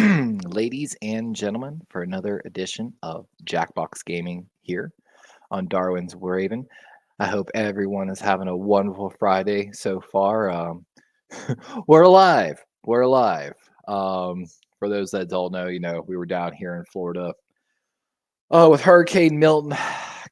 ladies and gentlemen, for another edition of Jackbox Gaming here on Darwin's Raven. I hope everyone is having a wonderful Friday so far. We're alive. We're alive. For those that don't know, we were down here in Florida with Hurricane Milton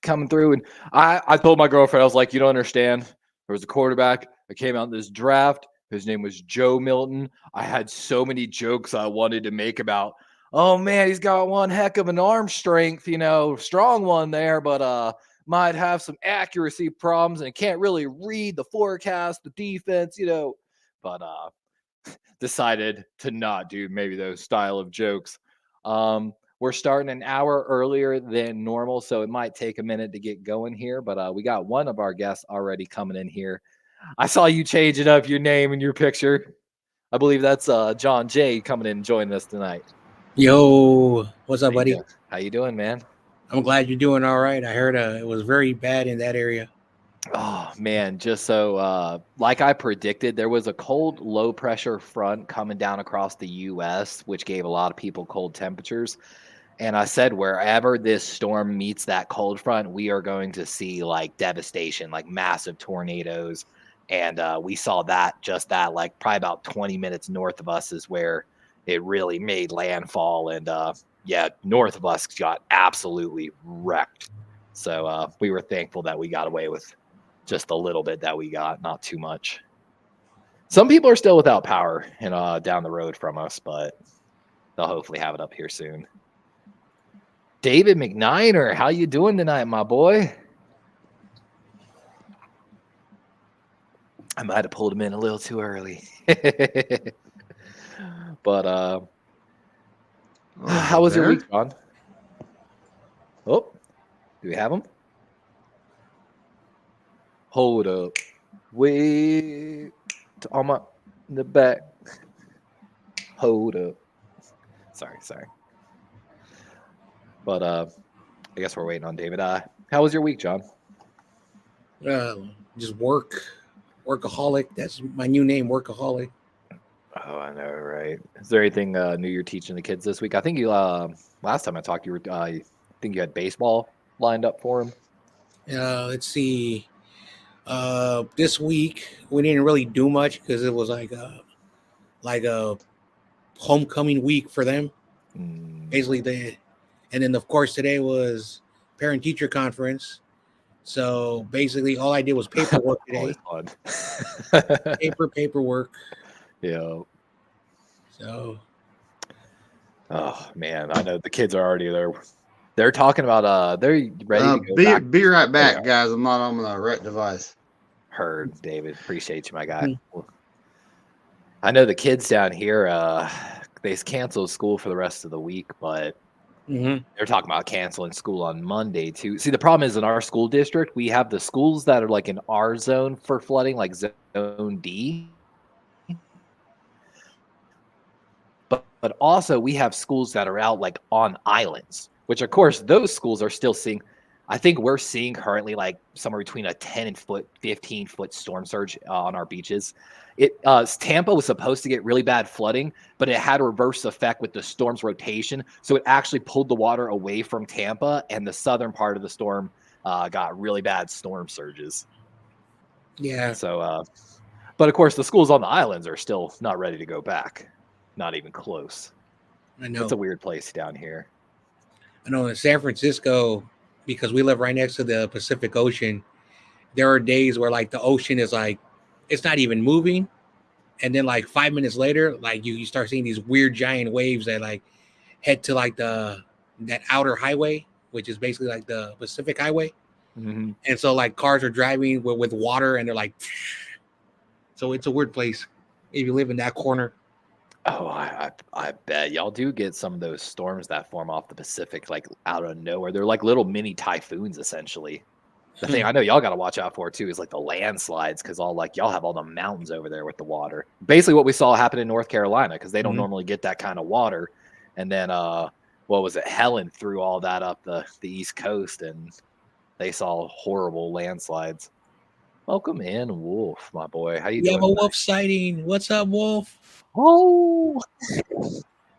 coming through. And I told my girlfriend, I was like, you don't understand. There was a quarterback that came out in this draft. His name was Joe Milton. I had so many jokes I wanted to make about, oh man, he's got one heck of an arm strength, strong one there, but might have some accuracy problems and can't really read the forecast, the defense, but decided to not do maybe those style of jokes. We're starting an hour earlier than normal, so it might take a minute to get going here, but we got one of our guests already coming in here. I saw you changing up your name and your picture. I believe that's John Jay coming in and joining us tonight. Yo, what's up, buddy? How you doing, man? I'm glad you're doing all right. I heard it was very bad in that area. Oh man, just so like I predicted, there was a cold low pressure front coming down across the US, which gave a lot of people cold temperatures. And I said, wherever this storm meets that cold front, we are going to see like devastation, like massive tornadoes. And we saw that, like probably about 20 minutes north of us is where it really made landfall. And yeah, north of us got absolutely wrecked. So we were thankful that we got away with just a little bit that we got, not too much. Some people are still without power and down the road from us, but they'll hopefully have it up here soon. David McNiner, how you doing tonight, my boy? I might have pulled him in a little too early. But how was your week, John? Oh, do we have him? Hold up. Wait. On my in the back. Hold up. Sorry. But I guess we're waiting on David. How was your week, John? Just workaholic. That's my new name, workaholic. Oh, I know, right? Is there anything new you're teaching the kids this week? I think you last time I talked, you were I think you had baseball lined up for them. Let's see. This week we didn't really do much because it was like a homecoming week for them. Basically, and then of course today was parent teacher conference. So basically, all I did was paperwork today. Paperwork. Yeah. So. Oh man, I know the kids are already there. They're talking about they're ready to go back. Be right back, guys. I'm not on the right device. Heard, David. Appreciate you, my guy. I know the kids down here, they canceled school for the rest of the week, but they're talking about canceling school on Monday too. See, the problem is in our school district, we have the schools that are like in our zone for flooding, like zone D. But also we have schools that are out like on islands, which of course those schools are still seeing. I think we're seeing currently like somewhere between a 15-foot storm surge on our beaches. Tampa was supposed to get really bad flooding, but it had a reverse effect with the storm's rotation. So it actually pulled the water away from Tampa, and the southern part of the storm got really bad storm surges. Yeah. So, but of course the schools on the islands are still not ready to go back. Not even close. I know. It's a weird place down here. I know in San Francisco, because we live right next to the Pacific Ocean, there are days where like the ocean is like, it's not even moving. And then like 5 minutes later, like you start seeing these weird giant waves that like head to like that outer highway, which is basically like the Pacific Highway. And so like cars are driving with water and they're like, so it's a weird place if you live in that corner. Oh, I bet y'all do get some of those storms that form off the Pacific, like out of nowhere. They're like little mini typhoons, essentially. The thing I know y'all got to watch out for too is like the landslides, because y'all have all the mountains over there with the water. Basically, what we saw happen in North Carolina, because they don't normally get that kind of water. And then, what was it? Helen threw all that up the East Coast, and they saw horrible landslides. Welcome in, Wolf, my boy. How you doing? We have a wolf sighting. What's up, Wolf? Oh,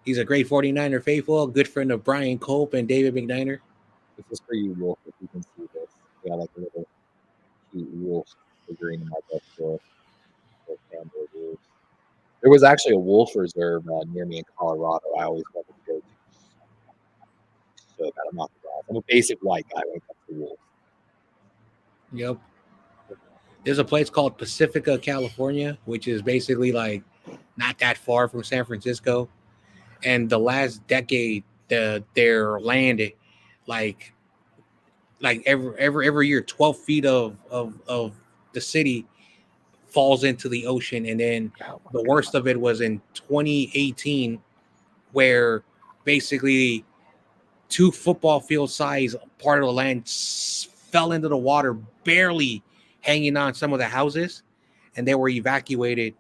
He's a great 49er faithful, good friend of Brian Cope and David McNiner. This is for you, Wolf, if you can see this. We got like a little cute wolf figurine in my bookstore. There was actually a wolf reserve near me in Colorado. I always wanted to go to. So bad. I'm not the guy. I'm a basic white guy when it comes to wolves. Yep. There's a place called Pacifica, California, which is basically like not that far from San Francisco. And the last decade, their land, like every year, 12 feet of the city falls into the ocean. And then the worst of it was in 2018, where basically 2 football field size part of the land fell into the water, barely hanging on some of the houses, and they were evacuated.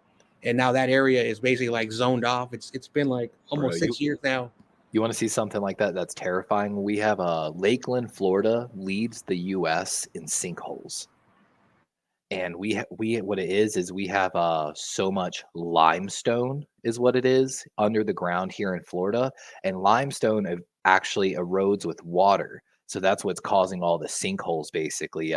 And now that area is basically like zoned off. It's been like almost 6 years now. You want to see something like that? That's terrifying. We have Lakeland, Florida, leads the U.S. in sinkholes, and we what it is we have so much limestone is what it is under the ground here in Florida, and limestone actually erodes with water, so that's what's causing all the sinkholes. Basically,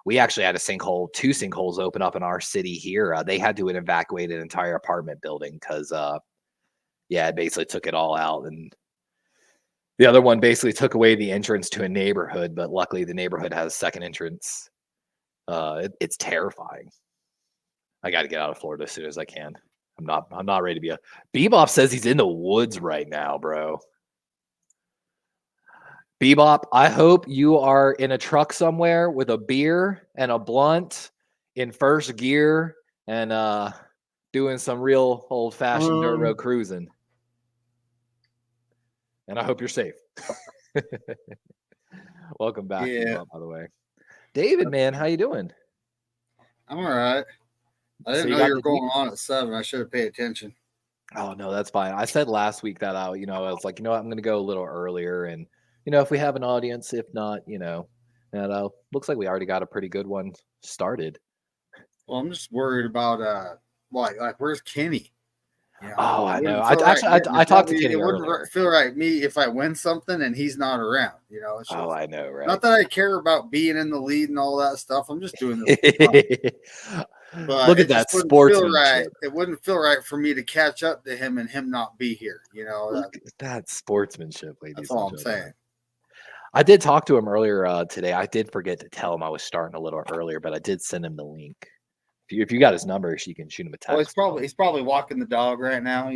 we actually had 2 sinkholes open up in our city here. They had to evacuate an entire apartment building because, it basically took it all out. And the other one basically took away the entrance to a neighborhood, but luckily the neighborhood has a second entrance. It's terrifying. I got to get out of Florida as soon as I can. I'm not ready to be Bebop says he's in the woods right now, bro. Bebop, I hope you are in a truck somewhere with a beer and a blunt in first gear and doing some real old-fashioned dirt road cruising. And I hope you're safe. Welcome back, Bebop, by the way. David, man, how you doing? I'm all right. I didn't know you were going on at 7. I should have paid attention. Oh, no, that's fine. I said last week that I was like, what, I'm going to go a little earlier. And, if we have an audience, if not, and looks like we already got a pretty good one started. Well, I'm just worried about, like where's Kenny? Oh, I know. I talked to Kenny earlier. It wouldn't feel right me if I win something and he's not around. It's just, I know, right? Not that I care about being in the lead and all that stuff. I'm just doing this. But look at that sportsmanship. It wouldn't feel right for me to catch up to him and him not be here. Look at that sportsmanship, ladies. That's all I'm saying. I did talk to him earlier today. I did forget to tell him I was starting a little earlier, but I did send him the link. If you got his number, you can shoot him a text. Well, he's probably walking the dog right now.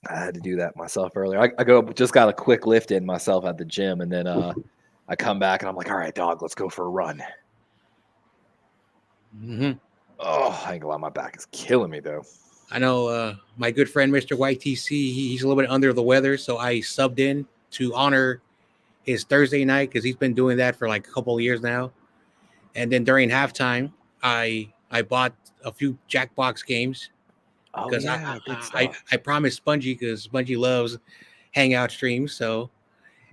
I had to do that myself earlier. I just got a quick lift in myself at the gym, and then I come back and I'm like, all right, dog, let's go for a run. Mm-hmm. Oh, I ain't gonna lie, my back is killing me though. I know my good friend Mr. YTC, he's a little bit under the weather, so I subbed in to honor his Thursday night because he's been doing that for like a couple of years now. And then during halftime, I bought a few Jackbox games because I promised Spongy because Spongy loves hangout streams. So,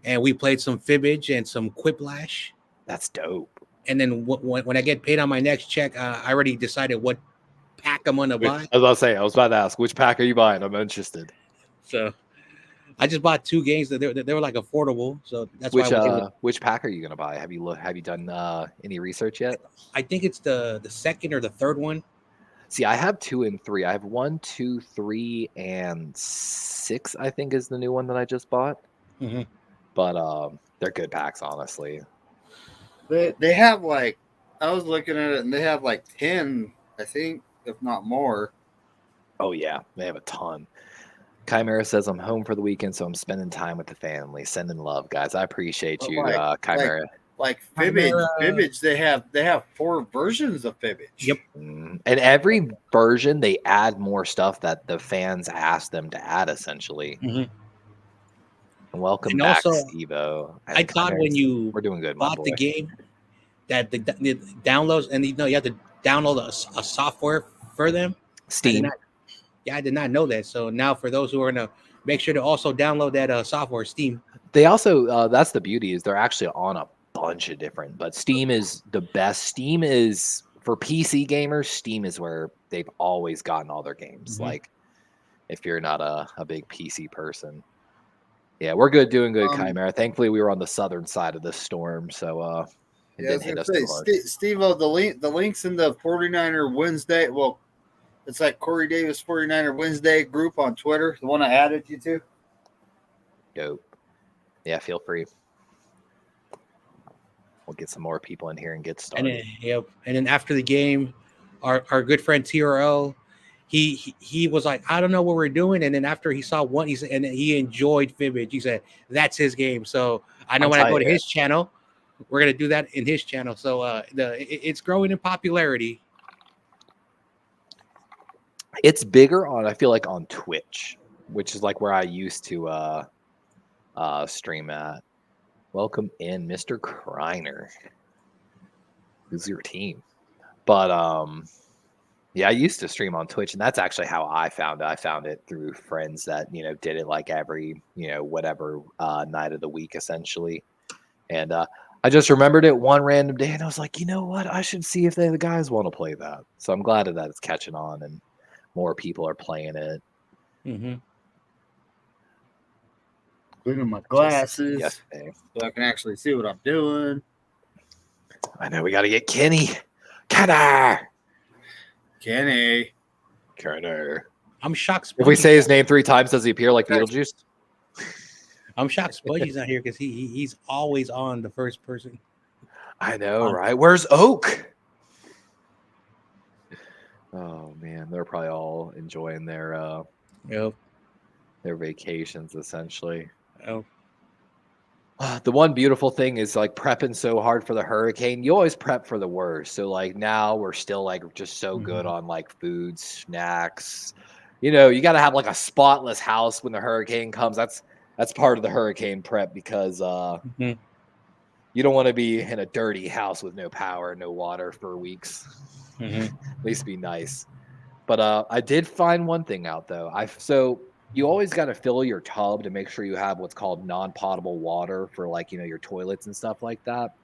and we played some Fibbage and some Quiplash. That's dope. And then when I get paid on my next check, I already decided what pack I'm gonna buy. I was about to ask, which pack are you buying? I'm interested. So I just bought 2 games that they were like affordable. So that's which pack are you gonna buy? Have you done any research yet? I think it's the second or the third one. See, I have 2 and 3. I have 1, 2, 3, and 6. I think is the new one that I just bought. Mm-hmm. But they're good packs, honestly. They have like, I was looking at it and they have like 10, I think, if not more. Oh yeah, they have a ton. Chimera says I'm home for the weekend, so I'm spending time with the family. Sending love, guys. I appreciate you, Chimera. Like Fibbage, they have 4 versions of Fibbage. Yep. And every version they add more stuff that the fans ask them to add, essentially. Mm-hmm. And welcome and back, also, Steve-O. I thought when you we're doing good, bought the game that the downloads and you have to download a software for them. Steam. I did not know that. So now for those who are going to make sure to also download that software, Steam. They also, that's the beauty, is they're actually on a bunch of different, but Steam is the best. Steam is, for PC gamers, Steam is where they've always gotten all their games. Mm-hmm. Like, if you're not a big PC person. Yeah, we're doing good, Chimera. Thankfully, we were on the southern side of this storm, so it didn't hit us too hard. Steve-O, the links in the 49er Wednesday. Well, it's like Corey Davis 49er Wednesday group on Twitter. The one I added you to. Dope. Yeah, feel free. We'll get some more people in here and get started. And then after the game, our good friend TRL, he was like, I don't know what we're doing. And then after he saw one, he said, and he enjoyed Fibbage. He said that's his game. So I know when I go to his channel, we're gonna do that in his channel. So it's growing in popularity. It's bigger on, I feel like, on Twitch, which is like where I used to stream at. Welcome in, Mr. Kreiner. Who's your team? But yeah, I used to stream on Twitch, and that's actually how I found it. I found it through friends that, did it like every, whatever night of the week, essentially. And I just remembered it one random day, and I was like, you know what? I should see if the guys want to play that. So I'm glad that it's catching on and more people are playing it. Mm-hmm. Cleaning my glasses so I can actually see what I'm doing. I know we got to get Kenny. I'm shocked. If we say his name 3 times, does he appear like Beetlejuice? I'm shocked Spudgy's not here because he's always on the first person. I know, right? Where's Oak? Oh man, they're probably all enjoying their vacations essentially. Oh. The one beautiful thing is like prepping so hard for the hurricane. You always prep for the worst. So like now we're still like just so good on like food, snacks. You got to have like a spotless house when the hurricane comes. That's part of the hurricane prep because you don't want to be in a dirty house with no power, no water for weeks. At least be nice. But I did find one thing out though. So you always got to fill your tub to make sure you have what's called non-potable water for like, your toilets and stuff like that.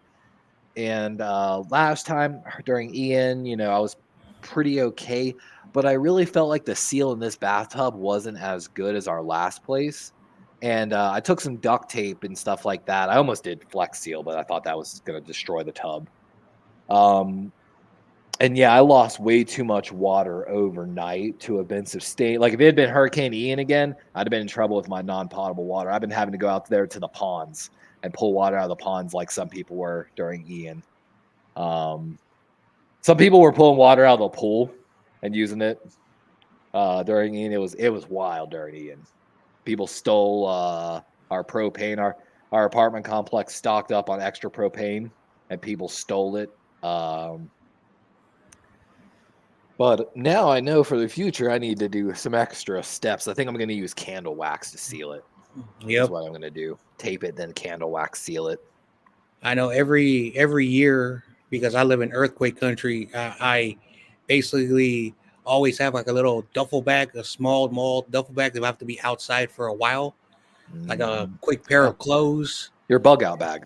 And last time during Ian, I was pretty okay, but I really felt like the seal in this bathtub wasn't as good as our last place. And I took some duct tape and stuff like that. I almost did Flex Seal, but I thought that was going to destroy the tub. And yeah, I lost way too much water overnight to have been sustained. Like if it had been Hurricane Ian again, I'd have been in trouble with my non-potable water. I've been having to go out there to the ponds and pull water out of the ponds like some people were during Ian. Some people were pulling water out of the pool and using it during Ian. It was wild during Ian. People stole our propane. Our apartment complex stocked up on extra propane, and people stole it. But now I know for the future I need to do some extra steps. I think I'm going to use candle wax to seal it. That's what I'm going to do. Tape it, then candle wax seal it. I know every year, because I live in earthquake country, I basically always have like a little duffel bag, a small duffel bag that will have to be outside for a while, like a quick pair of clothes. Your bug out bag.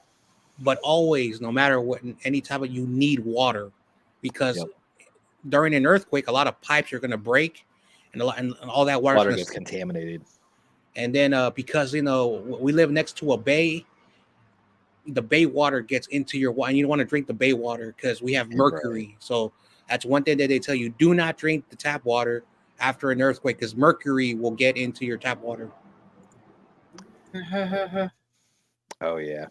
But always, no matter what, anytime you need water, because during an earthquake, a lot of pipes are going to break, and all that water gets contaminated. And then because we live next to a bay, the bay water gets into your water, and you don't want to drink the bay water because we have mercury. Right. So that's one thing that they tell you: do not drink the tap water after an earthquake because mercury will get into your tap water. Oh yeah,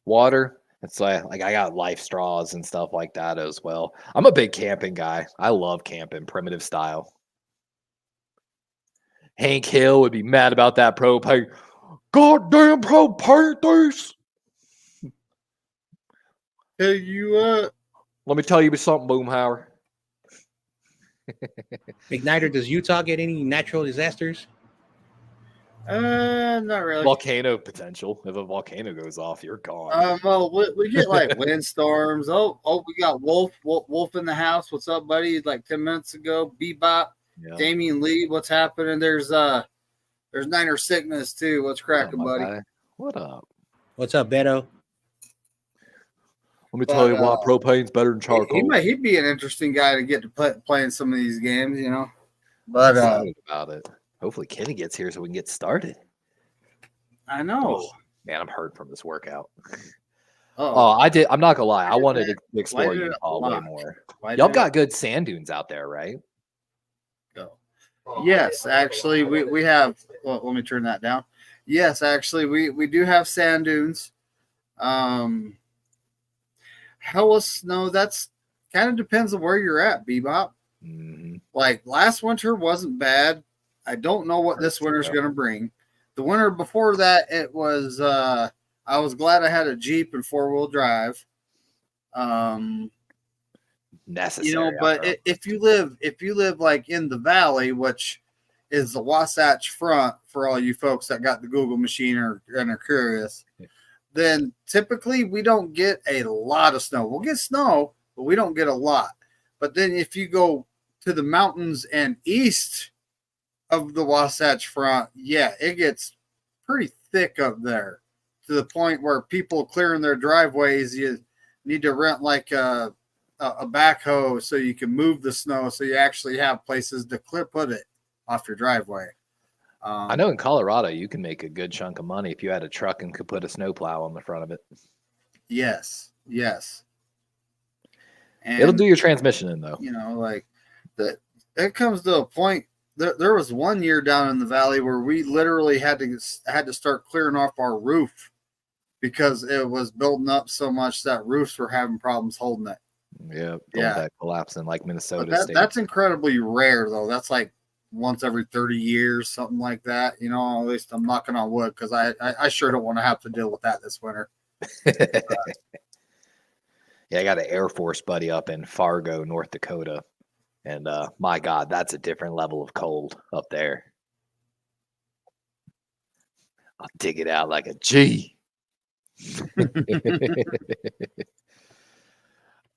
water. It's like I got life straws and stuff like that as well. I'm a big camping guy. I love camping, primitive style. Hank Hill would be mad about that propane. Goddamn propane things. Hey, you Let me tell you something, Boomhauer. Igniter, does Utah get any natural disasters? Not really. Volcano potential. If a volcano goes off, you're gone. Well, we get like windstorms. Oh, we got Wolf in the house. What's up, buddy? Like 10 minutes ago. Bebop, Damian Lee. What's happening? There's Niner Sickness too. What's cracking, buddy? Guy. What up? What's up, Beto? Let me tell you why propane's better than charcoal. He'd be an interesting guy to get to play in some of these games, But I'm excited about it. Hopefully Kenny gets here so we can get started. I know. Oh, man, I'm hurt from this workout. Oh, I'm not gonna lie. I wanted to explore did it Utah way lock? more. Why Y'all did got good sand dunes out there, right? go? Yes, actually, we have. Well, let me turn that down. Yes, actually, we do have sand dunes. Hella snow. That's kind of depends on where you're at, Bebop. Mm-hmm. Like last winter wasn't bad. I don't know what this winter's going to bring. The winter before that, it was. I was glad I had a Jeep and 4-wheel drive. Necessary, but if you live like in the valley, which is the Wasatch Front for all you folks that got the Google machine and are curious, then typically we don't get a lot of snow. We'll get snow, but we don't get a lot. But then if you go to the mountains and east of the Wasatch Front, yeah, it gets pretty thick up there to the point where people clearing their driveways, you need to rent like a backhoe so you can move the snow so you actually have places to put it off your driveway. I know in Colorado you can make a good chunk of money if you had a truck and could put a snowplow on the front of it. Yes. And, it'll do your transmission in though. Like that. It comes to a point. There was one year down in the valley where we literally had to start clearing off our roof because it was building up so much that roofs were having problems holding it. Yeah. That collapsing like Minnesota State. That's incredibly rare though. That's like once every 30 years, something like that. At least I'm knocking on wood because I sure don't want to have to deal with that this winter. Yeah, I got an Air Force buddy up in Fargo, North Dakota. And my God, that's a different level of cold up there. I'll dig it out like a G.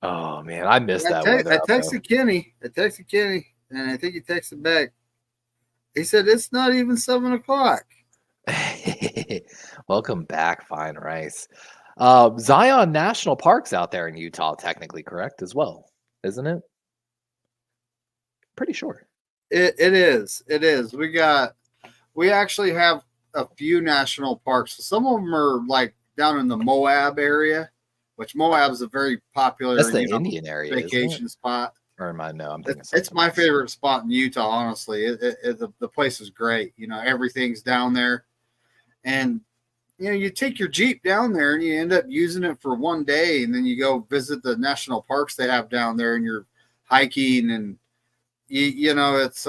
Oh, man, I missed that weather. I texted Kenny, and I think he texted back. He said, it's not even 7 o'clock. Welcome back, Fine Rice. Zion National Park's out there in Utah, technically correct as well, isn't it? Pretty sure. It is. We actually have a few national parks. Some of them are like down in the Moab area, which Moab is a very popular That's the Indian area vacation spot. Or am I? No, I'm thinking it's my favorite spot in Utah, honestly. The place is great. Everything's down there. And, you take your Jeep down there and you end up using it for one day. And then you go visit the national parks they have down there and you're hiking. And, it's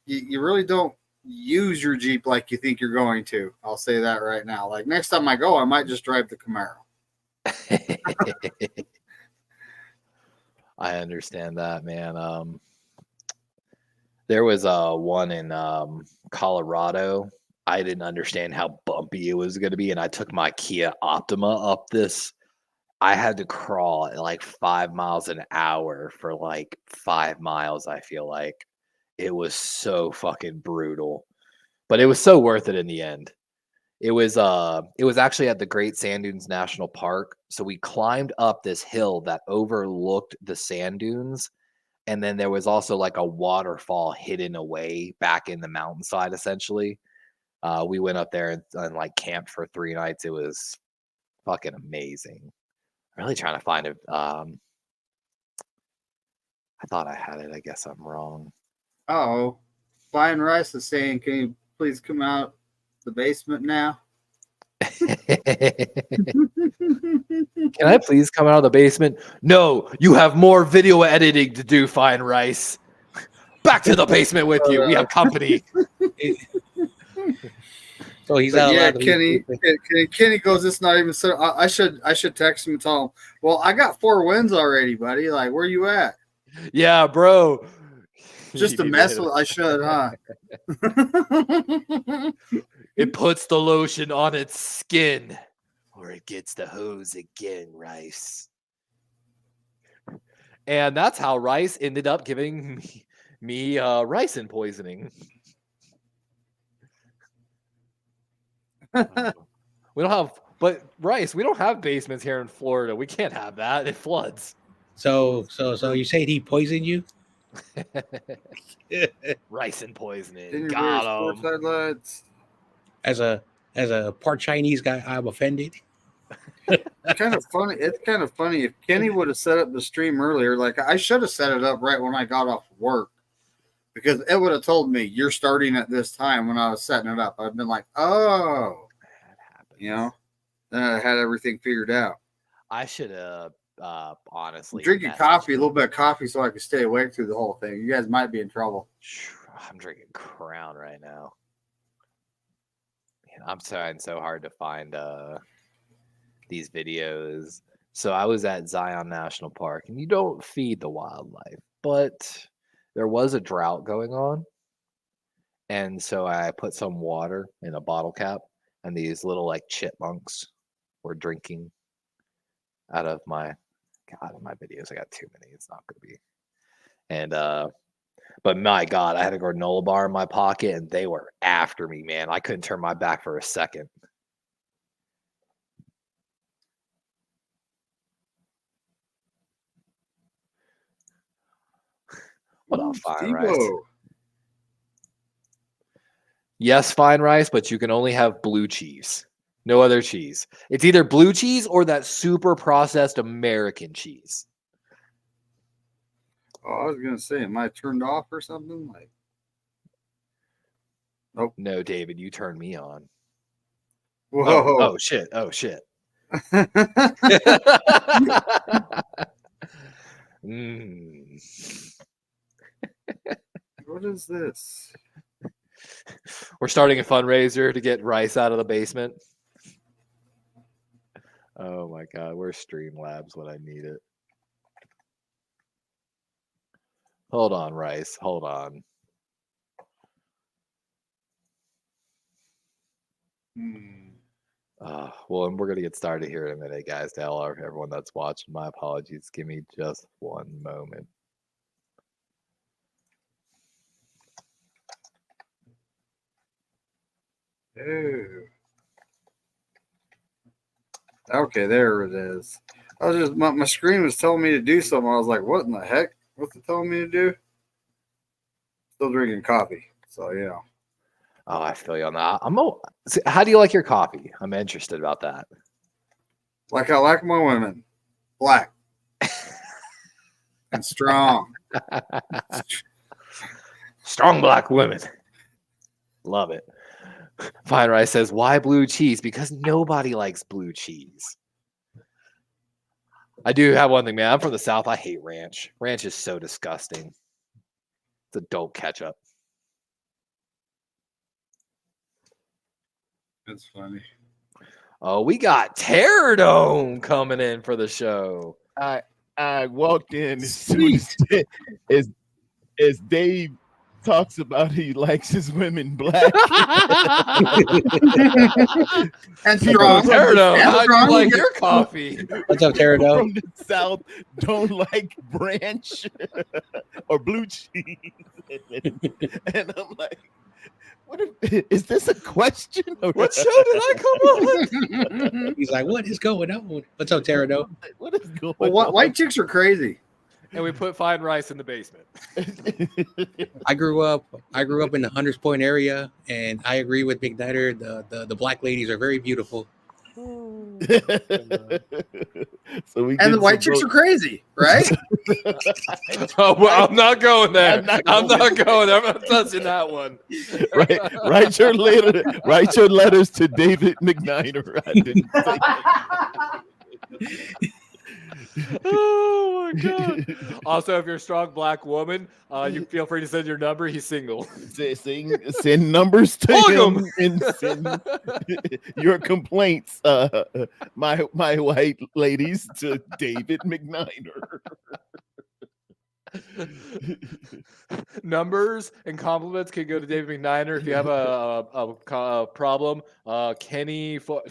you really don't use your Jeep like you think you're going to. I'll say that right now. Like next time I go, I might just drive the Camaro. I understand that, man. There was one in Colorado. I didn't understand how bumpy it was going to be, and I took my Kia Optima up this. I had to crawl at like 5 miles an hour for like 5 miles. I feel like it was so fucking brutal, but it was so worth it in the end. It was actually at the Great Sand Dunes National Park. So we climbed up this hill that overlooked the sand dunes. And then there was also like a waterfall hidden away back in the mountainside, essentially. We went up there and like camped for 3 nights. It was fucking amazing. Really trying to find it. I thought I had it. I guess I'm wrong. Oh, Fine Rice is saying, can you please come out the basement now? Can I please come out of the basement? No, you have more video editing to do, Fine Rice. Back to the basement with you. We have company. So he's out. Yeah, Kenny goes, it's not even so. I should text him and tell him, well, I got 4 wins already, buddy. Like, where you at? Yeah, bro. Just to mess with. I should, huh? It puts the lotion on its skin, or it gets the hose again, Rice. And that's how Rice ended up giving me ricin poisoning. We don't have, but Rice, we don't have basements here in Florida. We can't have that. It floods. So you say he poisoned you? Rice poisoning. Senior Got sports him. highlights. As a part Chinese guy, I'm offended. It's kind of funny. It's kind of funny if Kenny would have set up the stream earlier. Like I should have set it up right when I got off work, because it would have told me you're starting at this time when I was setting it up. I've been like, oh, you know, then I had everything figured out. I should have honestly I'm drinking coffee, a little bit of coffee, so I could stay awake through the whole thing. You guys might be in trouble. I'm drinking Crown right now. Man, I'm trying so hard to find these videos. So I was at Zion National Park, and you don't feed the wildlife, but there was a drought going on. And so I put some water in a bottle cap, and these little like chipmunks were drinking out of my videos. I got too many. It's not going to be. And but my God, I had a granola bar in my pocket, and they were after me, man. I couldn't turn my back for a second. What up, Fine Rice? Yes, Fine Rice, but you can only have blue cheese. No other cheese. It's either blue cheese or that super processed American cheese. Oh, I was gonna say, am I turned off or something? Like, nope. No, David, you turned me on. Whoa! Oh shit! Oh shit! What is this? We're starting a fundraiser to get Rice out of the basement. Oh my God, where's Streamlabs when I need it? Hold on, Rice. Hold on. Well, and we're going to get started here in a minute, guys. To everyone that's watching, my apologies. Give me just one moment. Ew. Okay, there it is. I was just my screen was telling me to do something. I was like, "What in the heck? What's it telling me to do?" Still drinking coffee, so you know. Oh, I feel you on that. How do you like your coffee? I'm interested about that. Like I like my women, black and strong. Strong black women. Love it. Fine Rice says, why blue cheese? Because nobody likes blue cheese. I do have one thing, man. I'm from the South. I hate ranch. Ranch is so disgusting. It's adult ketchup. That's funny. Oh, we got Terradome coming in for the show. I walked in as soon as Dave talks about he likes his women black. And strong. Terradome, how do you like your coffee? What's up, Terradome? From the South, don't like ranch or blue cheese. And I'm like, is this a question? What show did I come on? He's like, what is going on? What's up, Terradome? What is going on? White chicks are crazy. And we put Fine Rice in the basement. I grew up in the Hunters Point area, and I agree with McNider. The black ladies are very beautiful. So And the white chicks are crazy, right? Oh, well, I'm not going there. I'm not going there. I'm not touching that one. Write your letters to David McNider. I didn't say that. Oh my God. Also, if you're a strong black woman, you feel free to send your number. He's single. Send numbers to Plug him and send your complaints, my white ladies, to David McNider. Numbers and compliments can go to David McNider if you have a problem. Kenny for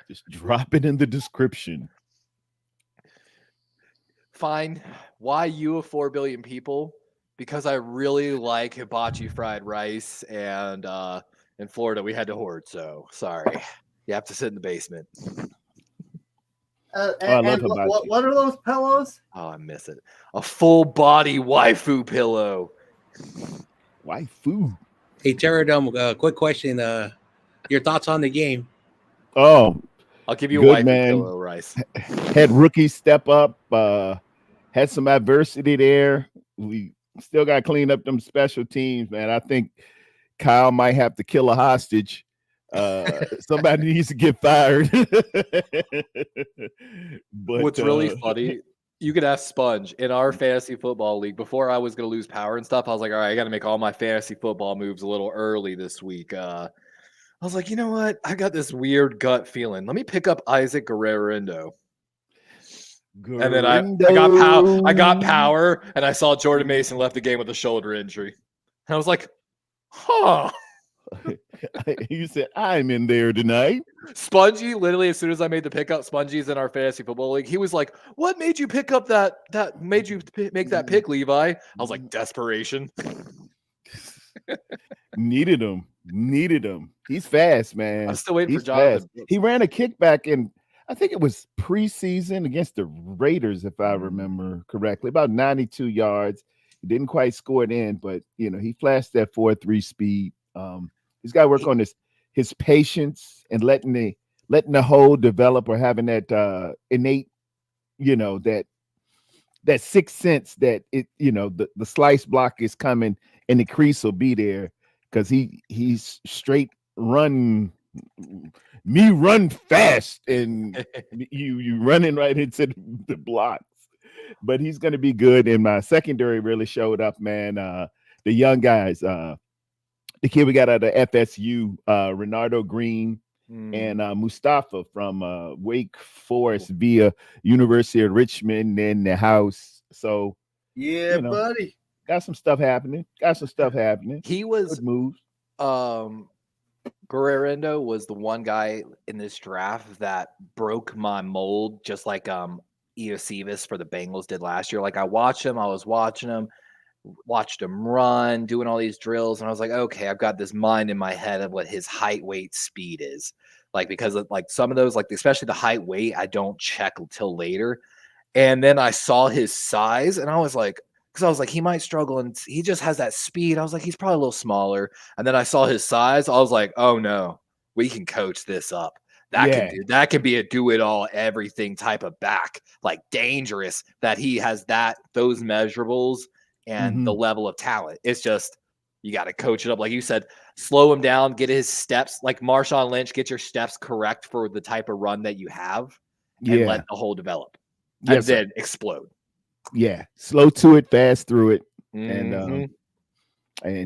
just drop it in the description. Fine. Why you of 4 billion people? Because I really like hibachi fried rice, and in Florida we had to hoard. So sorry, you have to sit in the basement. I love hibachi. What are those pillows? Oh, I miss it. A full body waifu pillow. Waifu. Hey, Terradome, quick question. Your thoughts on the game? Oh, I'll give you a good, waifu man. pillow, Rice. Had rookies step up. Had some adversity there. We still got to clean up them special teams, man. I think Kyle might have to kill a hostage. Somebody needs to get fired. But What's really funny, you could ask Sponge in our fantasy football league. Before I was going to lose power and stuff, I was like, all right, I got to make all my fantasy football moves a little early this week. I was like, you know what? I got this weird gut feeling. Let me pick up Isaac Guerrero. And then I got power, and I saw Jordan Mason left the game with a shoulder injury. And I was like, huh. You said, I'm in there tonight. Spongy, literally, as soon as I made the pickup, Spongy's in our fantasy football league. He was like, what made you pick up that made you make that pick, Levi? I was like, desperation. Needed him. He's fast, man. I'm still waiting He's for Jonathan. fast. He ran a kickback in, I think it was preseason against the Raiders, if I remember correctly, about 92 yards. He didn't quite score it in, but he flashed that 4.3 speed. He's got to work on his patience and letting the hole develop, or having that innate, that sixth sense that the slice block is coming and the crease will be there, because he's straight run fast, and you running right into the blocks. But he's going to be good. And my secondary really showed up, man. The young guys, the kid we got out of FSU, Renardo Green, and Mustafa from Wake Forest via University of Richmond in the house. So yeah, buddy, got some stuff happening. He was good moves. Guerrero was the one guy in this draft that broke my mold, just like Eosivas for the Bengals did last year. Like I watched him run, doing all these drills, and I was like, okay, I've got this mind in my head of what his height, weight, speed is. Like, because of, like, some of those, like especially the height, weight, I don't check until later. And then I saw his size, and I was like, because I was like, he might struggle, and he just has that speed. I was like, he's probably a little smaller. And then I saw his size. I was like, oh no, we can coach this up. That can be a do-it-all, everything type of back, like dangerous. That he has those measurables and the level of talent. It's just, you got to coach it up, like you said. Slow him down, get his steps, like Marshawn Lynch. Get your steps correct for the type of run that you have, and let the hole develop, and then explode. Yeah, slow to it, fast through it, and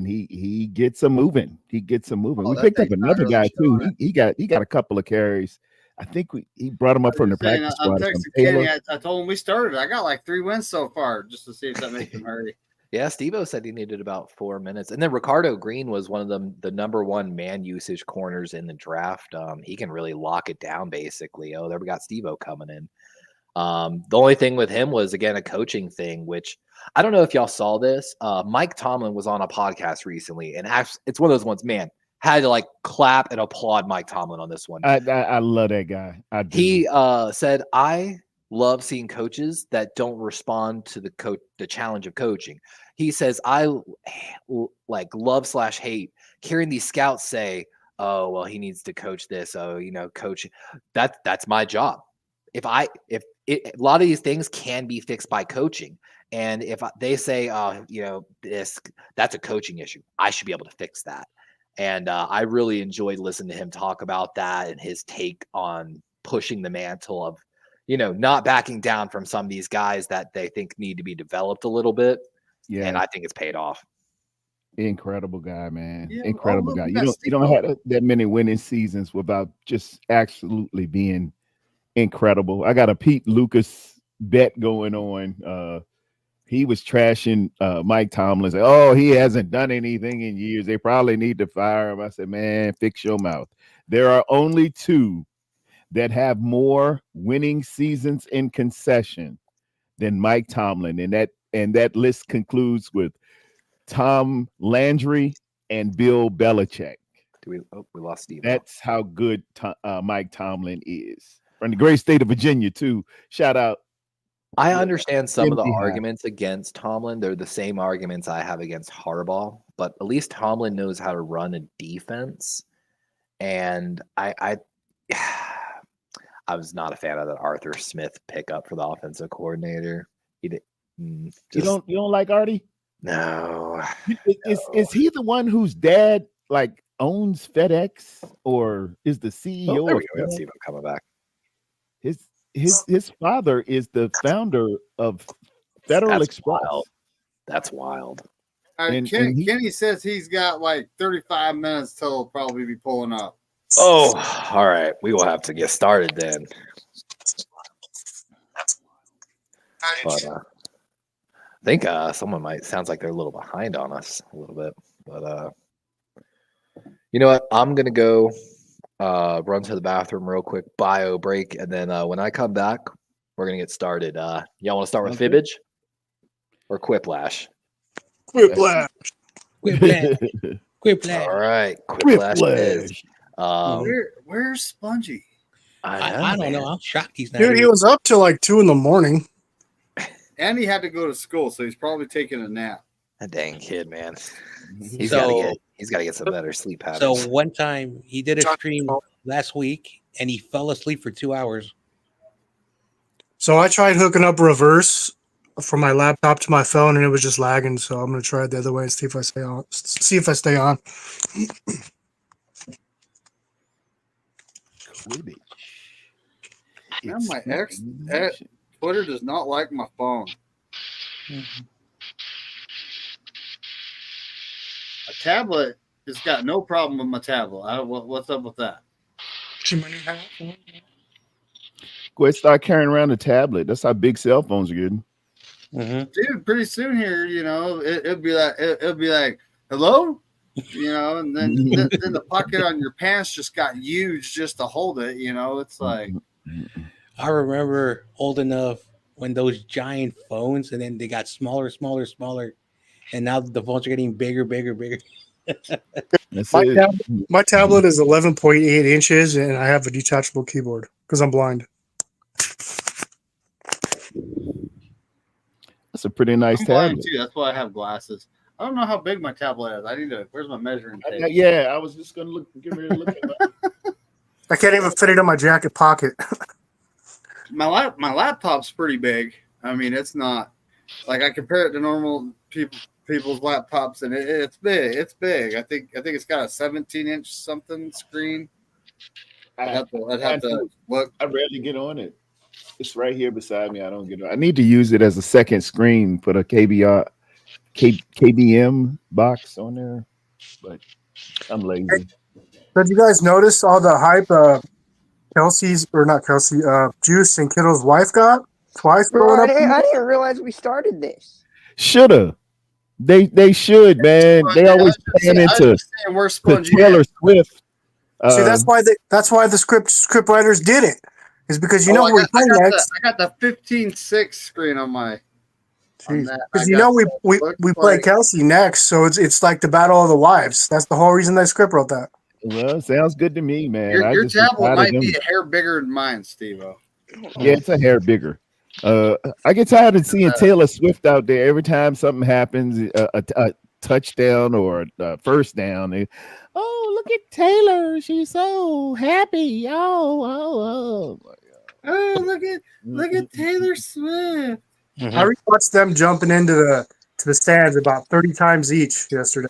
he gets them moving. We picked up another guy too. He got a couple of carries. I think he brought him up from the practice squad. I'm texting Kenny. I told him we started. I got like 3 wins so far, just to see if that makes him hurry. Yeah, Steve-O said he needed about 4 minutes. And then Ricardo Green was one of the number one man usage corners in the draft. He can really lock it down, basically. Oh, there we got Steve-O coming in. The only thing with him was, again, a coaching thing, which I don't know if y'all saw this. Mike Tomlin was on a podcast recently, and it's one of those ones, man, had to like clap and applaud Mike Tomlin on this one. I love that guy. He said, I love seeing coaches that don't respond to the challenge of coaching. He says, I like love/hate hearing these scouts say, oh, well, he needs to coach this. Oh, coach, that's my job. A lot of these things can be fixed by coaching. And if they say, that's a coaching issue, I should be able to fix that. And I really enjoyed listening to him talk about that and his take on pushing the mantle of, not backing down from some of these guys that they think need to be developed a little bit. Yeah. And I think it's paid off. Incredible guy, man. Yeah, incredible guy. You don't have that many winning seasons without just absolutely being incredible. I got a Pete Lucas bet going on. He was trashing Mike Tomlin. Said, oh, he hasn't done anything in years. They probably need to fire him. I said, man, fix your mouth. There are only 2 that have more winning seasons in concession than Mike Tomlin. And that list concludes with Tom Landry and Bill Belichick. We lost Steve. That's how good Mike Tomlin is. from the great state of Virginia too. Shout out. I understand some of the Empty hat. arguments against Tomlin. They're the same arguments I have against Harbaugh, but at least Tomlin knows how to run a defense. And I was not a fan of that Arthur Smith pickup for the offensive coordinator. He did. You don't like Artie? No. Is he the one whose dad like owns FedEx or is the CEO? Oh, there of we go. FedEx? See if I'm coming back. His father is the founder of Federal That's Express. wild. That's wild. Kenny says he's got like 35 minutes till he'll probably be pulling up. Oh, all right. We will have to get started then. But I think someone sounds like they're a little behind on us a little bit. But you know what? I'm gonna go run to the bathroom real quick, bio break, and then when I come back, we're gonna get started. Y'all want to start with fibbage or quiplash? Quiplash. All right, quiplash. Where's Spongy? I don't know. I'm shocked he's not. Dude, he was up till like 2 a.m. And he had to go to school, so he's probably taking a nap. That dang kid, man. He's got to get some better sleep habits. So one time he did a stream last week and he fell asleep for 2 hours. So I tried hooking up reverse from my laptop to my phone, and it was just lagging. So I'm gonna try it the other way and see if I stay on. Now my ex Twitter does not like my phone. A tablet has got no problem with my tablet. What's up with that? Go ahead, start carrying around a tablet. That's how big cell phones are getting. Dude, pretty soon here, it'll be like, hello, and then the pocket on your pants just got huge just to hold it. It's like. I remember old enough when those giant phones, and then they got smaller, and now the phones are getting bigger. My tablet is 11.8 inches, and I have a detachable keyboard because I'm blind. That's a pretty nice I'm blind tablet. too. That's why I have glasses. I don't know how big my tablet is. I need to. Where's my measuring tape? Yeah, I was just gonna get ready to look at that. I can't even fit it in my jacket pocket. My laptop's pretty big. I mean, it's not like I compare it to normal people's laptops, and it's big. It's big. I think it's got a 17-inch something screen. I'd have to look. I rarely get on it. It's right here beside me. I don't get on. I need to use it as a second screen. Put a KBM box on there, but I'm lazy. Did you guys notice all the hype Juice and Kittle's wife got twice? Bro, I didn't realize we started this. Shoulda. They should, man. They always plan into Taylor Swift. See, that's why the script writers did it. Is because we're playing next. I got the 15:6 screen on my. Because we play Kelsey next, so it's like the battle of the wives. That's the whole reason they script wrote that. Well, sounds good to me, man. Your tablet might be a hair bigger than mine, Steve-O. Yeah, it's a hair bigger. I get tired of seeing Taylor Swift out there every time something happens, a touchdown or a first down. Look at Taylor, she's so happy. Oh, look at Taylor Swift. I rewatched them jumping into the stands about 30 times each yesterday.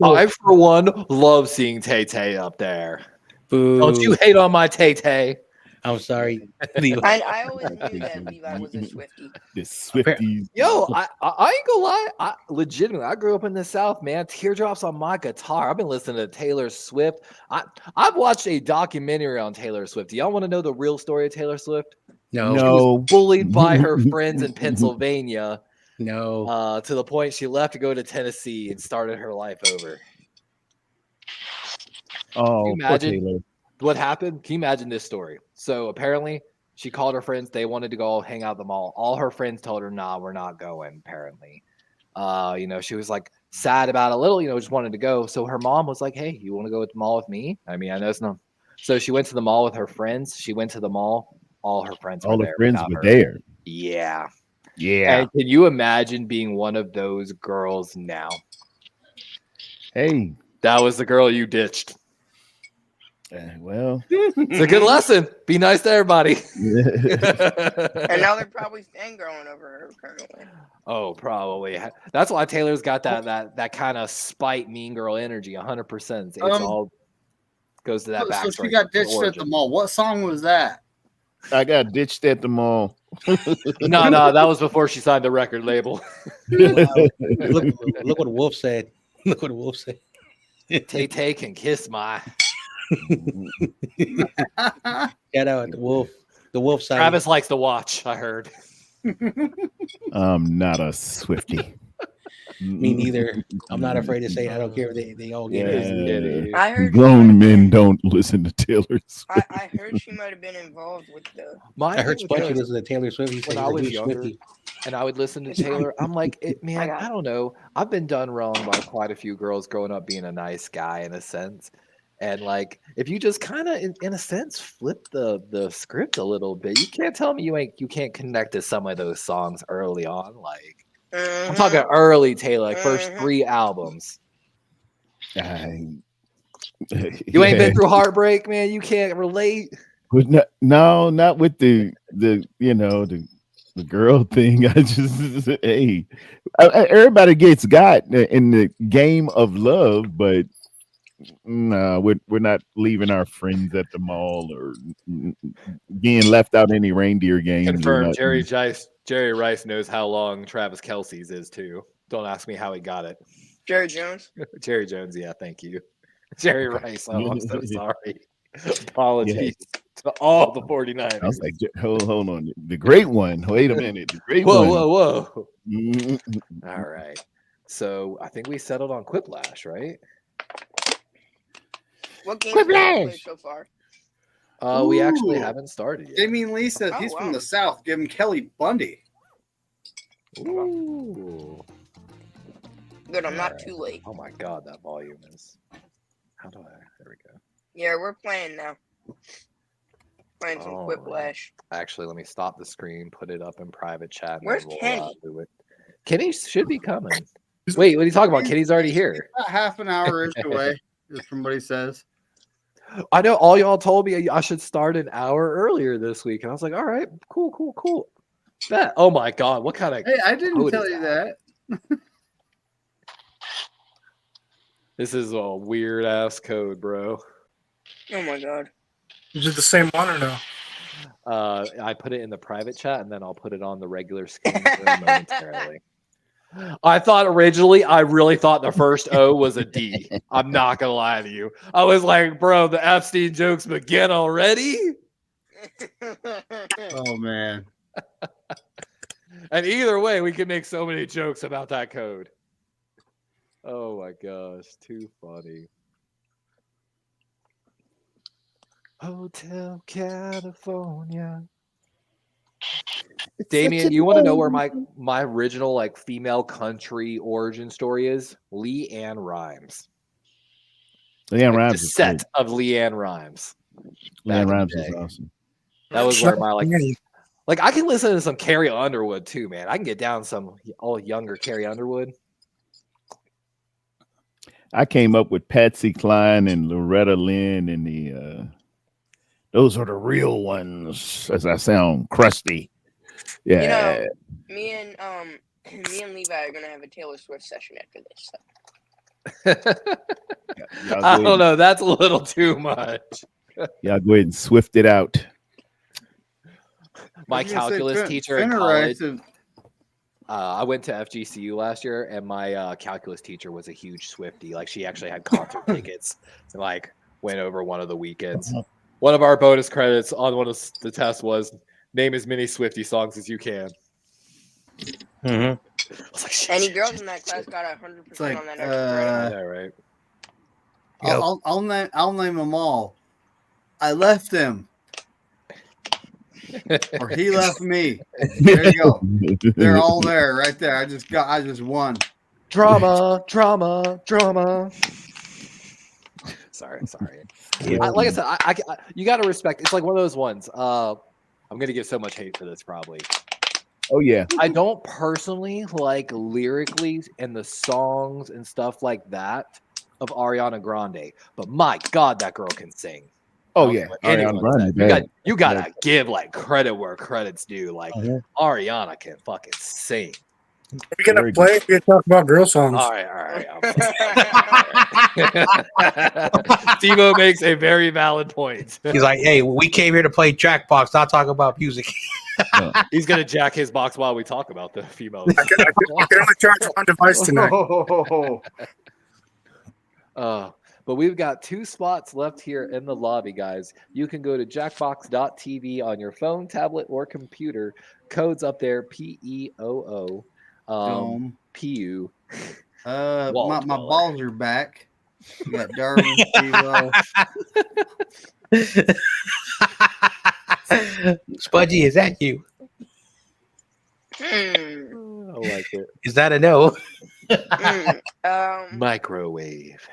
Cool. I, for one, love seeing Tay-Tay up there. Boo. Don't you hate on my Tay-Tay? I'm sorry. I always knew that Levi was a Swiftie. The Swifties. Yo, I ain't gonna lie. Legitimately, I grew up in the South, man. Teardrops on my guitar. I've been listening to Taylor Swift. I've watched a documentary on Taylor Swift. Do y'all want to know the real story of Taylor Swift? No. She was bullied by her friends in Pennsylvania. No. To the point she left to go to Tennessee and started her life over. Oh, Can you imagine Taylor. What happened? Can you imagine this story? So apparently she called her friends. They wanted to go hang out at the mall. All her friends told her, nah, we're not going, apparently. She was like sad about it a little, just wanted to go. So her mom was like, hey, you want to go to the mall with me? I mean, I know it's not. So she went to the mall with her friends. She went to the mall. all her friends All were the there. friends without were her. there. Yeah. Yeah. And can you imagine being one of those girls now? Hey. That was the girl you ditched. Well, it's a good lesson. Be nice to everybody. And now they're probably fangirling over her currently. Oh, probably. That's why Taylor's got that kind of spite, mean girl energy. 100%. It's all goes to that backstory. So she got ditched at the mall. What song was that? I got ditched at the mall. No, that was before she signed the record label. Look what Wolf said. Look what Wolf said. Tay can kiss my. Shout out the Wolf. The Wolf side. Travis likes to watch. I heard. I'm not a Swiftie. Me neither. I'm not afraid to say I don't care if they all get it. I heard grown men don't listen to Taylor Swift. I heard she might have been involved with the. I heard Spongy listen to Taylor Swift. When I was younger, and I would listen to Taylor, I'm like, man, I don't know. I've been done wrong by quite a few girls growing up being a nice guy in a sense. And like, if you just kind of, in a sense, flip the script a little bit, you can't tell me you can't connect to some of those songs early on. Like, I'm talking early Taylor, like first 3 albums. You ain't been through heartbreak, man. You can't relate. No, not with the girl thing. I just everybody gets got in the game of love, but. No, we're not leaving our friends at the mall or being left out any reindeer games. Confirmed. Jerry Rice knows how long Travis Kelce's is too. Don't ask me how he got it. Jerry Jones. Jerry Jones. Yeah, thank you. Jerry Rice. Oh, I'm so sorry. Apologies to all the 49ers. I was like, hold on. The great one. Wait a minute. The great one. Whoa. All right. So I think we settled on Quiplash, right? What game have you played so far? We actually haven't started yet. Damien Lee said he's from the South. Give him Kelly Bundy. Ooh. Good, I'm not too late. Oh my God, that volume is. How do I? There we go. Yeah, we're playing now. Playing some Quiplash. Actually, let me stop the screen, put it up in private chat. Where's Kenny? Kenny should be coming. Wait, what are you talking about? Kenny's already here. About half an hour-ish away, as somebody says. I know all y'all told me I should start an hour earlier this week. And I was like, all right, cool. Bet. Oh my God. What kind of. Hey, I didn't tell you that. This is a weird ass code, bro. Oh my God. Is it the same one or no? I put it in the private chat and then I'll put it on the regular screen momentarily. I thought originally, I really thought the first O was a D. I'm not going to lie to you. I was like, bro, the Epstein jokes begin already? Oh, man. And either way, we can make so many jokes about that code. Oh, my gosh. Too funny. Hotel California. Damien, you want to know where my original like female country origin story is? Leanne Rimes. Leanne Rimes. A set of Leanne Rimes. Leanne Rimes is awesome. That was where my like I can listen to some Carrie Underwood too, man. I can get down some all younger Carrie Underwood. I came up with Patsy Cline and Loretta Lynn and the those are the real ones, as I sound crusty. Yeah. You know, me and Levi are gonna have a Taylor Swift session after this. So. I don't know. That's a little too much. Y'all go ahead and Swift it out. My calculus teacher in college. I went to FGCU last year, and my calculus teacher was a huge Swiftie. Like, she actually had concert tickets and like went over one of the weekends. One of our bonus credits on one of the tests was name as many Swiftie songs as you can. Mm-hmm. I was like, Any girls in that class got 100% on that extra credit. Yeah, right. I'll name them all. I left him. Or he left me. There you go. They're all there, right there. I just won. Drama. Sorry. Yeah. Like I said, I you got to respect. It's like one of those ones. I'm gonna get so much hate for this probably. Oh yeah. I don't personally like lyrically and the songs and stuff like that of Ariana Grande, but my God, that girl can sing. Oh yeah. Anyone Ariana said. Grande. You gotta give like credit where credit's due. Like Ariana can fucking sing. We're gonna play. We're gonna talk about girl songs. All right. Timo makes a very valid point. He's like, hey, we came here to play Jackbox, not talk about music. He's gonna jack his box while we talk about the females. I can only charge one device tonight. But we've got 2 spots left here in the lobby, guys. You can go to jackbox.tv on your phone, tablet, or computer. Code's up there, PEOO. PU. My balls are back. You got Darwin. Spudgy, is that you? I like it. Is that a no? Microwave.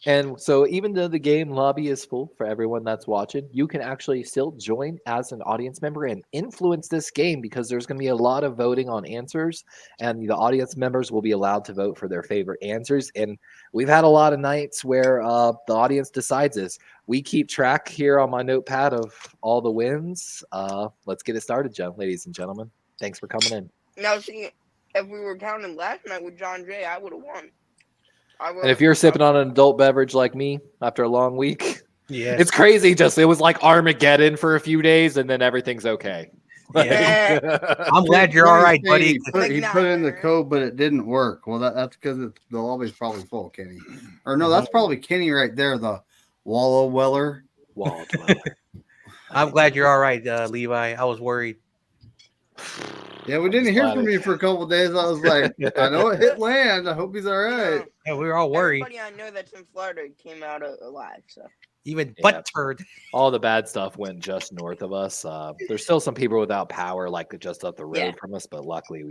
And so even though the game lobby is full for everyone that's watching, you can actually still join as an audience member and influence this game because there's going to be a lot of voting on answers, and the audience members will be allowed to vote for their favorite answers. And we've had a lot of nights where the audience decides this. We keep track here on my notepad of all the wins. Let's get it started, ladies and gentlemen. Thanks for coming in. Now, see, if we were counting last night with John Jay, I would have won. And if you're sipping on an adult beverage like me after a long week, yeah, it's crazy. It was like Armageddon for a few days, and then everything's okay. Yeah. I'm glad you're all right, buddy. He put in the code, but it didn't work. Well, that's because the lobby's probably full, Kenny. Or no, that's probably Kenny right there, the Wallow Weller. Wall dweller. I'm glad you're all right, Levi. I was worried. Yeah, we didn't hear from you for a couple of days. I was like, I know it hit land. I hope he's all right. Yeah, we were all worried. Everybody I know that's in Florida came out alive. So Even butt turd. All the bad stuff went just north of us. There's still some people without power, like just up the road from us. But luckily,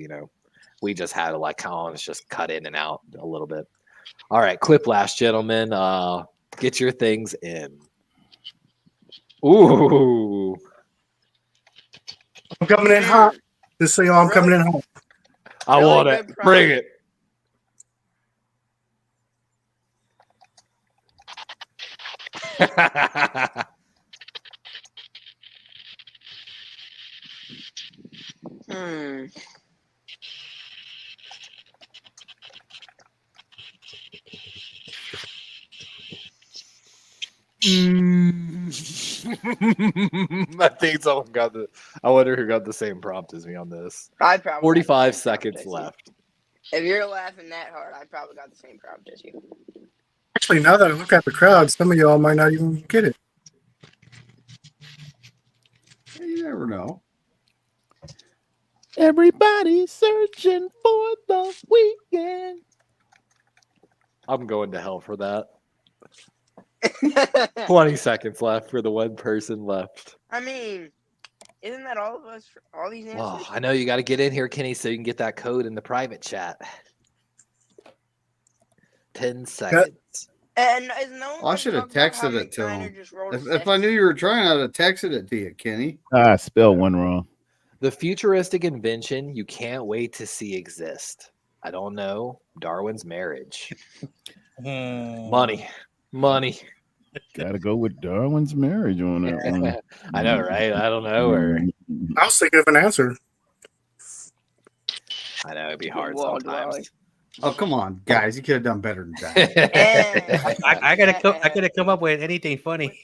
we just had to just cut in and out a little bit. All right, Cliplash, gentlemen, get your things in. Ooh, I'm coming in hot. Just so y'all, I'm coming in hot. I want it. Bring it. I think someone got I wonder who got the same prompt as me on this. I probably 45 seconds left. If you're laughing that hard, I probably got the same prompt as you. Actually, now that I look at the crowd, some of y'all might not even get it. You never know. Everybody's searching for the weekend. I'm going to hell for that. 20 seconds left for the one person left. I mean, isn't that all of us? All these answers? Oh, I know you got to get in here, Kenny, so you can get that code in the private chat. 10 seconds. And is no one I should have texted it to him. If I I knew you were trying, I'd have texted it to you, Kenny. I spelled one wrong. The futuristic invention you can't wait to see exist. I don't know. Darwin's marriage. Money. Gotta go with Darwin's marriage on that one. I know, right? I don't know. Or I was thinking of an answer. I know it'd be hard Well, sometimes. Oh, come on, guys. You could have done better than that. I gotta come up with anything funny.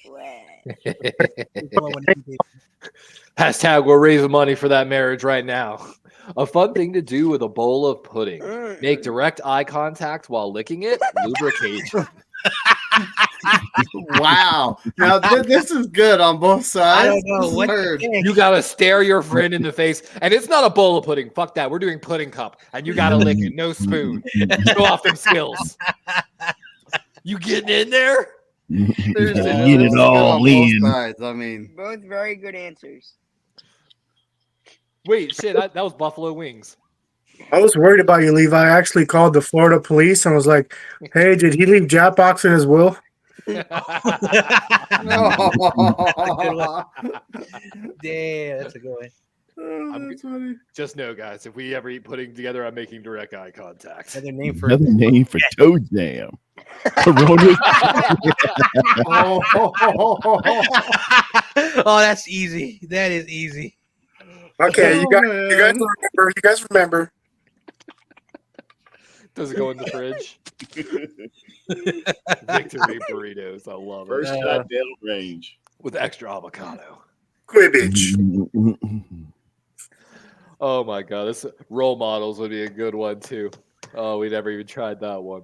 Hashtag we're raising money for that marriage right now. A fun thing to do with a bowl of pudding. Make direct eye contact while licking it. Lubricate. Wow. Now, this is good on both sides. I don't know what You got to stare your friend in the face. And it's not a bowl of pudding. Fuck that. We're doing pudding cup. And you got to lick it. No spoon. Show off them skills. You getting in there? Get it all in. Sides. I mean, both very good answers. Wait, shit. That was Buffalo Wings. I was worried about you, Levi. I actually called the Florida police and was like, hey, did he leave Jackbox in his will? Damn, that's a good one. Oh, that's funny. Just know, guys, if we ever eat pudding together, I'm making direct eye contact. Another name for Another name for toe jam. Corona. Oh, that's easy. That is easy. Okay, you guys man. remember. You guys remember. Does it go in the fridge? Victory burritos. I love it. First shot down range. With extra avocado. Quibbage. Oh my god, this role models would be a good one too. Oh, we never even tried that one.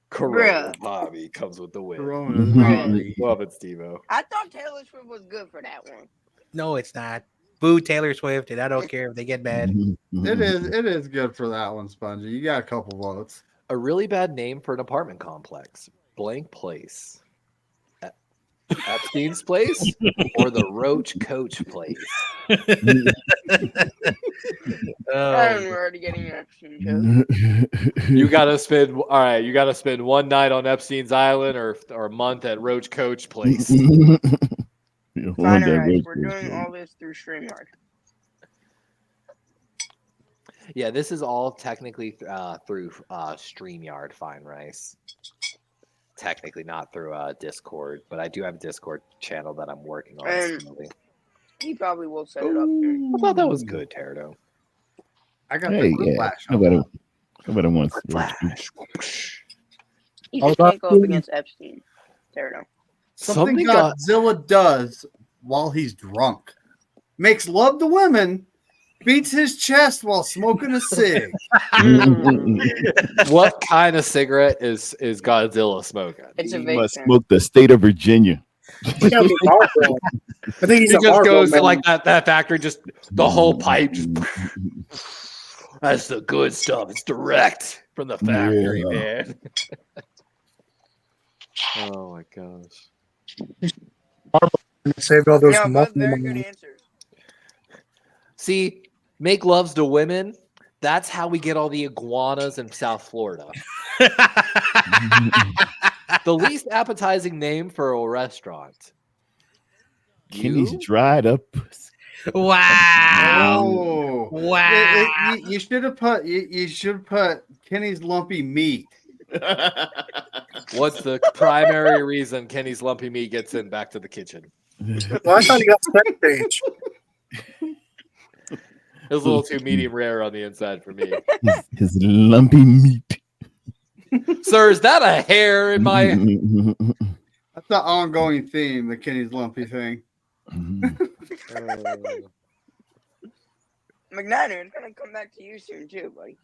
Corona Bobby comes with the win. Corona's Bobby. Love it, Steve-O. I thought Taylor Swift was good for that one. No, it's not. Boo Taylor Swift, and I don't care if they get mad. It is good for that one, Spongy. You got a couple votes. A really bad name for an apartment complex. Blank Place. Epstein's Place or the Roach Coach Place? I'm already getting an Epstein joke. You gotta spend You gotta spend one night on Epstein's Island or a month at Roach Coach Place. Fine, all right. We're doing all this through StreamYard. Yeah, this is all technically through StreamYard, Fine Rice. Technically not through Discord, but I do have a Discord channel that I'm working on. He probably will set it up here. I thought that was good, Pterodome. I got Hey, the yeah. flash. Nobody wants to. Flash. He just can't go up against Epstein. Pterodome. Something Godzilla does while he's drunk. Makes love to women, beats his chest while smoking a cig. What kind of cigarette is Godzilla smoking? It's a He vape must pen. smoke the state of Virginia. I think he's He a just Marvel goes to man. like that factory, just the whole pipe. Just, that's the good stuff. It's direct from the factory, man. Oh my gosh. Saved all those Yeah, from both Marvel very good man. answers. See, make loves to women. That's how we get all the iguanas in South Florida. The least appetizing name for a restaurant. Kenny's You? dried up. Wow. Oh, Wow. you should have put Kenny's lumpy meat. What's the primary reason Kenny's lumpy meat gets in back to the kitchen? Well, I thought he got second page. It was a little too medium rare on the inside for me. His lumpy meat. Sir, is that a hair in my... That's the ongoing theme, the Kenny's lumpy thing. McNiner, it's gonna come back to you soon too, buddy.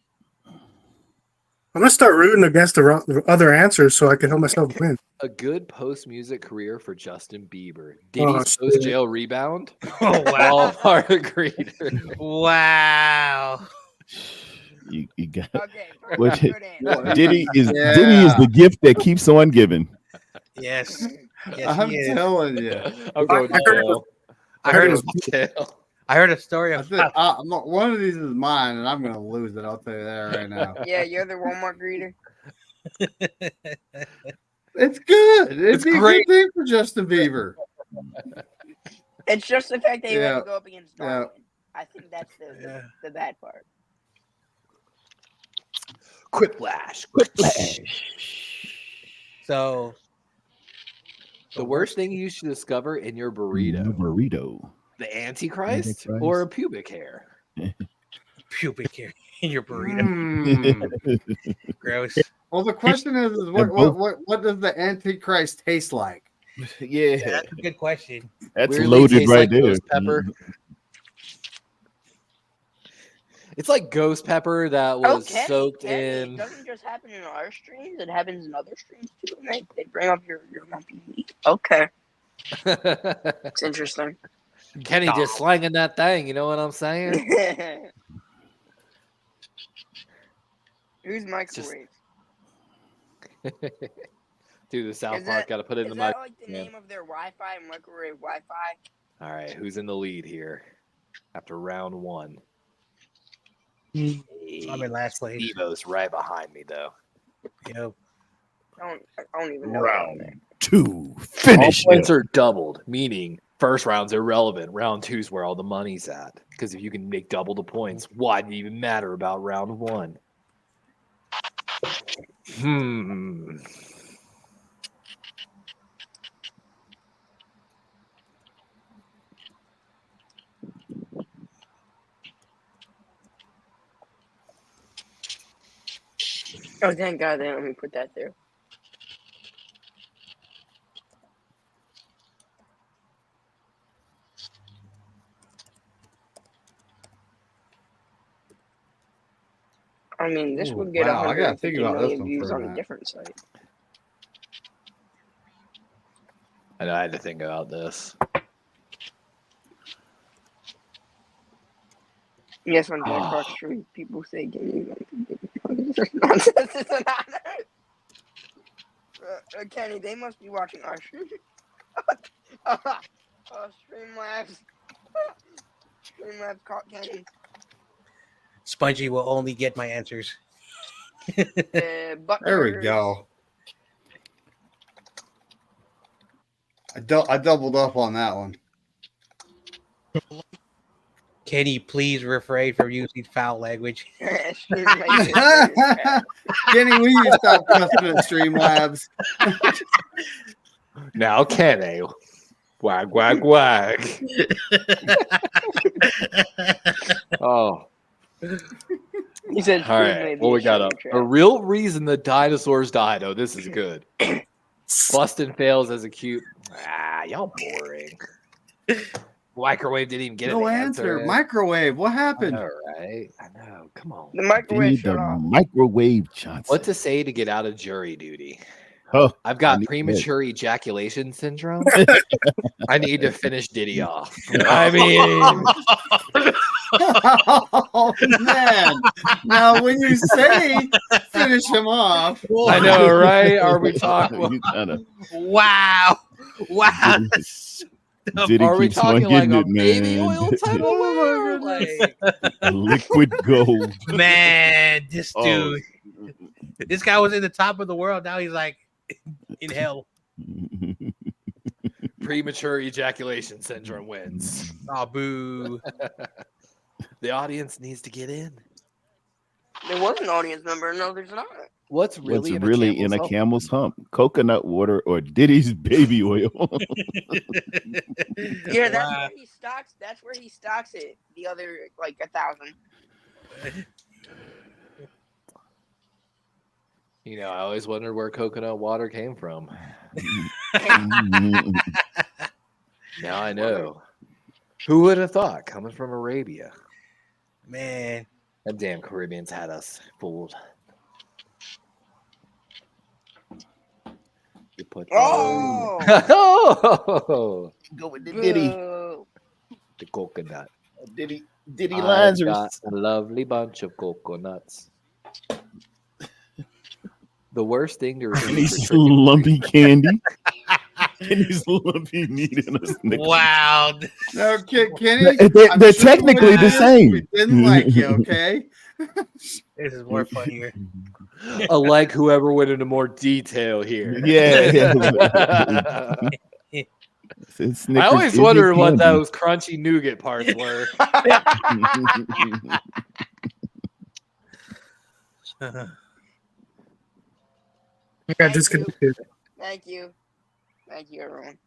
I'm gonna start rooting against the other answers so I can help myself win. A good post-music career for Justin Bieber. Oh, Diddy's shit. post-jail rebound. Oh, wow. Walmart agreed. Wow. You got Okay, What- good answer. Diddy is Yeah. Diddy is the gift that keeps on giving. Yes. Yes, I'm he is. telling you. I'm going I heard it tail. I heard I'm going tail. I heard a story I of think, one of these is mine, and I'm going to lose it. I'll tell you that right now. Yeah, you're the Walmart greeter. It's good. It'd It's be a great. good thing for Justin Bieber. It's just the fact that you Yeah. have to go up against Yeah. Darwin. I think that's Yeah. the bad part. Quiplash. so The worst thing you should discover in your burrito. Burrito. The Antichrist, Antichrist. or a pubic hair? pubic hair in your burrito. Mm. Gross. Well, the question is what does the Antichrist taste like? Yeah, That's a good question. that's Weirdly loaded tastes right like there. ghost pepper. It's like ghost pepper that was soaked It in. doesn't just happen in our streams; it happens in other streams too. And they bring up your lumpy meat. Okay, it's interesting. Kenny just slanging that thing. You know what I'm saying? Who's microwave? Dude, the South Is Park that- got to put it in Is the that mic. like the yeah. name of their Wi-Fi? Microwave Wi-Fi. All right, who's in the lead here after round one? I'm in last place. Evo's right behind me, though. Yep. I don't even know. Round 2. Finish All points him. are doubled, meaning first round's irrelevant. Round 2's where all the money's at. Because if you can make double the points, why did it even matter about round 1? Oh, thank God they let me put that there. I mean, this would get wow, I gotta think 150 about this million one views for a on a minute. different site. I know I had to think about this. Yes, on Jackbox Street, people say gaming nonsense is an honor. Kenny, they must be watching our stream. Streamlabs. Streamlabs caught Kenny. Spongy will only get my answers. There we go. I doubled up on that one. Kenny, please refrain from using foul language. Kenny, will you stop cussing at Streamlabs? Now, Kenny. Wag, wag, wag. Oh. He said, all right. What we got up? A real reason the dinosaurs died. Oh, this is good. Bustin' fails as a cute. Y'all boring. Microwave didn't even get No an answer. answer. Microwave. What happened? All right. I know. Come on. The They microwave need shut the off. microwave Johnson. What to say to get out of jury duty? Oh, I've I got need premature ejaculation syndrome. I need to finish Diddy off. I mean, Oh man! Now, when you say finish him off, I know, right? Are we talking? You kinda- Wow. Wow. Diddy Are we keeps on talking like getting a it, baby man. oil type of wear? Like, Liquid gold. Man, this Oh. dude. This guy was in the top of the world. Now he's like in hell. premature ejaculation syndrome wins. Oh, boo. The audience needs to get in. There was an audience member. No, there's not. What's really, What's really in a camel's hump? Coconut water or Diddy's baby oil? Yeah, that's where he stocks. That's where he stocks it. The other like 1,000. You know, I always wondered where coconut water came from. Now I know. Who would have thought? Coming from Arabia. Man. That damn Caribbeans had us fooled. You put Oh! Oh! Go with the Diddy. Boo. The coconut. Diddy I've lines are got a lovely bunch of coconuts. The worst thing to receive these for tricking lumpy candy. And these lumpy meat in a snicker. Wow. no, Kenny. They're I'm sure technically what the it is, same. We didn't like you, okay? This is more funnier. I like whoever went into more detail here. Yeah. I always wondered what those crunchy nougat parts were. I got disconnected. Thank you. Thank you, everyone.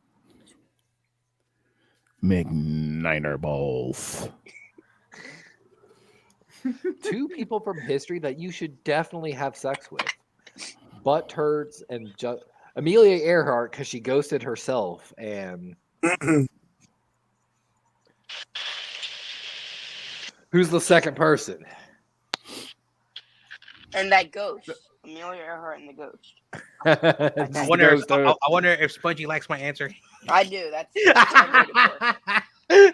McNiner balls. 2 people from history that you should definitely have sex with. Butt turds and Amelia Earhart because she ghosted herself, and who's the second person? And that ghost, Amelia Earhart and the ghost. I wonder if Spongy likes my answer. I do. That's what I waited for.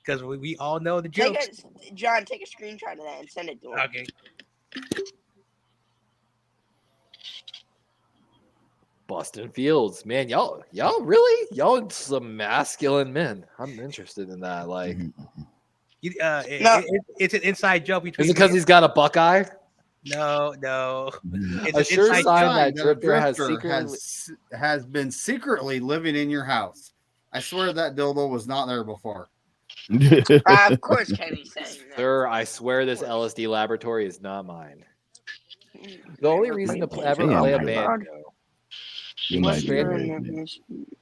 Because we all know the jokes. John, take a screenshot of that and send it to him. Okay. Boston Fields, man, y'all really some masculine men. I'm interested in that. Like, It's an inside joke between. is it because he's got a Buckeye? No. It's A sure inside sign joke. that a Drifter has drifter secretly. has been secretly living in your house. I swear that dildo was not there before. Of course, Kenny's saying that. Sir, I swear this LSD laboratory is not mine. The only reason to ever Damn, play a dude. band, though. You might be Stranded. right, man.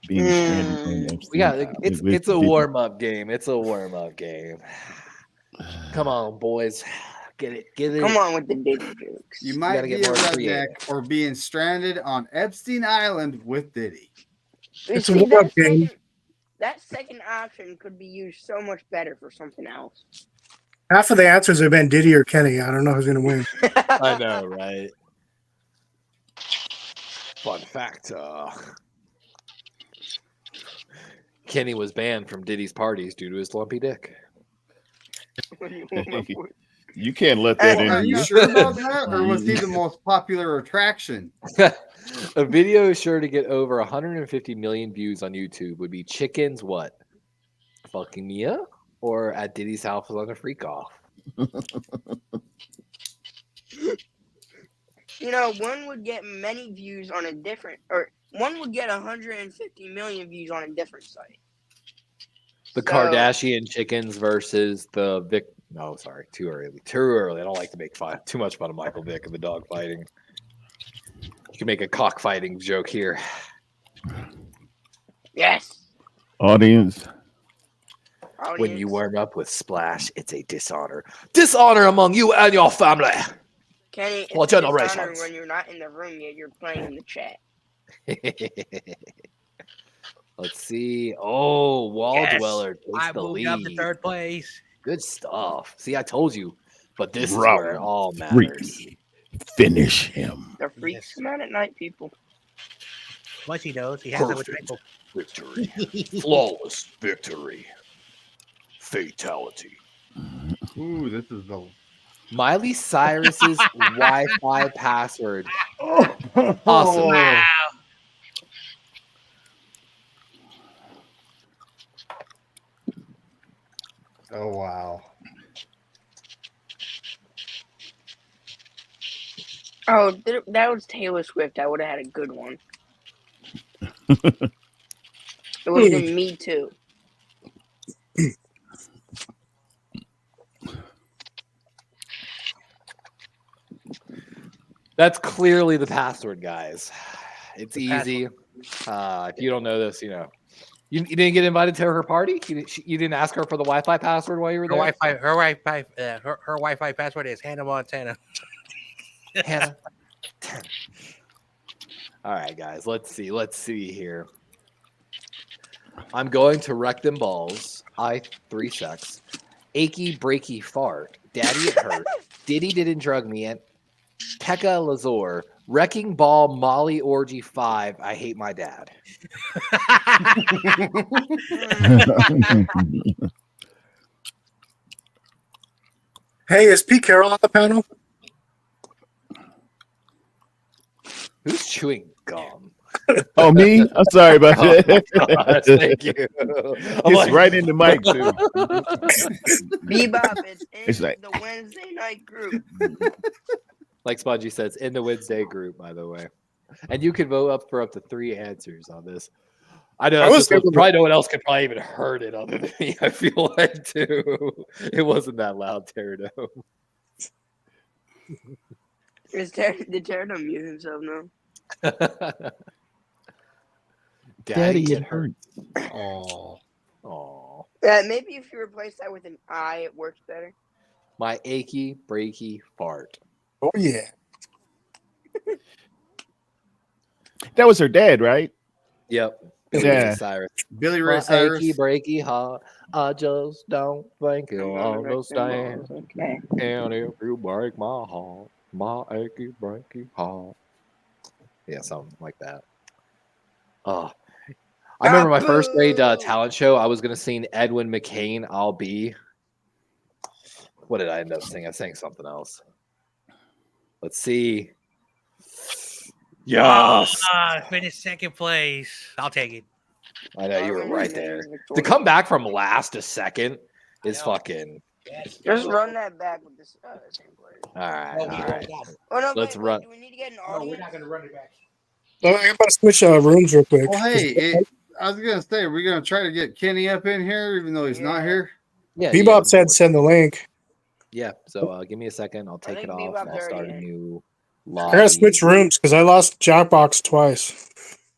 Being stranded on Epstein We got Island it's with it's a Diddy. warm-up game. It's a warm-up game. Come on, boys. Get it. Come on with the Diddy jokes. You might gotta be get a more redneck creative. or being stranded on Epstein Island with Diddy. You It's a see, warm-up game. that second option could be used so much better for something else. Half of the answers have been Diddy or Kenny. I don't know who's going to win. I know, right? Fun fact: Kenny was banned from Diddy's parties due to his lumpy dick. You can't let that Are in. you sure about that, or was he the most popular attraction? A video sure to get over 150 million views on YouTube would be chickens what? Fucking Mia? Or at Diddy's house on a freak off? You know, one would get many views on a different, or one would get 150 million views on a different site. The So- Kardashian chickens versus the Vic. No, sorry, too early. Too early. I don't like to make too much fun of Michael Vick and the dog fighting. You can make a cockfighting joke here. Yes. Audience. When you warm up with Splash, it's a dishonor. Dishonor among you and your family. Kenny, it's for a dishonor generations. when you're not in the room yet, you're playing in the chat. Let's see. Oh, Wall Yes, Dweller takes I the moved up to lead. third place. Good stuff. See, I told you. But this is Round where it all matters. Three. Finish him. The freaks come out at night, people. Once he knows, he has it with Perfect. Michael. Victory. Flawless victory. Fatality. Ooh, this is the Miley Cyrus's Wi-Fi password. awesome. Wow. Oh wow. Oh, that was Taylor Swift. I would have had a good one. It would have been Me Too. That's clearly the password, guys. It's The easy. If you don't know this, you know. You didn't get invited to her party? You didn't ask her for the Wi-Fi password while you were Her there? Wi-Fi Wi-Fi password is Hannah Montana. Hannah. All right, guys. Let's see here. I'm going to wreck them balls. I 3 sex. Achy breaky fart. Daddy it hurt. Diddy didn't drug me in. Pekka Lazor. Wrecking ball Molly orgy 5. I hate my dad. Hey, is Pete Carroll on the panel? Who's chewing gum? Oh, me? I'm sorry about that. Gosh, thank you. I'm It's like, right in the mic, too. Bebop, it's in It's like- the Wednesday night group. like Spongy says, in the Wednesday group, by the way. And you can vote up for up to 3 answers on this. I know I was able to- probably no one else could probably even heard it other than me. I feel like too. It wasn't that loud, Pterodome. Did Pterodome mute himself now? Daddy, it hurts. Oh. Aw. Maybe if you replace that with an I, it works better. My achy, breaky fart. Oh, yeah. That was her dad, right? Yep. Yeah. Cyrus. Billy Ray My Cyrus. achy, breaky heart. I just don't think you'll understand. Okay. And if you break my heart, my achy, breaky heart. Yeah, something like that. Oh, I remember my first grade talent show. I was going to sing Edwin McCain, I'll Be. What did I end up singing? I sang something else. Let's see. Yes. Finished second place. I'll take it. I know you were right there. To come back from last to second is fucking Just run that back with this same player. All right. No, All we right. don't. Oh no, Let's wait, run. do we need to get an No, audience? we're not gonna run it back. I'm about to switch rooms real quick. Well, hey, I was gonna say, we're gonna try to get Kenny up in here, even though he's not here. Yeah. Bebop said send the link. Yeah. So give me a second. I'll take think it off. Bebop's And I'll start already a in. new I lobby. gotta switch rooms because I lost Jackbox twice.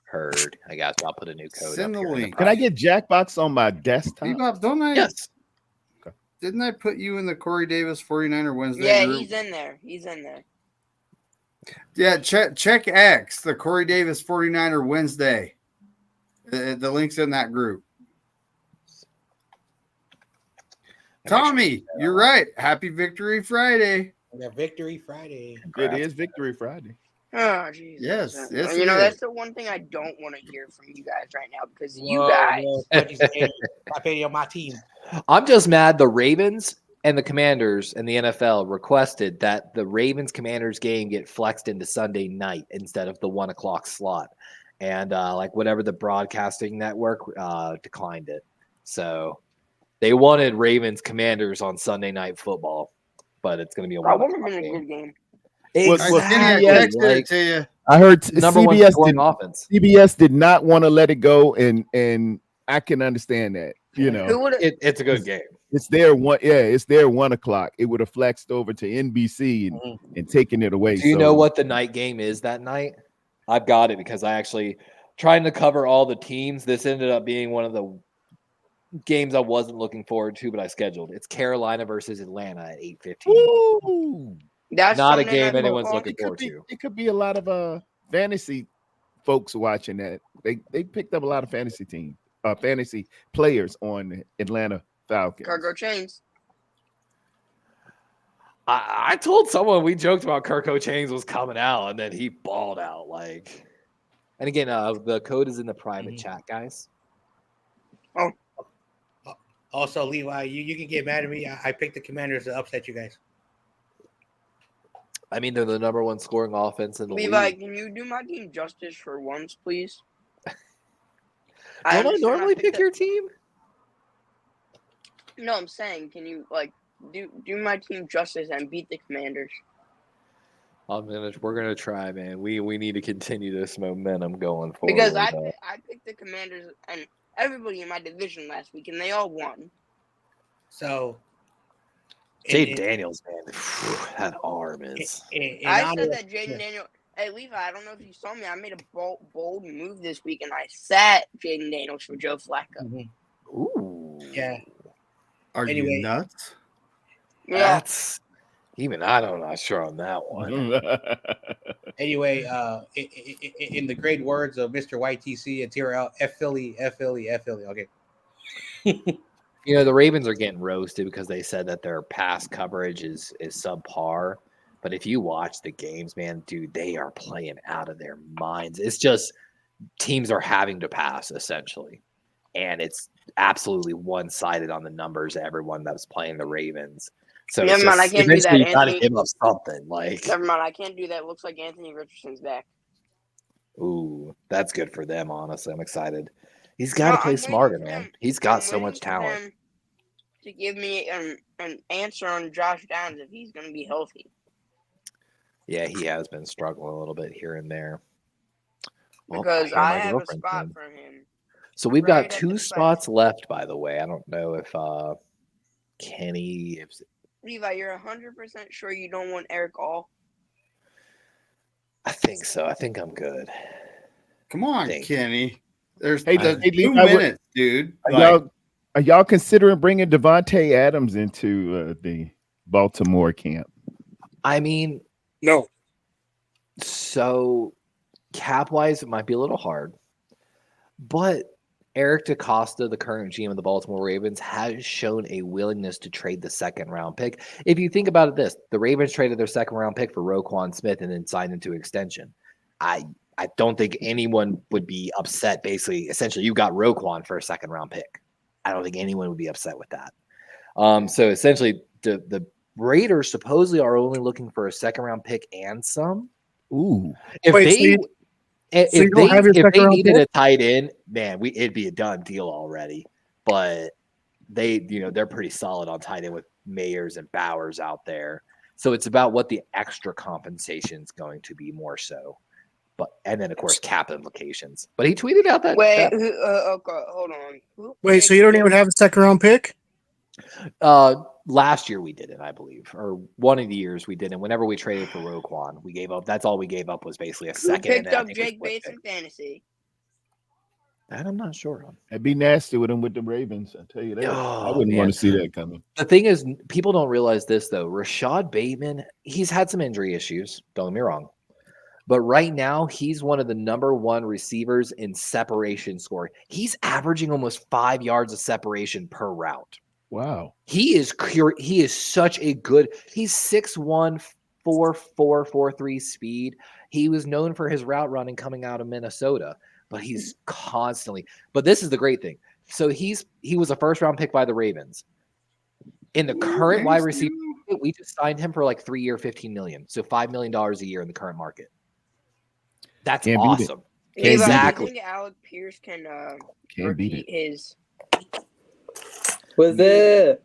Heard. I got you. I'll put a new code Send up the here. link. Can I get Jackbox on my desktop? Bebop, don't I? Yes. Didn't I put you in the Corey Davis 49er Wednesday Yeah, group? he's in there. He's in there. Yeah, check X, the Corey Davis 49er Wednesday. The link's in that group. Tommy, you're right. Happy Victory Friday. Yeah, Victory Friday. It is Victory Friday. Oh, Jesus. Yes, yes, You it know, is. that's the one thing I don't want to hear from you guys right now because you Whoa, guys. whoa, stop hating on my team. I'm just mad the Ravens and the Commanders and the NFL requested that the Ravens Commanders game get flexed into Sunday night instead of the 1 o'clock slot. And like whatever the broadcasting network declined it. So they wanted Ravens Commanders on Sunday Night Football, but it's going to be a That 1 would have o'clock been a game. good game. Kenny, I texted it to you. I heard Number one CBS scoring did, offense. CBS did not want to let it go, and I can understand that. You know, Who would have? It's a good game. it's their 1 o'clock. It would have flexed over to NBC and taken it away. Do you know what the night game is that night? I've got it because I actually trying to cover all the teams. This ended up being one of the games I wasn't looking forward to, but I scheduled. It's Carolina versus Atlanta at 8:15. Ooh, That's Not a Sunday game Night anyone's Football? looking forward to. it could be a lot of fantasy folks watching that. They picked up a lot of fantasy players on Atlanta Falcons. Cargo chains. I told someone we joked about Kirko Chains was coming out, and then he balled out. Like, and again, the code is in the private chat, guys. Also, Levi, you can get mad at me. I picked the Commanders to upset you guys. I mean, they're the number one scoring offense in the Levi, league. can you do my team justice for once, please? Don't I understand normally picked pick your team? No, I'm saying, can you do my team justice and beat the Commanders? We're gonna try, man. We need to continue this momentum going forward. Because I picked the Commanders and everybody in my division last week, and they all won. So, Jay Daniels, man, that arm is. I said that Jaden Daniels. Hey, Levi, I don't know if you saw me. I made a bold move this week, and I sat Jaden Daniels for Joe Flacco. Ooh, Yeah. Are Anyway. you nuts? Yeah. that's even I'm not sure on that one. Anyway, in the great words of Mr. YTC and TRL, F Philly, F Philly, F Philly. Okay. You know, the Ravens are getting roasted because they said that their pass coverage is subpar. But if you watch the games, man, dude, they are playing out of their minds. It's just teams are having to pass essentially. And it's absolutely one-sided on the numbers of everyone that was playing the Ravens. So Never mind, I can't do that, eventually you gotta Anthony. give up something. Like, Never mind, I can't do that. Looks like Anthony Richardson's back. ooh, that's good for them, honestly. I'm excited. He's got to No, play I'm smarter, waiting for man. them. He's got I'm so waiting much for talent. them to give me an answer on Josh Downs if he's going to be healthy. Yeah, he has been struggling a little bit here and there. Well, Because hear I my have a girlfriend spot saying. for him. So we've right got at 2 the spots left, by the way. I don't know if Kenny. Levi, you're 100% sure you don't want Eric All? I think so. I think I'm good. Come on, Thank Kenny. There's Hey, 2 Levi, minutes, dude. Are y'all considering bringing Devontae Adams into the Baltimore camp? I mean, No. so cap-wise, it might be a little hard. But Eric DeCosta, the current GM of the Baltimore Ravens, has shown a willingness to trade the second-round pick. If you think about it the Ravens traded their second-round pick for Roquan Smith and then signed into extension. I don't think anyone would be upset. Basically, essentially, you got Roquan for a second-round pick. I don't think anyone would be upset with that. So essentially, the Raiders supposedly are only looking for a second-round pick and some. Ooh. If Wait, they so you don't have your if second they round needed pick? a tight end, man, it'd be a done deal already. But they're pretty solid on tight end with Mayers and Bowers out there. So it's about what the extra compensation is going to be more so. And then of course cap implications. But he tweeted out that. Wait, okay, hold on. Wait, so you don't even have a second round pick? Last year we did it, I believe, or one of the years we did it. Whenever we traded for Roquan, we gave up. That's all we gave up was basically a second. Who picked up Jake Bates in fantasy? That I'm not sure on. It'd be nasty with him with the Ravens. I tell you that. Oh, I wouldn't want to see that coming. The thing is, people don't realize this though. Rashad Bateman, he's had some injury issues. Don't get me wrong. But right now, he's one of the number one receivers in separation scoring. He's averaging almost 5 yards of separation per route. Wow. He is such a good. He's 6'1", 4'4", 4'3" speed. He was known for his route running coming out of Minnesota, but he's constantly. But this is the great thing. So he was a first round pick by the Ravens. In the current wide receiver, we just signed him for like 3 year, $15 million. So $5 million a year in the current market. That's awesome. Exactly. I think Alec Pierce can beat his. What's that?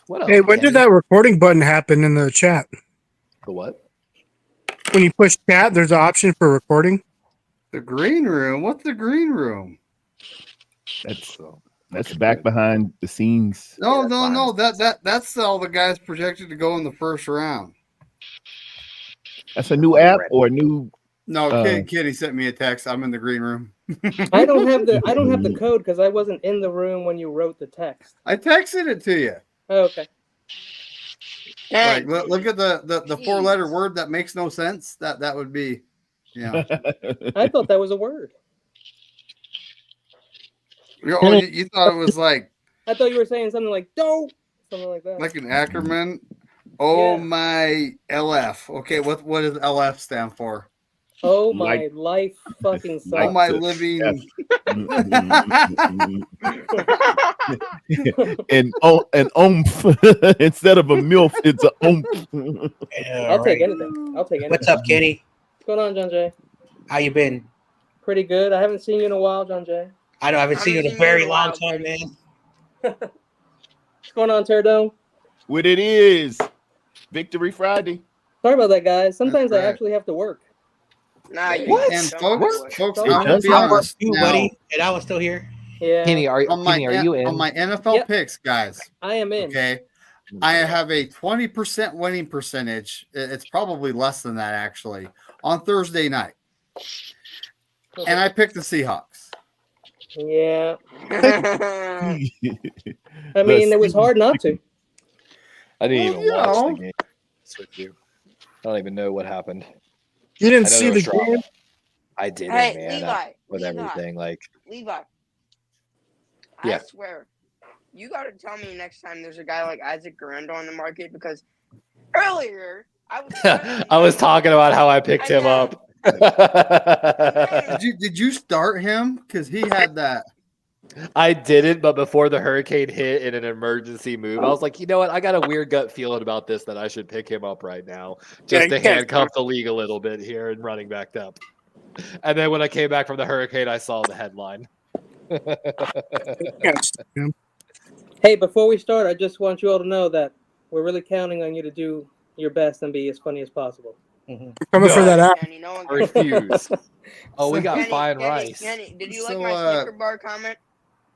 What else, Hey, when did that recording button happen in the chat? The what? When you push chat, there's an option for recording. The green room. What's the green room? That's back behind the scenes. No. That's all the guys projected to go in the first round. That's a new app or a new. No, Kitty sent me a text. I'm in the green room. I don't have the code because I wasn't in the room when you wrote the text. I texted it to you. Oh, okay. Like, look at the 4-letter word that makes no sense. That would be, I thought that was a word. You thought it was like. I thought you were saying something like "dope," something like that. Like an acronym. Oh my LF. Okay, what does LF stand for? Oh my life fucking sucks. Oh my living. and oomph instead of a milf, it's a oomph. I'll take anything. What's up, Kenny? What's going on, John Jay? How you been? Pretty good. I haven't seen you in a while, John Jay. I know I haven't seen you in a very long time, man. What's going on, Terdo? What it is? Victory Friday. Sorry about that, guys. Sometimes I actually have to work. Nah, what? And folks, I'm gonna be honest. You, buddy, and I was still here. Yeah. Kenny, are you in? On my NFL picks, guys? I am in. Okay. I have a 20% winning percentage. It's probably less than that, actually, on Thursday night. And I picked the Seahawks. Yeah. I mean, it was hard not to. I didn't even watch the game. With you. I don't even know what happened. You didn't see the game? I didn't, man. Levi, with everything, like Levi. Yeah. I swear, you got to tell me next time there's a guy like Isaac Garando on the market, because earlier I was talking about how I picked him up. Did you start him? Because he had that. I didn't, but before the hurricane hit in an emergency move, I was like, you know what? I got a weird gut feeling about this that I should pick him up right now just to handcuff the league a little bit here and running back up. And then when I came back from the hurricane, I saw the headline. Hey, before we start, I just want you all to know that we're really counting on you to do your best and be as funny as possible. Coming for that app. Kenny, I refuse. Oh, we got fine rice. Kenny, did you like my Snicker bar comment?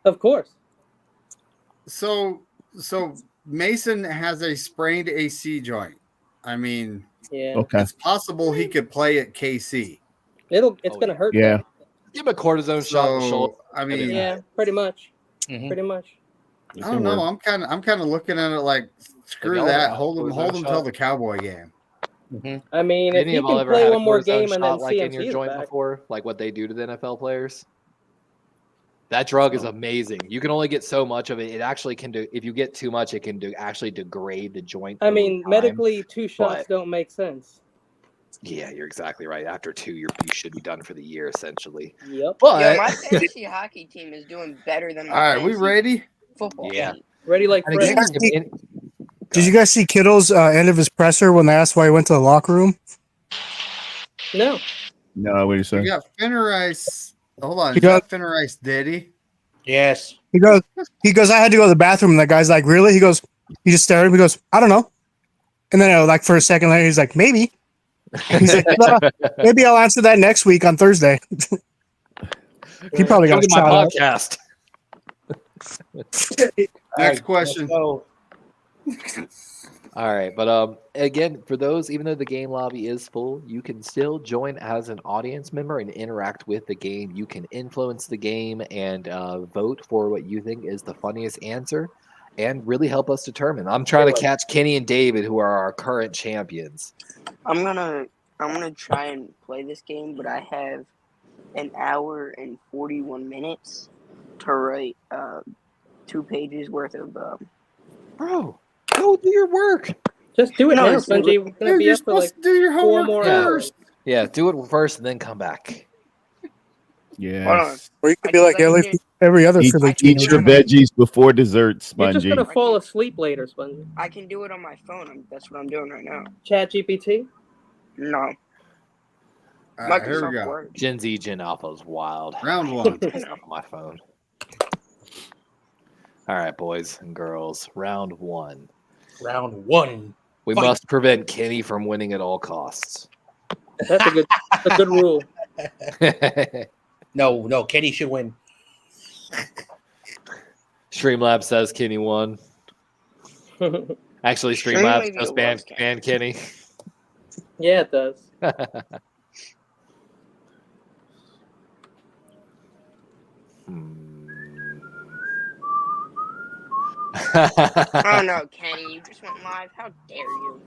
Of course. So Mason has a sprained AC joint. I mean, it's possible he could play at KC. It's gonna hurt. Yeah. Give him a cortisone shot in the shoulder. I mean, yeah, pretty much. Pretty much. I don't know. I'm kind of looking at it like, screw that. Hold him till the Cowboy game. I mean, if he can play one more game and then like in CMC your is joint back. before, like what they do to the NFL players. That drug is amazing. You can only get so much of it. It actually can do. If you get too much, it can actually degrade the joint. I mean, time. medically, 2 shots don't make sense. Yeah, you're exactly right. After 2, you should be done for the year, essentially. Yep. But my fantasy hockey team is doing better than my all right, we ready? Football. Yeah. team. Ready like Fred. Did you guys see Kittle's end of his presser when they asked why he went to the locker room? No. No, what are you saying? You got Finner Ice. Hold on. You You got got- Finner Ice, did he? Yes. He goes, I had to go to the bathroom. And that guy's like, really? He goes, He just stared at me. He goes, I don't know. And then like for a second later, he's like, maybe. He's like, "No, maybe I'll answer that next week on Thursday. He probably got Look at my shot out. podcast. Next question. All right, but again, for those, even though the game lobby is full, you can still join as an audience member and interact with the game. You can influence the game and vote for what you think is the funniest answer, and really help us determine. I'm trying to catch Kenny and David, who are our current champions. I'm gonna try and play this game, but I have an hour and 41 minutes to write 2 pages worth of. Bro, go do your work. Just do it No, now, it's- Spongy. We're gonna Dude, be you're up for supposed like to do your 4 homework more first. hours. Yeah, do it first and then come back. Hold on. Yes. Or you could I be can like let you every other Eat, Philly eat your teenager. veggies before dessert, You're Spongy. just gonna fall asleep later, Spongy. I can do it on my phone. That's what I'm doing right now. Chat GPT. No. All right, here we Microsoft go. Word. Gen Z, Gen Alpha is wild. Round one. It's not on my phone. All right, boys and girls, round 1. Round 1. We Fight. must prevent Kenny from winning at all costs. That's a good rule. No, Kenny should win. Streamlabs says Kenny won. Actually, Streamlabs Streamlabs just loves banned Kenny. Yeah, it does. Oh no, Kenny, you just went live. How dare you?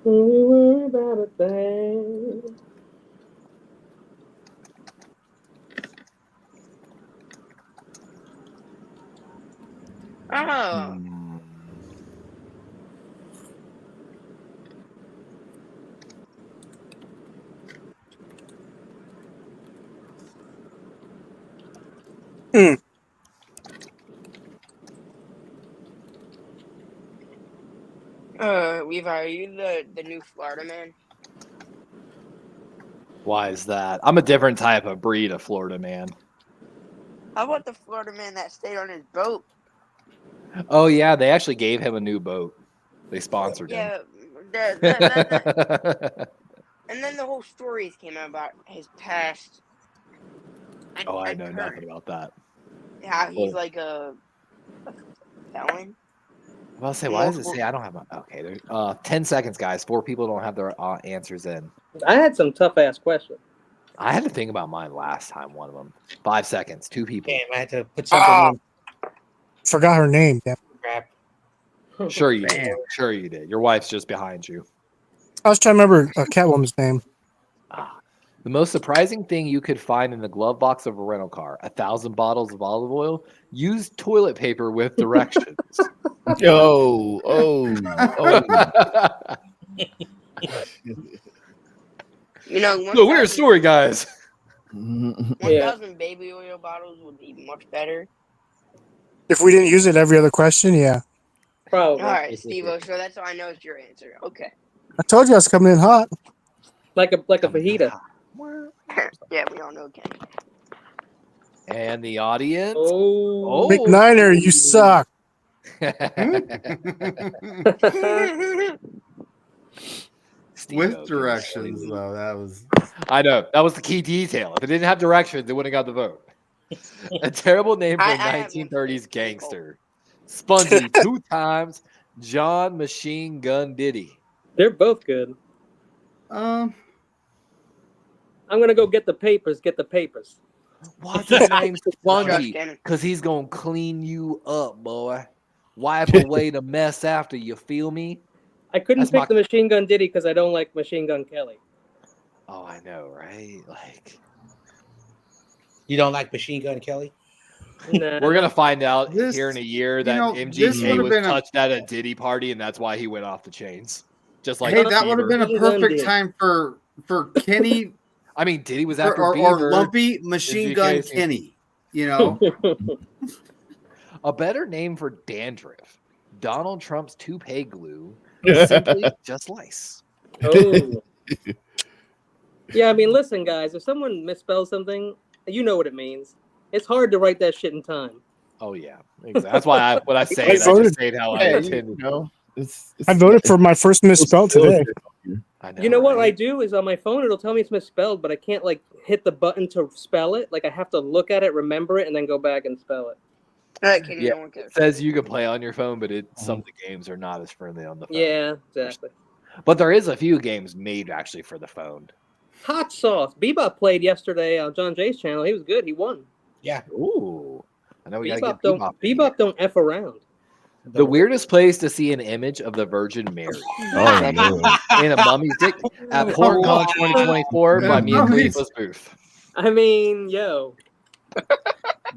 Don't worry about a thing. Oh. Levi, are you the new Florida man? Why is that? I'm a different type of breed of Florida man. How about the Florida man that stayed on his boat? Oh yeah, they actually gave him a new boat. They sponsored Yeah, him. and then the whole stories came out about his past. Oh, I I'd know heard nothing about that. how he's Oh. like a felon. Well, say, why does it Multiple- say I don't have my? Okay, there. 10 seconds, guys. 4 people don't have their answers in. I had some tough ass questions. I had to think about mine last time. One of them. 5 seconds. 2 people. Damn, I had to put something Forgot her name. Yeah. in crap. Sure you did. Sure you did. Your wife's just behind you. I was trying to remember Catwoman's name. The most surprising thing you could find in the glove box of a rental car: 1,000 bottles of olive oil, used toilet paper with directions. Oh. You know, The weird story, guys. 1,000 baby oil bottles would be much better. If we didn't use it every other question, yeah. Probably. All right, Steve-O, so that's all I know is your answer. Okay. I told you I was coming in hot. Like a fajita. Yeah, we all know Kenny. And the audience. Oh. McNiner, you suck. With directions, though, that was. I know. That was the key detail. If it didn't have directions, it wouldn't have got the vote. A terrible name for a I have 1930s gangster. Spongy 2 times. John Machine Gun Diddy. They're both good. I'm gonna go get the papers. Get the papers. Why's his name Trust Spongy? Kenny. Because he's going to clean you up, boy. Wipe away the mess after you, feel me? I couldn't That's pick my- the Machine Gun Diddy because I don't like Machine Gun Kelly. Oh, I know, right? Like, You don't like Machine Gun Kelly? Nah. we're going to find out This- here in a year that know, this MGK would've was been a- touched at a Diddy party, and that's why he went off the chains. Just like Hey, that would have been a Beaver. perfect time for Kenny I mean, Diddy was or, after or Beaver. Lumpy Machine Gun MGK. Kenny. You know, A better name for dandruff. Donald Trump's toupee glue. Simply just lice. Oh. Yeah, I mean, listen, guys. If someone misspells something, you know what it means. It's hard to write that shit in time. Oh yeah, exactly. That's why when I say I it, I voted. just say it how I Yeah, intended. it's I voted for my first misspelled today. I know, You know what I right? do is on my phone it'll tell me it's misspelled, but I can't like hit the button to spell it. Like I have to look at it, remember it, and then go back and spell it. Alright, Kenny, Yeah, no one it cares. says you can play on your phone, but some of the games are not as friendly on the phone. Yeah, exactly. But there is a few games made actually for the phone. Hot sauce. Bebop played yesterday on John Jay's channel. He was good. He won. Yeah. Ooh, I know we gotta get Bebop Bebop. in Bebop don't f around. The weirdest place to see an image of the Virgin Mary Oh Lord. in a mummy's dick at PornCon 2024 by me and Khalifa's booth. I mean, yo.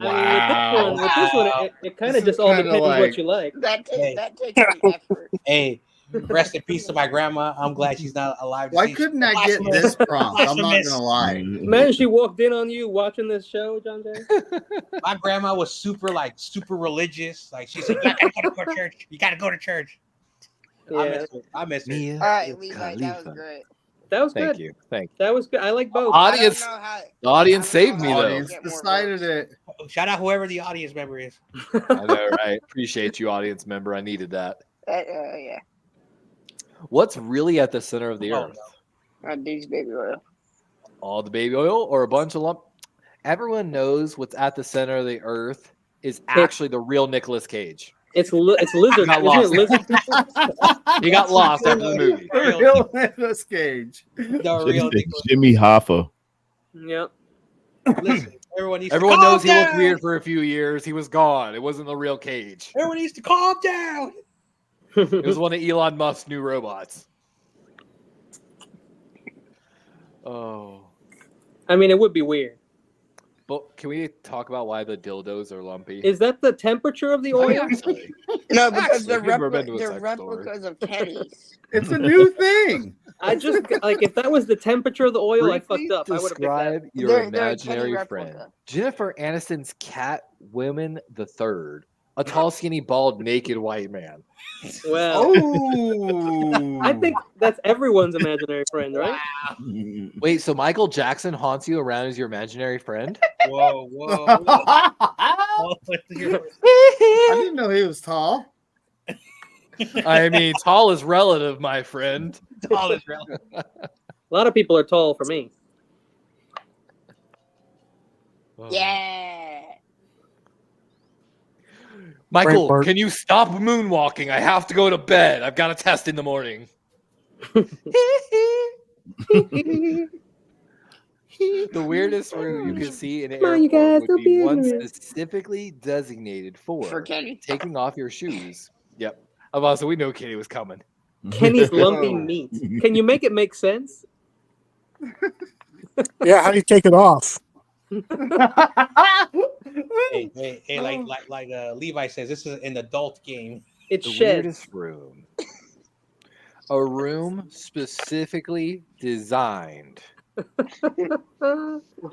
I mean, with this one, it kind of just all depends what you like. That takes some effort. Hey, rest in peace to my grandma. I'm glad she's not alive. Why couldn't I get this prompt? I'm not gonna lie. Imagine she walked in on you watching this show, John Jay. My grandma was super religious. Like she said, you gotta go to church. You gotta go to church. Yeah. I miss her. All right, Levi, that was great. That was Thank good. you. Thank you. That was good. I like both. Audience, The audience saved me though. Audience decided it. Shout out whoever the audience member is. I know, right? Appreciate you, audience member. I needed that. Yeah. What's really at the center of the earth? These baby oil. All the baby oil or a bunch of lump? Everyone knows what's at the center of the earth is actually the real Nicolas Cage. It's lizard. Got Isn't lost. it lizard? He got lost after the movie. Real Nicolas Cage. The real Nicolas. Jimmy Hoffa. Yep. Listen, everyone needs Everyone to calm knows he looked down. weird for a few years. He was gone. It wasn't the real Cage. Everyone needs to calm down. It was one of Elon Musk's new robots. Oh. I mean, it would be weird. But can we talk about why the dildos are lumpy? Is that the temperature of the oil? Actually, No, because Actually, they're, we've never been to a they're sex store. replicas of Kenny's. It's a new thing. I just like if that was the temperature of the oil, I briefly fucked up. I would have picked that. describe your They're a imaginary Kenny friend. replica. Jennifer Aniston's Catwoman the Third, a tall, skinny, bald, naked white man. Well, Oh, I think that's everyone's imaginary friend, right? Wait, so Michael Jackson haunts you around as your imaginary friend? Whoa. I didn't know he was tall. I mean, tall is relative, my friend. All is relevant. A lot of people are tall for me. Oh. Yeah. Michael, Bart. can you stop moonwalking? I have to go to bed. I've got a test in the morning. The weirdest room you can see in an Come on, you airport guys, would don't be be one ignorant. specifically designated for Kenny. taking off your shoes. Yep. Also, we know Kitty was coming. Kenny's lumpy meat. Can you make it make sense? Yeah, how do you take it off? Hey, like Levi says, this is an adult game. It's The shed. weirdest room. A room specifically designed.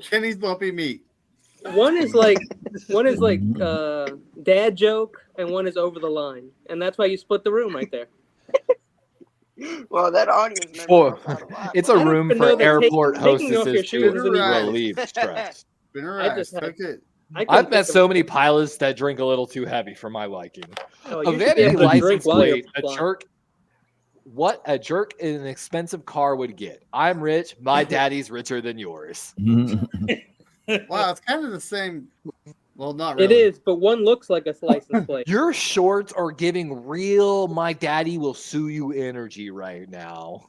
Kenny's lumpy meat. One is like dad joke, and one is over the line, and that's why you split the room right there. Well, that audience member Or knows how to lie. it's a I don't room even know for that airport taking off your hostesses shoes to isn't even- relieve stress. Been I around. just had- Took it. I couldn't I've met think so of- many pilots that drink a little too heavy for my liking. Oh, A you should be vanity able to drink license while you're plate, a flying. jerk. What a jerk in an expensive car would get. I'm rich. My daddy's richer than yours. Wow, it's kind of the same. Well, not really. It is, but one looks like a license plate. Your shorts are giving real my daddy will sue you energy right now.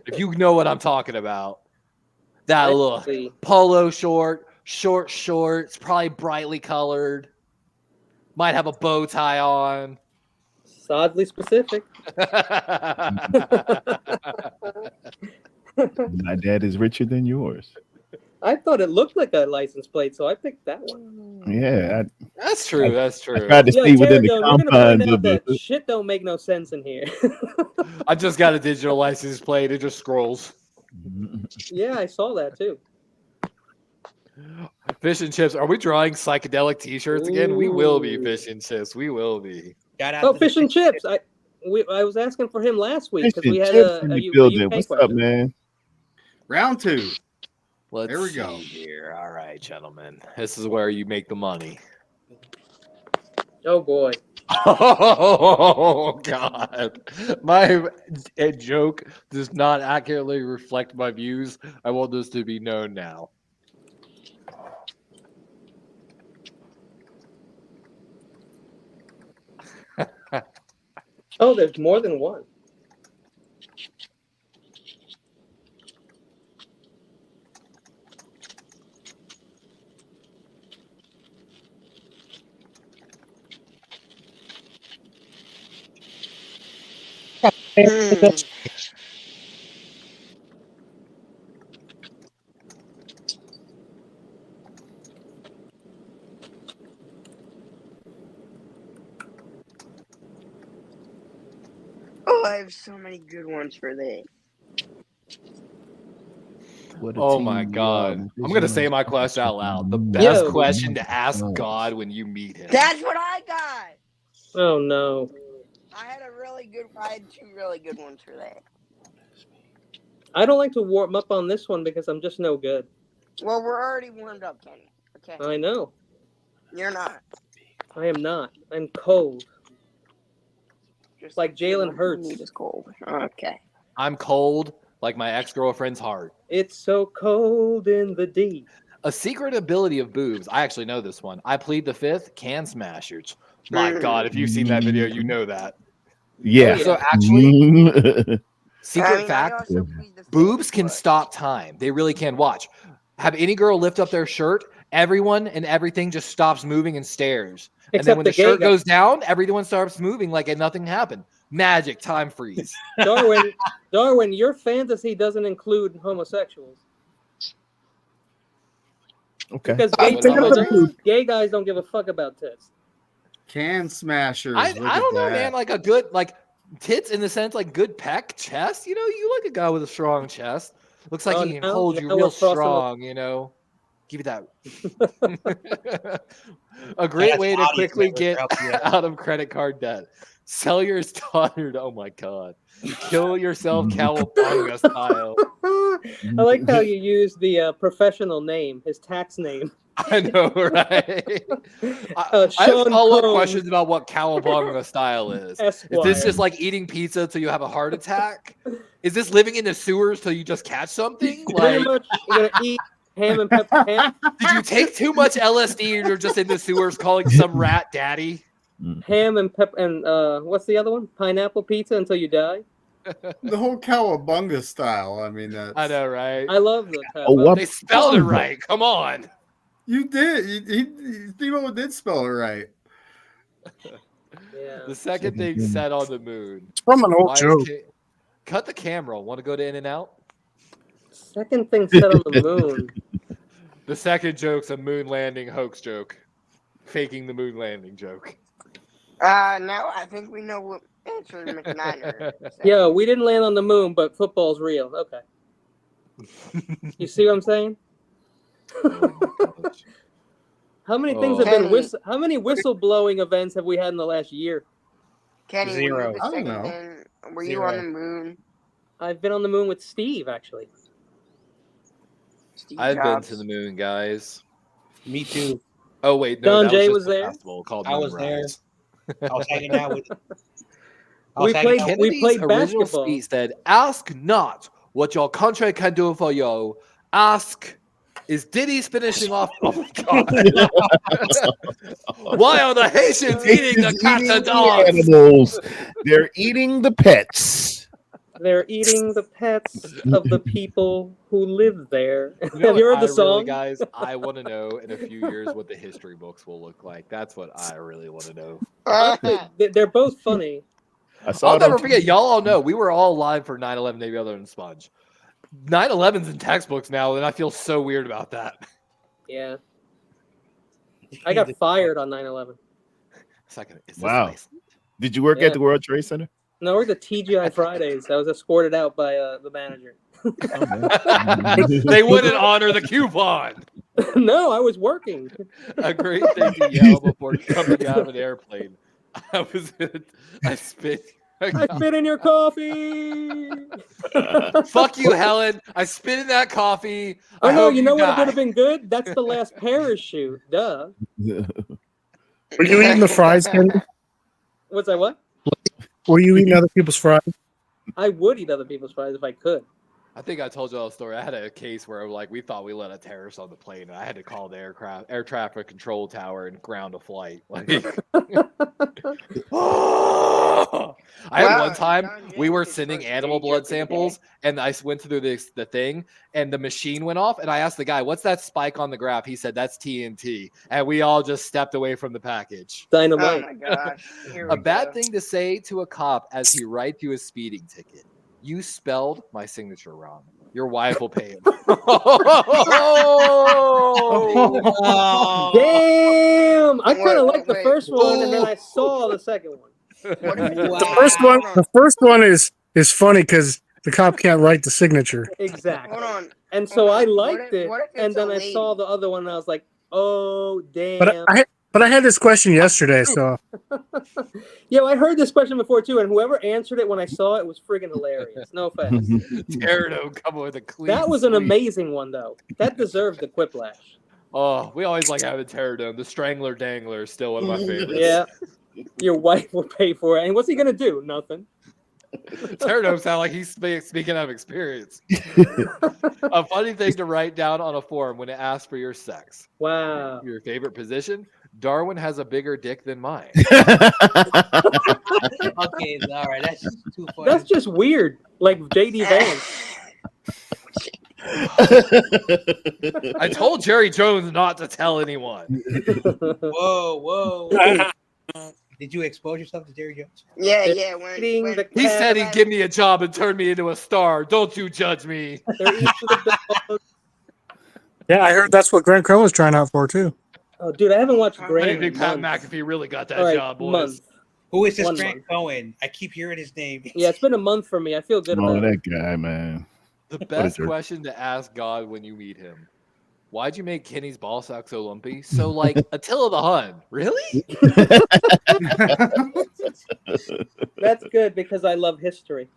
If you know what I'm talking about. That look. Actually, Polo shorts, probably brightly colored. Might have a bow tie on. it's oddly specific. My dad is richer than yours. I thought it looked like a license plate, so I picked that one. Yeah, That's true. That's I true. tried to Yeah, see within the Terradome, you're gonna find confines out of the. that shit don't make no sense in here. I just got a digital license plate. It just scrolls. Yeah, I saw that too. Fish and chips. Are we drawing psychedelic T-shirts again? We will be Ooh. fish and chips. We will be. Shout out Oh, to the fish and chips. I was asking for him last week because Fish we and had chips a in the U- building. UK What's up, question. man? Round two. Let's There we see go. here. All right, gentlemen. This is where you make the money. Oh boy. Oh God! My joke does not accurately reflect my views. I want this to be known now. Oh, there's more than one. Oh, I have so many good ones for that. Oh my God! I'm gonna say my question out loud. The best question to ask God when you meet him. That's what I got. Oh no! I had two really good ones for that. I don't like to warm up on this one because I'm just no good. Well, we're already warmed up, Kenny. Okay. I know. You're not. I am not. I'm cold. Just like Jalen Hurts. Is cold. Okay. I'm cold, like my ex-girlfriend's heart. It's so cold in the D. A secret ability of boobs. I actually know this one. I plead the fifth. Can smashers. My God, if you've seen that video, you know that. Yeah. So actually, secret fact: boobs can but... stop time. They really can. Watch. Have any girl lift up their shirt? Everyone and everything just stops moving and stares. And then when the shirt goes down, everyone starts moving like nothing happened. Magic, time freeze. Darwin, your fantasy doesn't include homosexuals. Okay. Because gay guys don't give a fuck about tits. Can smashers. I don't know, man. Like a good, like tits in the sense like good pec, chest. You know, you like a guy with a strong chest. Looks like he can hold you real strong, you know. Give you that. A great way to quickly get out of credit card debt. Sell your daughter. Oh my God. Kill yourself cowabunga style. I like how you use the professional name, his tax name. I know, right? I have follow-up questions about what cowabunga style is. Esquire. Is this just like eating pizza till you have a heart attack? Is this living in the sewers till you just catch something? Like, you're gonna eat ham and pepper ham. Did you take too much LSD and you're just in the sewers calling some rat daddy? Ham and pepper and what's the other one? Pineapple pizza until you die. The whole cowabunga style. I mean, I know, right? I love the. They spelled it right. Come on. You did. Steve did spell it right. Yeah. The second thing set on the moon. It's from an old joke. Cut the camera. Want to go to In-N-Out? Second thing set on the moon. The second joke's a moon landing hoax joke. Faking the moon landing joke. No, I think we know what answer McNiner. Yeah, we didn't land on the moon, but football's real. Okay. You see what I'm saying? How many things have been how many whistleblowing events have we had in the last year? Kenny, 0. I don't know. Were you on the moon? I've been on the moon with Steve, actually. I've been to the moon, guys. Me too. Oh wait, no, Don Jay was there. I was there. I was hanging out with. We played basketball. Speech said, "Ask not what your country can do for you. Ask, is Diddy's finishing off?" Oh my God! Why are the Haitians eating the cats and dogs? Animals. They're eating the pets. They're eating the pets of the people who live there. You know have you heard the really, song? Guys, I want to know in a few years what the history books will look like. That's what I really want to know. They're both funny. I'll never forget. Y'all all know we were all live for 9/11, maybe other than Sponge. 9/11's in textbooks now, and I feel so weird about that. Yeah. I got fired on 9/11. Wow. Did you work at the World Trade Center? No, I worked at TGI Fridays. I was escorted out by the manager. They wouldn't honor the coupon. No, I was working. A great thing to yell before coming out of an airplane. I spit in your coffee. Fuck you, Helen. I spit in that coffee. Oh no, you know what would have been good? That's the last parachute. Duh. Were you eating the fries, Kenny? What's that? What? Were you eating other people's fries? I would eat other people's fries if I could. I think I told you all the story. I had a case where like we thought we let a terrorist on the plane, and I had to call the air traffic control tower and ground a flight. Like, I had one time we were sending animal blood samples, and I went through the thing, and the machine went off, and I asked the guy, "What's that spike on the graph?" He said, "That's TNT," and we all just stepped away from the package. Dynamite. Oh my gosh. A bad thing to say to a cop as he writes you a speeding ticket. You spelled my signature wrong. Your wife will pay him. Oh, damn! I kind of liked the first one, and then I saw the second one. The first one is funny because the cop can't write the signature. Exactly. Hold on. And so I liked What if it, and it's then a I saw lady? the other one, and I was like, "Oh, damn!" But I had this question yesterday, so Yeah, I heard this question before too, and whoever answered it when I saw it was friggin' hilarious. No offense. Pterodon coming with a clean. That was an sweep. amazing one, though. That deserved the quiplash. Oh, we always like having Pterodon. The Strangler Dangler is still one of my favorites. Yeah, your wife will pay for it, and what's he gonna do? Nothing. Pterodon sound like he's speaking out of experience. A funny thing to write down on a form when it asks for your sex. Wow. Your favorite position? Darwin has a bigger dick than mine. Okay, all right, that's just too funny. That's just weird. Like JD Vance. I told Jerry Jones not to tell anyone. Whoa. Did you expose yourself to Jerry Jones? Yeah. Eating When the He said he'd cat. give me a job and turn me into a star. Don't you judge me. They're eating the dog. yeah, I heard that's what Grant Crow was trying out for too. Oh, dude, I haven't watched I Grant. think in Pat months. McAfee really got that All right, job, boys. month. Who is this 1 Grant month. Cohen? I keep hearing his name. Yeah, it's been a month for me. I feel good Oh, about it. that guy, man. The What best is it? question to ask God when you meet him. Why'd you make Kenny's ball sack so lumpy? So like Attila the Hun. Really? That's good because I love history.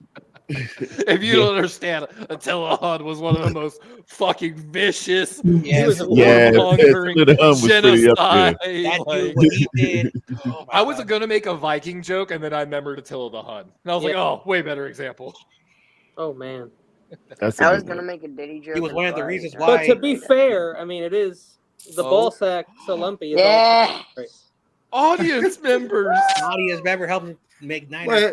If you don't understand, Attila Hun was one of the most fucking vicious, Yes. He was a Yeah, warmongering Attila the Hun was pretty up there. genocide. That like- dude, what he did. Oh my I was God. going to make a Viking joke, and then I remembered Attila the Hun. And I was like, Yeah. oh, way better example. Oh man. That's a I was good gonna one. make a Diddy joke. He was one of the and reasons sorry. why- But to be fair, I mean, it is the Oh. ball sack so lumpy. Is Yeah. Audience members. Audience member helped him make 9. Well,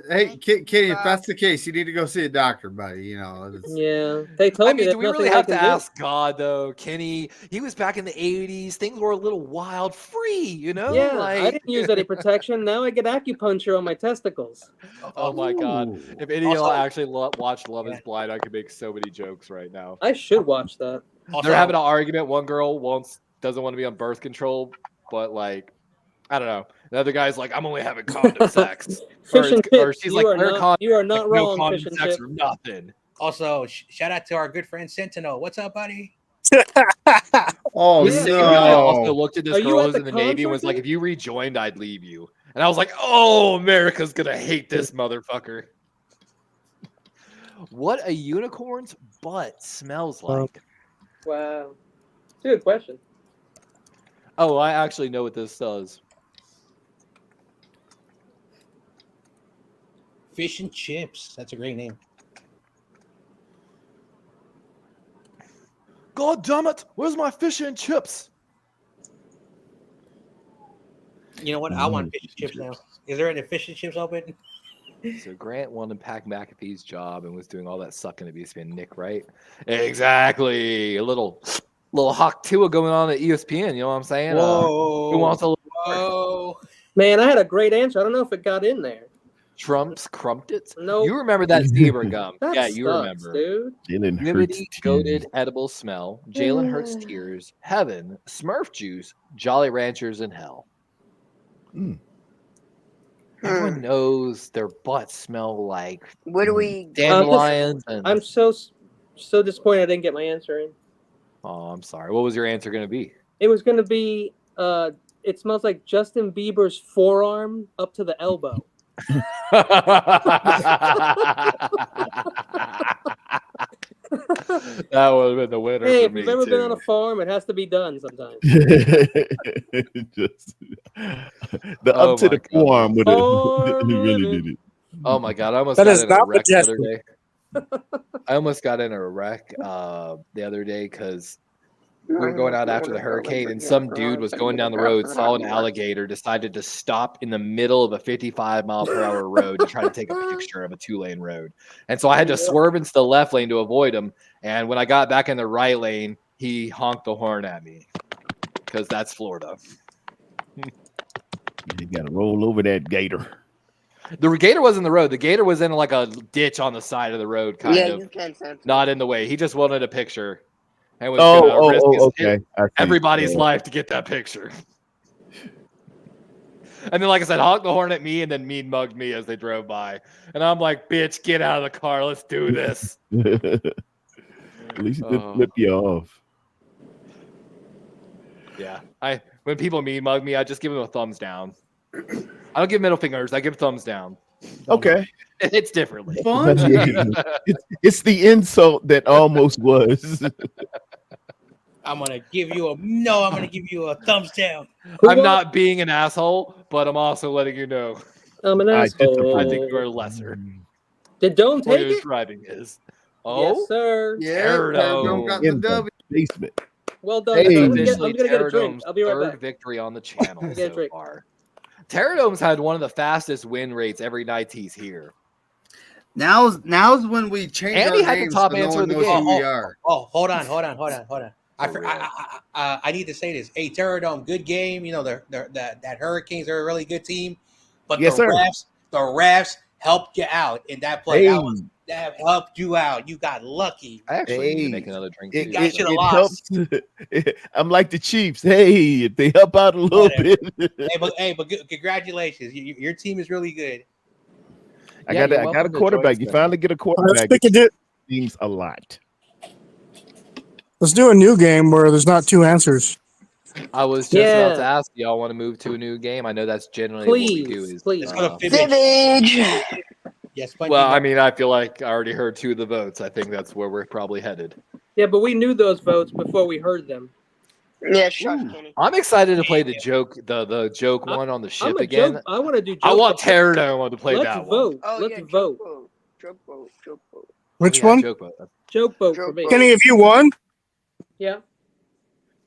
hey, Kenny, if that's the case, you need to go see a doctor, buddy. You know, it's- Yeah, they told I me mean, there's do we nothing really I have to can do. ask God, though? Kenny, he was back in the 80s. Things were a little wild, free, you know? Yeah, I like, didn't use any protection. Now I get acupuncture on my testicles. oh my God. Ooh. If any of y'all Also- actually watched Love is Blind, I could make so many jokes right now. I should watch that. Also, They're having an argument. One girl doesn't want to be on birth control, but like, I don't know. The other guy's like, I'm only having condom sex. Fish and or chips. she's You like, are "Wear not. condom." You are not Like, no wrong. condom Fish and sex chips. or nothing. also shout out to our good friend Sentinel. What's up, buddy? Oh Yeah. This guy also no! looked at this Are you girl at who's the in the Navy and was concert, like, dude? if you rejoined, I'd leave you. And I was like, oh, America's going to hate this motherfucker. What a unicorn's butt smells like. Wow, it's a good question. Oh, I actually know what this does. Fish and chips. That's a great name. God damn it. Where's my fish and chips? You know what? I want fish and chips now. Is there any fish and chips open? So Grant wanted Pac McAfee's job and was doing all that sucking to be spin Nick, right? Exactly. A little Hawk Tua going on at ESPN. You know what I'm saying? Whoa. Who wants a little Whoa. Man, I had a great answer. I don't know if it got in there. Trump's Crumpets? No, You remember that zebra gum? that Yeah, you sucks, remember. dude. Jalen Hurts. Unity, goated, edible smell, Jalen Hurts tears, heaven, Smurf juice, Jolly Ranchers in hell. Mm. Everyone knows their butts smell like What do we? dandelions. And I'm so disappointed I didn't get my answer in. oh, I'm sorry. What was your answer going to be? It was going to be. It smells like Justin Bieber's forearm up to the elbow. That would have been the winner Hey, for if me you've ever been on a too. farm, it has to be done sometimes. Just the Oh up to my the God. forearm would have Farm really living. did it. Oh my God, I almost That got is in a not wreck the other majestic. day. I almost got in a wreck the other day because we were going out after the hurricane, and some dude was going down the road, saw an alligator, decided to stop in the middle of a 55-mile-per-hour road to try to take a picture of a 2-lane road. And so I had to swerve into the left lane to avoid him. And when I got back in the right lane, he honked the horn at me because that's Florida. You got to roll over that gator. The gator was in the road. The gator was in like a ditch on the side of the road, kind of. You can sense Not in the way. He just wanted a picture. And was Okay. everybody's life to get that picture. And then, like I said, honked the horn at me and then mean mugged me as they drove by. And I'm like, bitch, get out of the car. Let's do this. At least it didn't flip you off. Yeah. When people mean mug me, I just give them a thumbs down. I don't give middle fingers. I give thumbs down. Okay. It's differently. It's the insult that almost was. I'm gonna give you a thumbs down. I'm not being an asshole, but I'm also letting you know. I'm an asshole. I think you're lesser. Did Dome What take you're it? driving is. Yes, sir. Terradome got the W. Basement. Well done. Hey. sir. I'm Officially gonna get a drink. Terradome's I'll be right third back. victory on the channel Get a so drink. far. Terradome's had one of the fastest win rates every night he's here. Now's when we change Andy our had the names top so no answer one of the knows game. who we are. Oh, hold on. real. I need to say this. Hey, Terradome, good game. You know, that Hurricanes are a really good team, but Yes, sir. the refs helped you out in that play. Hey. That helped you out. You got lucky. I actually need to Hey, make another drink It, too. guys it, should've it lost. helps. I'm like the Chiefs. Hey, if they help out a little Whatever. bit. but Congratulations. your team is really good. I Yeah, got you're a welcome to quarterback. join You us. finally get a Let's quarterback. pick It seems a lot. Let's do a new game where there's not two answers. I was just about to Yeah. ask, y'all want to move to a new game? I know that's generally what we do. Please, please. Let's go to Fibbage. Savage. Yes, Spongy. Well, I mean, I feel like I already heard 2 of the votes. I think that's where we're probably headed. Yeah, but we knew those votes before we heard them. Yeah, shush, Kenny. I'm excited to play the joke one on the ship I'm a again. joke. I want to do. Joke I want vote. Terradome to play Let's that one. vote. Oh, Let's yeah, vote. Joke vote. Which Yeah, one? joke vote. Joke vote Joke for me. vote. Kenny, if you won, Yeah.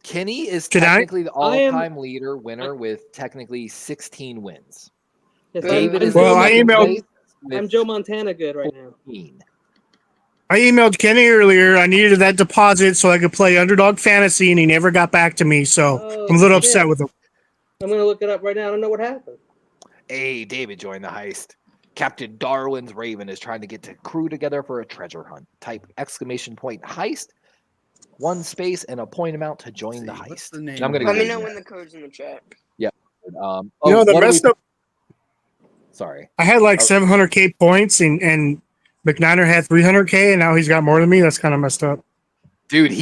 Kenny is Can I? technically the all-time leader winner with technically 16 wins. Yes, David is Well, in I second emailed- place with I'm Joe Montana good right now. 14. I emailed Kenny earlier. I needed that deposit so I could play Underdog Fantasy, and he never got back to me. So Oh, I'm a little shit. upset with him. I'm gonna look it up right now. I don't know what happened. Hey, David joined the heist. Captain DarwinsRaven is trying to get the crew together for a treasure hunt. Type exclamation point heist, 1 space, and a point amount to join the What's heist. the name? And I'm gonna Let go me do know that. when the code's in the chat. You know, the what are rest we- of Sorry. I had like Oh. 700K points, and McNiner had 300K, and now he's got more than me. That's kind of messed up. Dude,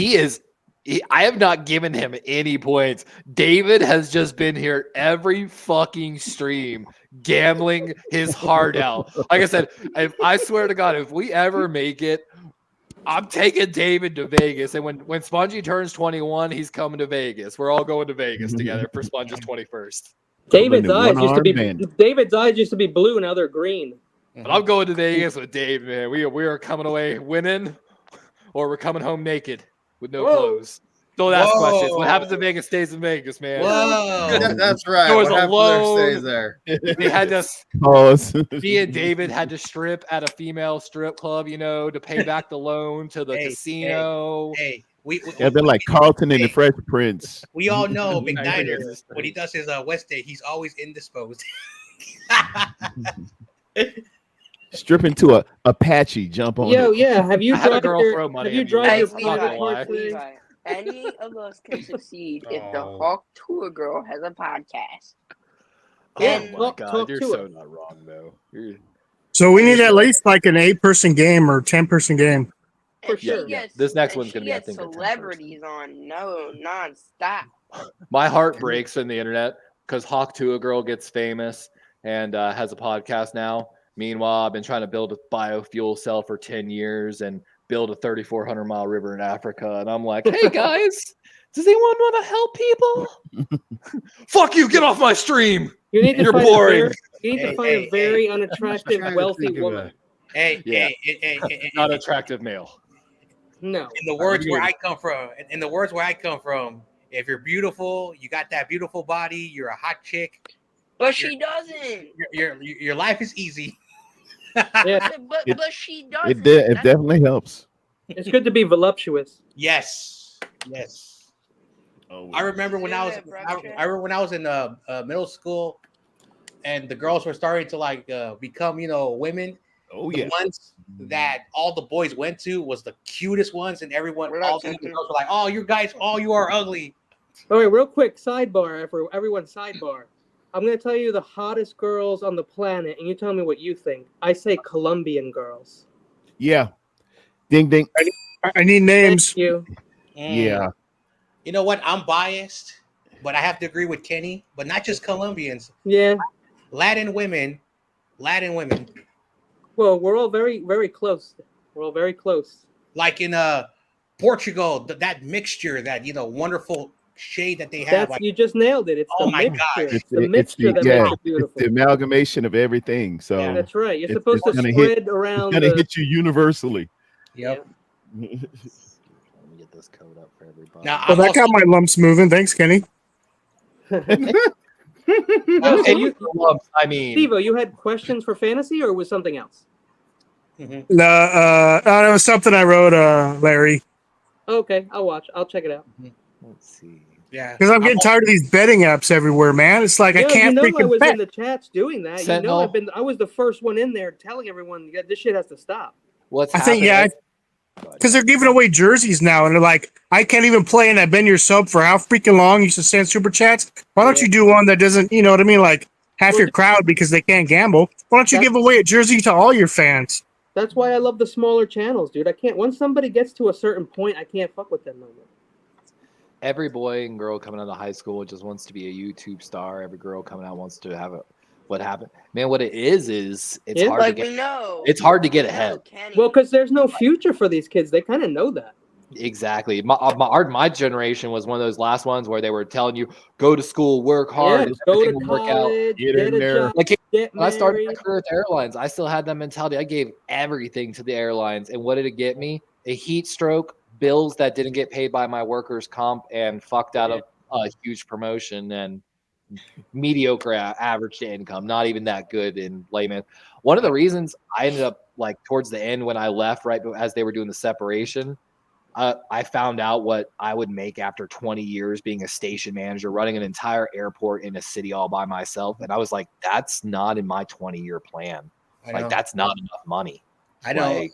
I have not given him any points. David has just been here every fucking stream gambling his heart out. Like I said, I swear to God, if we ever make it, I'm taking David to Vegas. And when Spongy turns 21, he's coming to Vegas. We're all going to Vegas together for Sponge's 21st. David's eyes used to be bandit. David's eyes used to be blue, now they're green. But I'm going to Vegas with Dave, man. We are coming away winning, or we're coming home naked with no clothes. Don't ask questions. What happens in Vegas stays in Vegas, man. Whoa. That's right. There was What a happens there loan. stays there. They had to. Pause. Me and David had to strip at a female strip club, to pay back the loan to the Hey, casino. Hey, we Yeah, they're like Carlton and the Fresh Prince. we all know Nice. McNiner when he does his West Day, he's always indisposed. Stripping to a Apache jump on Yo, it. yeah. Have you I had a drive girl your throw money have you at me. drive Hey, your I'm not private gonna car lie. today? Levi, any of us can succeed if the Oh. Hawk Tour girl has a podcast. Yeah, Oh my talk God, to you're her. so not wrong though. So we need at least like an 8-person game or 10-person game. For And she sure. Yeah, gets- this next and one's gonna she be, I gets think, a 10-person. celebrities on non-stop. My heart breaks in the internet because Hawk Tua Girl gets famous and has a podcast now. Meanwhile, I've been trying to build a biofuel cell for 10 years, and build a 3,400-mile river in Africa, and I'm like, hey guys, does anyone want to help people? Fuck you! Get off my stream. You need to You're find boring. You need to find a very unattractive, wealthy woman. Hey, not attractive male. No. In the words where I come from, if you're beautiful, you got that beautiful body, you're a hot chick. But she doesn't. Your life is easy. Yeah. But she doesn't. It definitely helps. It's good to be voluptuous. Yes. Oh, I remember when I was in middle school, and the girls were starting to become women. Oh The ones that all the boys went to was the cutest ones, and all the girls were like, "Oh, you guys, you are ugly." All right, real quick sidebar for everyone. Sidebar. I'm gonna tell you the hottest girls on the planet, and you tell me what you think. I say Colombian girls. Yeah. Ding ding. I need names. Thank you. Yeah. You know what? I'm biased, but I have to agree with Kenny. But not just Colombians. Yeah. Latin women. Well, we're all very, very close. We're all very close. Like in Portugal, that mixture, that wonderful shade that they have. You just nailed it. It's oh the my mixture. God. It's the mixture that makes it beautiful. It's the amalgamation of everything. So yeah, that's right. You're supposed to spread around. It's gonna hit you universally. Yep. Let me get this code up for everybody. Now, Well, that got my lumps moving. Thanks, Kenny. I mean, Stevo, you had questions for fantasy, or was something else? No, it was something I wrote, Larry. Okay, I'll watch. I'll check it out. Let's see. Yeah, because I'm getting tired of these betting apps everywhere, man. It's like I can't I freaking was bet. in the chats doing that. Sentinel. I was the first one in there telling everyone this shit has to stop. I think because they're giving away jerseys now, and they're like, I can't even play, and I've been your sub for how freaking long. You used to send super chats. Why don't you do one that doesn't, you know what I mean, like half your crowd because they can't gamble? Why don't you give away a jersey to all your fans? That's why I love the smaller channels, dude. I can't. Once somebody gets to a certain point, I can't fuck with them no more. Every boy and girl coming out of high school just wants to be a YouTube star. Every girl coming out wants to have what happened. Man, what it is it's hard to get. It's hard to get ahead. Well, because there's no future for these kids. They kind of know that. Exactly. My generation was one of those last ones where they were telling you, go to school, work hard, go to everything will work out. get in there. Job, like get when I started my married. career at the airlines, I still had that mentality. I gave everything to the airlines, and what did it get me? A heat stroke, bills that didn't get paid by my workers' comp, and fucked out of a huge promotion and mediocre average income, not even that good in layman. One of the reasons I ended up towards the end when I left, right as they were doing the separation, I found out what I would make after 20 years being a station manager, running an entire airport in a city all by myself. And I was like, that's not in my 20-year plan. That's not enough money. I know.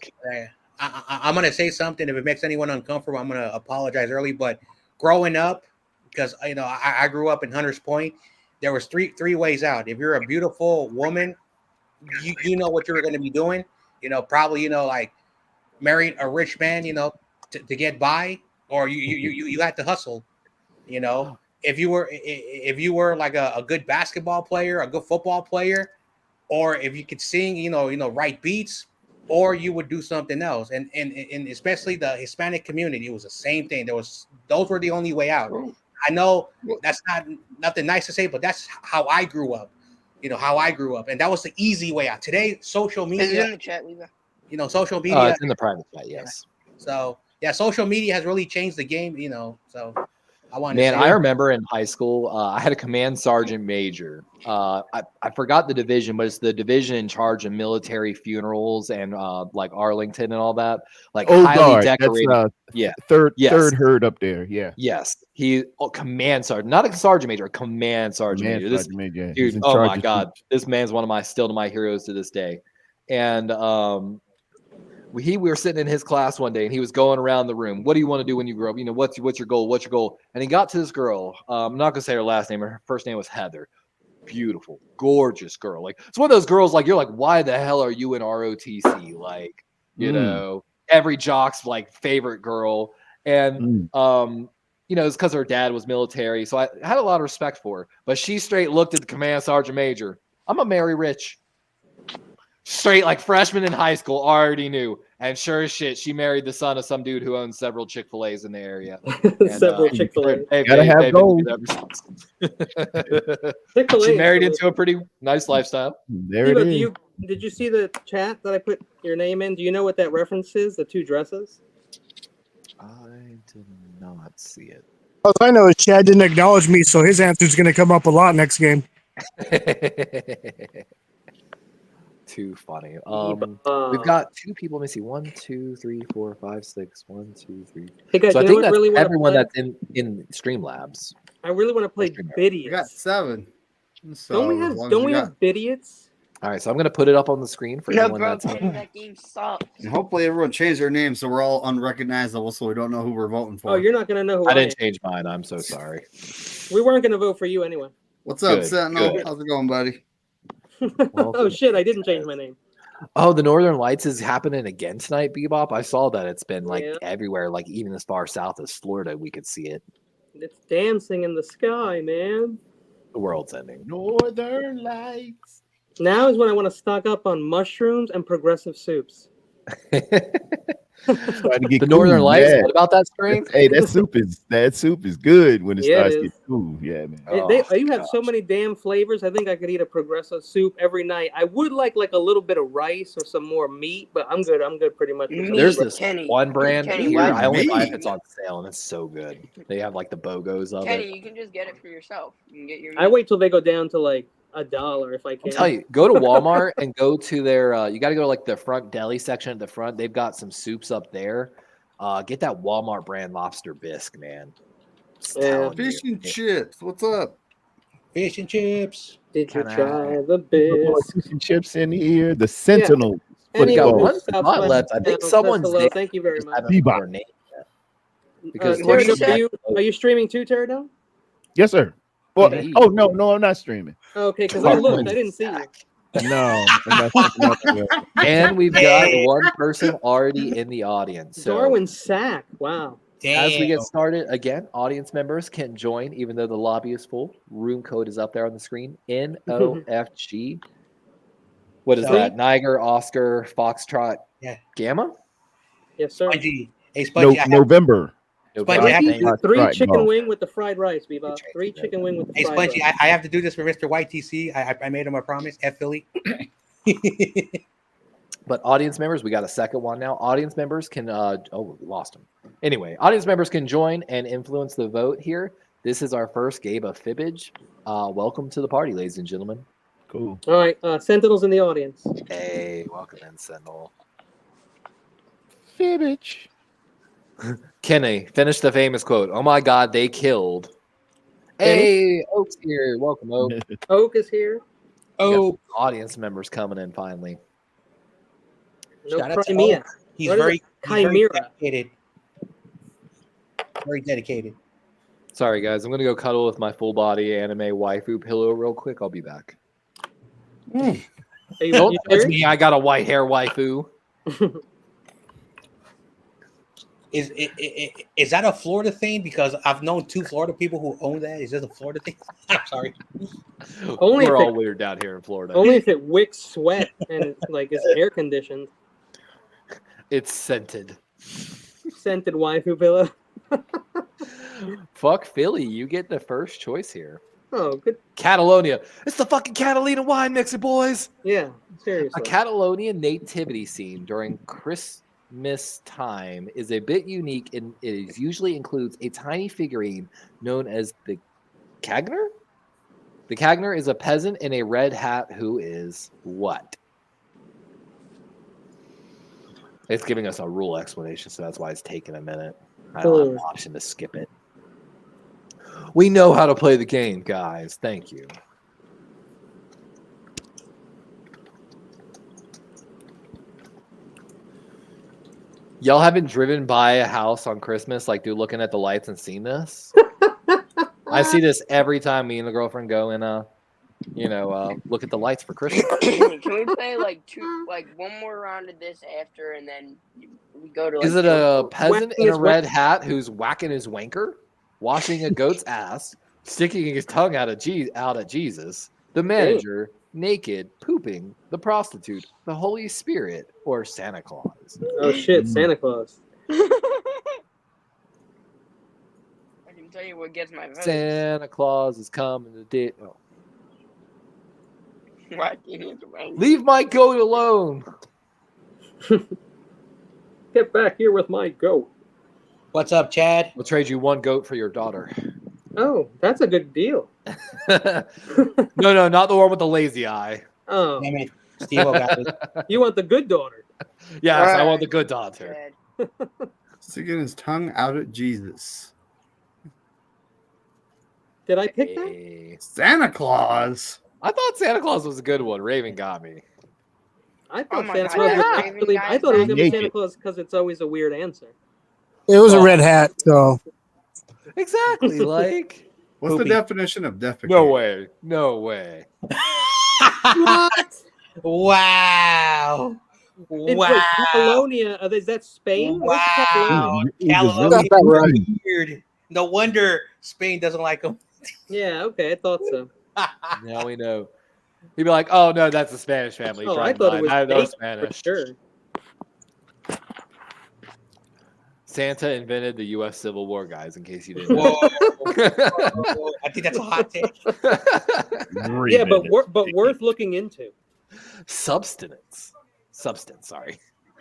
I'm going to say something. If it makes anyone uncomfortable, I'm going to apologize early. But growing up, because I grew up in Hunters Point, there was three ways out. If you're a beautiful woman, you know what you're going to be doing. Probably married a rich man, to get by, or you had to hustle. If you were like a good basketball player, a good football player, or if you could sing, write beats, or you would do something else. And especially the Hispanic community, it was the same thing. Those were the only way out. I know that's nothing nice to say, but that's how I grew up. And that was the easy way out. Today, social media. Is it in the chat, Leva? Social media. It's in the private chat, yes. So yeah, social media has really changed the game. So I want. I remember in high school, I had a command sergeant major. I forgot the division, but it's the division in charge of military funerals and like Arlington and all that. Highly decorated. Third herd up there. Yeah. Yes, he command sergeant, not a sergeant major, a command sergeant major. Dude, oh my God, this man's one of my heroes to this day. And we were sitting in his class one day, and he was going around the room. What do you want to do when you grow up? What's your goal? What's your goal? And he got to this girl. I'm not gonna say her last name. Her first name was Heather. Beautiful, gorgeous girl. It's one of those girls. You're like, why the hell are you in ROTC? Every jock's favorite girl. And it's because her dad was military, so I had a lot of respect for her. But she straight looked at the command sergeant major. I'm a marry rich. Straight freshman in high school, already knew. And sure as shit, she married the son of some dude who owns several Chick-fil-A's in the area. Several Chick-fil-A. Gotta have goals. Chick-fil-A She is married delicious. into a pretty nice lifestyle. There it Eva, is. did you see the chat that I put your name in? Do you know what that reference is? The two dresses? I did not see it. All I know is Chad didn't acknowledge me, so his answer's going to come up a lot next game. Too funny. Eva. We've got 2 people. Let me see. 1, 2, 3, 4, 5, 6. 1, 2, 3. Hey guys, So I you know think what that's really want everyone to play? that's in Streamlabs. I really want to play We got Bidiots. 7. So Don't we as have long as don't we you have Bidiots? All right, so I'm gonna put it up on the screen for No, anyone bro, that's. Kenny, that game sucks. And hopefully everyone changed their name so we're all unrecognizable, so we don't know who we're voting for. Oh, you're not gonna know who I I am. didn't change mine. I'm so sorry. We weren't gonna vote for you anyway. What's up, Good, Sentinel? good. How's it going, buddy? Oh shit, I didn't change my name. Oh, the Northern Lights is happening again tonight, Bebop. I saw that it's been like Yeah. everywhere, like even as far south as Florida, we could see it. It's dancing in the sky, man. The world's ending. Northern Lights. Now is when I want to stock up on mushrooms and progressive soups. Starting to get The Northern cool, Lights. yeah. What about that string? Hey, that soup is good when it Yeah, it starts is. getting cool. Yeah, man. You have so many damn flavors. I think I could eat a progressive soup every night. I would like a little bit of rice or some more meat, but I'm good. I'm good pretty much. with some There's progressive- this Kenny, one brand Kenny, here. why I only buy if me? it's on sale, and it's so good. They have like the BOGOs of Kenny, it. you can just get it for yourself. You can get your. I wait till they go down to like $1 if I can. I'll tell you, go to Walmart and go to their. You got to go to like the front deli section at the front. They've got some soups up there. Get that Walmart brand lobster bisque, man. Just Yeah. telling you. Fish and chips. What's up? Fish and chips. Did you Kinda- try the Boy, bisque? fish and chips in here. The Sentinel. We got Anyone one who's spot Southwest left. I think Channel, someone's hello. there. Thank you very Just much. haven't put Bebop. their name yet. Because What Pterodon, is that? are you streaming too, Pterodon? Yes, sir. Well, Indeed. oh no, I'm not streaming. Okay, because I looked, I didn't see you. No, I'm not streaming. And we've got one person already in the audience. So Darwin Sack. Wow. Damn. as we get started, again, audience members can join even though the lobby is full. Room code is up there on the screen. NOFG. What is So- that? Niger, Oscar, Foxtrot, Yeah. Gamma? Yes, sir. Spongy. Hey, Spongy. November. Spongy, God, I have to thank do- you. Three Right, chicken no. wing with the fried rice, Bebop. 3 chicken wing with the Hey, fried Spongy, rice. I have to do this for Mr. YTC. I made him a promise. F Philly. But audience members, we got a second one now. Audience members can we lost him. Anyway, audience members can join and influence the vote here. This is our first game of Fibbage. Welcome to the party, ladies and gentlemen. Cool. All right, Sentinels in the audience. Hey, welcome in, Sentinel. Fibbage. Kenny, finish the famous quote. Oh my God, they killed. Hey, Oak's here. Welcome, Oak. Oak is here. Oh, Audience members coming in finally. No shout out to Crimea. Oak. He's What is very, it? he's very Chimera. dedicated. Very dedicated. Sorry, guys. I'm going to go cuddle with my full body anime waifu pillow real quick. I'll be back. Are you, Don't you touch serious? me. I got a white hair waifu. Is that a Florida thing? Because I've known 2 Florida people who own that. Is this a Florida thing? I'm sorry. Only We're if all it- weird down here in Florida. Only if it wicks sweat and like is air conditioned. It's scented. Scented waifu pillow. Fuck Philly. You get the first choice here. Oh, good. Catalonia. It's the fucking Catalina wine mixer, boys. Yeah, A seriously. Catalonian nativity scene during Christmas time is a bit unique and it usually includes a tiny figurine known as the Cagner. The Cagner is a peasant in a red hat who is what? It's giving us a rule explanation, so that's why it's taking a minute. I don't have an option to skip it. We know how to play the game, guys. Thank you. Y'all haven't driven by a house on Christmas, like, dude, looking at the lights and seen this? I see this every time me and the girlfriend go and, look at the lights for Christmas. Can we play like one more round of this after, and then we go to? Like, Is it a peasant Whacking in a his red hat who's whacking his wanker, washing a goat's ass, sticking his tongue out at Jesus, the manager, naked, pooping, the prostitute, the Holy Spirit, or Santa Claus? Oh shit, Santa Claus. I can tell you what gets my vote. Santa Claus is coming to did. Oh. Why can't you answer mine? Leave my goat alone. Get back here with my goat. What's up, Chad? We'll trade you one goat for your daughter. Oh, that's a good deal. No, not the one with the lazy eye. Oh, Damn it. Steve got it. you want the good daughter. Yes, I Alright. want the good daughter. Chad. Sticking his tongue out at Jesus. Did I pick that? Hey. Santa Claus. I thought Santa Claus was a good one. Raven got me. I Oh thought my Santa God, Claus was yeah. actually. I thought it was gonna be Naked. Santa Claus because it's always a weird answer. It was a red hat, so Exactly. Like, What's Poopy. the definition of defecate? no way. No way. What? Wow. Wait, Wow. Catalonia, is that Spain? Where's Wow. Catalonia? He was Catalonia. really Weird. No wonder Spain doesn't like him. Yeah, okay, I thought so. Now we know. He'd be like, "Oh no, that's a Spanish family." Oh, trying I to thought buy it was I know bacon Spanish. for sure. Santa invented the U.S. Civil War, guys. In case you didn't Whoa. know. I think that's a hot take. Yeah, but worth looking into. Substance. Sorry.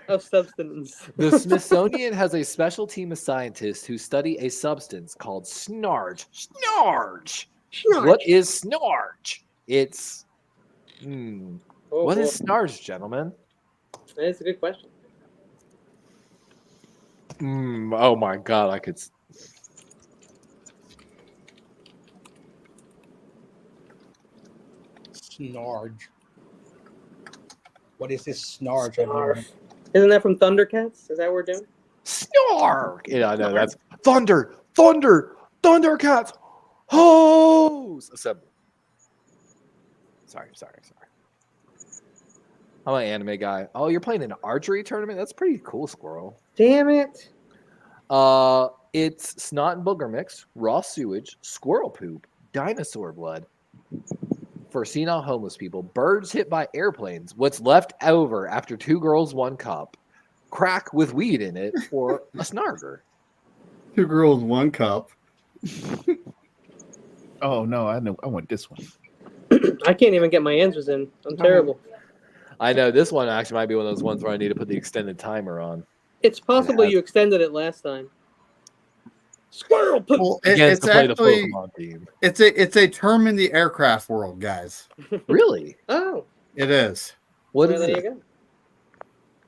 Of substance. The Smithsonian has a special team of scientists who study a substance called snarge. Snarge. What is snarge? It's. Oh, What boy. is snarge, gentlemen? That's a good question. Oh my god, I could. Snarge. What is this snarge? I've never heard. Isn't that from Thundercats? Is that what we're doing? Snarg. Yeah, I know that's thunder. Thundercats. Hose. Assemble. Sorry. I'm an anime guy. Oh, you're playing an archery tournament? That's pretty cool, Squirrel. Damn it. It's snot and booger mix, raw sewage, squirrel poop, dinosaur blood. For senile homeless people, birds hit by airplanes, what's left over after 2 girls, 1 cup, crack with weed in it, or a snarger. 2 girls, 1 cup. Oh no, I know. I want this one. I can't even get my answers in. I'm terrible. I know this one actually might be one of those ones where I need to put the extended timer on. It's possible Yeah. you extended it last time. Squirrel poop. Well, Against it's to play the actually Pokemon team. it's a term in the aircraft world, guys. Really? Oh, It is. What well, is there it? you go.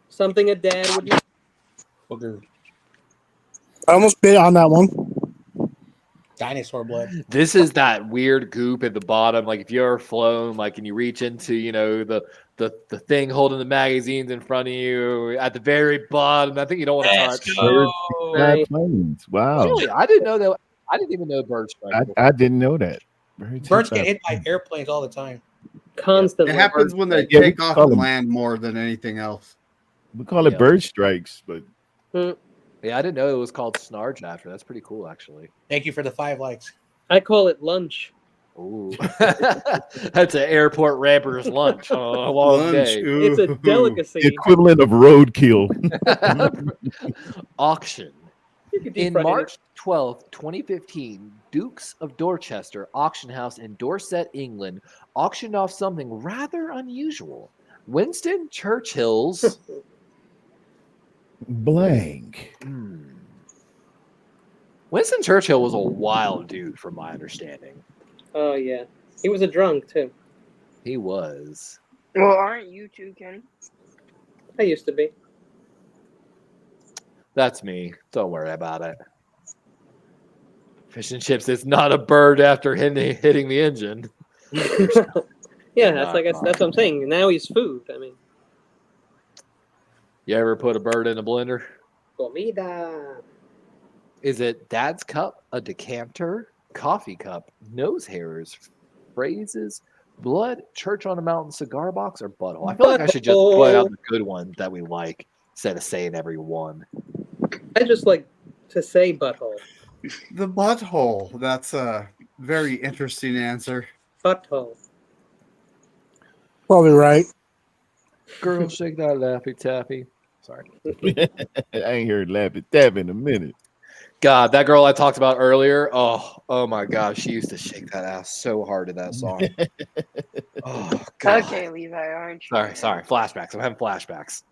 Something a dad would know. Booger. I almost bit on that one. Dinosaur blood. This is that weird goop at the bottom. Like if you're ever flown, like and you reach into, the thing holding the magazines in front of you at the very bottom. I think you don't want to touch. Right. Planes. Wow. Really? I didn't know that. I didn't even know birds strike. I didn't know that. Birds get hit by airplanes all the time. Constantly. It happens when they Yeah, we take off call and them- land more than anything else. We call it Yeah. bird strikes, but Yeah, I didn't know it was called snarge after. That's pretty cool, actually. Thank you for the 5 likes. I call it lunch. Ooh, that's an airport rapper's lunch on a long day. It's a Ooh. delicacy. the equivalent of roadkill. Auction. You could deep In fry it. March 12th, 2015, Dukes of Dorchester Auction House in Dorset, England, auctioned off something rather unusual. Winston Churchill's Blank. Winston Churchill was a wild dude, from my understanding. Oh yeah, he was a drunk too. He was. Well, aren't you too, Kenny? I used to be. That's me. Don't worry about it. Fish and chips is not a bird after hitting the engine. Yeah, that's what I'm saying. Now he's food. I mean, You ever put a bird in a blender? comida. Is it dad's cup, a decanter, coffee cup, nose hairs, phrases, blood, church on a mountain, cigar box, or butthole? I feel like I should just point out the good ones that we like instead of saying every one. I just like to say butthole. The butthole. That's a very interesting answer. Butthole. Probably right. Girl, shake that laffy taffy. Sorry. I ain't heard Lappy Tap in a minute. God, that girl I talked about earlier. Oh my gosh, she used to shake that ass so hard in that song. Oh God. Okay, Levi, aren't you? Sorry. Flashbacks. I'm having flashbacks.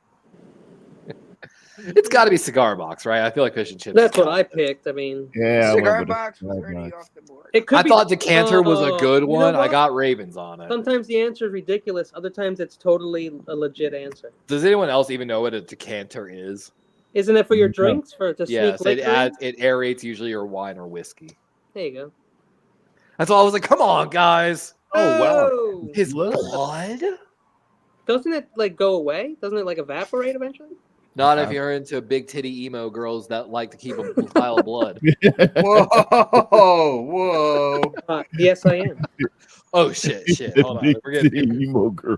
It's got to be Cigar Box, right? I feel like fish and chips. That's what I picked. I mean, Yeah, I Cigar went with a box was Cigar already Box. off the board. it could I be. thought Decanter was a good you know one. I what? got Ravens on it. Sometimes the answer is ridiculous. Other times it's totally a legit answer. Does anyone else even know what a decanter is? Isn't it for your No. drinks? For to Yes, sneak liquor in? it aerates usually your wine or whiskey. There you go. That's all I was like, come on, guys. Oh, wow. Oh! His Blood. blood? Doesn't it like go away? Doesn't it like evaporate eventually? Not if you're into big titty emo girls that like to keep a pile of blood. Whoa. Yes, I am. Oh shit. Hold on. We're getting people. emo girl.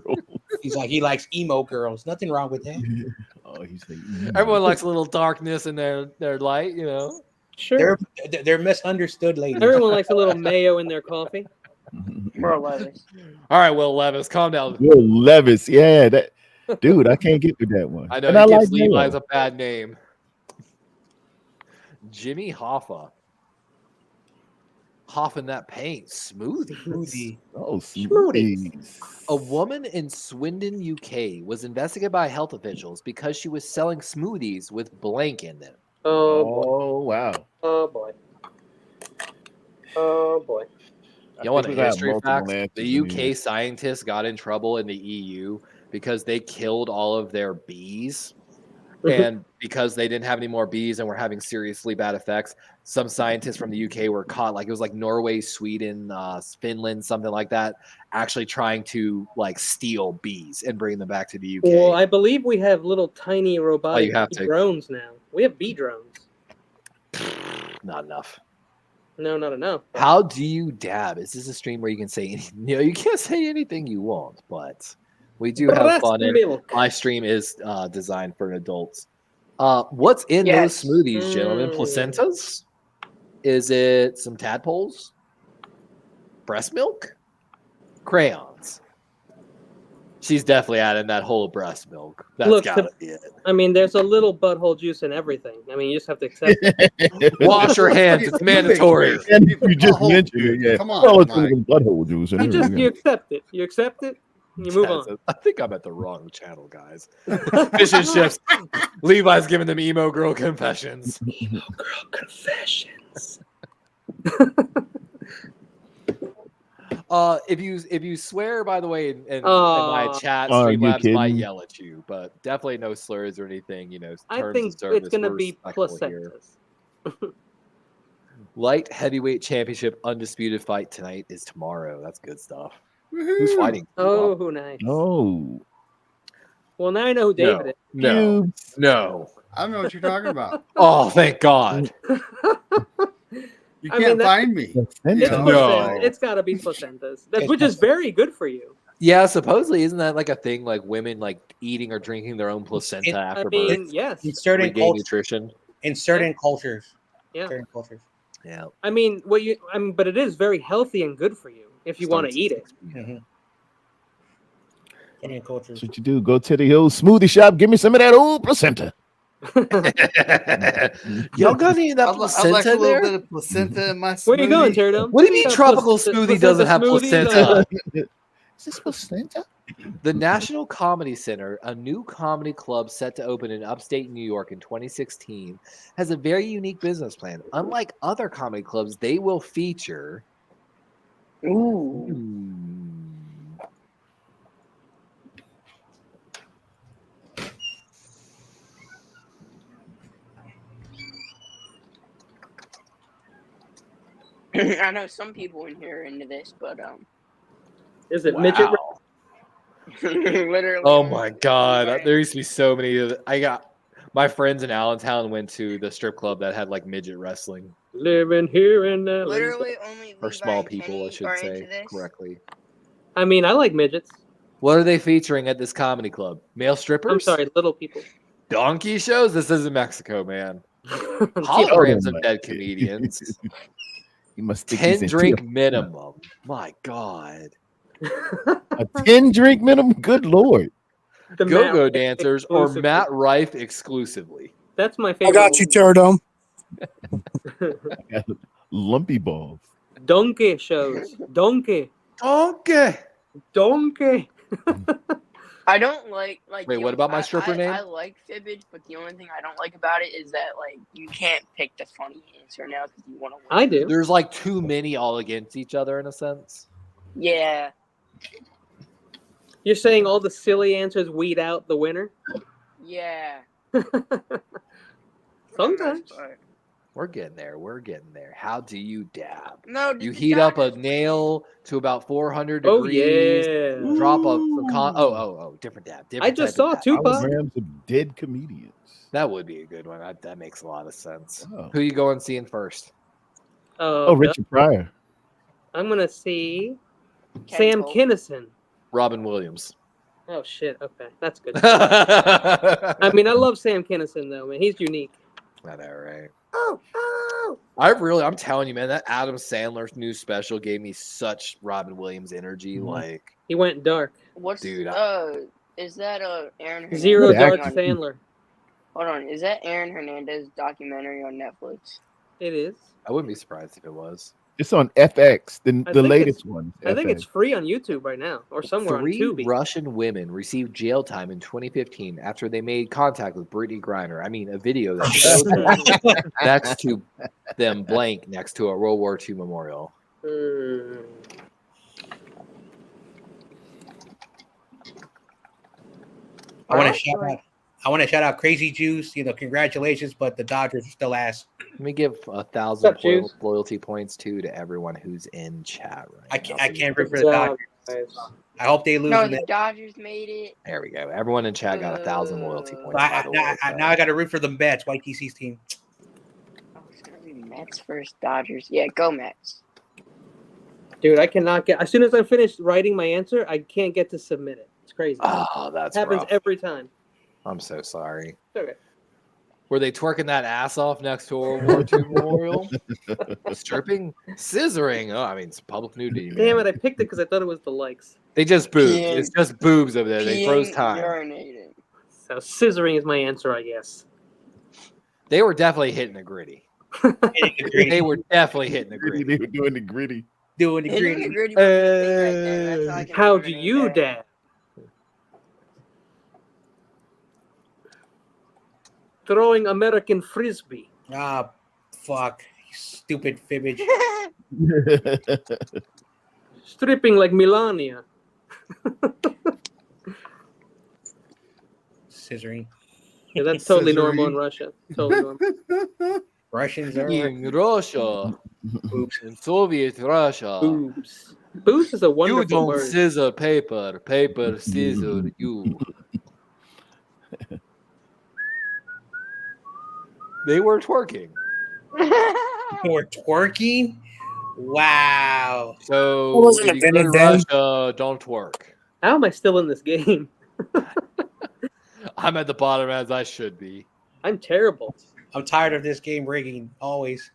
He's like, he likes emo girls. Nothing wrong with that. Oh, he's like, emo. Everyone likes a little darkness in their light, you know. Sure. They're misunderstood ladies. Everyone likes a little mayo in their coffee. Bro, Levis. All right, Will Levis, calm down. Will Levis, yeah, that dude, I can't get with that one. I know And he I gives like Levi's Mayo. a bad name. Jimmy Hoffa. Hoffing that paint. Smoothie. Oh, Smoothies. smoothies. A woman in Swindon, UK was investigated by health officials because she was selling smoothies with blank in them. Oh boy. Oh, wow. Oh boy. Oh boy. You want a think we got history multiple fact? answers The in UK here. scientists got in trouble in the EU because they killed all of their bees. And because they didn't have any more bees and were having seriously bad effects, some scientists from the UK were caught, like it was like Norway, Sweden, Finland, something like that, actually trying to like steal bees and bring them back to the UK. Well, I believe we have little tiny robotic have bee to. drones now. We have bee drones. Not enough. No, not enough. How do you dab? Is this a stream where you can say anything? You can't say anything you want, but we do have Breast fun. And milk. my stream is designed for adults. What's in Yes. those smoothies, gentlemen? Mm. Placentas? Is it some tadpoles? Breast milk? Crayons? She's definitely adding that whole breast milk. That's Look, gotta be it. I mean, there's a little butthole juice in everything. I mean, you just have to accept it. Wash your hands. It's mandatory. And you just Butthole mentioned it, juice. yeah. Come on, Oh, it's Mike. a butthole juice. and You everything. accept it. You accept it. And you move on. I think I'm at the wrong channel, guys. Fish and chips. Levi's giving them emo girl confessions. Emo girl confessions. If you swear, by the way, in my Aw. chat, Oh, you Streamlabs might kidding? yell at you, but definitely no slurs or anything. I terms think of service, it's gonna we're be respectful here. placentas. Light heavyweight championship undisputed fight tonight is tomorrow. That's good stuff. Who's fighting? Oh, nice. Oh, Well, now I know who David is. No, cubes. no. I don't know what you're talking about. Oh, thank God. You I can't mean, that- find me. It's, No. placenta. It's got to be placentas. Which is very good for you. Yeah, supposedly, isn't that like a thing? Like women like eating or drinking their own placenta It- after I mean, birth, yes. In certain regain cultures, nutrition. in certain cultures, Yeah. certain cultures. Yeah. I mean, but it is very healthy and good for you if you want to eat it. Mm-hmm. Certain cultures. That's what you do. Go to the old smoothie shop. Give me some of that old placenta. Y'all got any of that I like placenta a little there? bit of placenta in my smoothie. Where you going, Pterodome? What do you mean Got tropical placenta- smoothie doesn't have smoothies, placenta? Is this placenta? The National Comedy Center, a new comedy club set to open in upstate New York in 2016, has a very unique business plan. Unlike other comedy clubs, they will feature. Ooh. I know some people in here are into this, but Is it midget? Wow. literally. Oh my God. Right. There used to be so many. I got my friends in Allentown went to the strip club that had like midget wrestling, Living here in LA. Literally only or Levi small and people, Kenny I should are say into this. correctly. I mean, I like midgets. What are they featuring at this comedy club? Male strippers? I'm sorry, little people. Donkey shows? This isn't Mexico, man. Oh, Holograms of my dead God. comedians. You must think 10 he's in drink Tijuana. minimum. My God. A 10-drink minimum? Good Lord. The Go-go Matt dancers or exclusively. Matt Rife exclusively. That's my I favorite. got you, Pterodome. Lumpy balls. Donkey shows. Donkey. Okay. Donkey. I don't like Wait, the what only- about my stripper name? I like fibbage, but the only thing I don't like about it is that like you can't pick the funny answer now because you want to win. I do. There's like too many all against each other in a sense. Yeah. You're saying all the silly answers weed out the winner? Yeah. Sometimes. We're getting there. We're getting there. How do you dab? No, You the heat up a Dodgers nail to about 400 Oh degrees. yeah. Drop up some different dab. Different I just type of saw dab. Tupac. Holograms of dead comedians. That would be a good one. That makes a lot of sense. Oh. Who you going seeing first? Oh, Richard Pryor. I'm gonna see Ken Sam Cole. Kinison. Robin Williams. Oh shit. Okay, that's good. I I mean, I love Sam Kinison though, man. He's unique. know, right? Oh. I'm telling you, man, that Adam Sandler's new special gave me such Robin Williams energy. Mhm. Like, He went dark. What's Dude, is that Aaron Hernandez? Zero Yeah, Dark documentary on- Sandler. Hold on, is that Aaron Hernandez documentary on Netflix? It is. I wouldn't be surprised if it was. It's on FX, I the think latest one. I think it's free on YouTube right now, or somewhere Three on Tubi. Russian women received jail time in 2015 after they made contact with Brittany Griner. I mean, a video that showed them next to them blank next to a World War II memorial. Hmm. I want to Honestly, shout out. I want to shout out Crazy Juice. Congratulations, but the Dodgers are still ass. Let me give 1,000 What's up, Juice? loyalty points to everyone who's in chat right I now. can't root for Good the job, Dodgers. guys. I hope they lose. No, in the the- Dodgers made it. There we go. Everyone in chat got 1,000 loyalty points. by the way, so. now I got to root for the Mets, YTC's team. Oh, it's gonna be Mets versus Dodgers. Yeah, go Mets. Dude, I cannot get. As soon as I finish writing my answer, I can't get to submit it. It's crazy. Oh, that's happens rough. every time. I'm so sorry. It's okay. Were they twerking that ass off next to a World War II memorial? Stripping? Scissoring? Oh, I mean, it's public nudity. Damn Man. it! I picked it because I thought it was the likes. They just boobs. Peeing- It's just boobs over there. They froze Peeing, time. urinating. So scissoring is my answer, I guess. They were definitely hitting the gritty. They were definitely hitting the Gritty, gritty. they were doing the gritty. Doing the Hitting the green. gritty was the thing right then. That's all I can How remember do the you name. dab? Throwing American frisbee. Ah, fuck. Stupid fibbage. Stripping like Melania. Scissoring. Yeah, that's totally Scissoring. normal in Russia. Totally normal. Russians are In Russia, oops. in Soviet Russia, Boobs. Boobs is a you wonderful don't word. scissor paper. Paper scissor you. They were twerking. We're twerking? Wow. So wasn't if you go to invented then. Russia, don't twerk. How am I still in this game? I'm at the bottom as I should be. I'm terrible. I'm tired of this game rigging always.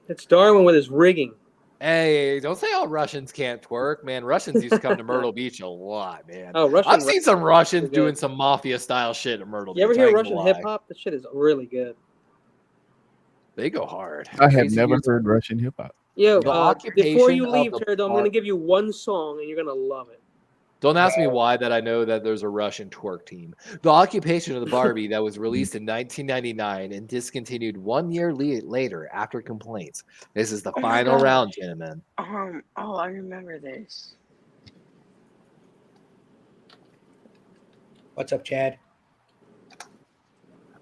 It's Darwin with his rigging. Hey, don't say all Russians can't twerk, man. Russians used to come to Myrtle Beach a lot, man. Oh, Russian. I've seen some Russians good. doing some mafia style shit at Myrtle You ever Beach. I hear ain't Russian gonna lie. hip hop? That shit is really good. They go hard. I have Crazy never Juice- heard Russian hip hop. Yo, The before occupation you of leave, the Jared, I'm bar- gonna give you one song and you're gonna love it. Don't ask me why that I know that there's a Russian twerk team. The occupation of the Barbie that was released in 1999 and discontinued 1 year later after complaints. This is the Oh my final God. round, gentlemen. Oh, I remember this. What's up, Chad?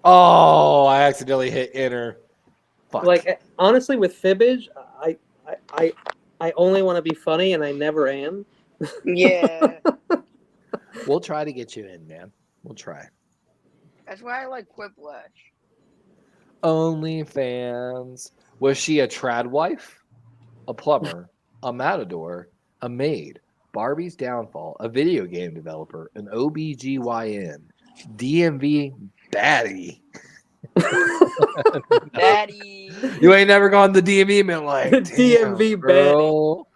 Oh, I accidentally hit enter. Fuck. Like honestly, with fibbage, I only want to be funny and I never am. Yeah, We'll try to get you in, man. We'll try. that's why I like Quiplash. OnlyFans. Was she a trad wife? A plumber? A matador? A maid? Barbie's downfall? A video game developer? An OBGYN? DMV baddie? Daddy. You ain't never gone to DMV and been like, DMV "Damn, girl."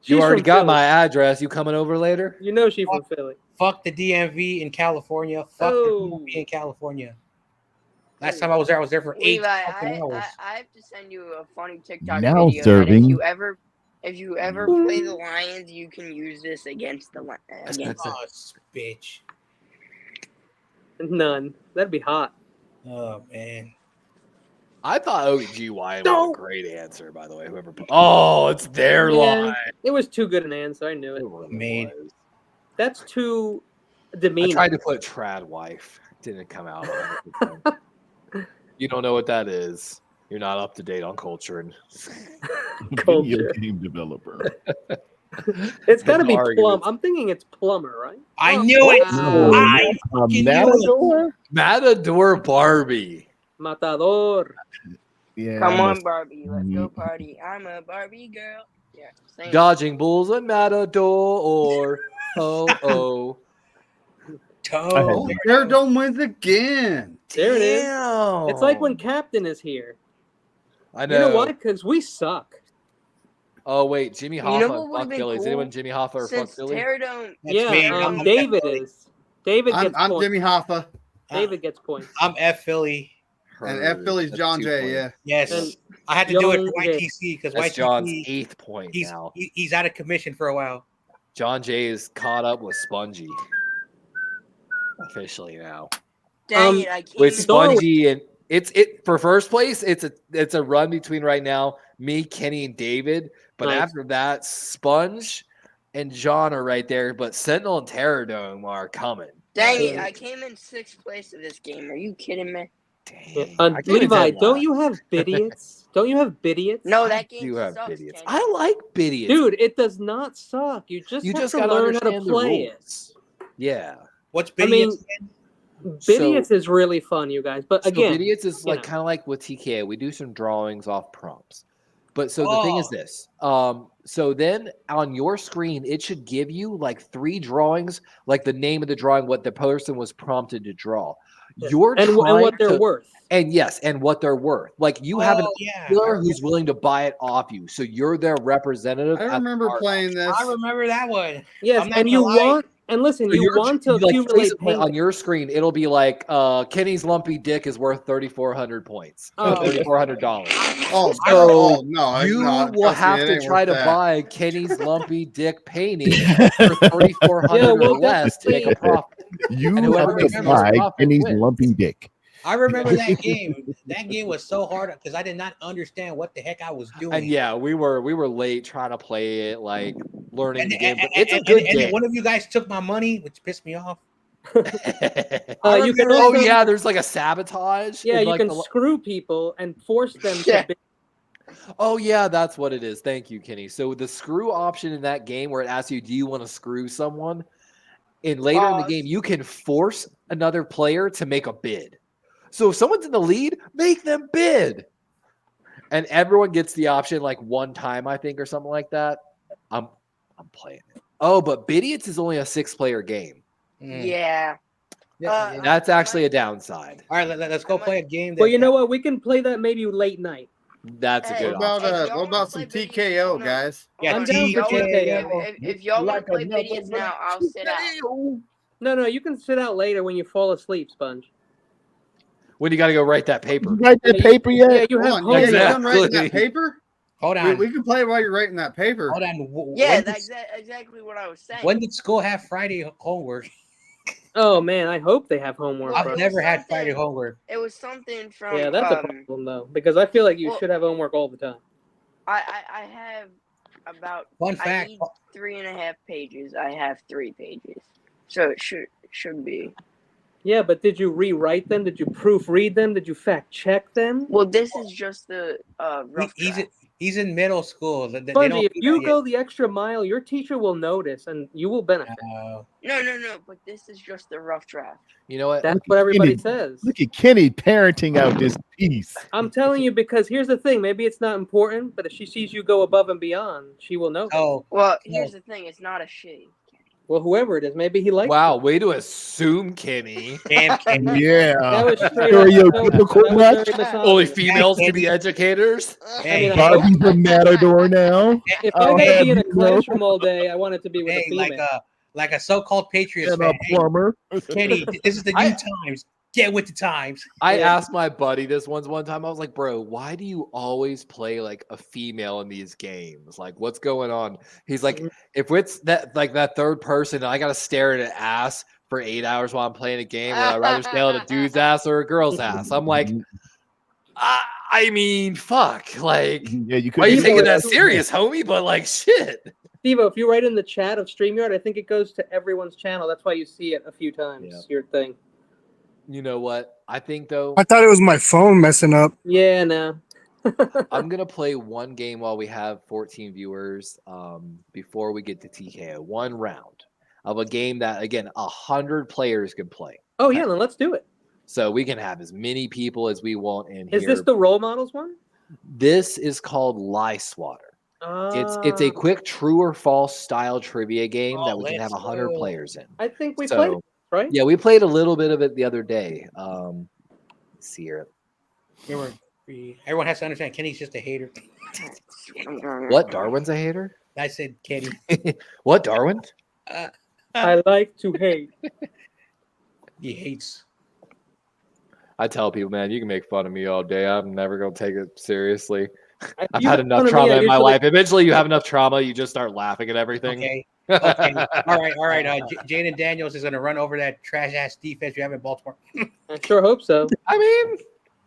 You She's already from got Philly. my address. You coming over later? You know she's from Philly. Fuck the DMV in California. Fuck the DMV in California. Last time I was there for 8 Levi, fucking hours. I have to send you a funny TikTok Now video serving. that if you ever play the Lions, you can use this against the Lions. Oh, bitch. None. That'd be hot. Oh man. I thought OGY was a great answer, by the way. Whoever. Oh, it's their line. It was too good an answer. I knew it. Made. That's too I demeaning. tried to put trad wife. Didn't come out. 100%. You don't know what that is. You're not up to date on culture and Video game developer. It's got to be Arguments. Plum. I'm thinking it's Plumber, right? I knew it. I fucking knew it. Matador? Matador Barbie. Matador. Yeah. Come I on, must- Barbie, let's go party. I'm a Barbie girl. Yeah, same. Dodging bulls and Matador. Oh. Toe. Aerodome wins again. There it is. Damn. It's like when Captain is here. I know. You know why? Because we suck. Oh wait, Jimmy You Hoffa know what and would've fuck been Philly. Is cool? anyone Jimmy Hoffa or fuck Since Philly? Pterodome, That's me. Yeah, David is. David gets I'm points. Jimmy Hoffa. David gets points. I'm F Philly. And F Philly's That's John 2 J. points. Yeah. Yes. And I had to do it for Young J. YTC because That's John's YTC 8th point he's now. he's out of commission for a while. John Jay is caught up with Spongy. Officially now. dang it, I can't. With even- Spongy and it's for first place, it's a run between right now, me, Kenny, and David. But Nice. after that, Sponge and John are right there, but Sentinel and Terradome are coming. Dang it, I came in 6th place of this game. Are you kidding me? Dang. I came in Levi, dead don't last. you have Bidiots? Don't you have Bidiots? No, that game You have sucks, Bidiots. Kenny. I like Bidiots. Dude, it does not suck. You just have to gotta learn how to understand the play it. rules. Yeah. What's I mean, Bidiots? Bidiots is really fun, you guys. But So again, Idiots is you like know. kind of like with TKA. We do some drawings off prompts. But so the thing is this. So then on your screen, it should give you like 3 drawings, like the name of the drawing, what the person was prompted to draw. You're and trying what they're to, worth. and yes, and what they're worth. Like you have an yeah. dealer who's willing to buy it off you. So you're their representative. I at the remember art playing this. I remember that one. Yes, I'm not and you gonna lie. want and listen, So you you're- want to like, accumulate basically on paint. your screen, it'll be like Kenny's lumpy dick is worth 3,400 points. Oh. $3,400. Oh, So no, You no, will trust me, have it to ain't try worth to that. buy Kenny's lumpy dick painting for 3,400 Yeah, or well, less to make a profit. You And whoever have makes to the most buy profit Kenny's wins. lumpy dick. I remember that game. That game was so hard because I did not understand what the heck I was doing. And yeah, we were late trying to play it, like learning And, the game. But and- it's a and- good and then game. one of you guys took my money, which pissed me off. You can Oh also, yeah, there's like a sabotage. yeah, in, you like, can the- screw people and force them Yeah. to bid. Oh yeah, that's what it is. Thank you, Kenny. So the screw option in that game where it asks you, do you want to screw someone? And later in the Pause. game, you can force another player to make a bid. So if someone's in the lead, make them bid. And everyone gets the option like one time, I think, or something like that. I'm playing it. Oh, but Bidiots is only a 6-player game. Yeah. Yeah. That's actually a downside. All right, let's go play a game. Well, you know what? We can play that maybe late night. That's a Hey, good What option. about If y'all what about wanna some play TKO, videos, guys? Yeah, I'm If down for y'all wanna- TKO. If y'all want to play videos now, I'll sit out. No, you can sit out later when you fall asleep, Sponge. When you got to go write that paper. You write that Yeah, paper yet? Yeah, you have Hold on, yeah, you homework. done writing that Exactly. paper? Hold We, on. we can play while you're writing that paper. Hold on. Yeah, When did- that's exactly what I was saying. When did school have Friday homework? Oh man, I hope they have homework. Well, bro. I've never had Friday homework. It was something from. Yeah, that's a problem though, because I feel like you well- should have homework all the time. I have about. Fun I fact. need 3.5 pages. I have 3 pages, so it should be. Yeah, but did you rewrite them? Did you proofread them? Did you fact check them? Well, this is just the rough draft. He's in middle school. They Spongy, don't if do you that go the extra mile, your teacher will notice and you will benefit. yet. No, but this is just the rough draft. You know what? That's what everybody Kenny. says. Look at Kenny parenting out this piece. I'm telling you because here's the thing. Maybe it's not important, but if she sees you go above and beyond, she will know. Oh, Well, here's the thing. It's not a she. Well, whoever it is, maybe he likes. Wow, way to assume, Kenny. Damn, Kenny. Yeah. That was straight up. Stereotypical That was much? very misogynist. Only females can be educators. Hey, I hope- Barbie's a matador now. If I'll I gotta have be in a you know. classroom all day, I want it to be with a hey, female. like a so-called Patriots And a fan. Hey, plumber. Kenny, this is the new times. Get with the times. I Yeah. asked my buddy this one time. I was like, bro, why do you always play like a female in these games? Like, what's going on? He's like, if it's that third person, I gotta stare at an ass for 8 hours while I'm playing a game, would I rather stare at a dude's ass or a girl's ass? I'm like, I mean, fuck. Like, Yeah, you could. why are you Steve, taking that serious, homie? But like, shit. Steve, if you write in the chat of StreamYard, I think it goes to everyone's channel. That's why you see it a few times. Yeah. Your thing. You know what? I think though, I thought it was my phone messing up. Yeah, no. I'm gonna play one game while we have 14 viewers before we get to TKO. One round of a game that again 100 players can play. Oh yeah, then let's do it. So we can have as many people as we want in Is here. this the role models one? This is called Lie Swatter. It's a quick true or false style trivia game that we can have 100 players in. I think we So, played it, right? Yeah, we played a little bit of it the other day. Let's see here. Everyone has to understand Kenny's just a hater. What? Darwin's a hater? I said Kenny. What, Darwin? I like to hate. He hates. I tell people, man, you can make fun of me all day. I'm never gonna take it seriously. I've You had make enough fun of me, trauma I in my usually- life. Eventually, you have enough trauma, you just start laughing at everything. Okay. Okay. All right. Jaden Daniels is going to run over that trash ass defense you have in Baltimore. I sure hope so. I mean,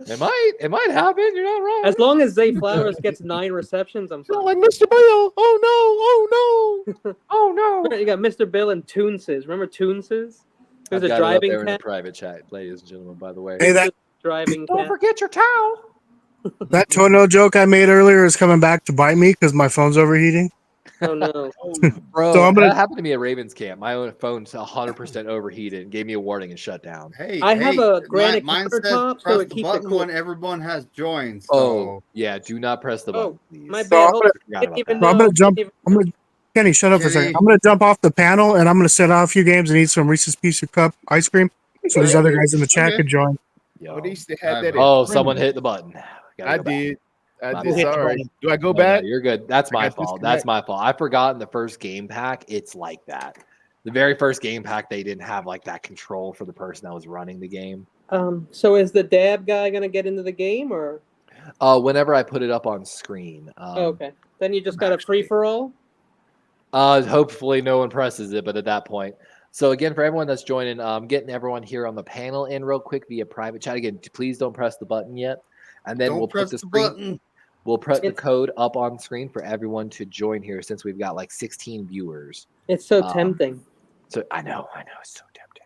it might happen. You're not wrong. As long as Zay Flowers gets 9 receptions, I'm fine. Like Mr. Bill. Oh no! oh no! You got Mr. Bill and Toonses. Remember Toonses? It was I've a got it up driving there in the cat. private chat, ladies and gentlemen. By the way, Hey, that Driving don't cat. forget your towel. that toenail joke I made earlier is coming back to bite me because my phone's overheating. Oh no. Bro, So I'm gonna- that happened to me at Ravens camp. My own phone's 100% overheated and gave me a warning and shut down. Hey, I have a granite mine says countertop, so press it the keeps it button cool. when everyone has joined. So. Oh, yeah. Do not press the button, please. My So bad. I'm Hold gonna- on. Forgot Didn't about even that. So I'm gonna know- jump. didn't even- I'm gonna Kenny, shut up for a second. I'm gonna jump off the panel and I'm gonna set out a few games and eat some Reese's Piece of Cup ice cream, so these other guys in the chat Okay. could join. Yo. But they used to have that. Oh, at someone Spring. hit the button. Gotta I go back. did. I My did. bad. Sorry. Do I go Oh, back? no, you're good. That's I my got fault. That's disconnect. my fault. I forgot in the first game pack, it's like that. The very first game pack, they didn't have like that control for the person that was running the game. So is the dab guy gonna get into the game or? Whenever I put it up on screen. Okay. Then you just got a free for all. Hopefully no one presses it, but at that point. So again, for everyone that's joining, getting everyone here on the panel in real quick via private chat. Again, please don't press the button yet, and then Don't we'll press put the the screen. button. We'll put the It's- code up on screen for everyone to join here, since we've got like 16 viewers. It's so Um, tempting. So I know, it's so tempting.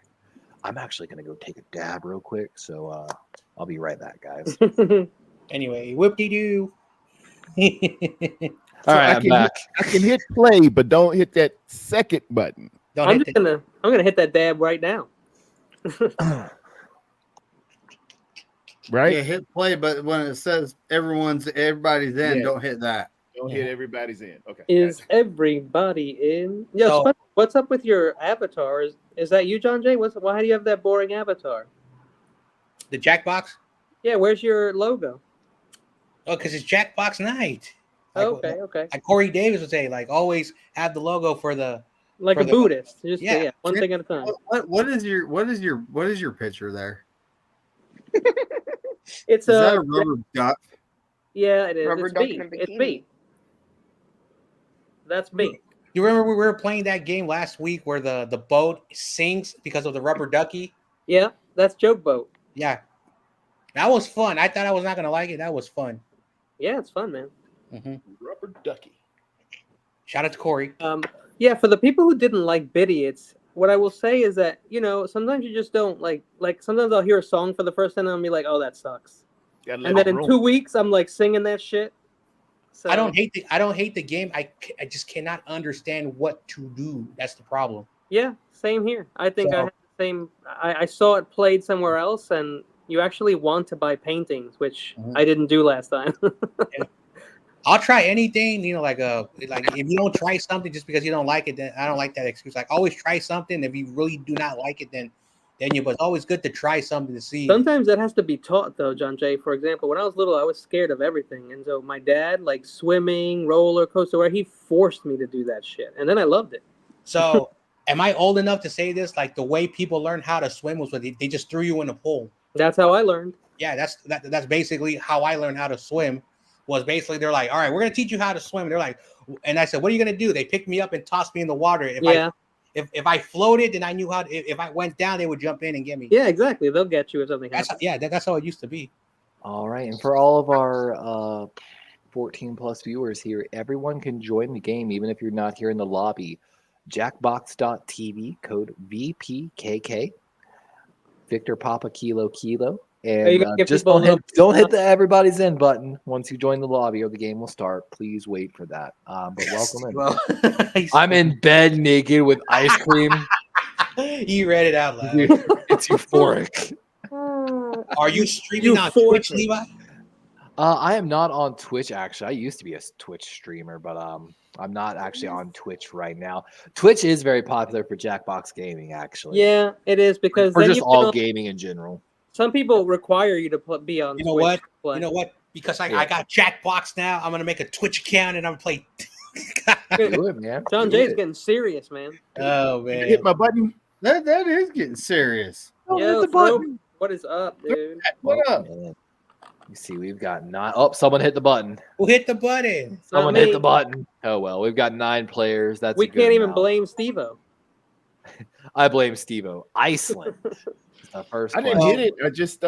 I'm actually gonna go take a dab real quick, so I'll be right back, guys. Anyway, whoop-de-doo. All right, I I'm can back. I can hit play, but don't hit that second button. Don't I'm hit just gonna hit that dab right now. Right? Yeah, hit play, but when it says everybody's in, Yeah. don't hit that. Don't hit everybody's in. Okay. Is gotcha. everybody in? Yeah. So- What's up with your avatar? Is that you, John Jay? Why do you have that boring avatar? the Jackbox. Yeah. Where's your logo? Oh, because it's Jackbox Night. Like, Okay. Like Corey Davis would say, like always have the logo for the. Like For a the- Buddhist. Just Yeah. one thing at a time. What is your picture there? It's Is that a rubber duck? Yeah, it is. Rubber It's duck B. in a It's bikini. B. That's B. You remember we were playing that game last week where the boat sinks because of the rubber ducky? Yeah, that's Joke Boat. Yeah, that was fun. I thought I was not gonna like it. That was fun. Yeah, it's fun, man. Rubber ducky. Shout out to Corey. Yeah, for the people who didn't like Biddy, what I will say is that, sometimes you just don't like sometimes I'll hear a song for the first time and I'll be like, oh, that sucks. And then in 2 weeks, I'm like singing that shit. So I don't hate the game. I just cannot understand what to do. That's the problem. Yeah, same here. I think I So- had the same. I saw it played somewhere else, and you actually want to buy paintings, which Mhm. I didn't do last time. I'll try anything. Like if you don't try something just because you don't like it, then I don't like that excuse. Like always try something. If you really do not like it, then but it's always good to try something to see. Sometimes that has to be taught, though, John Jay. For example, when I was little, I was scared of everything, and so my dad, like swimming, roller coaster, where he forced me to do that shit, and then I loved it. So, am I old enough to say this? Like the way people learned how to swim was when they just threw you in a pool. That's how I learned. Yeah, that's basically how I learned how to swim. Was basically they're like, all right, we're gonna teach you how to swim. They're like, and I said, what are you gonna do? They picked me up and tossed me in the water. If I floated, then I knew how. If I went down, they would jump in and get me. Yeah, exactly. They'll get you if something happens. That's how it used to be. All right, and for all of our 14 plus viewers here, everyone can join the game even if you're not here in the lobby. Jackbox.tv, code VPKK, Victor Papa Kilo Kilo. And just don't hit the everybody's in button once you join the lobby or the game will start. Please wait for that. But welcome in. I'm in bed naked with ice cream. You read it out loud. It's euphoric. Are you streaming on Twitch, Levi? I am not on Twitch, actually. I used to be a Twitch streamer, but I'm not actually on Twitch right now. Twitch is very popular for Jackbox Gaming, actually. Yeah, it is because for just all gaming in general. Some people require you to be on. You know Twitch what? You know what? Because I got Jackbox now, I'm gonna make a Twitch account and I'm gonna play. Do it, man. John Jay's getting serious, man. Oh man! Hit my button. That is getting serious. Yo, hit the button. What is up, dude? What up? Man. You see, we've got 9. Oh, someone hit the button. Who hit the button? Someone hit the button. Oh well, we've got 9 players. That's we can't even blame Steve-O. I blame Steve-O. Iceland. The first I didn't hit it. I just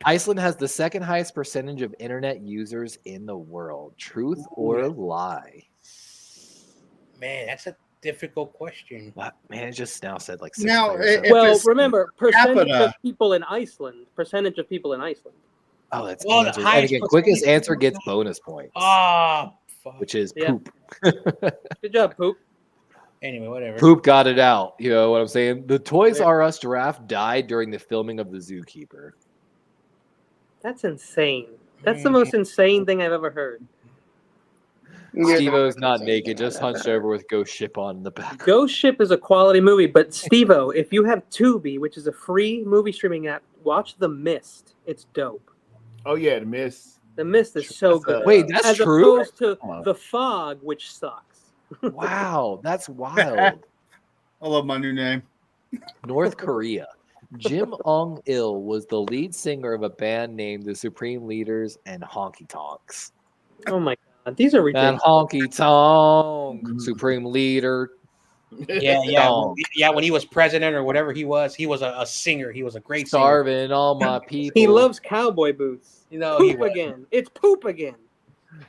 Iceland has the second highest percentage of internet users in the world. Truth or lie? Man, that's a difficult question. What? Man, it just now said like 6 now. Remember, percentage of people in Iceland. Percentage of people in Iceland. Oh, that's answers. And again, quickest answer gets bonus points. Oh, fuck. Which is poop. Good job, poop. Anyway, whatever. Poop got it out. You know what I'm saying? The Toys R Us giraffe died during the filming of The Zookeeper. That's insane. That's the most insane thing I've ever heard. Steve-O's not naked, just hunched over with Ghost Ship on in the back. Ghost Ship is a quality movie, but Steve-O, if you have Tubi, which is a free movie streaming app, watch The Mist. It's dope. Oh yeah, The Mist. The Mist is so good. Wait, that's as true? opposed to The Fog, which sucks. Wow, that's wild. I love my new name. North Korea. Jim Ong-il was the lead singer of a band named the Supreme Leaders and Honky Tonks. Oh my God, these are ridiculous. And Honky Tonk, Supreme Leader. Yeah. When he was president or whatever he was a singer. He was a great singer. Starving all my people. He loves cowboy boots. Poop again. It's poop again.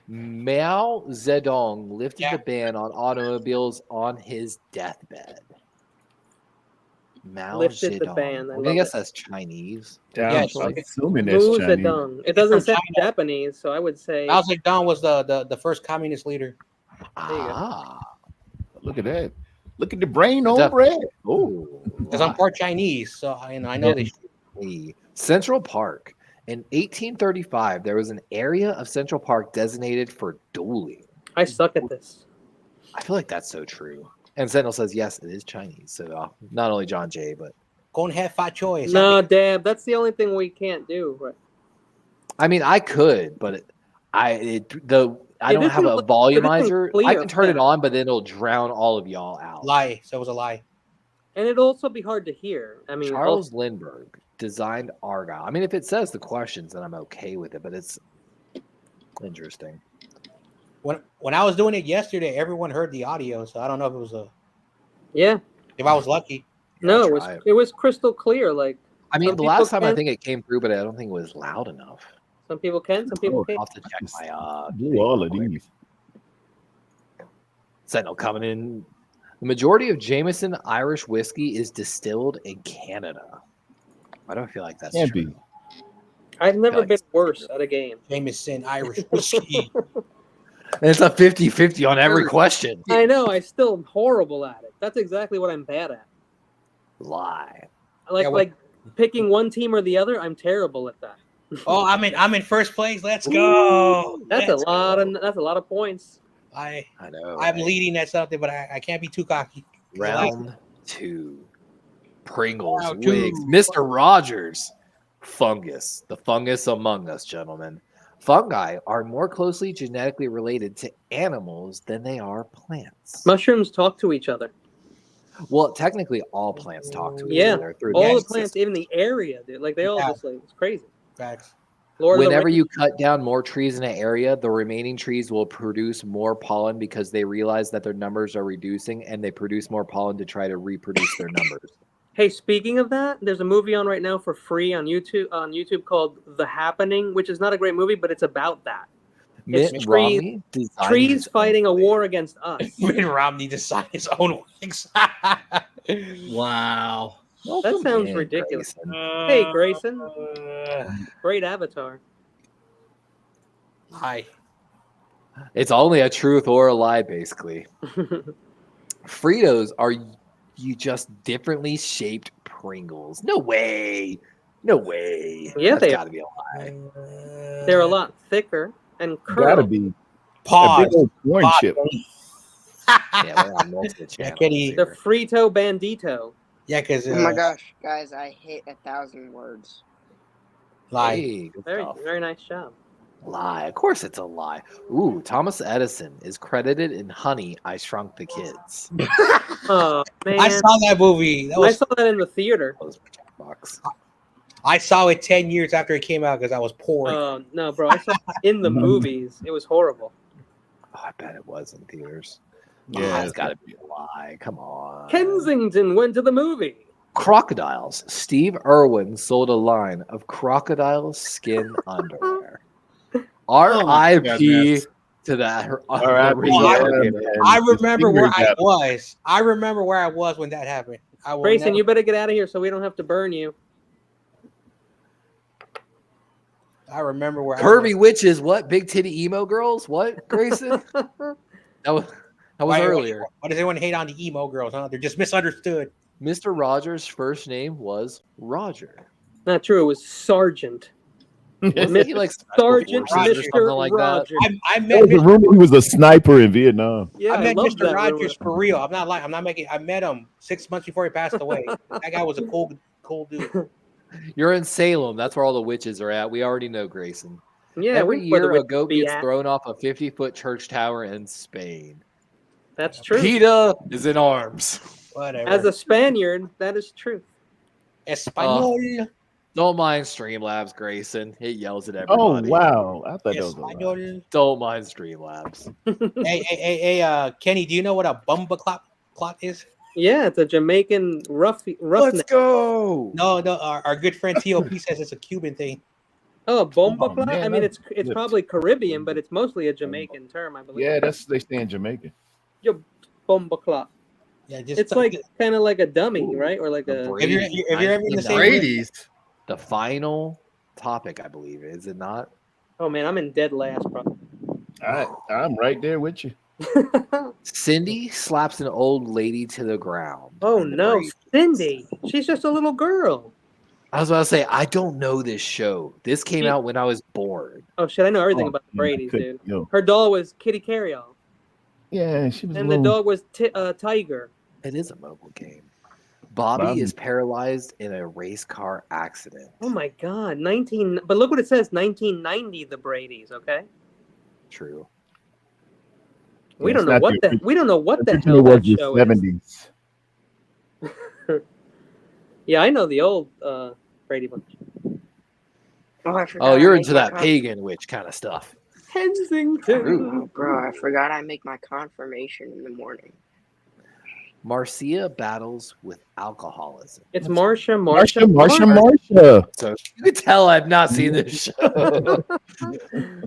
Mao Zedong lifted the ban on automobiles on his deathbed. Mao lifted Zedong. the ban. I guess that's Chinese. I'm assuming that's Chinese. Zedong. It doesn't sound Japanese, so I would say Mao Zedong was the first communist leader. Look at that. Look at the brain on bread. Oh, because I'm part Chinese, so I know they. Central Park. In 1835, there was an area of Central Park designated for dueling. I suck at this. I feel like that's so true. And Sentinel says, yes, it is Chinese. So not only John Jay, but... Go and have fat choice. No, Dab, that's the only thing we can't do. Right? I mean, I could, but I don't have a volumizer. I can turn it on, but then it'll drown all of y'all out. Lie. So it was a lie. And it'd also be hard to hear. I mean, Charles Lindbergh designed Argyle. I mean, if it says the questions, then I'm okay with it, but it's interesting. When I was doing it yesterday, everyone heard the audio, so I don't know if it was if I was lucky. No, it was crystal clear. Like, I mean, the last time I think it came through, but I don't think it was loud enough. Some people can, some people can't. I'll have to check my blew all of these. Sentinel coming in. The majority of Jameson Irish whiskey is distilled in Canada. I don't feel like that's true. I've never been worse at a game. Jameson Irish whiskey. It's a 50-50 on every question. I know. I still am horrible at it. That's exactly what I'm bad at. Lie. Like picking one team or the other, I'm terrible at that. Oh, I'm in first place. Let's go. That's a lot of points. I know. I'm leading at something, but I can't be too cocky. Round 2. Pringles, Round wigs, 2. Mr. Rogers, fungus. The fungus among us, gentlemen. Fungi are more closely genetically related to animals than they are plants. Mushrooms talk to each other. Well, technically, all plants talk to each other through all the the plants, even the area, dude. Like they all just like it's crazy. Facts. Whenever you cut down more trees in an area, the remaining trees will produce more pollen because they realize that their numbers are reducing, and they produce more pollen to try to reproduce their numbers. Hey, speaking of that, there's a movie on right now for free on YouTube called The Happening, which is not a great movie, but it's about that. It's trees fighting a war against us. Mitt Romney designed his own wings. Wow. That sounds ridiculous. Hey, Grayson. Great avatar. Hi. It's only a truth or a lie, basically. Fritos are you just differently shaped Pringles. No way. No way. Yeah, That's gotta be a lie. They're a lot thicker and curled. Gotta be. Pause. A big old corn chip. Yeah, we're on multiple channels here. The Frito Bandito. Yeah, because oh my gosh, guys, I hit 1,000 words. Lie. Hey, good stuff. Very nice job. Lie. Of course it's a lie. Ooh, Thomas Edison is credited in Honey, I Shrunk the Kids. Oh, man. I saw that movie. I saw that in the theater. Jackbox. I saw it 10 years after it came out because I was poor. Oh, no, bro. I saw it in the movies. It was horrible. Oh, I bet it was in theaters. Yeah, it's got to be a lie. Come on. Kensington went to the movie. Crocodiles. Steve Irwin sold a line of crocodile skin underwear. R.I.P. to that. I remember where I was. I remember where I was when that happened. Grayson, you better get out of here so we don't have to burn you. I remember where Curvy witches. What? Big titty emo girls? What, Grayson? that was earlier. Why does everyone hate on the emo girls? Huh? They're just misunderstood. Mr. Rogers' first name was Roger. Not true. It was Sergeant. Wasn't he like Sergeant Rogers, Mr. like Rogers. I met the rumor he was a sniper in Vietnam. Yeah, I met love Mr. that Rogers rumor. for real. I'm not lying. I'm not making. I met him 6 months before he passed away. That guy was a cool dude. You're in Salem. That's where all the witches are at. We already know, Grayson. Yeah, every year a goat gets at. thrown off a 50-foot church tower in Spain. That's true. PETA is in arms. Whatever. As a Spaniard, that is true. Espanol. Don't mind Streamlabs, Grayson. It yells at everybody. Oh wow! I thought that was a lie. Espanol. Don't mind Streamlabs. hey, Kenny, do you know what a bumba clot is? Yeah, it's a Jamaican roughneck. Let's go. No, our good friend T.O.P. says it's a Cuban thing. Oh, bomba clot? man, I mean, it's that's- probably Caribbean, but it's mostly a Jamaican term, I believe. Yeah, they stay in Jamaica. Yo, bomba clot. Yeah, just It's like kind of like a dummy, right? Or like a. Have you ever been the same? Brady's. The final topic, I believe, is it not? Oh man, I'm in dead last, bro. I'm right there with you. Cindy slaps an old lady to the ground. Oh in the no, Brady. Cindy. She's just a little girl. I was about to say, I don't know this show. This came out when I was born. Oh shit, I know everything Oh, about the yeah, I Brady's, couldn't- dude. yo. Her doll was Kitty Carryall, Yeah, she was. and the dog was Tiger. It is a mobile game. Bobby Bobby. is paralyzed in a race car accident. Oh my god, 19. But look what it says, 1990. The Brady's, okay. True. We Yeah, don't it's know not what the that. We don't know what the original hell was that the show is. 70s. Yeah, I know the old Brady Bunch. Oh, I forgot. Oh, you're I into make my that pagan witch kind of stuff. Kensington. Oh, bro, I forgot I make my confirmation in the morning. Marcia battles with alcoholism. It's Marsha. So you can tell I've not seen this show.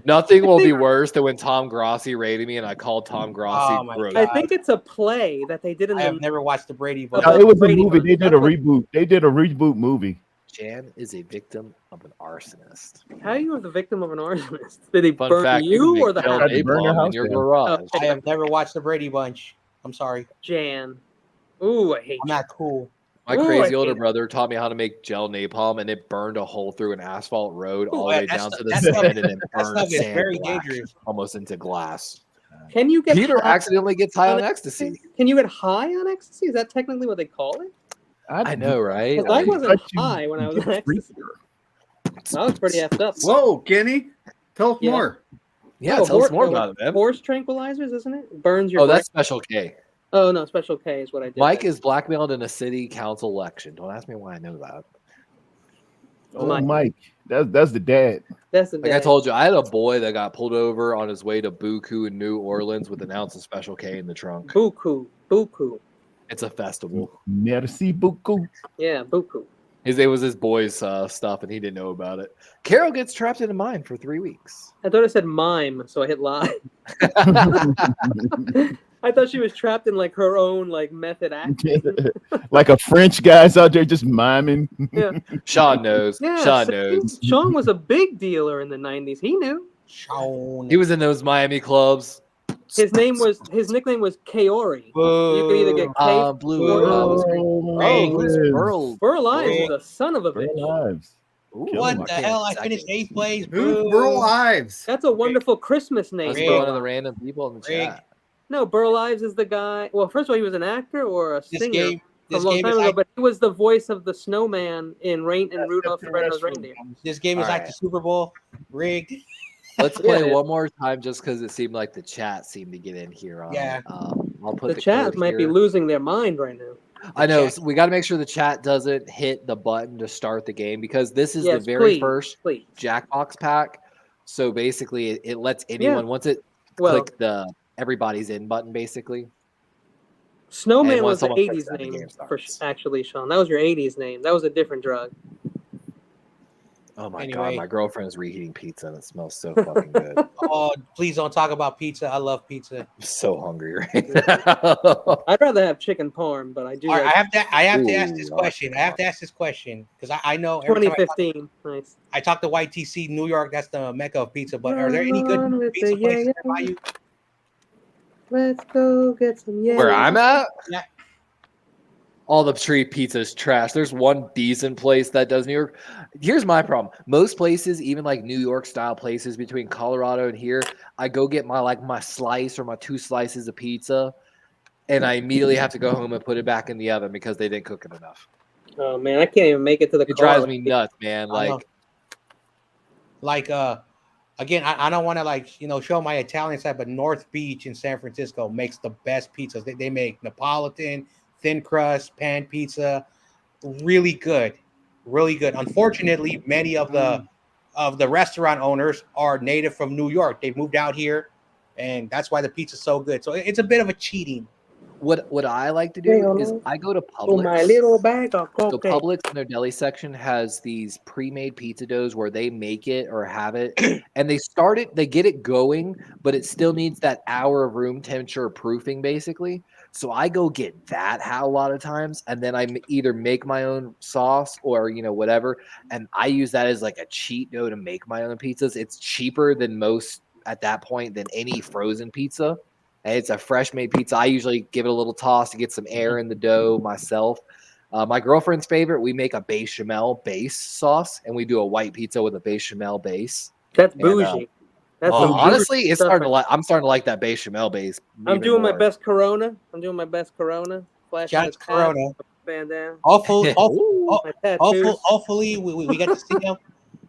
Nothing will be worse than when Tom Grossi rated me and I called Tom Grossi Oh my gross. I think it's a play that they did in I have the. never watched the Brady Bunch. No, it was a Brady movie. Bunch. They did a reboot. They did a reboot movie. Jan is a victim of an arsonist. How are you the victim of an arsonist? Did he Fun burn fact, you can or the make Del house? They burned their napalm in house your down. garage. Oh, I have never watched the Brady Bunch. I'm sorry. Jan. Ooh, I hate I'm you. not cool. My crazy older brother taught me how to make gel napalm, and it burned a hole through an asphalt road all the way down to the sand, and then burned sand very black, dangerous. almost into glass. Can you get Peter high accidentally gets high on ecstasy? Can you get high on ecstasy? Is that technically what they call it? I know, right? 'Cause I wasn't high when I was on ecstasy. I was pretty effed up. Whoa, Kenny, tell us more. Yeah, tell us more about it, man. Horse tranquilizers, isn't it? Burns your. That's Special K. Oh no, Special K is what I did. Mike is blackmailed in a city council election. Don't ask me why I know that. Oh, Mike. That's the dad. That's the dad. Like I told you, I had a boy that got pulled over on his way to Buku in New Orleans with an ounce of Special K in the trunk. Buku. It's a festival. Merci beaucoup. Yeah, Buku. It was his boy's stuff, and he didn't know about it. Carol gets trapped in a mine for 3 weeks. I thought it said mime, so I hit live. I thought she was trapped in like her own like method acting. Like a French guy's out there just miming. Yeah. Sean knows. Yeah, Sean knows. Sean was a big dealer in the 90s. He knew. Sean. He was in those Miami clubs. His nickname was Kaori. You could either get K Blue. Burl Ives is a son of a bitch. What the hell? I finished 8th place. Who's Burl Ives? That's a wonderful Christmas name. That's one of the random people in the chat. No, Burl Ives is the guy. Well, first of all, he was an actor or a singer from a long time ago, but he was the voice of the snowman in Rain and Rudolph the Red-Nosed Reindeer. This game is like the Super Bowl rigged. Let's play one more time just because it seemed like the chat seemed to get in here. Yeah. I'll put the chat might be losing their mind right now. I know. So we got to make sure the chat doesn't hit the button to start the game because this is the very first Jackbox pack. So basically, it lets anyone once it click the everybody's in button, basically. Snowman was the 80s name for actually, Sean. That was your 80s name. That was a different drug. Oh my god, my girlfriend is reheating pizza and it smells so fucking good. Oh, please don't talk about pizza. I love pizza. I'm so hungry right now. I'd rather have chicken parm, but I do. All right, I have to ask this question. I have to ask this question because I know 2015. Nice. I talked to YTC New York. That's the mecca of pizza. But are there any good pizza places by you? Let's go get some. Where I'm at? Yeah. All the street pizza is trash. There's one decent place that does New York. Here's my problem. Most places, even like New York style places between Colorado and here, I go get my slice or my 2 slices of pizza, and I immediately have to go home and put it back in the oven because they didn't cook it enough. Oh man, I can't even make it to the car. It drives me nuts, man. Again, I don't want to show my Italian side, but North Beach in San Francisco makes the best pizzas. They make Neapolitan, thin crust, pan pizza, really good. Unfortunately, many of the restaurant owners are native from New York. They've moved out here, and that's why the pizza's so good. So it's a bit of a cheating. What I like to do is I go to Publix. My little bag of so Publix in their deli section has these pre-made pizza doughs where they make it or have it, and they get it going, but it still needs that hour of room temperature proofing, basically. So I go get that a lot of times, and then I either make my own sauce or whatever, and I use that as like a cheat dough to make my own pizzas. It's cheaper than most at that point than any frozen pizza. And it's a fresh made pizza. I usually give it a little toss to get some air in the dough myself. My girlfriend's favorite, we make a bechamel base sauce, and we do a white pizza with a bechamel base. That's bougie. Honestly, I'm starting to like that bechamel base. I'm doing my best Corona. Shout out to Corona. Bandana. Hopefully, we get to see him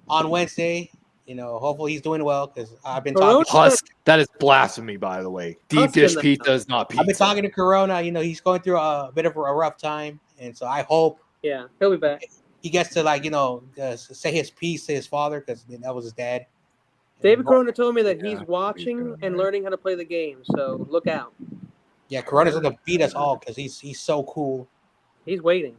on Wednesday. Hopefully he's doing well because I've been talking. Husk, that is blasphemy, by the way. Deep dish pizza is not pizza. I've been talking to Corona. He's going through a bit of a rough time, and so I hope. Yeah, he'll be back. He gets to say his piece to his father because that was his dad. David Corona told me that he's watching and learning how to play the game, so look out. Yeah, Corona's gonna beat us all because he's so cool. He's waiting.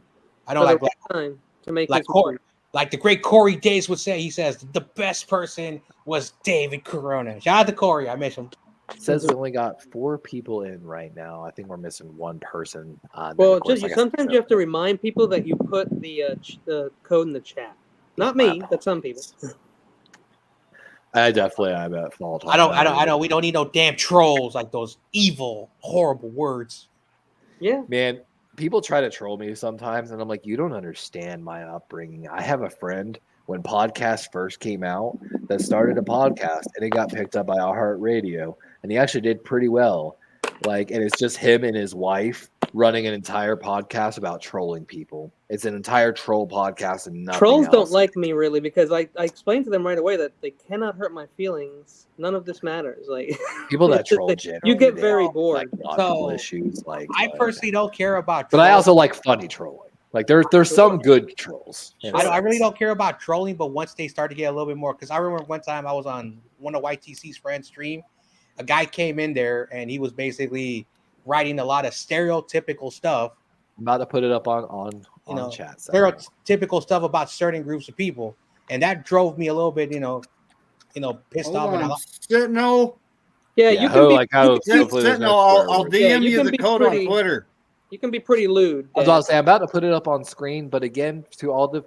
I don't like time to make like Corey. Like the great Corey Days would say, he says the best person was David Corona. Shout out to Corey, I miss him. It says we only got 4 people in right now. I think we're missing 1 person. Well, sometimes you have to remind people that you put the code in the chat. Not me, but some people. I'm at fault. I don't. We don't need no damn trolls like those evil, horrible words. Yeah, man. people try to troll me sometimes, and I'm like, you don't understand my upbringing. I have a friend when podcasts first came out that started a podcast, and it got picked up by iHeartRadio, and he actually did pretty well. Like, and it's just him and his wife running an entire podcast about trolling people. It's an entire troll podcast and nothing Trolls else. don't like me really because I explained to them right away that they cannot hurt my feelings. None of this matters. Like people that troll generally, you get very bored. Like logical issues. Like I personally don't care about but I also like funny trolling. Like there's some good trolls. I really don't care about trolling, but once they start to get a little bit more, because I remember one time I was on one of YTC's friends' stream. A guy came in there and he was basically writing a lot of stereotypical stuff. I'm about to put it up on chat. Stereotypical stuff about certain groups of people, and that drove me a little bit, pissed off. Sentinel. Yeah, you can be Sentinel. I'll DM you the code on Twitter. You can be pretty lewd. I was about to say, I'm about to put it up on screen, but again, to all the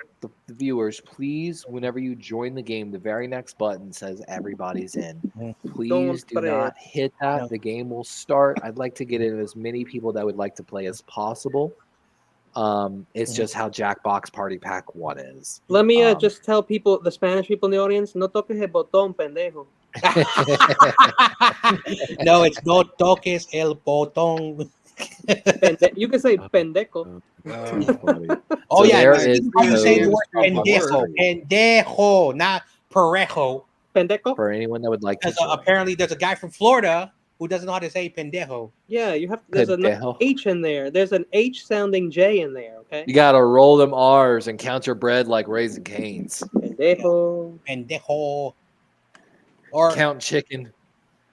viewers, please, whenever you join the game, the very next button says everybody's in. Please do not hit that. No. The game will start. I'd like to get in as many people that would like to play as possible. It's just how Jackbox Party Pack 1 is. Let me just tell people, the Spanish people in the audience, no toques el botón, pendejo. No, it's no toques el botón. You can say pendejo. Oh, yeah. You say the word pendejo. Pendejo, not parejo. Pendejo? For anyone that would like to. Apparently, there's a guy from Florida who doesn't know how to say pendejo. Yeah, there's an H in there. There's an H sounding J in there, okay? You got to roll them R's and count your bread like Raising Cane's. Pendejo. Pendejo. Or count chicken.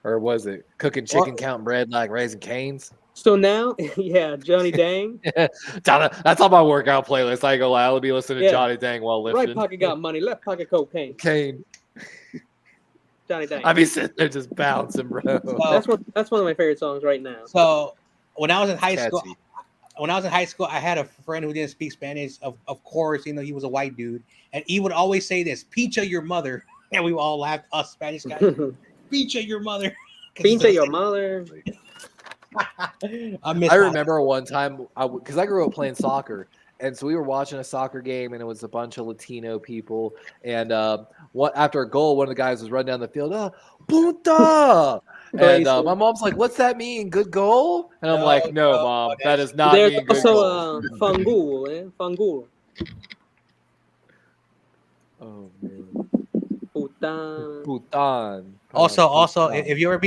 Or was it cooking chicken, count bread like Raising Cane's? So now, yeah, Johnny Dang. That's on my workout playlist. I ain't gonna lie. I'll be listening to Johnny Dang while lifting. Right pocket got money, left pocket cocaine. Johnny Dang. I be sitting there just bouncing, bro. That's one of my favorite songs right now. So when I was in high school, I had a friend who didn't speak Spanish. Of course, he was a white dude, and he would always say this: "Pincha your mother," and we all laughed. Us Spanish guys, "Pincha your mother." Pincha your mother. I remember one time because I grew up playing soccer, and so we were watching a soccer game, and it was a bunch of Latino people. And after a goal, one of the guys was running down the field, "Punta!" And my mom's like, "What's that mean? Good goal?" And I'm like, "No, Mom, that does not mean good goal." There's also fangul. Oh man. Putan. Also, if you ever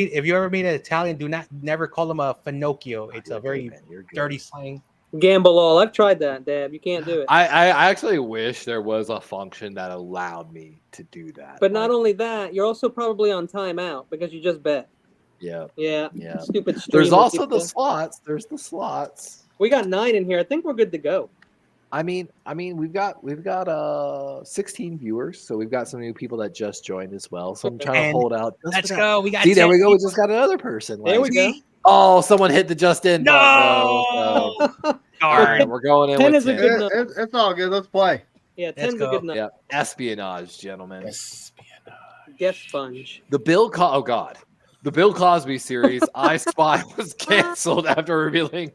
meet an Italian, never call them a finocchio. It's a very dirty slang. Gamble all. I've tried that, Dad. You can't do it. I actually wish there was a function that allowed me to do that. But not only that, you're also probably on timeout because you just bet. Yeah. Stupid stream. There's also the slots. There's the slots. We got 9 in here. I think we're good to go. I mean, we've got 16 viewers, so we've got some new people that just joined as well. So I'm trying to hold out. Let's go. We got. See, there we go. We just got another person. There we go. Oh, someone hit the just in. No. All right, we're going in 10 with is 10. a good number. It's all good. Let's play. Yeah, 10's a good number. Yeah, espionage, gentlemen. Guest sponge. The Bill Cosby series, I Spy, was canceled after revealing.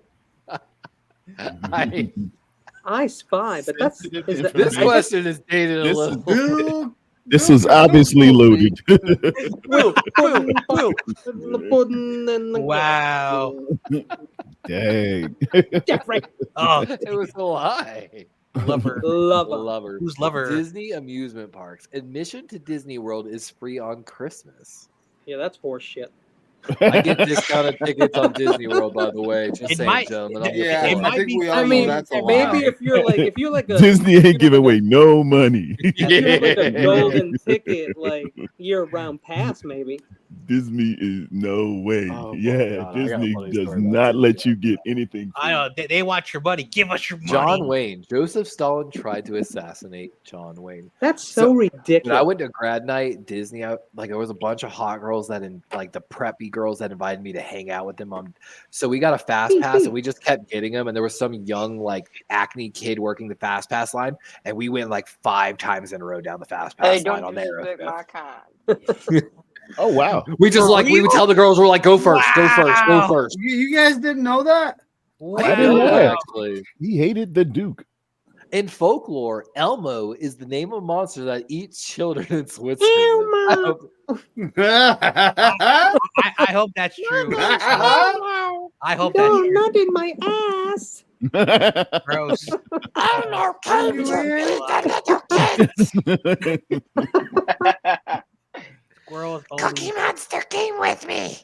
I Spy, but this question is dated a little. This is obviously loaded. Wow. Dang. Jeffrey. Oh, it was so high. Lover. Who's lover? Disney amusement parks. Admission to Disney World is free on Christmas. Yeah, that's horse shit. I get discounted tickets on Disney World, by the way. Just saying, gentlemen. It might be. I mean, maybe if you're like a Disney ain't giving away no money. If you're like a golden ticket, like year-round pass, maybe. Disney is no way. God, Disney does not let you get anything. I know they want your money. Give us your money. John Wayne. Joseph Stalin tried to assassinate John Wayne. That's so ridiculous. When I went to grad night at Disney, there was a bunch of hot girls the preppy girls that invited me to hang out with them so we got a fast pass and we just kept getting them, and there was some young acne kid working the fast pass line, and we went 5 times in a row down the fast pass line on there. My kind. Oh wow. We just we would tell the girls, we're like, go first. You guys didn't know that? I didn't know Wow. actually. He hated the Duke. In folklore, Elmo is the name of a monster that eats children in Switzerland. I hope- I hope that's true. I hope that's true. not in my ass. Gross. Squirrels only. Monster came with me.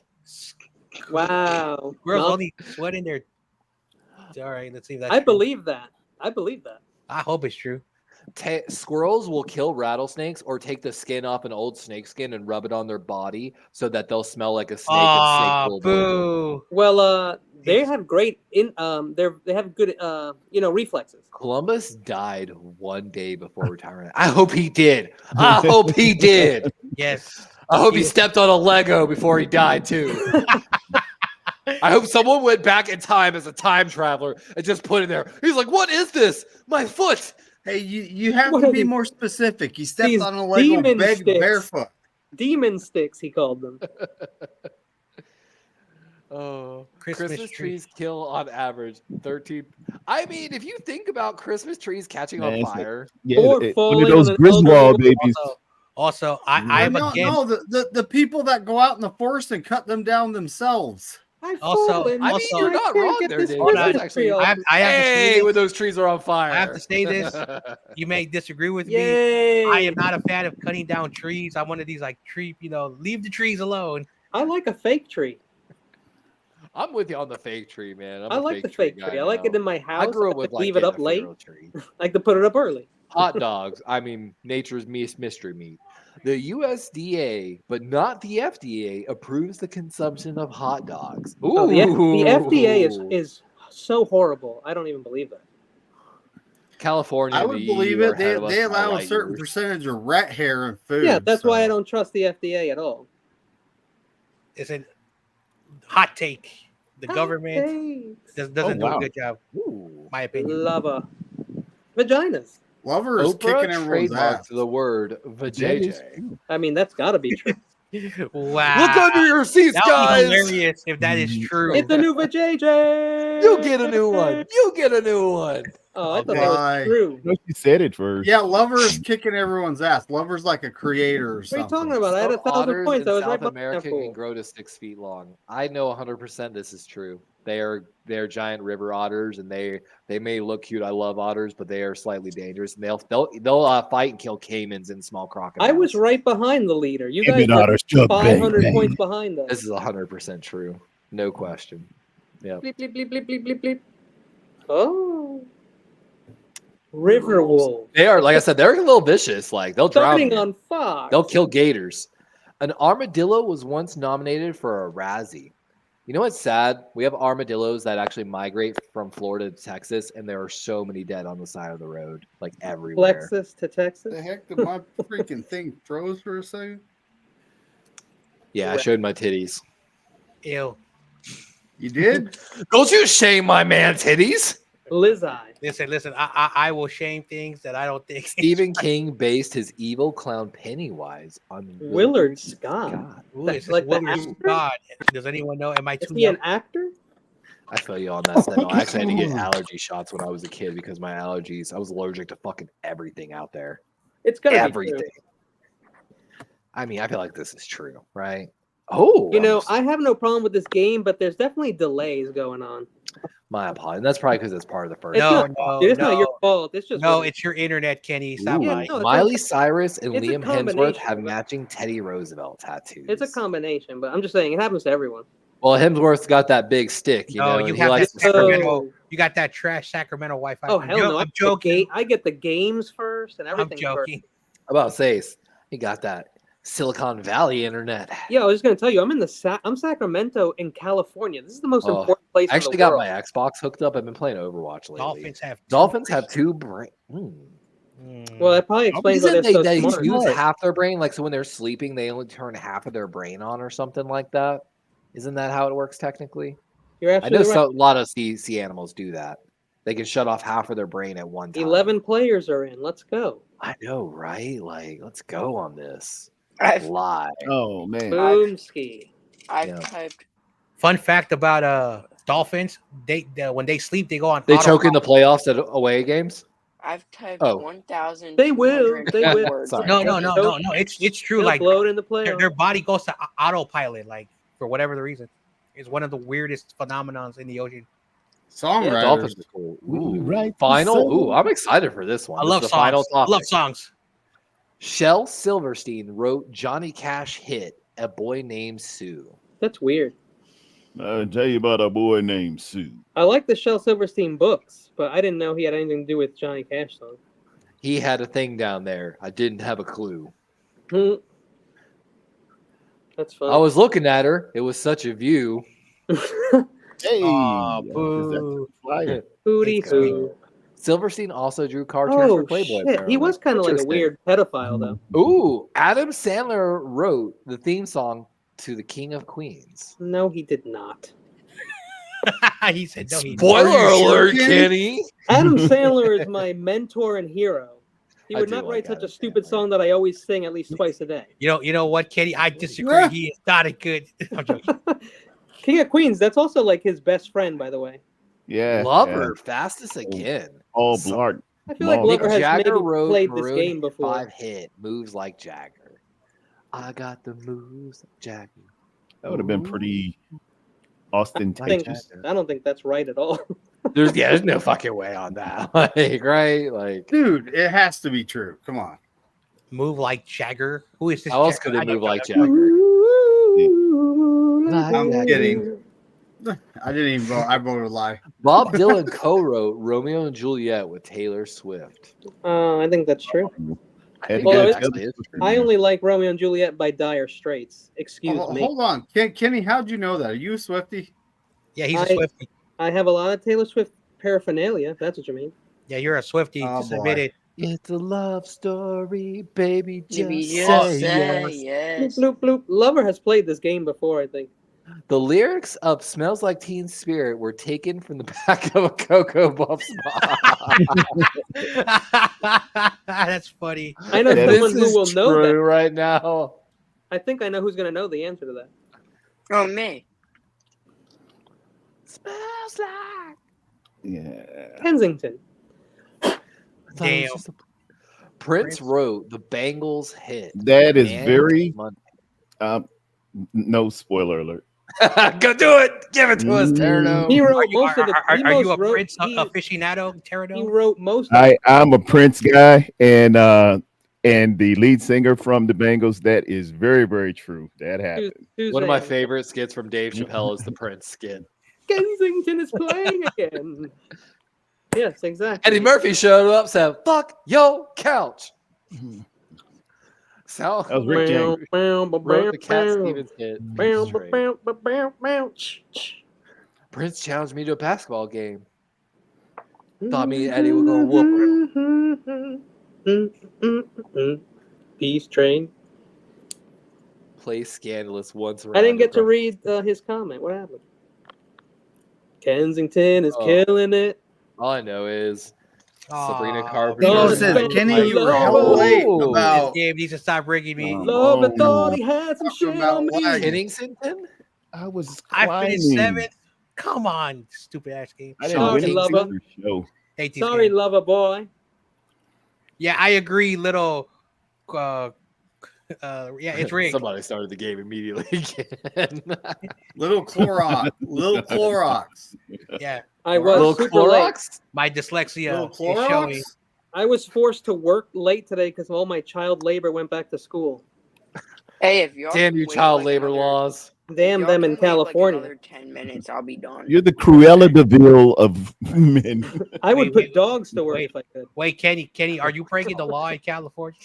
Wow. Squirrels No, only sweat in their. All right, let's see if that's I true. believe that. I believe that. I hope it's true. Squirrels will kill rattlesnakes or take the skin off an old snake skin and rub it on their body so that they'll smell like a snake and snake Boo. Well, they have great they have good reflexes. Columbus died one day before retirement. I hope he did. I hope he did. Yes. I hope he stepped on a Lego before he died too. I hope someone went back in time as a time traveler and just put it there. He's like, "What is this? My foot." Hey, you have What to are be these- more specific. He stepped these on a Lego demon bed sticks. barefoot. Demon sticks, he called them. Oh, Christmas Christmas tree. trees kill on average 13. I mean, if you think about Christmas trees catching Man, on it's like- fire, Yeah, Or one falling of those on an Griswold elderly babies. Also, I am against. No, the people that go out in the forest and cut them down themselves. Also- I mean, Also- you're not wrong there, Dave. Hold That's on. actually. I have to say Hey, this. when those trees are on fire. I have to say this. You may disagree with me. Yay! I am not a fan of cutting down trees. I'm one of these like tree, leave the trees alone. I like a fake tree. I'm with you on the fake tree, man. I'm I a like the fake guy tree. I like it now. in my house. I grew up like with to like leave it up getting a late. feral tree. I like to put it up early. Hot dogs. I mean, nature's mystery meat. The USDA, but not the FDA, approves the consumption of hot dogs. Ooh. Oh, the FDA is so horrible. I don't even believe that. California. I and would the believe EU it. are ahead of us They by allow a light certain years. percentage of rat hair in food. Yeah, that's why I so- don't trust the FDA at all. It's a hot take. The government Hey, doesn't do wow. a good job, Ooh. my opinion. lava. Vaginas. Lover is kicking Oprah everyone's trademarked ass. the word That is vajayjay. true. I mean, that's got to be true. Wow. Look under your seats, That would be guys. hilarious if that is true. It's a new vajayjay. You get a new one. You get a new one. Oh, I thought that Bye. was true. No, she said it first. Yeah, Lover is kicking everyone's ass. Lover's like a creator or What are you something. talking about? I had Some 1,000 otters points. in I was South right behind America that can fool. grow to 6 feet long. I know 100% this is true. They're giant river otters, and they may look cute. I love otters, but they are slightly dangerous. And they'll fight and kill caimans and small crocodiles. I was right behind the leader. You Give guys it were otters, Chuck, bang, 500 bang. points behind us. This is 100% true. No question. Yeah. Bleep, bleep, bleep, bleep, bleep, bleep, bleep. Oh. River wolves. They are, like I said, they're a little vicious. Like they'll drown Starting you. on Fox. They'll kill gators. An armadillo was once nominated for a Razzie. You know what's sad? We have armadillos that actually migrate from Florida to Texas, and there are so many dead on the side of the road, like everywhere. Plexus to Texas. The heck did my freaking thing froze for a second? Yeah, I showed my titties. Ew. You did? Don't you shame my man titties. Lizzie. Listen. I will shame things that I don't think. Stephen King based his evil clown Pennywise on Willard Scott. Ooh, That's it's like the Willard actor? Scott. Does anyone know? Am I Is too he young? an actor? I feel you on that. No, I actually had to get allergy shots when I was a kid because my allergies. I was allergic to fucking everything out there. It's gotta Everything. be true. I mean, I feel like this is true, right? Oh, You know, I have no problem with this game, but there's definitely delays going on. my apologies. And that's probably because it's part of the first. It's No, not, no, dude, it's not your no. fault. It's just No, what it it's your internet, Kenny. Stop Ooh, Yeah, lying. no, it's Miley a- Cyrus and it's a Liam Hemsworth combination, have but- matching Teddy Roosevelt tattoos. It's a combination, but I'm just saying it happens to everyone. Well, Hemsworth's got that big stick, you No, know. you and he have likes that to spread- Sacramento. You got that trash Sacramento Wi-Fi. Oh hell no! I'm joking. I get the games first and I'm everything first. joking. I'm about to say, he got that Silicon Valley internet. Yeah, I was just gonna tell you, I'm Sacramento in California. This is the most Oh, important place I in actually the got world. my Xbox hooked up. I've been playing Overwatch lately. Dolphins have two brain. Well, that probably explains why Isn't they're so they smart. use half their brain? Like, so when they're sleeping, they only turn half of their brain on or something like that? Isn't that how it works technically? You're I know absolutely right. a lot of sea animals do that. They can shut off half of their brain at one time. 11 players are in. Let's go. I know, right? Like, let's go on this. I've, Live. Oh man. Boom ski. I've Yeah. typed Fun fact about Dolphins, when they sleep, they go on. They choke in the playoffs at away games. I've typed Oh. 1,000. They will. They will. words. Sorry. No. It's true. They'll Like blow it in the playoffs. their body goes to autopilot, like for whatever the reason. It's one of the weirdest phenomenons in the ocean. Songwriters. Dolphins are cool. Ooh, right. Final. Ooh, I'm excited for this one. I This love is the final songs. I love topic. songs. Shel Silverstein wrote Johnny Cash hit "A Boy Named Sue." That's weird. I'll tell you about a boy named Sue. I like the Shel Silverstein books, but I didn't know he had anything to do with Johnny Cash song. He had a thing down there. I didn't have a clue. That's fun. I was looking at her. It was such a view. Hey, Boo. flyer. Hootie It's sweet. hoo. Silverstein also drew cartoons for Playboy. Shit. He apparently. was kind of like a Interesting. weird pedophile, though. Ooh, Adam Sandler wrote the theme song to The King of Queens. No, he did not. He said no. He Spoiler Are you alert, sure, Kenny. Adam Sandler is my mentor and hero. He I would do not like write such Adam a stupid Sandler. song that I always sing at least twice a day. You know what, Kenny? I disagree. Yeah. He is not a good. I'm joking. King of Queens, that's also like his best friend, by the way. Yeah. Lover, fastest again. All Blart. I feel like Long. Lover has Jagger maybe wrote played this Maroon game before. 5 hit moves like Jagger. I got the moves like Jagger. That would have been pretty I ostentatious. don't think that's right at all. There's no fucking way on that. Like, right? Like, Dude, it has to be true. Come on. Move like Jagger. Who is this? how else Jagger? could I they don't move know. like Jagger? I'm kidding. I didn't even vote. I voted a lie. Bob Dylan co-wrote Romeo and Juliet with Taylor Swift. I think that's true. I Had think to Although that it's- actually is true. I only like Romeo and Juliet by Dire Straits. Excuse me. Hold on. Kenny, how'd you know that? Are you a Swiftie? Yeah, he's a I- Swiftie. I have a lot of Taylor Swift paraphernalia. If that's what you mean. Yeah, you're a Swiftie. Oh, Just boy. admit it. It's a love story, baby. Just Maybe say just say yes. yes. Bloop, bloop, bloop. Lover has played this game before, I think. The lyrics of "Smells Like Teen Spirit" were taken from the back of a Cocoa Puffs box. That's funny. I know That someone This who will is know true that. right now. I think I know who's going to know the answer to that. Oh, me. Smells like. Yeah. Kensington. I thought it was Damn. just a- Prince wrote the Bangles hit. That is Man very Monday. no spoiler alert. Go do it. Give it to us, Terno. He Are wrote you, most of the. he are you most a wrote, Prince he, aficionado, he Pterodon? wrote most of I'm a Prince guy, and the lead singer from the Bengals. That is very, very true. That happened. One of my Suzanne. favorite skits from Dave Chappelle is the Prince skit. Kensington is playing again. Yes, exactly. Eddie Murphy showed up, said, "Fuck yo couch." So That was Rick James. wrote the Cat Stevens hit. Straight. Prince challenged me to a basketball game. Thought me and Eddie were gonna whoop him. Peace train. Play scandalous once. I didn't get to around. read his comment. What happened? Kensington is Oh. killing it. All I know is Sabrina Aw, Carpenter. No, Because said Ben Kenny, you were Lowe- hella late Oh. about. Gabe needs to stop rigging me. Love and thought he had some Talking shit about on me. what? Kensington? I was I climbing. finished 7th. Come on, stupid ass game. I didn't Sorry, win it lover. for show. Hate these Sorry, games. lover boy. Yeah, I agree. Little, yeah, it's rigged. Somebody started the game immediately again. Little Clorox. Yeah, I was Little super late. Clorox? my dyslexia Little is showing. Clorox. I was forced to work late today because all my child labor went back to school. Hey, if y'all Damn can you, wait, child like, labor another- laws. if Damn y'all them can in wait, like, California. another 10 minutes, I'll be done. You're the Cruella de Vil of men. I would Wait, put wait, dogs to work wait. if I could. Wait, Kenny, are you breaking the law in California?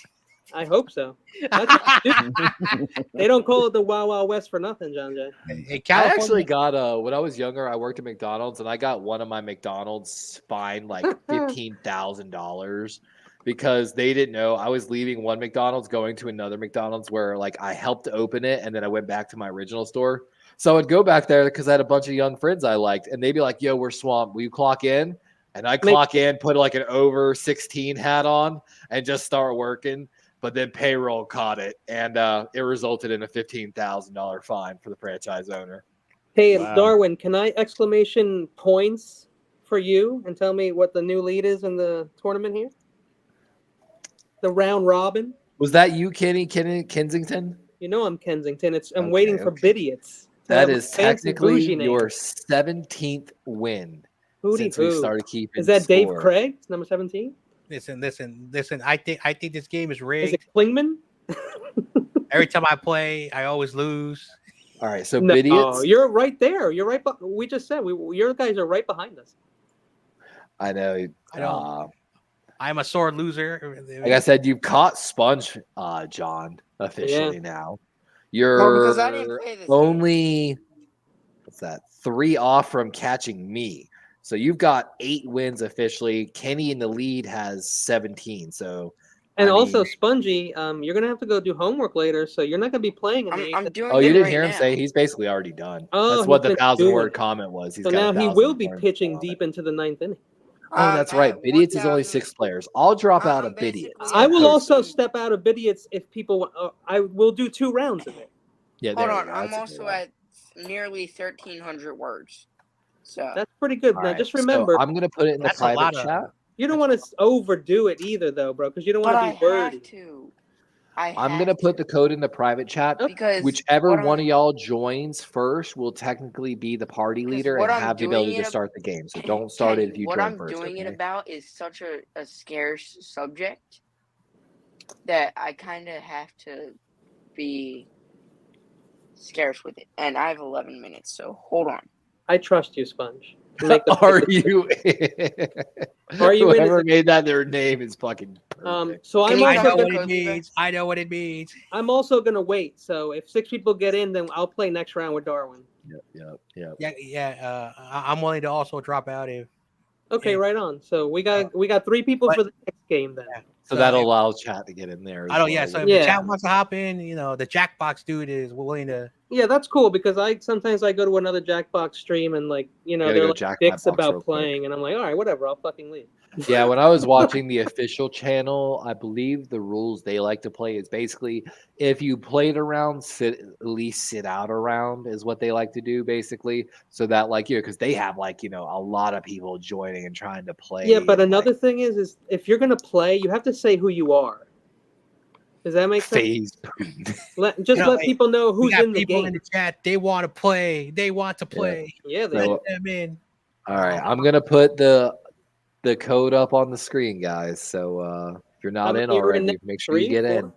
I hope so. That's what you do. They don't call it the Wild Wild West for nothing, John Jay. In I California, actually got when I was younger, I worked at McDonald's and I got one of my McDonald's fined like $15,000 because they didn't know I was leaving one McDonald's going to another McDonald's where like I helped open it and then I went back to my original store. So I'd go back there because I had a bunch of young friends I liked and they'd be like, "Yo, we're swamped. Will you clock in?" And I clock in, put like an over 16 hat on and just start working. But then payroll caught it, and it resulted in a $15,000 fine for the franchise owner. Hey, Wow. Darwin, can I exclamation points for you and tell me what the new lead is in the tournament here? The round robin. Was that you, Kensington? You know I'm Kensington. I'm Okay, waiting for okay. Bidiots. That is technically your 17th win since we started keeping Is that score. Dave Craig? It's number 17? Listen. I think this game is rigged. Is it Klingman? Every time I play, I always lose. All right, so No, Bidiots. you're right there. You're right. We just said your guys are right behind us. I know. I'm a sore loser. Like I said, you've caught Sponge, John, officially now. You're because I didn't play this only what's that? 3 off from catching me. So you've got 8 wins officially. Kenny in the lead has 17. So and also Spongy, you're gonna have to go do homework later, so you're not gonna be playing. I'm doing. Oh, you didn't hear him say he's basically already done. Oh, that's what the 1,000-word comment was. He's so got now he will be pitching deep into the 9th inning. Oh, that's right. Bidiots is only 6 players. I'll drop out of Bidiots. I will also step out of Bidiots if people. I will do 2 rounds of it. Yeah, hold on. I'm also at nearly 1,300 words. So that's pretty good. Now just remember, I'm gonna put it in the private chat. You don't want to overdo it either, though, bro, because you don't want to be wordy. I'm gonna put the code in the private chat because whichever one of y'all joins first will technically be the party leader and have the ability to start the game. So don't start it if you join first. What I'm doing it about is such a scarce subject that I kind of have to be scarce with it, and I have 11 minutes, so hold on. I trust you, Sponge. Are you? Whoever in made that their name is fucking perfect. So I'm I also know what it means. I know what it means. I'm also gonna wait. So if 6 people get in, then I'll play next round with Darwin. Yep. Yeah. I'm willing to also drop out if. Okay, right on. So we got 3 people for the next game then. Yeah. So that'll allow chat to get in there. I don't. Yeah. So if the chat wants to hop in, the Jackbox dude is willing to. Yeah, that's cool because sometimes I go to another Jackbox stream and they're like dicks about playing, and I'm like, all right, whatever, I'll fucking leave. Yeah, when I was watching the official channel, I believe the rules they like to play is basically if you played around, at least sit out around is what they like to do, basically. So that because they have a lot of people joining and trying to play. Yeah, but another thing is if you're gonna play, you have to say who you are. Does that make sense? Let people know who's in the game. In the chat, they want to play. They want to play. Yeah, they let them in. All right, I'm gonna put the code up on the screen, guys. So if you're not in already, make sure you get in.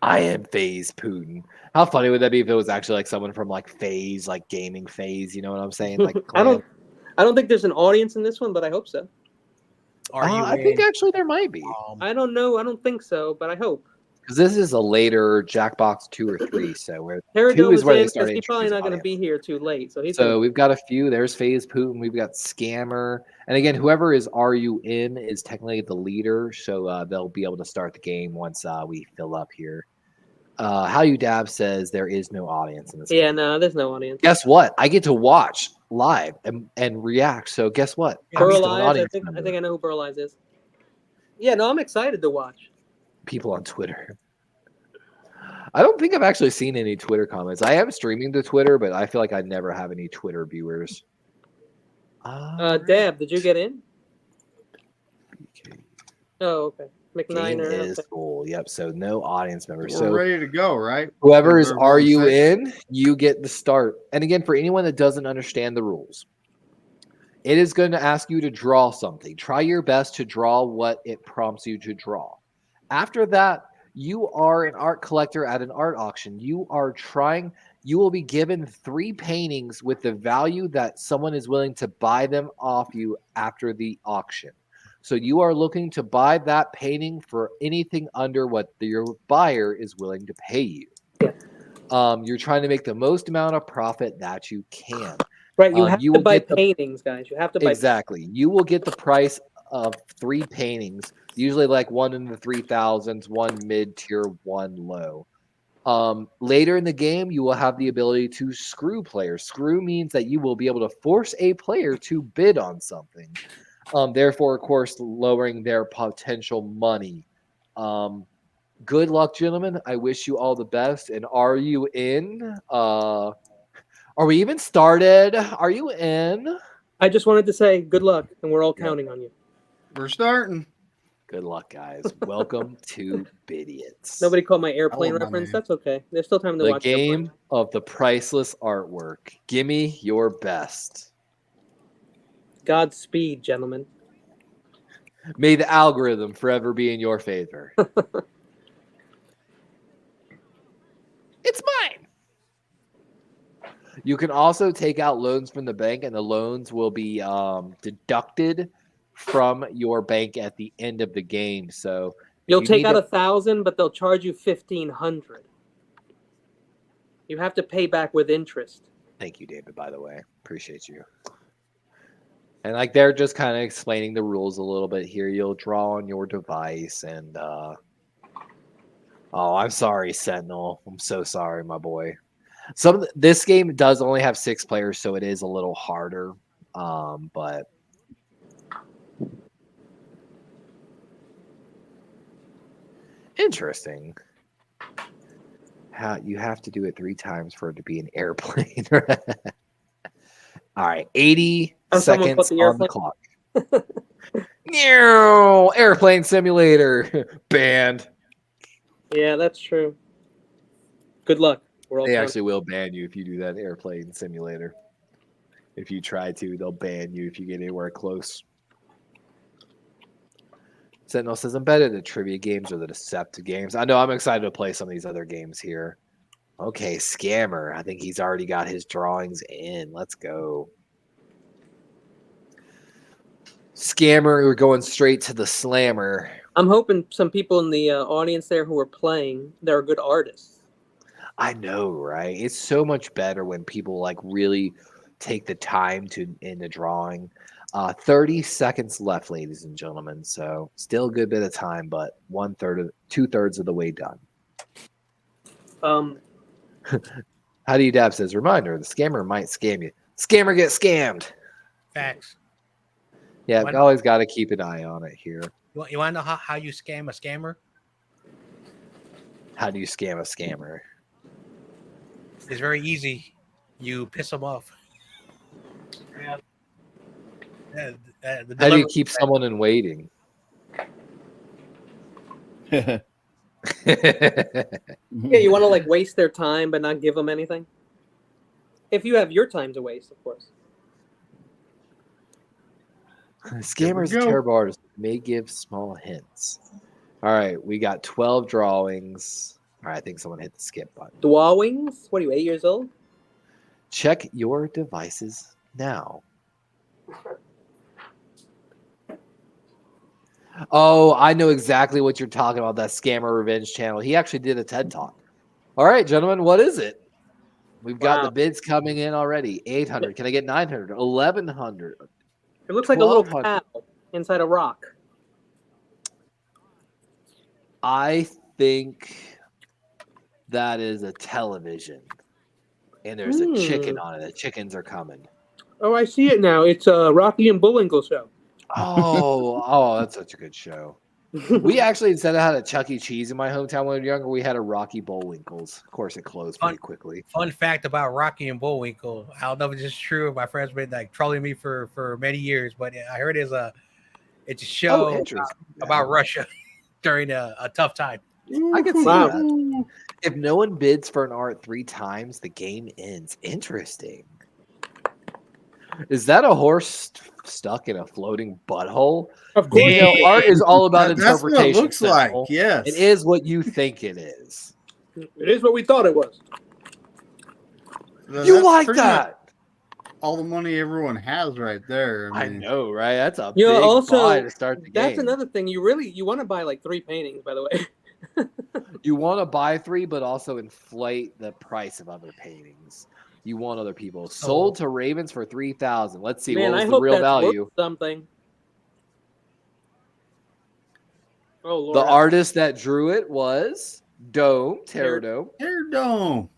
I am FaZe Putin. How funny would that be if it was actually someone from FaZe, gaming FaZe? You know what I'm saying? I don't think there's an audience in this one, but I hope so. I think actually there might be. I don't know. I don't think so, but I hope. Because this is a later Jackbox 2 or 3, so where Paradome 2 is where they started. He's probably not going to be here too late, so we've got a few. There's FaZe Putin. We've got Scammer, and again, whoever is RU in is technically the leader, so they'll be able to start the game once we fill up here. How You Dab says there is no audience in this. Yeah, no, there's no audience. Guess what? I get to watch live and react. So guess what? Burl Eyes, I think I know who Burl Eyes is. Yeah, no, I'm excited to watch. People on Twitter. I don't think I've actually seen any Twitter comments. I am streaming to Twitter, but I feel like I never have any Twitter viewers. Dab, did you get in? Oh, okay. McNiner is full. Yep. So no audience members. We're so ready to go, right? Whoever is RU in, you get the start. And again, for anyone that doesn't understand the rules, it is going to ask you to draw something. Try your best to draw what it prompts you to draw. After that, you are an art collector at an art auction. You will be given 3 paintings with the value that someone is willing to buy them off you after the auction. So you are looking to buy that painting for anything under what your buyer is willing to pay you. You're trying to make the most amount of profit that you can. Right, you have to buy paintings, guys. You have to buy. Exactly. You will get the price of 3 paintings, usually one in the 3,000s, 1 mid-tier, 1 low. Later in the game, you will have the ability to screw players. Screw means that you will be able to force a player to bid on something. Therefore, of course, lowering their potential money. Good luck, gentlemen. I wish you all the best. And are you in? Are we even started? Are you in? I just wanted to say good luck, and we're all counting on you. We're starting. Good luck, guys. Welcome to Bidiots. Nobody called my airplane reference. That's okay. There's still time to watch the game of the priceless artwork. Gimme your best. Godspeed, gentlemen. May the algorithm forever be in your favor. It's mine. You can also take out loans from the bank, and the loans will be deducted from your bank at the end of the game. So you'll take out 1,000, but they'll charge you 1,500. You have to pay back with interest. Thank you, David, by the way. Appreciate you. And like they're just kind of explaining the rules a little bit here. You'll draw on your device and oh, I'm sorry, Sentinel. I'm so sorry, my boy. This game does only have 6 players, so it is a little harder. But interesting. How you have to do it 3 times for it to be an airplane. All right, 80 seconds on the clock. Airplane simulator banned. Yeah, that's true. Good luck. They actually will ban you if you do that airplane simulator. If you try to, they'll ban you if you get anywhere close. Sentinel says, I'm better at the trivia games or the deceptive games. I know I'm excited to play some of these other games here. Okay, Scammer. I think he's already got his drawings in. Let's go. Scammer, we're going straight to the slammer. I'm hoping some people in the audience there who are playing, they're good artists. I know, right? It's so much better when people like really take the time in the drawing. 30 seconds left, ladies and gentlemen. So still a good bit of time, but 2/3 of the way done. How do you dab says, reminder, the scammer might scam you. Scammer get scammed. Facts. Yeah, we always got to keep an eye on it here. You want to know how you scam a scammer? How do you scam a scammer? It's very easy. You piss them off. Yeah. How do you keep someone in waiting? Yeah, you want to like waste their time but not give them anything? If you have your time to waste, of course. Scammers are terrible artists. May give small hints. All right, we got 12 drawings. All right, I think someone hit the skip button. Drawings? What are you, 8 years old? Check your devices now. Oh, I know exactly what you're talking about, that Scammer Revenge channel. He actually did a TED Talk. All right, gentlemen, what is it? We've got the bids coming in already. 800. Can I get 900? 1,100. It looks like a little cow inside a rock. I think that is a television. And there's a chicken on it. The chickens are coming. Oh, I see it now. It's a Rocky and Bullwinkle show. Oh, that's such a good show. We actually, instead of had a Chuck E. Cheese in my hometown when we were younger, we had a Rocky Bullwinkles. Of course, it closed pretty quickly. Fun fact about Rocky and Bullwinkle. I don't know if it's true. My friends been like trolling me for many years, but I heard it's a show about Russia during a tough time. I can see that. If no one bids for an art 3 times, the game ends. Interesting. Is that a horse stuck in a floating butthole? Of course. You know, art is all about interpretation. That's what it looks like. Yes. It is what you think it is. It is what we thought it was. You like that? All the money everyone has right there. I know, right? That's a big buy to start the game. That's another thing. You want to buy like 3 paintings, by the way. You want to buy 3, but also inflate the price of other paintings. You want other people. Sold to Ravens for 3,000. Let's see. Man, what was I the hope real that's value? worth something. Oh, Lord. The artist that drew it was Terradome. Terradome.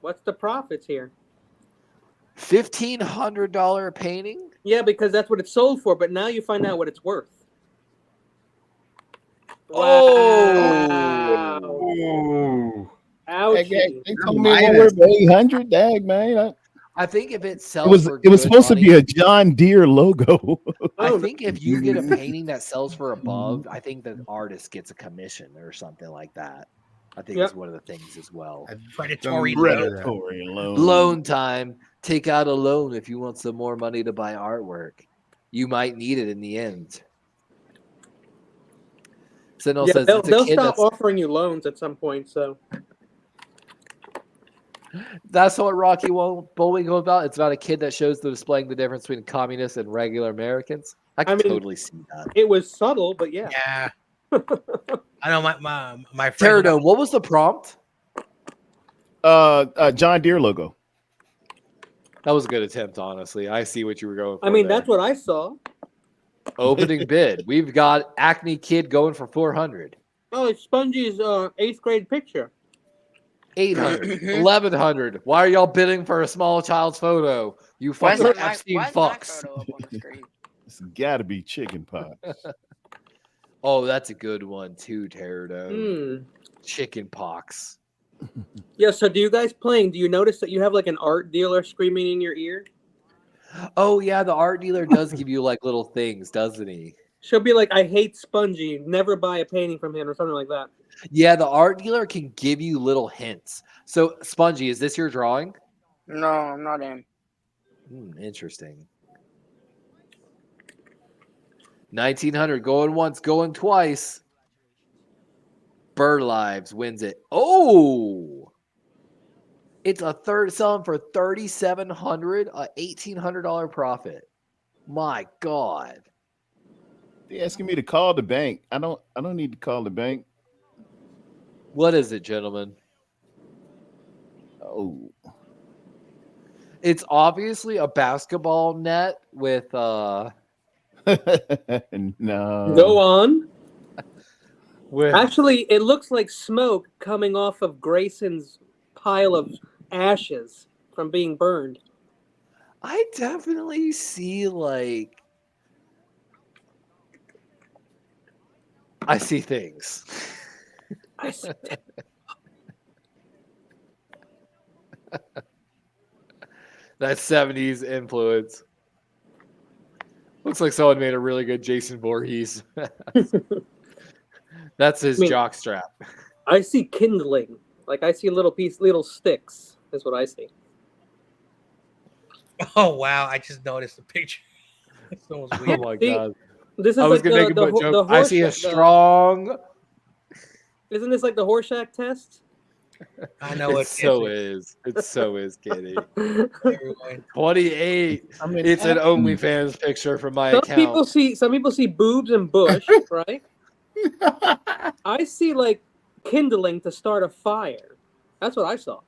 What's the profits here? $1,500 painting? Yeah, because that's what it's sold for, but now you find out what it's worth. Oh! Wow. Ouchie. They told me it was worth 800. Dag, man. I think if it sells It was supposed to be a John Deere logo. I think if you get a painting that sells for above, I think the artist gets a commission or something like that. I think it's one of the things as well. Predatory loan. Loan time. Take out a loan if you want some more money to buy artwork. You might need it in the end. Sentinel says they'll stop offering you loans at some point. So that's what Rocky Bowling goes about. It's about a kid that shows displaying the difference between communists and regular Americans. I mean, totally see that. It was subtle, but yeah. Yeah. I know my friend. Pterodome, what was the prompt? John Deere logo. That was a good attempt, honestly. I see what you were going for. I mean, that's what I saw. Opening bid. We've got Acne Kid going for 400. Oh, it's Spongy's 8th grade picture. 800, 1100. Why are y'all bidding for a small child's photo? You fucking Epstein fucks. It's got to be chicken pox. Oh, that's a good one too, Pterodome. Chicken pox. Yeah, so do you guys playing? Do you notice that you have like an art dealer screaming in your ear? Oh yeah, the art dealer does give you like little things, doesn't he? She'll be like, I hate Spongy. Never buy a painting from him or something like that. Yeah, the art dealer can give you little hints. So, Spongy, is this your drawing? No, I'm not in. Interesting. 1900, going once, going twice. Bird Lives wins it. Oh! It's a third selling for $3,700, a $1,800 profit. My God. They're asking me to call the bank. I don't need to call the bank. What is it, gentlemen? Oh. It's obviously a basketball net with No. Go on. Actually, it looks like smoke coming off of Grayson's pile of ashes from being burned. I definitely see like I see things. I see that 70s influence. Looks like someone made a really good Jason Voorhees. That's his jock strap. I see kindling. Like I see little sticks. That's what I see. Oh wow! I just noticed the picture. Oh my God! This is I was gonna make a joke. I see a strong. Isn't this like the Horseshack test? I know it so is. It so is, Kitty. 28. I mean, it's an OnlyFans picture from my account. Some people see boobs and bush, right? I see like kindling to start a fire. That's what I saw.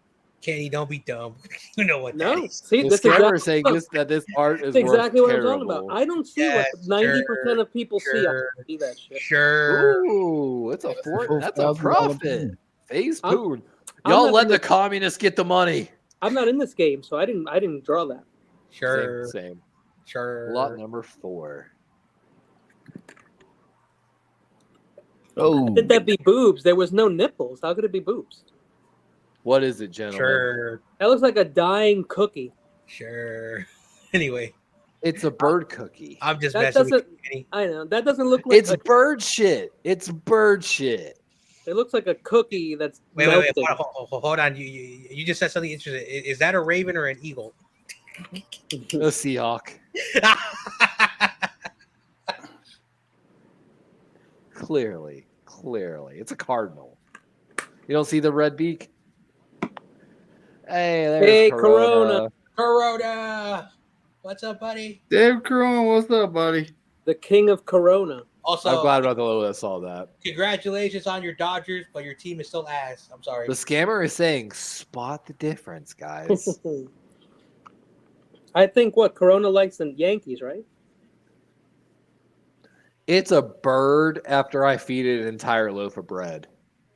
Kenny, don't be dumb. You know what? No, that is. see, this camera saying that this art is exactly what terrible. I'm talking about. I don't see what 90% of people see. I don't see that shit. Sure. Ooh, it's that's a profit. Phase food. Y'all let the communists get the money. I'm not in this game, so I didn't draw that. Sure. Same. Sure. Lot number 4. Oh. How did that be boobs? There was no nipples. How could it be boobs? What is it, gentlemen? Sure. That looks like a dying cookie. Sure. Anyway. It's a bird cookie. I'm just messing with you, Kenny. I know. That doesn't look like it's bird shit. It's bird shit. It looks like a cookie that's Wait. Hold on. You just said something interesting. Is that a raven or an eagle? A Seahawk. Clearly. It's a cardinal. You don't see the red beak? Hey, there's Corona. Corona. What's up, buddy? Dave Corona, what's up, buddy? The king of Corona. Also, I'm glad about the little that saw that. Congratulations on your Dodgers, but your team is still ass. I'm sorry. The scammer is saying, spot the difference, guys. I think Corona likes the Yankees, right? It's a bird after I feed it an entire loaf of bread.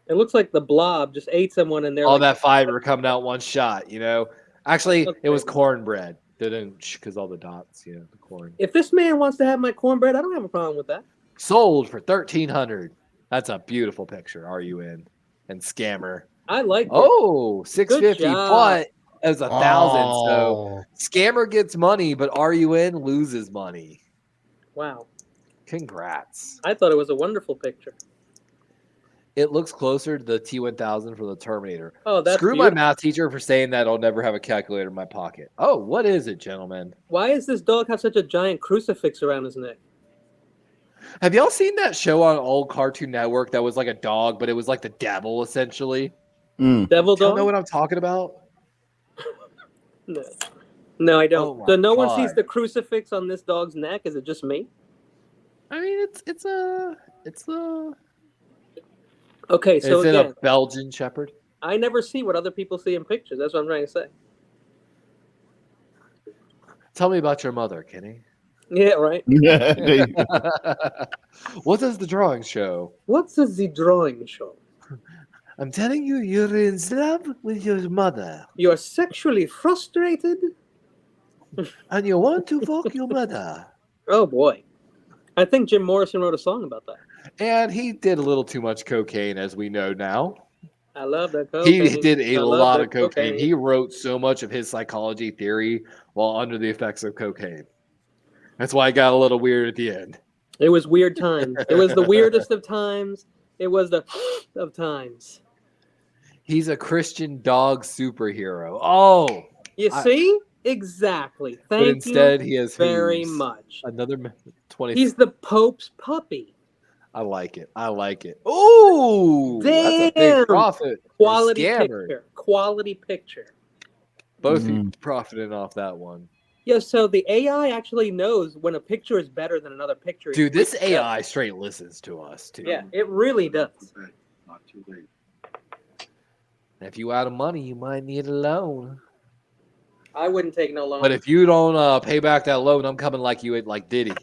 It looks like the Blob just ate someone and they're all that fiber coming out one shot, Actually, Okay. it was cornbread. Didn't because all the dots, the corn. If this man wants to have my cornbread, I don't have a problem with that. Sold for $1,300. That's a beautiful picture. Are you in? and Scammer. I like it. Oh, 650, job. but it was 1,000. Oh. So Scammer gets money, but RUN loses money. Wow. Congrats. I thought it was a wonderful picture. It looks closer to the T1000 from the Terminator. Oh, that's Screw beautiful. my math teacher for saying that I'll never have a calculator in my pocket. Oh, what is it, gentlemen? Why does this dog have such a giant crucifix around his neck? Have y'all seen that show on old Cartoon Network that was like a dog, but it was like the devil, essentially? Devil Y'all dog? know what I'm talking about? No. No, I don't. Oh my So no one God. sees the crucifix on this dog's neck? Is it just me? I mean, it's a Okay, so is it again, a Belgian Shepherd? I never see what other people see in pictures. That's what I'm trying to say. Tell me about your mother, Kenny. Yeah, right. What does the drawing show? What's the drawing show? I'm telling you, you're in love with your mother, You're sexually frustrated? and you want to fuck your mother. Oh, boy. I think Jim Morrison wrote a song about that. And he did a little too much cocaine, as we know now. I love that cocaine. He did a I love lot that of cocaine. He wrote so much of his psychology theory while under the effects of cocaine. That's why it got a little weird at the end. It was weird times. It was the weirdest of times. It was the of times. He's a Christian dog superhero. Oh, You see? Exactly. but Thank instead you he has very hooves. much. Another 20. He's the Pope's puppy. I like it. I like it. Ooh, that's a Damn. big profit. for Quality Scammer. picture. Quality picture. Both of you profiting off that one. Yeah, so the AI actually knows when a picture is better than another picture. Dude, this It really does. AI straight listens to us, too. Yeah, it really does. Not too late. And if you out of money, you might need a loan. I wouldn't take no loan. But if you don't pay back that loan, I'm coming like you at like Diddy.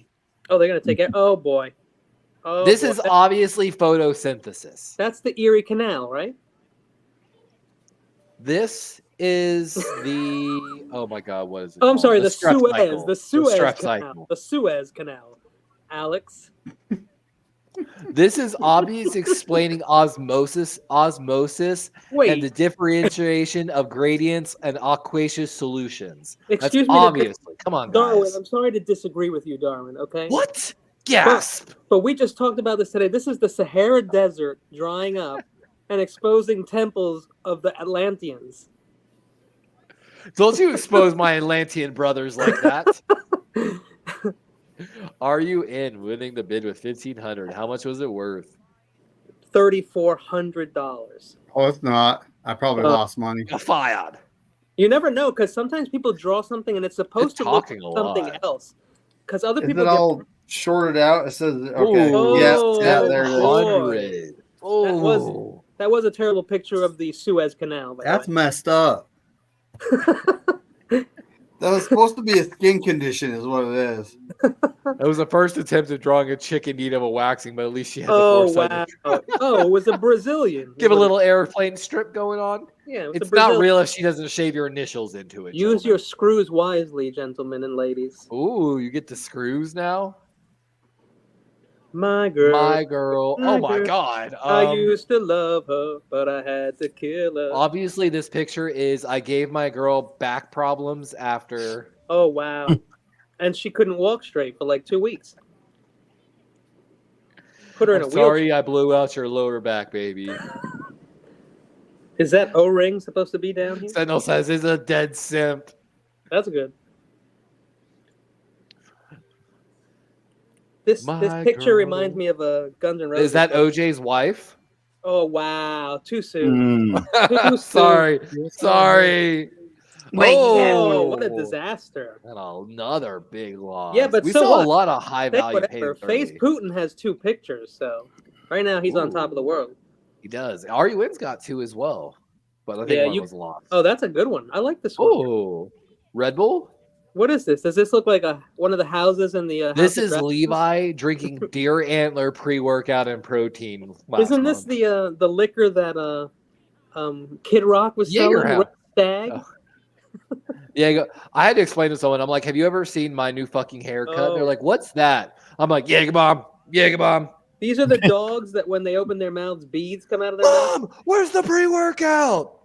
Oh, they're gonna take it. Oh boy. Oh, This boy. is obviously photosynthesis. That's the Erie Canal, right? This is the oh my god, what is it? Oh, I'm called? sorry, the strep Suez, cycle. the Suez strep Canal, cycle. the Suez Canal. Alex, This is obvious explaining osmosis, wait. and the differentiation of gradients and aqueous solutions. Excuse That's me, obviously. Come on, Darwin, guys. I'm sorry to disagree with you, Darwin. Okay. What? Gasp! But we just talked about this today. This is the Sahara Desert drying up and exposing temples of the Atlanteans. Don't you expose my Atlantean brothers like that. Are you in winning the bid with $1,500? How much was it worth? $3,400. Oh, it's not. I probably lost money. Fired. You never know, because sometimes people draw something and it's supposed It's to look talking like a something lot. else. Because other Is people it get all shorted out? It says okay. Ooh, Yeah, there it is. 100. Oh, that was a terrible picture of the Suez Canal. By the That's way. messed up. That was supposed to be a skin condition, is what it is. that was the first attempt at drawing a chick in need of a waxing, but at least she had the Oh foresight. wow! Oh, it was a Brazilian. Give a little airplane strip going on. Yeah, it was It's a not Brazilian. real if she doesn't shave your initials into it. Use your gentlemen. screws wisely, gentlemen and ladies. Ooh, you get the screws now. My girl. My girl. My Oh my girl. god. I used to love her, but I had to kill her. Obviously, this picture is I gave my girl back problems after. Oh wow! And she couldn't walk straight for like 2 weeks. Put her in a I'm wheelchair. sorry, I blew out your lower back, baby. Is that O-ring supposed to be down here? Sentinel says is a dead simp. That's good. This My picture girl. reminds me of a Guns N' Roses. Is that song. OJ's wife? Oh wow! Too soon. Too sorry, soon. sorry. Oh, what a disaster! And another big loss. Yeah, but we so saw what? a lot of high Say value whatever. paid Face early. Putin has 2 pictures, so right now he's on top of the world. He does. RUN's got 2 as well, but I think one was lost. Oh, that's a good one. I like this one. Oh, Red Bull. What is this? Does this look like one of the houses in the? This House of is Dragons? Levi drinking deer antler pre-workout and protein. last Isn't this month. the liquor that Kid Rock was selling? Jaeger Red Stag. Oh. Yeah, I had to explain to someone. I'm like, "Have you ever seen my new fucking haircut?" Oh. They're like, "What's that?" I'm like, "Jaeger bomb, Jaeger bomb." These are the dogs that when they open their mouths, beads come out of their mouth. Mom, where's the pre-workout?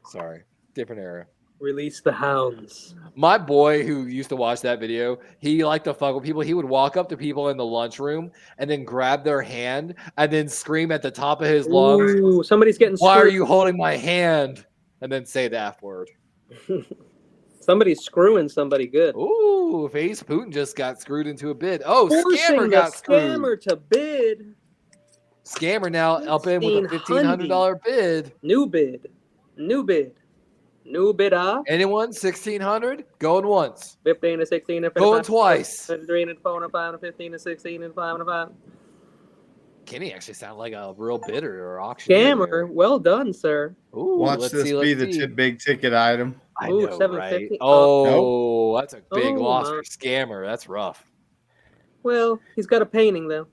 Sorry, different era. Release the hounds. My boy who used to watch that video, he liked to fuck with people. He would walk up to people in the lunchroom and then grab their hand and then scream at the top of his lungs. Ooh, somebody's getting Why are screwed. you holding my hand? And then say the F word. Somebody's screwing somebody good. Ooh, Face Putin just got screwed into a bid. Oh, Forcing Scammer the got screwed. scammer to bid. Scammer now up in with a $1,500 bid. New bid. New bid. New bid. Anyone? 1,600? Going once. 15 to 16 and Going twice. 3 and 4 and 5 and 15 and 16 and 5 and 5. Kenny actually sounded like a real bidder or auctioneer. Scammer, well done, sir. Ooh, Watch let's this see, be let's the see. big ticket item. I Ooh, know, 750. right? Oh, that's a big Oh, loss my. for Scammer. That's rough. Well, he's got a painting though.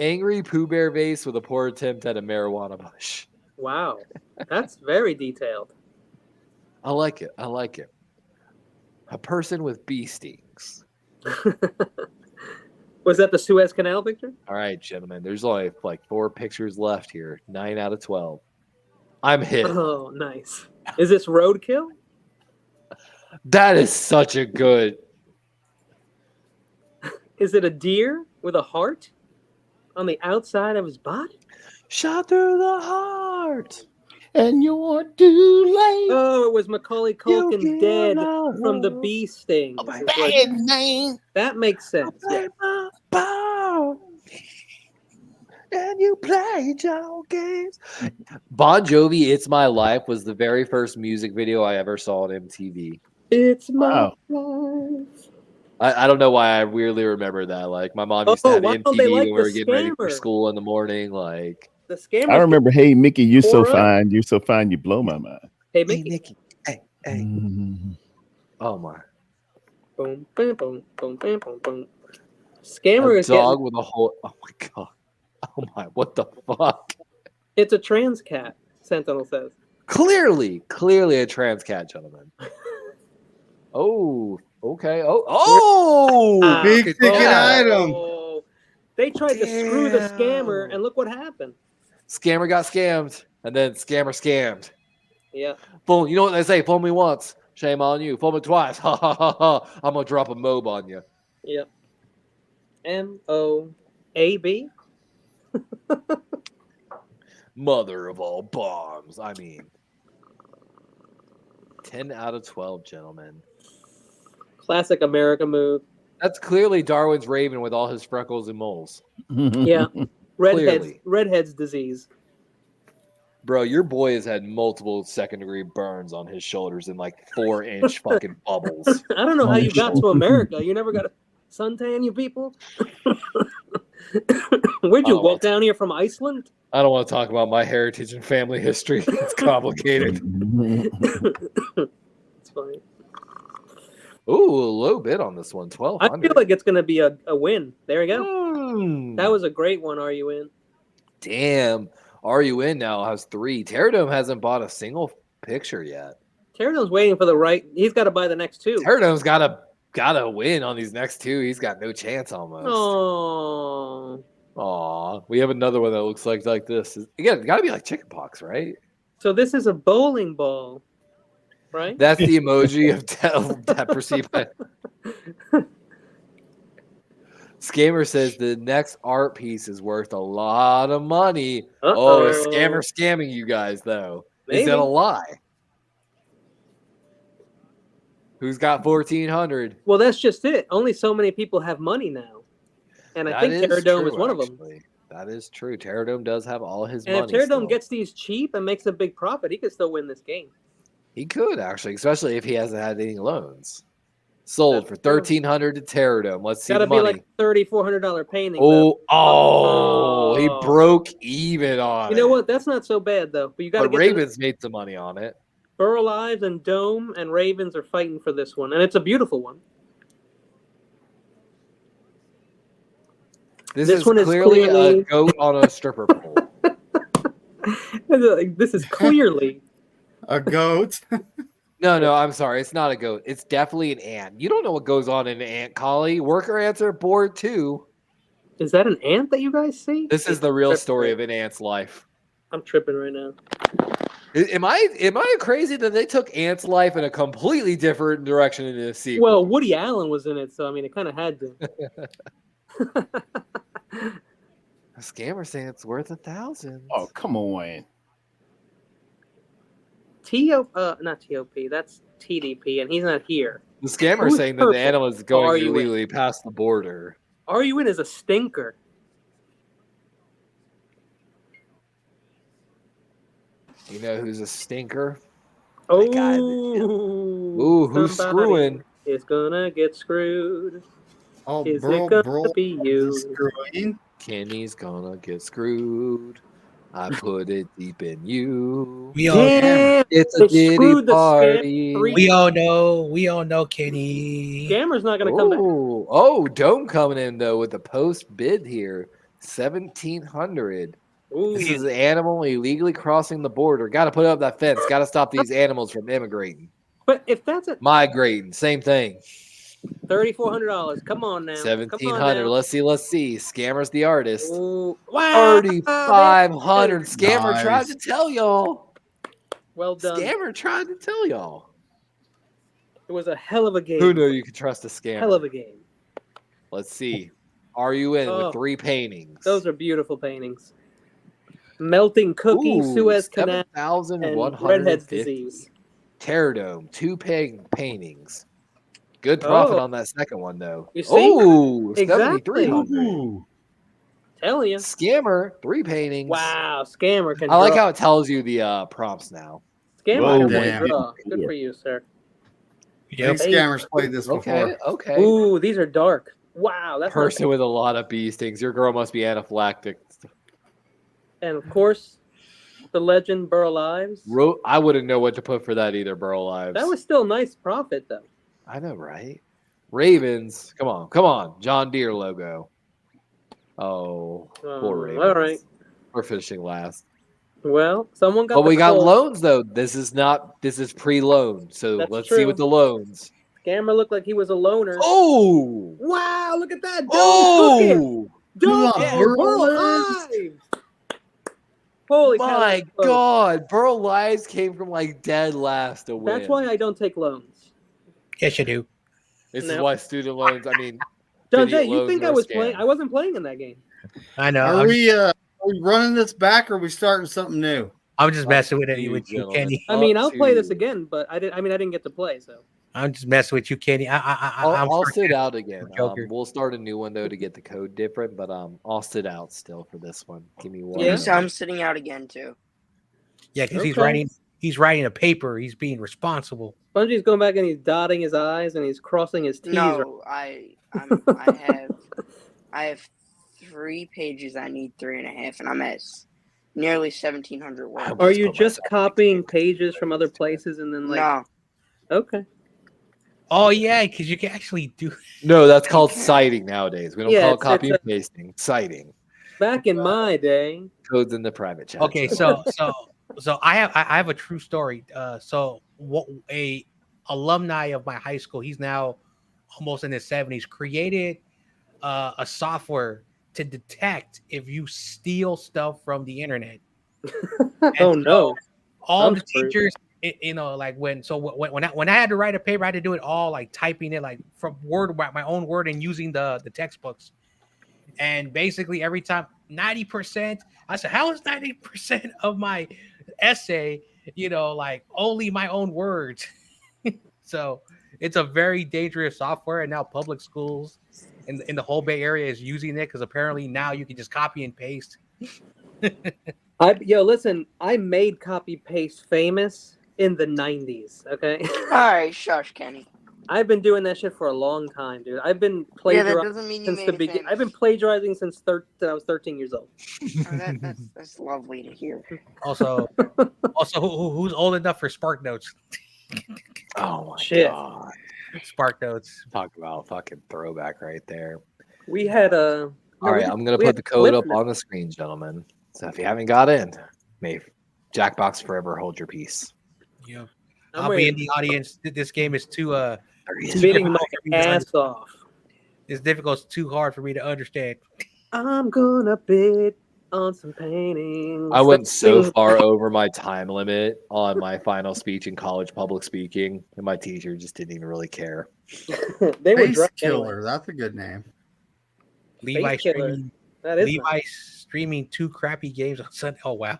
Angry Pooh Bear vase with a poor attempt at a marijuana bush. Wow, that's very detailed. I like it. I like it. A person with bee stings. Was that the Suez Canal picture? All right, gentlemen. There's only like 4 pictures left here. 9 out of 12. I'm hit. Oh, nice. Is this roadkill? That is such a good. Is it a deer with a heart on the outside of his body? Shot through the heart. And you're too late. Oh, it was Macaulay Culkin give dead my from the love bee sting. a It's like- that makes sense. Yeah. And you played your games. Bon Jovi, It's My Life was the very first music video I ever saw on MTV. It's my Wow. life. I don't know why I weirdly remember that. Like my mom used to have why don't they MTV like when we were the getting ready for Scammer? school in the morning. Like, The scammer. I remember, hey, Mickey, you're so Or- fine. You're so fine. You blow my mind. Hey, hey Mickey. Nikki, hey. Mhm. Oh my. Boom, boom, boom, boom, boom, boom, boom. Scammer A is getting. dog with a whole. Oh my god. Oh my. What the fuck? It's a trans cat. Sentinel says. Clearly a trans cat, gentlemen. Oh, okay. Oh, Big look at ticket that. item. Oh, they tried to screw the scammer, Damn. and look what happened. Scammer got scammed, and then scammer scammed. Yeah. Fool, you know what they say? Fool me once, shame on you. Fool me twice, ha ha ha ha. I'm gonna drop a mob on you. Yep. MOAB. Mother of all bombs. I mean, 10 out of 12, gentlemen. Classic America move. That's clearly Darwin's Raven with all his freckles and moles. Yeah. Redheads. Clearly. Redheads disease. Bro, your boy has had multiple second-degree burns on his shoulders in like 4-inch fucking bubbles. I don't know how you got to America. You never got a suntan, you people? Where'd you Oh. walk down here from Iceland? I don't want to talk about my heritage and family history. It's complicated. It's funny. Ooh, a low bid on this one. I 1,200. feel like it's going to be a win. There we go. Mm. That was a great one. Are you in? Damn. Are You In now has 3. Terradome hasn't bought a single picture yet. Terradome's waiting for the right. He's got to buy the next 2. Terradome's gotta win on these next 2. He's got no chance almost. Oh. Aw. We have another one that looks like this. Again, gotta be like chickenpox, right? So this is a bowling ball, right? That's the emoji of that perceived. Scammer says the next art piece is worth a lot of money. Oh, is Scammer scamming you guys though? Is that a Maybe. lie? Who's got 1,400? Well, that's just it. Only so many people have money now. And I That think is Terradome true, is one of them. actually. That is true. Terradome does have all his And money. if Terradome still. gets these cheap and makes a big profit, he could still win this game. He could actually, especially if he hasn't had any loans. Sold That's for true. 1,300 to Terradome. Let's see Got to the be money. like $3,400 painting. though. He Oh. broke even on You it. know what? That's not so bad though. But you got to But get Ravens made some money on it. Burl Lives and Dome and Ravens are fighting for this one, and it's a beautiful one. This This is one is clearly a clearly- goat on a stripper pole. This is clearly A goat. No, I'm sorry. It's not a goat. It's definitely an ant. You don't know what goes on in an ant colony. Worker ants are bored too. Is that an ant that you guys see? This is the real story of an ant's life. I'm tripping right now. Am I crazy that they took Ant's life in a completely different direction in the sequel? Well, Woody Allen was in it, so I mean, it kind of had to. A scammer saying it's worth 1,000. Oh, come on. Not TOP. That's TDP, and he's not here. The scammer saying that the animal is going illegally past the border. RUN is a stinker. You know who's a stinker? Oh, who's screwing? It's gonna get screwed. Oh, is bro, it gonna be you? Screwing? Kenny's gonna get screwed. I put it deep in you. We all know. It's a Diddy party. We all know, Kenny. Scammer's not gonna come back. Oh, Dome coming in though with the post bid here, 1,700. This is an animal illegally crossing the border. Got to put up that fence. Got to stop these animals from immigrating. But if that's migrating, same thing. $3,400. Come on now. 1,700. Let's see. Scammer's the artist. Ooh. Wow. 3,500. Scammer tried to tell y'all. Well done. Scammer tried to tell y'all. It was a hell of a game. Who knew you could trust a scammer? Hell of a game. Let's see. Are you in with 3 paintings? Those are beautiful paintings. Melting Cookie, Suez Canal, and Redhead's Disease. Terror Dome, 2 paintings. Good profit on that second one, though. You see? Exactly. 7,300. Telling you. Scammer, 3 paintings. Wow, Scammer can I like how it tells you the prompts now. Scammer can draw. Good for you, sir. Yep. Scammers played this before. Okay. Ooh, these are dark. Wow, that's person with a lot of bee stings. Your girl must be anaphylactic. And of course, the legend Burl Ives. I wouldn't know what to put for that either, Burl Ives. That was still nice profit, though. I know, right? Ravens. Come on. John Deere logo. Oh, poor Ravens. All right. We're finishing last. Well, someone got But we got loans, though. This is pre-loan. So let's see what the loans. Scammer looked like he was a loner. Oh! Wow, look at that. Oh! Burl Ives. Holy my God, Burl Ives came from like dead last to win. That's why I don't take loans. Yes, you do. This is why student loans. I mean, John Jay, you think I was playing? I wasn't playing in that game. I know. Are we running this back, or are we starting something new? I'm just messing with it with you, Kenny. I mean, I'll play this again, but I didn't get to play, so. I'm just messing with you, Kenny. I'll sit out again. We'll start a new one though to get the code different, but I'll sit out still for this one. Give me one. Yeah, so I'm sitting out again too. Yeah, because he's writing a paper. He's being responsible. Bungie's going back and he's dotting his I's and he's crossing his T's. No, I have 3 pages. I need 3.5, and I'm at nearly 1,700 words. Are you just copying pages from other places and then like? No. Okay. Oh yeah, because you can actually do. No, that's called citing nowadays. We don't call it copy and pasting. Citing. Back in my day. Codes in the private chat. Okay, so I have a true story. So a alumni of my high school, he's now almost in his 70s, created a software to detect if you steal stuff from the internet. Oh no! All the teachers. Like when I had to write a paper, I had to do it all like typing it like from my own word and using the textbooks. And basically every time 90%, I said, how is 90% of my essay, like only my own words? So it's a very dangerous software, and now public schools in the whole Bay Area is using it because apparently now you can just copy and paste. Listen, I made copy paste famous in the 90s, okay? All right, shush, Kenny. I've been doing that shit for a long time, dude. I've been plagiarizing since the beginning. I've been plagiarizing since I was 13 years old. Oh, that's lovely to hear. Also, who's old enough for Spark Notes? Oh my shit. God. Spark Notes. Talk about fucking throwback right there. We had a. All right, I'm gonna put the code up on the screen, gentlemen. So if you haven't got in, may Jackbox forever hold your peace. Yeah, I'll be in the audience. This game is too beating my ass off. It's difficult. It's too hard for me to understand. I'm gonna bid on some paintings. I went so far over my time limit on my final speech in college public speaking, and my teacher just didn't even really care. They were Face drunk Killer. anyway. That's a good name. Levi streaming. That is Levi nice. streaming 2 crappy games on Sunday. Oh wow.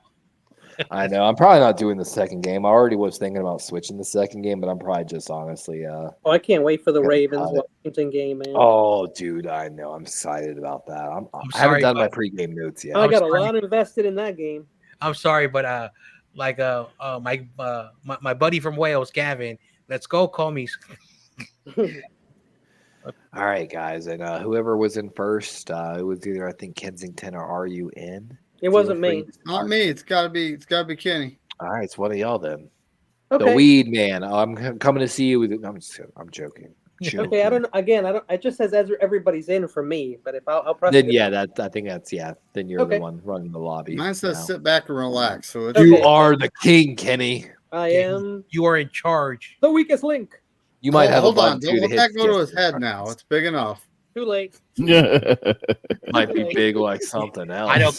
I know. I'm probably not doing the second game. I already was thinking about switching the second game, but I'm probably just honestly. Oh, I can't wait for the gonna Ravens cut it. Washington game, man. Oh, dude, I know. I'm excited about that. I haven't sorry, done my but- pregame notes yet. I got sorry. a lot invested in that game. I'm sorry, but my buddy from Wales, Gavin, let's go call me. All right, guys, and whoever was in first, it was either I think Kensington or Are You In? It wasn't me. Not me. It's gotta be Kenny. All right, it's one of y'all then. Okay. The Weed Man. I'm coming to see you. I'm joking. Okay, I don't know. Again, I don't. It just says everybody's in for me. But if I'll press. Then it. yeah, I think that's Then you're Okay. the one running the lobby. Mine says now. sit back and relax. So it's You Okay. are the king, Kenny. I am You are in charge. the weakest link. You might have hold a on. button Don't too let to that hit. go to his head now. It's big enough. Too late. Might be big like something else. I know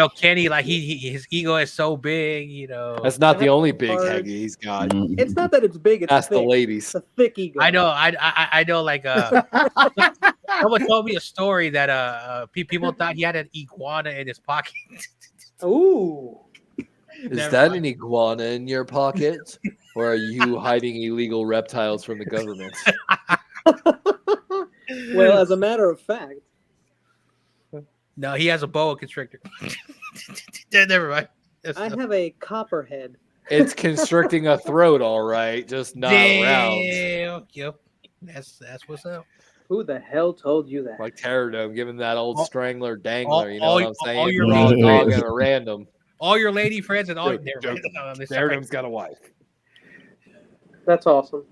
Kenny. Like his ego is so big. You know. That's not I the have only big cards. head he's got. It's not that it's big. It's Ask the thick. ladies. It's a thick ego. I know. I know. Like someone told me a story that people thought he had an iguana in his pocket. Ooh. Is Never that mind. an iguana in your pocket? Or are you hiding illegal reptiles from the government? Well, as a matter of fact, No, he has a boa constrictor. Never mind. I have a copperhead. It's constricting a throat, all right, just not around. Yep. That's what's up. Who the hell told you that? Like Pterodome, giving that old All- strangler dangler, you know all- what I'm all saying? your Raw lady dog friends. at a random. All your lady friends and all. Joke, Never joke. mind. No, I'm sorry. Pterodome's got a wife. That's awesome.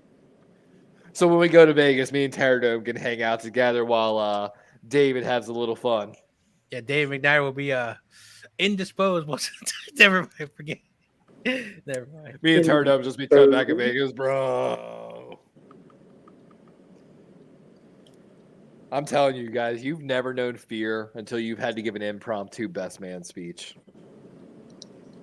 So when we go to Vegas, me and Pterodome can hang out together while David has a little fun. Yeah, Dave McNair will be indisposed most of the time. Never mind. Forget. Never mind. Me and Pterodome just be cut back in Vegas, bro. I'm telling you guys, you've never known fear until you've had to give an impromptu best man speech.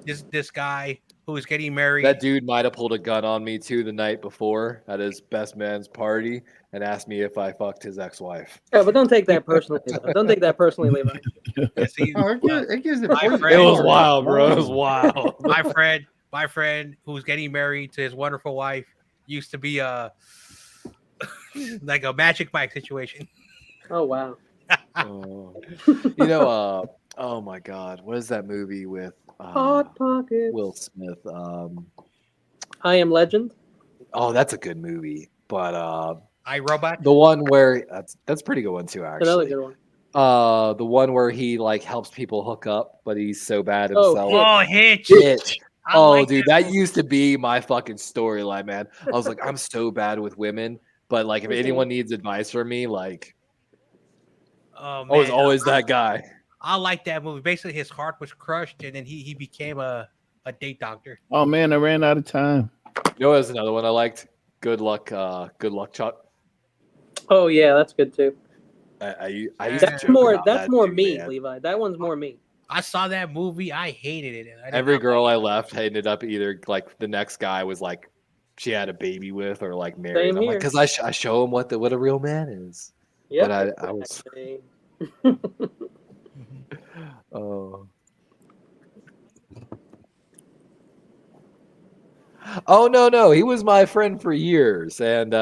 This guy who is getting married. That dude might have pulled a gun on me too the night before at his best man's party and asked me if I fucked his ex-wife. Yeah, but don't take that personally. Levi. Don't take that personally, Levi. It gives it. My points. friend- It was wild, bro. It was wild. my friend who's getting married to his wonderful wife used to be like a Magic Mike situation. Oh wow. Oh. Oh my God, what is that movie with Hot Pocket. Will Smith? I Am Legend. Oh, that's a good movie, but iRobot. the one where that's a pretty good one too, Another actually. good one. The one where he like helps people hook up, but he's so bad Oh, himself. Oh, Hitch. Hitch. I Oh, like dude, that used to be my fucking storyline, man. I was like, I'm so bad with women, but like, if anyone needs advice from me, like, Oh, I was man. always that guy. I like that movie. Basically, his heart was crushed, and then he became a date doctor. Oh man, I ran out of time. You know, there's another one I liked. Good luck, Chuck. Oh yeah, that's good too. I used to That's joke more. about That's that more too, me, man. Levi. That one's more me. I saw that movie. I hated it. I did Every not girl I like it. left ended up either like the next guy was like she had a baby with or like married. Same I'm like, here. because I show them what a real man is. Yep. But I was actually. Oh no, he was my friend for years, and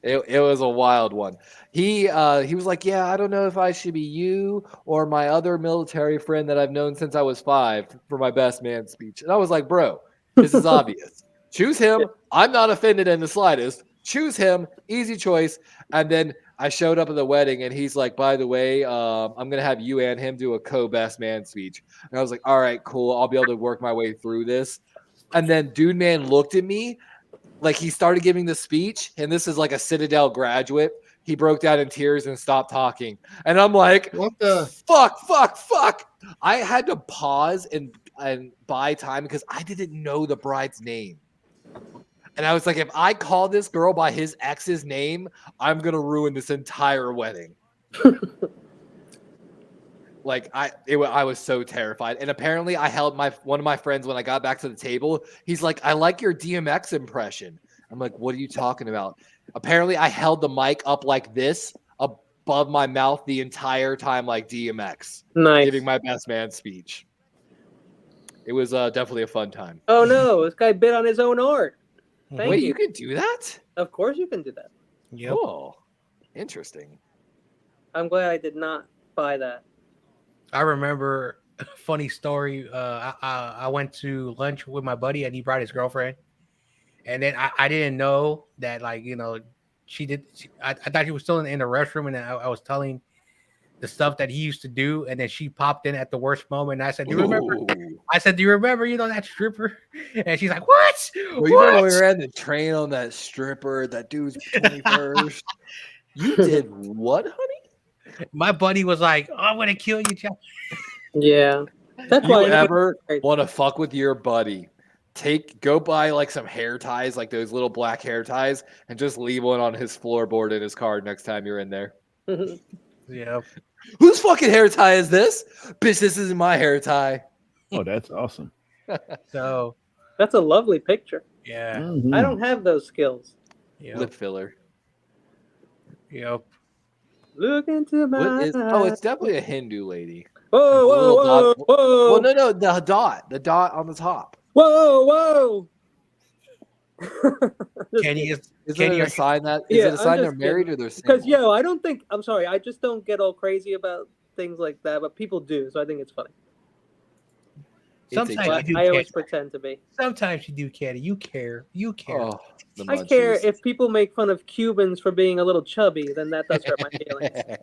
it was a wild one. He was like, yeah, I don't know if I should be you or my other military friend that I've known since I was 5 for my best man speech, and I was like, bro, this is obvious. Choose him. I'm not offended in the slightest. Choose him. Easy choice. And then I showed up at the wedding, and he's like, by the way, I'm gonna have you and him do a co-best man speech. And I was like, all right, cool. I'll be able to work my way through this. And then Dude Man looked at me like he started giving the speech, and this is like a Citadel graduate. He broke down in tears and stopped talking. And I'm like, What the fuck. I had to pause and buy time because I didn't know the bride's name. And I was like, if I call this girl by his ex's name, I'm going to ruin this entire wedding. Like I was so terrified. And apparently I held one of my friends when I got back to the table. He's like, I like your DMX impression. I'm like, what are you talking about? Apparently I held the mic up like this above my mouth the entire time, like DMX. Nice. Giving my best man speech. It was definitely a fun time. Oh no, this guy bit on his own art. Wait, you can do that? Of course you can do that. Yep. Cool. Interesting. I'm glad I did not buy that. I remember a funny story. I went to lunch with my buddy and he brought his girlfriend. And then I didn't know that, like, you know, I thought she was still in the restroom, and I was telling the stuff that he used to do, and then she popped in at the worst moment. And I said, "Do you remember?" I said, "Do you remember? You know that stripper?" And she's like, "What? Well, you remember we were at the train on that stripper? That dude's 21st. You did what, honey?" My buddy was like, "Oh, I'm gonna kill you, Jack." Yeah, that's You why. ever want to fuck with your buddy? Go buy like some hair ties, like those little black hair ties, and just leave one on his floorboard in his car next time you're in there. Yeah. Whose fucking hair tie is this? Bitch, this isn't my hair tie. Oh, that's awesome. So that's a lovely picture. yeah. Mhm. I don't have those skills. Lip filler. Yep. Look into my eyes. Oh, it's definitely a Hindu lady. Whoa, whoa, whoa, whoa. Well, no, the dot on the top. Whoa, whoa. Kenny is Is Kenny, it a sign that is Yeah, it a sign I'm they're just married kidding. or they're single? Because I don't think I'm sorry. I just don't get all crazy about things like that, but people do, so I think it's funny. sometimes But you do I always care. pretend to be. Sometimes you do, Kenny. You care. You care. Oh, the I care munchies. if people make fun of Cubans for being a little chubby, then that does hurt my feelings.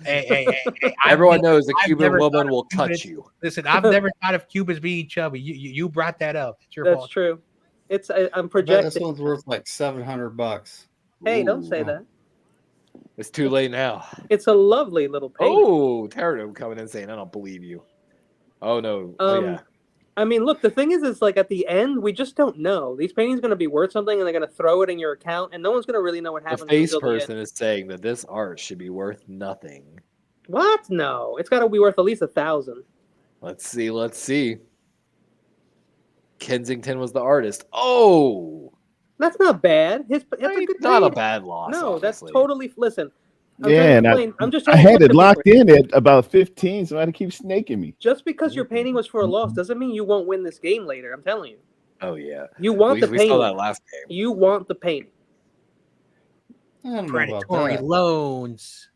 Hey, Everyone knows a I've Cuban never woman thought will of cut Cubans. you. Listen, I've never thought of Cubans being chubby. You brought that up. It's your That's fault. true. I'm I bet this projecting. one's worth like $700. Hey, don't say Ooh. that. It's too late now. It's a lovely little painting. Oh, Pterodome coming in saying, I don't believe you. Oh, no. Oh, yeah. I mean, look, the thing is like at the end, we just don't know. These paintings are going to be worth something, and they're going to throw it in your account, and no one's going to really know what The happened. face until the person end. is saying that this art should be worth nothing. What? No, it's got to be worth at least 1,000. Let's see. Kensington was the artist. Oh, That's not bad. That's a good not a trade. bad loss. No, that's obviously. totally. Listen, Yeah, and I'm just I trying to had explain it locked for you. in at about 15, so I had to keep snaking me. Just because your painting was for a loss doesn't mean you won't win this game later. I'm telling you. Oh yeah. You want the We painting. saw that last game. You want the painting. I don't know about Predatory that. loans.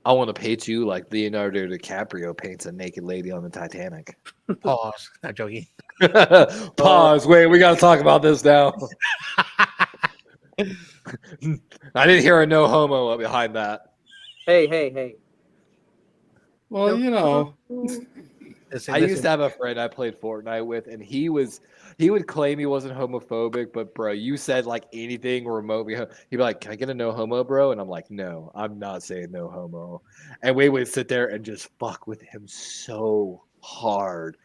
I want to paint you like Leonardo DiCaprio paints a naked lady on the Titanic. Pause. Not joking. Pause. Wait, we got to talk about this now. I didn't hear a no homo behind that. Hey. Well, you know, I used to have a friend I played Fortnite with, and he would claim he wasn't homophobic, but bro, you said like anything remotely, he'd be like, "Can I get a no homo, bro?" And I'm like, "No, I'm not saying no homo." And we would sit there and just fuck with him so hard.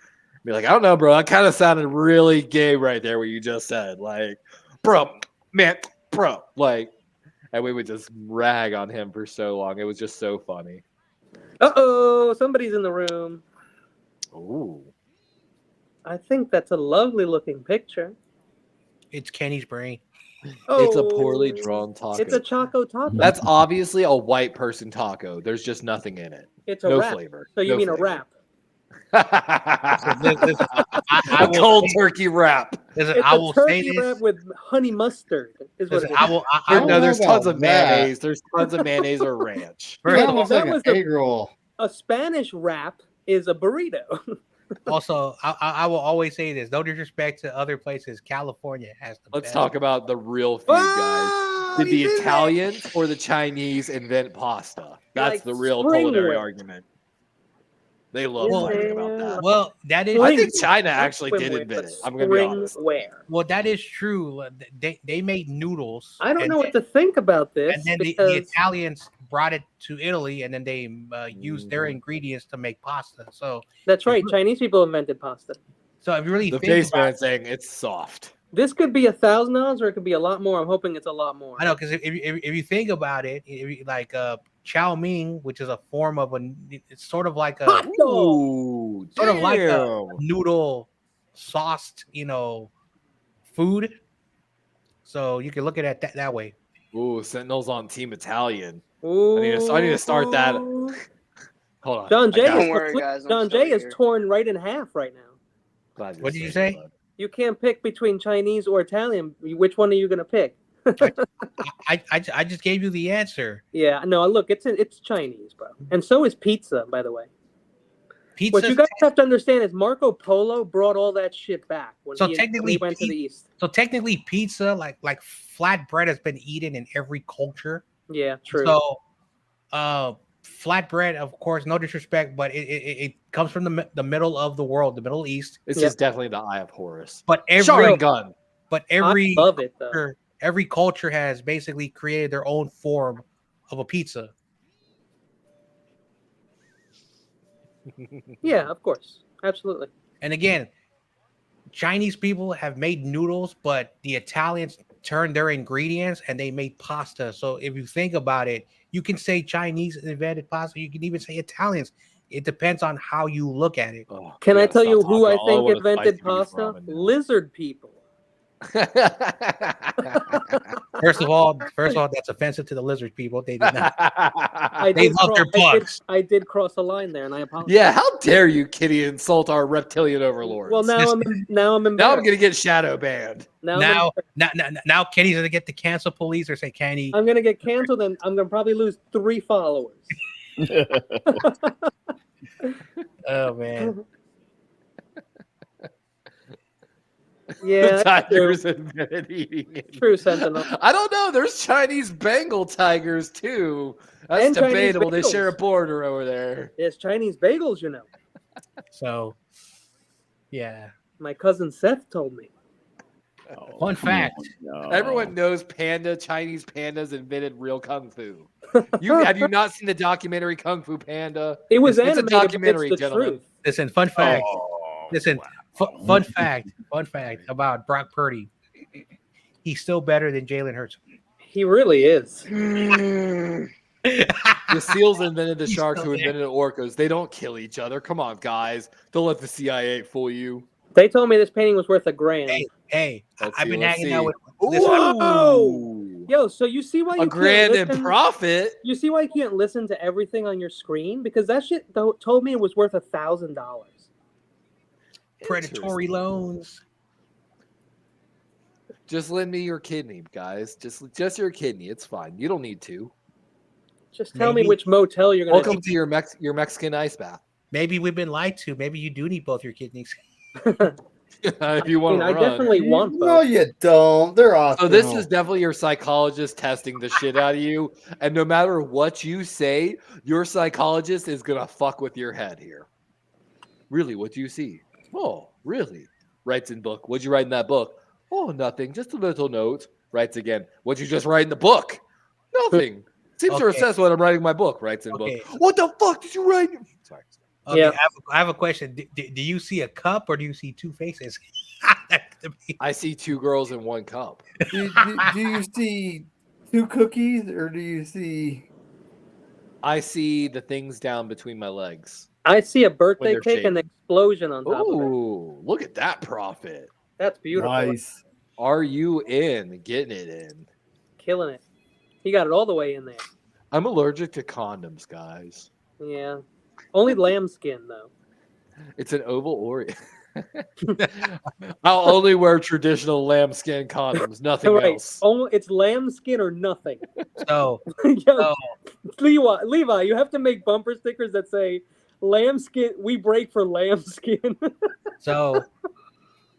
Be like, "I don't know, bro. That kind of sounded really gay right there. What you just said, like, bro, man, bro, like." And we would just rag on him for so long. It was just so funny. Uh-oh, somebody's in the room. Ooh. I think that's a lovely looking picture. It's Kenny's brain. Oh, It's a poorly drawn taco. It's a Choco Taco. That's obviously a white person taco. There's just nothing in it. It's a No wrap. flavor. So you No mean flavor. a wrap? Listen, I A will cold say- turkey wrap. Listen, It's I a will say turkey this. wrap with honey mustard. Is what Listen, it is. I No, know there's tons about of that. mayonnaise. There's tons of mayonnaise or ranch. First that of looks all, like an was the- egg roll. A Spanish wrap is a burrito. also, I will always say this. No disrespect to other places. California has the Let's best. talk about the real food, guys. Oh, Did the he did it. Italians or the Chinese invent pasta? That's Like the real spring culinary whip. argument. They love Well, fighting about that. Well, that is. I think Spring- China not actually did swimwear, invent but it. I'm going to be honest. springwear. Well, that is true. They made noodles. I don't and know what to think about this. And then the because Italians brought it to Italy, and then they used their ingredients to make pasta. So that's right. Chinese people invented pasta. if you really The think face about man saying it's soft. This could be $1,000 or it could be a lot more. I'm hoping it's a lot more. I know, because if you think about it, chow mein, which is a form of it's sort of like a Ooh, sort of like a damn. noodle sauced, food. So you can look at it that way. Ooh, Sentinel's on Team Italian. Ooh. I need to start that. Hold on. John Jay, Don't worry, guys, I'm John still Jay is here. torn right in half right now. Glad you're What did you saying say? that. You can't pick between Chinese or Italian. Which one are you gonna pick? I just gave you the answer. Yeah, no, look, it's Chinese, bro, and so is pizza, by the way. Pizza. What you guys have to understand is Marco Polo brought all that shit back when So he technically, went to the East. So technically, pizza, like flatbread, has been eaten in every culture. Yeah, true. So, flatbread, of course, no disrespect, but it comes from the middle of the world, the Middle East. This is definitely the Eye of Horus. But Sharingan. every I love it though. every culture has basically created their own form of a pizza. Yeah, of course, absolutely. And again, Chinese people have made noodles, but the Italians turned their ingredients and they made pasta. So if you think about it, you can say Chinese invented pasta. You can even say Italians. It depends on how you look at it. Oh, Can I tell you who I all think over the invented spicy beef pasta? ramen now. Lizard people. First of all, that's offensive to the lizard people. They did not. I They did love their bugs. I did cross a line there, and I apologize. Yeah, how dare you, Kitty, insult our reptilian overlords? Well, now I'm embarrassed. Now I'm gonna get shadow banned. Now Kenny's gonna get the cancel police or say Kenny. I'm gonna get canceled, and I'm gonna probably lose 3 followers. Oh man. Yeah, The that's true. tigers invented eating it. True, Sentinel. I don't know. There's Chinese Bengal tigers too. That's And Chinese debatable. They bagels. share a border over there. There's Chinese bagels, you know. So, yeah. My cousin Seth told me. Fun fact. Everyone knows Chinese pandas invented real kung fu. Have you not seen the documentary Kung Fu Panda? It was it's animated, a documentary, but it's the gentlemen. truth. Listen, fun fact. Fun fact about Brock Purdy. He's still better than Jalen Hurts. He really is. The seals invented the He's sharks still who there. invented the orcas. They don't kill each other. Come on, guys. Don't let the CIA fool you. They told me this painting was worth $1,000. Hey, Let's I've see, been let's hanging see. out with Whoa! Yo, so you see why you A grand can't in listen? profit. You see why you can't listen to everything on your screen? Because that shit told me it was worth $1,000. predatory loans. Just lend me your kidney, guys. Just your kidney. It's fine. You don't need to. Just tell me which motel you're going to. Welcome to your Mexican ice bath. Maybe we've been lied to. Maybe you do need both your kidneys. If you want to I run. definitely want both. No, you don't. They're awesome. So this is definitely your psychologist testing the shit out of you. And no matter what you say, your psychologist is going to fuck with your head here. Really, what do you see? Oh, really? Writes in book. What'd you write in that book? Oh, nothing. Just a little note. Writes again. What'd you just write in the book? Nothing. Seems to assess what I'm writing in my book. Writes in book. What the fuck did you write? Sorry. Okay, yeah. I have a question. Do you see a cup or do you see two faces? I see two girls in one cup. Do you see two cookies or do you see? I see the things down between my legs. I see a birthday cake and an explosion on top of it. Ooh, look at that profit. That's beautiful. Nice. Are you in? Getting it in. Killing it. He got it all the way in there. I'm allergic to condoms, guys. Yeah. Only lambskin, though. It's an oval Oreo. I'll only wear traditional lambskin condoms, nothing else. It's lambskin or nothing. So, Levi, you have to make bumper stickers that say lambskin, we break for lambskin. So,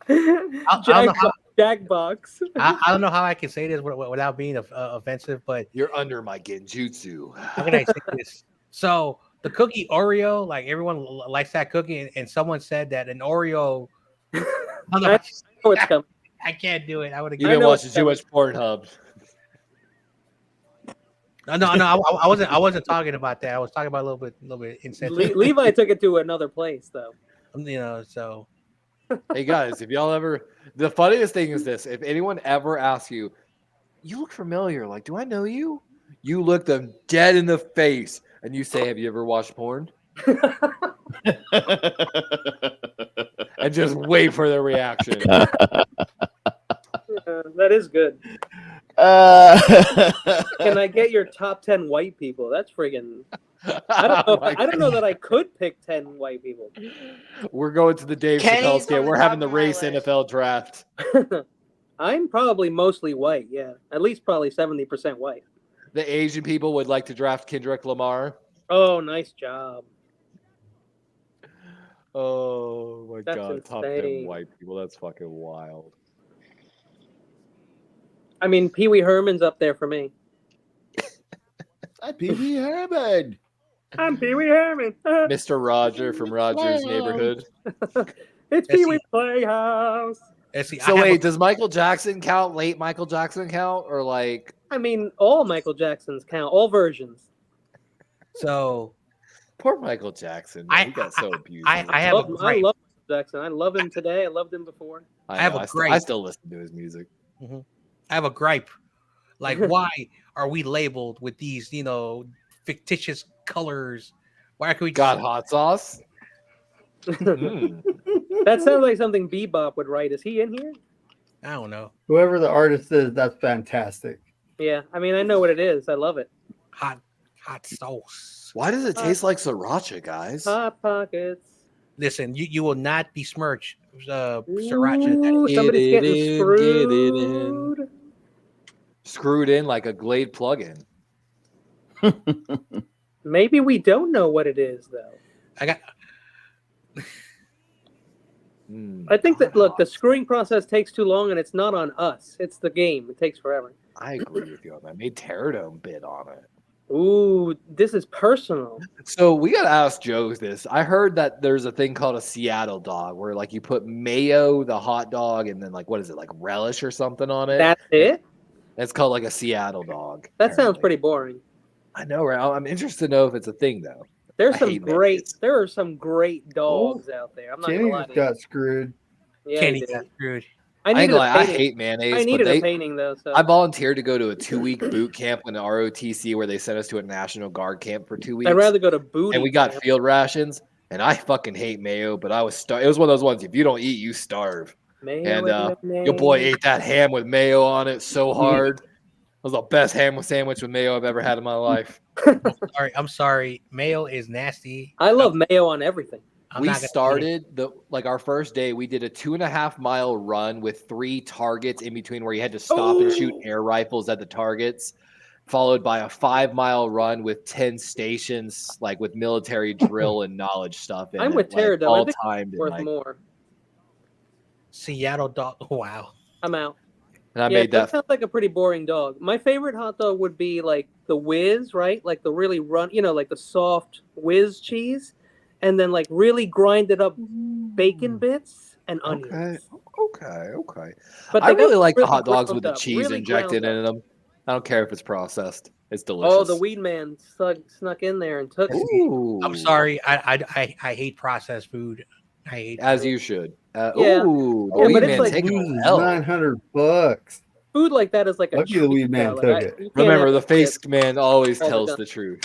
Jackbox. I don't know how I can say this without being offensive, but you're under my genjutsu. How can I say this? So, the cookie Oreo, like everyone likes that cookie, and someone said that an Oreo. I know it's coming. I can't do it. I would have. You've been watching too much Pornhub. No. I wasn't talking about that. I was talking about a little bit insensitive. Levi took it to another place, though. So. Hey guys, if y'all ever, the funniest thing is this: if anyone ever asks you, "You look familiar," like, "Do I know you?" You look them dead in the face and you say, "Have you ever watched porn?" And just wait for their reaction. Yeah, that is good. Can I get your top 10 white people? That's friggin'. I don't know that I could pick 10 white people. We're going to the Dave Chappelle Kenny's scale. on the We're top having the of my race list. NFL draft. I'm probably mostly white, yeah. At least probably 70% white. The Asian people would like to draft Kendrick Lamar. Oh, nice job. Oh my That's god, top 10 insane. white people. That's fucking wild. I mean, Pee Wee Herman's up there for me. Hi, Pee Wee Herman. I'm Pee Wee Herman. Mr. Roger from Roger's Neighborhood. It's Pee Wee's Playhouse. So wait, does Michael Jackson count? Late Michael Jackson count? Or like... I mean, all Michael Jacksons count. All versions. So... Poor Michael Jackson. He got so abused. I love Michael Jackson. I love him today. I loved him before. I still listen to his music. Mm-hmm. I have a gripe. Like, why are we labeled with these, fictitious colors? Why can we got hot sauce? That sounds like something Bebop would write. Is he in here? I don't know. Whoever the artist is, that's fantastic. Yeah, I mean, I know what it is. I love it. Hot sauce. Why does it taste like sriracha, guys? Hot Pockets. Listen, you will not besmirch sriracha. Ooh, somebody's getting screwed. Screwed in like a Glade plug-in. Maybe we don't know what it is, though. I think that, look, the screwing process takes too long, and it's not on us. It's the game. It takes forever. I agree with you on that. Made Pterodome bid on it. Ooh, this is personal. So we gotta ask Joe this. I heard that there's a thing called a Seattle dog, where like you put mayo, the hot dog, and then like what is it, like relish or something on it? That's it? It's called like a Seattle dog. That sounds pretty boring. I know, right? I'm interested to know if it's a thing though. There are some great dogs out there. I'm not Kenny gonna lie just to you. got screwed. Yeah, Kenny he did. got screwed. I hate mayonnaise. I needed a painting though. So I volunteered to go to a 2-week boot camp in the ROTC where they sent us to a National Guard camp for 2 weeks. I'd rather go to booty. And we got camp. field rations. And I fucking hate mayo, but I was it was one of those ones. If you don't eat, you starve. Mayo And your boy ate that ham with mayo on it so hard. It was the best ham sandwich with mayo I've ever had in my life. I'm sorry. Mayo is nasty. I love mayo on everything. We started our first day. We did a 2.5-mile run with 3 targets in between where you had to stop and shoot air rifles at the targets, followed by a 5-mile run with 10 stations, like with military drill and knowledge stuff. I'm with Pterodome. All I think timed worth more. Seattle dog. Wow. I'm out. And I made that. Sounds like a pretty boring dog. My favorite hot dog would be like the whiz, right? Like the really like the soft whiz cheese. And then like really grinded up bacon bits and onions. Okay. But I really like the really hot dogs ground with the up, cheese really injected ground in them. I don't care if it's processed. It's delicious. Oh, the weed man snuck in there and took it. Ooh. I'm sorry. I hate processed food. I hate as you should. Yeah. Ooh, the Yeah, weed but it's man like taking L. $900. Food like that is like a Lucky the weed man took it. you can't Remember, have the to face skip man always all the tells time. the truth.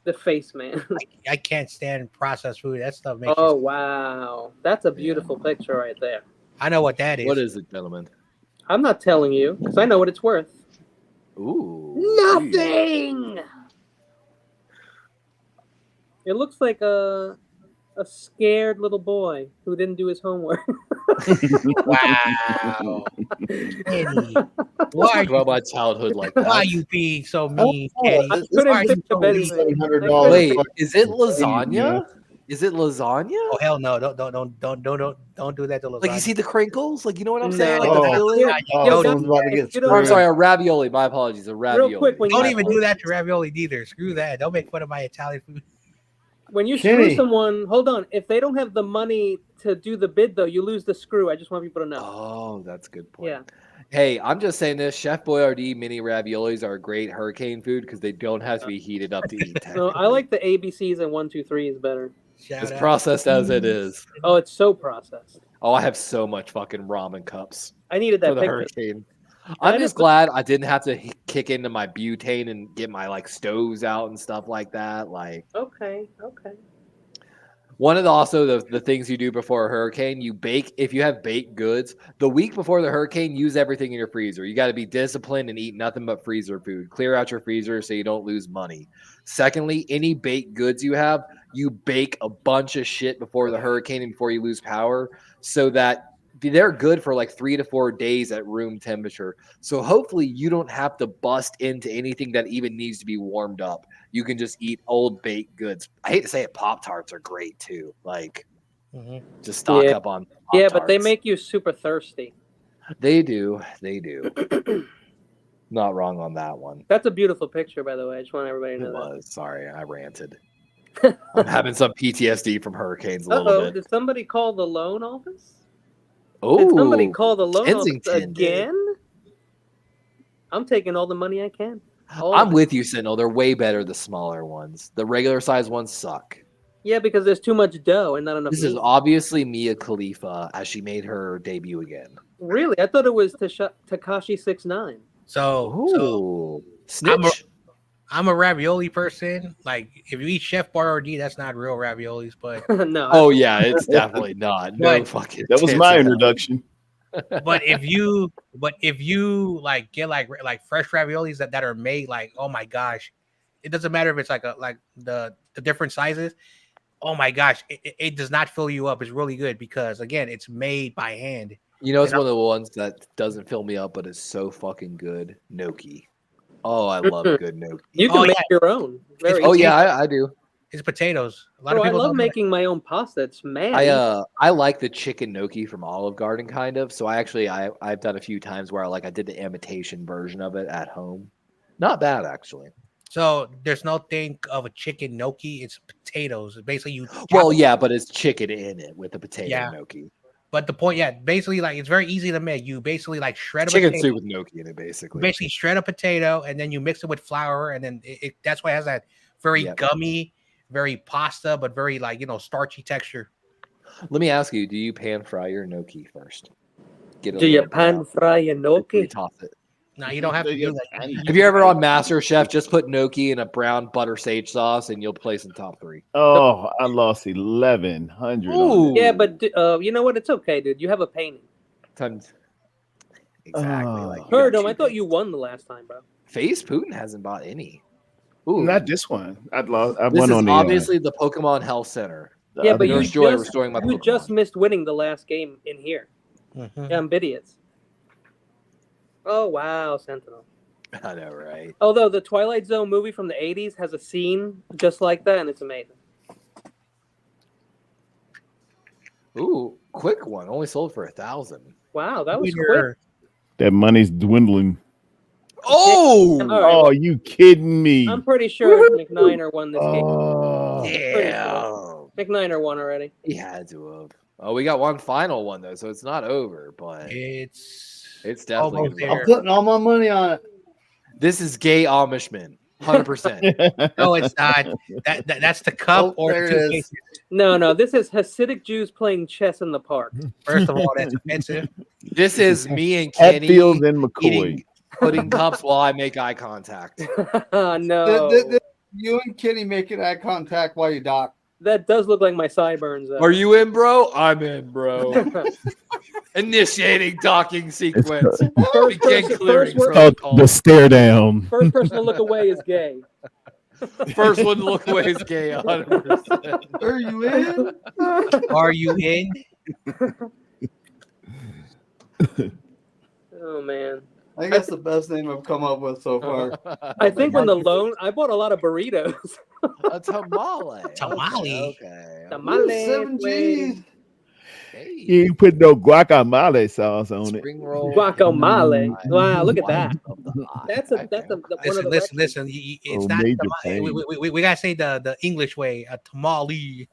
The face man. I can't stand processed food. That stuff makes Oh me... wow, that's a beautiful picture right there. I know what that is. What is it, gentlemen? I'm not telling you because I know what it's worth. Ooh. Nothing. It looks like a scared little boy who didn't do his homework. Wow. Kenny, why are Talk about my childhood like that? Why are you being so mean, Kenny? I couldn't think of anything. Wait, is it lasagna? Is it lasagna? Oh hell no! Don't do that to lasagna. Like you see the crinkles? Like you know what I'm saying? Like No. the filling? Someone's about to get You don't- Or, I'm screwed. sorry, a ravioli. My apologies, a ravioli. Real quick, when Don't you even do that to ravioli either. Screw that. Don't make fun of my Italian food. When you Kenny. screw someone, hold on. If they don't have the money to do the bid, though, you lose the screw. I just want people to know. Oh, that's a good point. Yeah. Hey, I'm just saying this. Chef Boyardee mini raviolis are a great hurricane food because they don't have to be heated up to eat. No, I like the ABCs and 1, 2, 3s better. It's processed as it is. Oh, it's so processed. Oh, I have so much fucking ramen cups I needed for that the picture. hurricane. I'm just glad I didn't have to kick into my butane and get my like stoves out and stuff like that. Like, okay. one of the things you do before a hurricane, you bake. If you have baked goods, the week before the hurricane, use everything in your freezer. You got to be disciplined and eat nothing but freezer food. Clear out your freezer so you don't lose money. Secondly, any baked goods you have, you bake a bunch of shit before the hurricane and before you lose power, so that they're good for like 3 to 4 days at room temperature. So hopefully you don't have to bust into anything that even needs to be warmed up. You can just eat old baked goods. I hate to say it, Pop-Tarts are great too. Like, just stock up on Pop-Tarts. Yeah, but they make you super thirsty. They do. Not wrong on that one. That's a beautiful picture, by the way. I just want everybody to know It was. Sorry, I ranted. I'm having some PTSD from hurricanes a little bit. Did somebody call the loan office? Oh, did somebody call the loan Kensington office again? I'm taking all the money I can. I'm with you, Sentinel. They're way better, the smaller ones. The regular size ones suck. Yeah, because there's too much dough and not enough This meat. is obviously Mia Khalifa as she made her debut again. Really? I thought it was Tekashi 6ix9ine. So snitch. I'm a ravioli person. Like, if you eat Chef Boyardee, that's not real raviolis, but no. Oh yeah, it's definitely not. No fucking. That was my introduction. But if you like get like fresh raviolis that are made, like, oh my gosh, it doesn't matter if it's like the different sizes. Oh my gosh, it does not fill you up. It's really good because again, it's made by hand. You know, it's one of the ones that doesn't fill me up, but it's so fucking good. Gnocchi. Oh, I love good gnocchi. You can make your own. I do. It's potatoes. A lot Bro, of people I love making my own pasta. It's mad. I like the chicken gnocchi from Olive Garden, kind of. So I've done a few times where I did the imitation version of it at home. Not bad, actually. So there's no thing of a chicken gnocchi. It's potatoes. Basically, you. Well, yeah, but it's chicken in it with the potato gnocchi. But the point, basically, like, it's very easy to make. You basically like shred a chicken potato, soup with gnocchi in it, basically. Basically, shred a potato and then you mix it with flour, and then that's why it has that very gummy, very pasta, but very starchy texture. Let me ask you: do you pan fry your gnocchi first? Do you pan fry your gnocchi? Toss it. No, you don't have to do that. If you're ever on MasterChef, just put gnocchi in a brown butter sage sauce, and you'll place in top 3. Oh, I lost 1,100. Yeah, but you know what? It's okay, dude. You have a painting. Exactly. Herdom, I thought you won the last time, bro. Face Putin hasn't bought any. Ooh. Not this one. I this won is on obviously the Pokemon Health Center. Yeah, but you Pokemon. just missed winning the last game in here. Idiots. Oh, wow, Sentinel. I know, right? Although the Twilight Zone movie from the 80s has a scene just like that, and it's amazing. Ooh, quick one. Only sold for 1,000. Wow, that was quick. That money's dwindling. Oh! Oh, you kidding me? I'm pretty sure McNiner won this game. Yeah. Sure. McNiner won already. He had to have. Oh, we got one final one, though, so it's not over, but it's definitely. I'm putting all my money on it. This is gay Amishman, 100%. No, it's not. That's the cup or the 2 cases. No, this is Hasidic Jews playing chess in the park. First of all, that's offensive. This is me and Kenny Hatfield and McCoy putting cups while I make eye contact. No. You and Kenny making eye contact while you dock. That does look like my sideburns. Are you in, bro? I'm in, bro. Initiating docking sequence. Begin clearing protocol. The stare down. First person to look away is gay. First one to look away is gay. 100%. Are you in? Are you in? Oh man. I think that's the best name I've come up with so far. I think when the loan, I bought a lot of burritos. A tamale. Tamale. Okay. Tamale. 7 G's. Hey. You ain't put no guacamole sauce on it. Spring roll. Guacamole. Wow, look at that. That's one of the Listen. It's not tamale. We gotta say the English way. A tamale.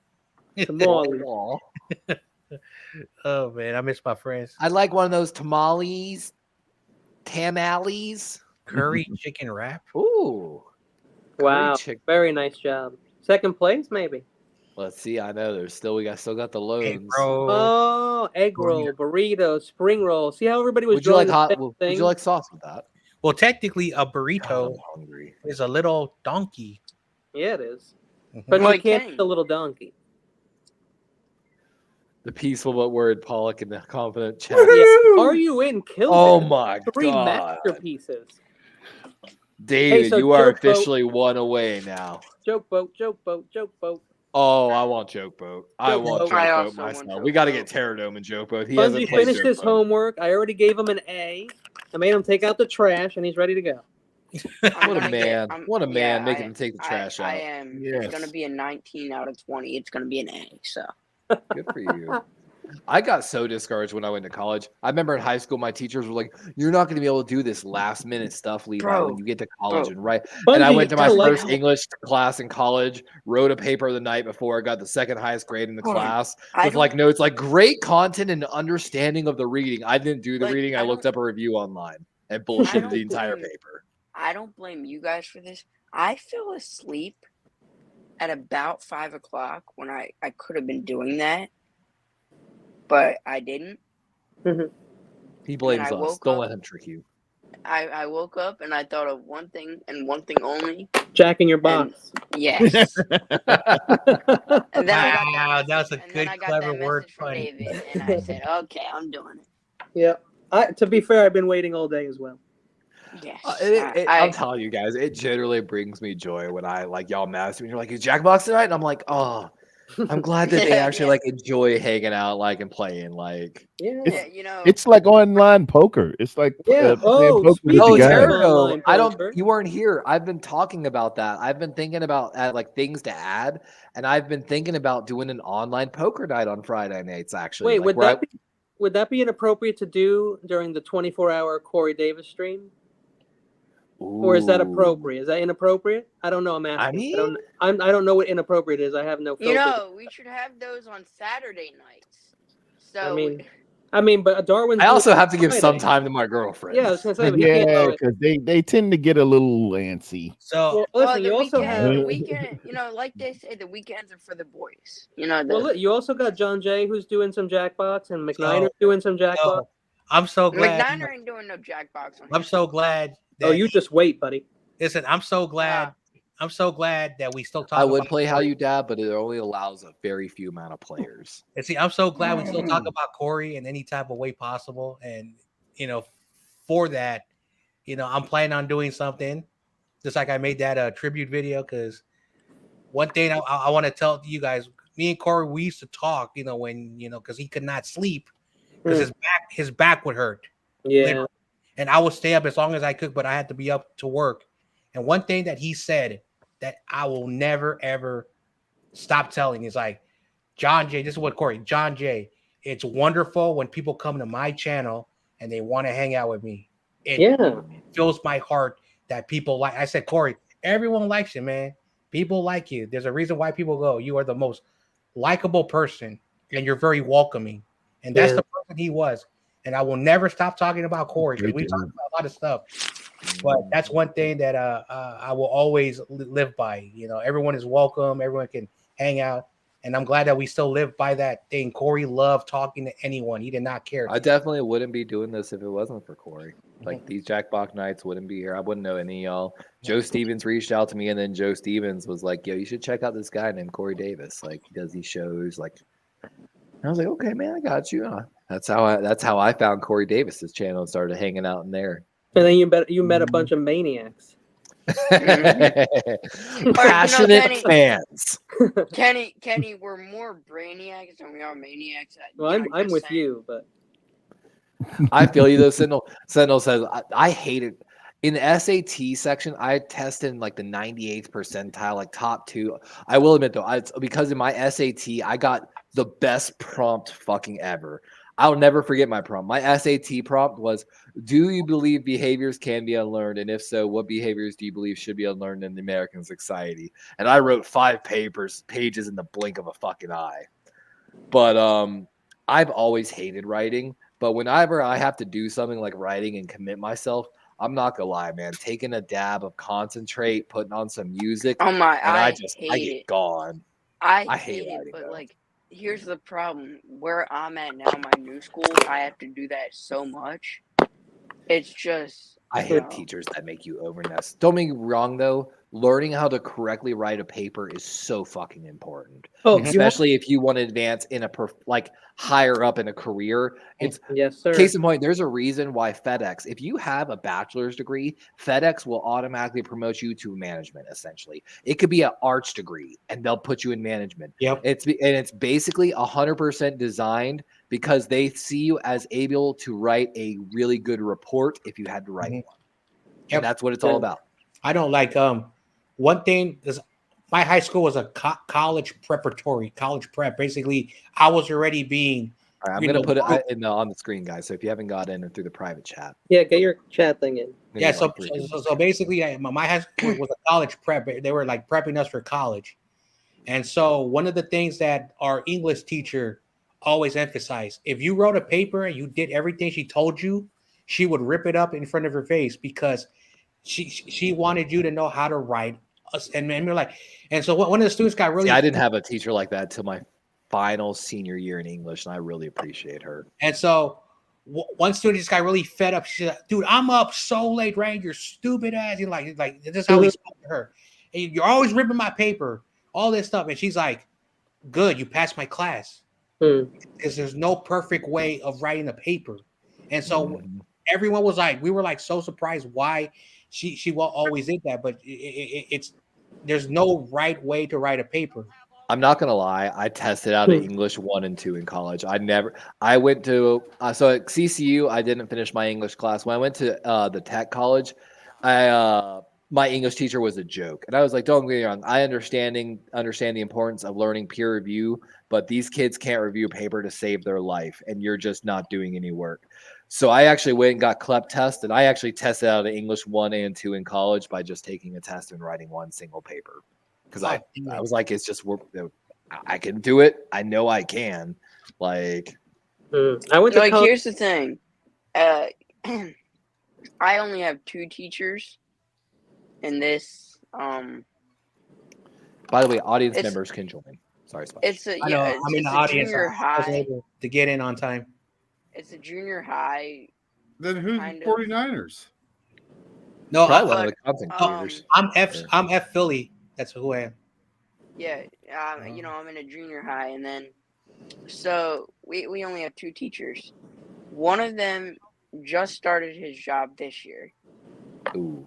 Tamale. Oh man, I miss my friends. I'd like one of those tamales. Tamales. Curry chicken wrap. Ooh. Wow. Very nice job. Second place, maybe. Let's see. I know we still got the loans. Oh, egg roll, burrito, spring roll. See how everybody was. Would you like hot? Would you like sauce with that? Well, technically, a burrito is a little donkey. Yeah, it is. But you can't eat a little donkey. The peaceful but worried Pollock in the confident chat. Yeah. Are you in? Killed Oh it. my 3 god. masterpieces. David, so you are officially one away now. Joke boat, joke boat, joke boat. Oh, I want joke boat. I want joke boat myself. We got to get Terradome and joke boat. He hasn't played finished his homework. I already gave him an A. I made him take out the trash, and he's ready to go. What a man! What a man! Making him take the trash out. It's going to be a 19 out of 20. It's going to be an A. So good for you. I got so discouraged when I went to college. I remember in high school, my teachers were like, "You're not going to be able to do this last minute stuff, Levi, when you get to college." And and I went to my first English class in college, wrote a paper the night before, got the second highest grade in the class with like notes, like great content and understanding of the reading. I didn't do the reading. I looked up a review online and bullshitted the entire paper. I don't blame you guys for this. I fell asleep at about 5 o'clock when I could have been doing that. But I didn't. He blames us. Don't let him trick you. I woke up and I thought of one thing and one thing only. Jack in your box. Yes. And then that's a good, clever word. From David, and I said, "Okay, I'm doing it." Yeah. To be fair, I've been waiting all day as well. Yes. I'm telling you guys, it generally brings me joy when I y'all message me. You're like, "Is Jackbox tonight?" And I'm like, "Oh." I'm glad that they actually enjoy hanging out and playing it's like online poker. It's like Terradome. You weren't here. I've been talking about that. I've been thinking about things to add, and I've been thinking about doing an online poker night on Friday nights. Actually, wait, would that be inappropriate to do during the 24-hour Corey Davis stream? Or is that appropriate? Is that inappropriate? I don't know. I'm asking. I don't know what inappropriate is. I have no filter. We should have those on Saturday nights. So I mean, but Darwin's. I also have to give some time to my girlfriend. Yeah, I was gonna say. Because they tend to get a little antsy. So listen, you also have the weekend. Like they say, the weekends are for the boys. Well, you also got John Jay who's doing some Jackbox, and McNiner's doing some Jackbox. I'm so glad. McNiner ain't doing no Jackbox. I'm so glad. You just wait, buddy. Listen, I'm so glad. I'm so glad that we still talk. I would play How You Dab, but it only allows a very few amount of players. And see, I'm so glad we still talk about Corey in any type of way possible. And for that, I'm planning on doing something. Just like I made that tribute video, because one thing I want to tell you guys, me and Corey, we used to talk, when because he could not sleep because his back would hurt. Yeah. Literally. And I would stay up as long as I could, but I had to be up to work. And one thing that he said that I will never, ever stop telling is John Jay, this is what Corey, John Jay, it's wonderful when people come to my channel and they want to hang out with me. It fills my heart that people I said, Corey, everyone likes you, man. People like you. There's a reason why people go. You are the most likable person and you're very welcoming. And that's the person he was. And I will never stop talking about Corey because we talk about a lot of stuff. But that's one thing that I will always live by. Everyone is welcome. Everyone can hang out. And I'm glad that we still live by that thing. Corey loved talking to anyone. He did not care. I definitely wouldn't be doing this if it wasn't for Corey. These Jackbox nights wouldn't be here. I wouldn't know any of y'all. Joe Stevens reached out to me, and then Joe Stevens was like, "Yo, you should check out this guy named Corey Davis. He does these shows." And I was like, "Okay, man, I got you." That's how I found Corey Davis's channel and started hanging out in there. And then you met a bunch of maniacs. Passionate fans. Kenny, we're more brainiacs than we are maniacs. Well, I'm with you, but I feel you though. Sentinel says I hate it. In the SAT section, I tested in the 98th percentile, top 2. I will admit though, because in my SAT, I got the best prompt fucking ever. I'll never forget my prompt. My SAT prompt was, do you believe behaviors can be unlearned? And if so, what behaviors do you believe should be unlearned in the American society? And I wrote 5 pages in the blink of a fucking eye. But I've always hated writing. But whenever I have to do something like writing and commit myself, I'm not gonna lie, man. Taking a dab of concentrate, putting on some music, I get gone. I hate it, but like, here's the problem. Where I'm at now, my new school, I have to do that so much. It's just. I hate teachers that make you overnest. Don't make me wrong though. Learning how to correctly write a paper is so fucking important. Especially if you want to advance in like higher up in a career. It's yes, sir. Case in point, there's a reason why FedEx, if you have a bachelor's degree, FedEx will automatically promote you to management. Essentially, it could be an arts degree, and they'll put you in management. Yep. It's basically 100% designed because they see you as able to write a really good report if you had to write one. Yep. And that's what it's all about. I don't like one thing is my high school was a college prep. Basically, I was already being. All right, I'm going to put it on the screen, guys. So if you haven't got in through the private chat. Yeah, get your chat thing in. Yeah, so basically, my high school was a college prep. They were like prepping us for college. And so one of the things that our English teacher always emphasized, if you wrote a paper and you did everything she told you, she would rip it up in front of your face because she wanted you to know how to write. And we're like, and so one of the students got really. I didn't have a teacher like that till my final senior year in English, and I really appreciate her. And so one student just got really fed up. She said, "Dude, I'm up so late, right? You're stupid ass." You like this is how he spoke to her. And you're always ripping my paper, all this stuff. And she's like, "Good, you passed my class." Because there's no perfect way of writing a paper. And so everyone was like, we were like so surprised why she always did that. But it's there's no right way to write a paper. I'm not gonna lie. I tested out English 1 and 2 in college. I went to so at CCU. I didn't finish my English class. When I went to the tech college, my English teacher was a joke, and I was like, "Don't get me wrong. I understand the importance of learning peer review, but these kids can't review a paper to save their life, and you're just not doing any work." So I actually went and got CLEP tested. I actually tested out of English 1 and 2 in college by just taking a test and writing one single paper. Because I was like, it's just I can do it. I know I can. Like, I went to like here's the thing. I only have 2 teachers in this. By the way, audience members can join. Sorry, Splash. It's a yeah. I'm in the audience. I was able to get in on time. It's a junior high. Then who's the 49ers? No, probably one of the content creators. I'm F Philly. That's who I am. Yeah, you know, I'm in a junior high, and then so we only have 2 teachers. One of them just started his job this year. Ooh,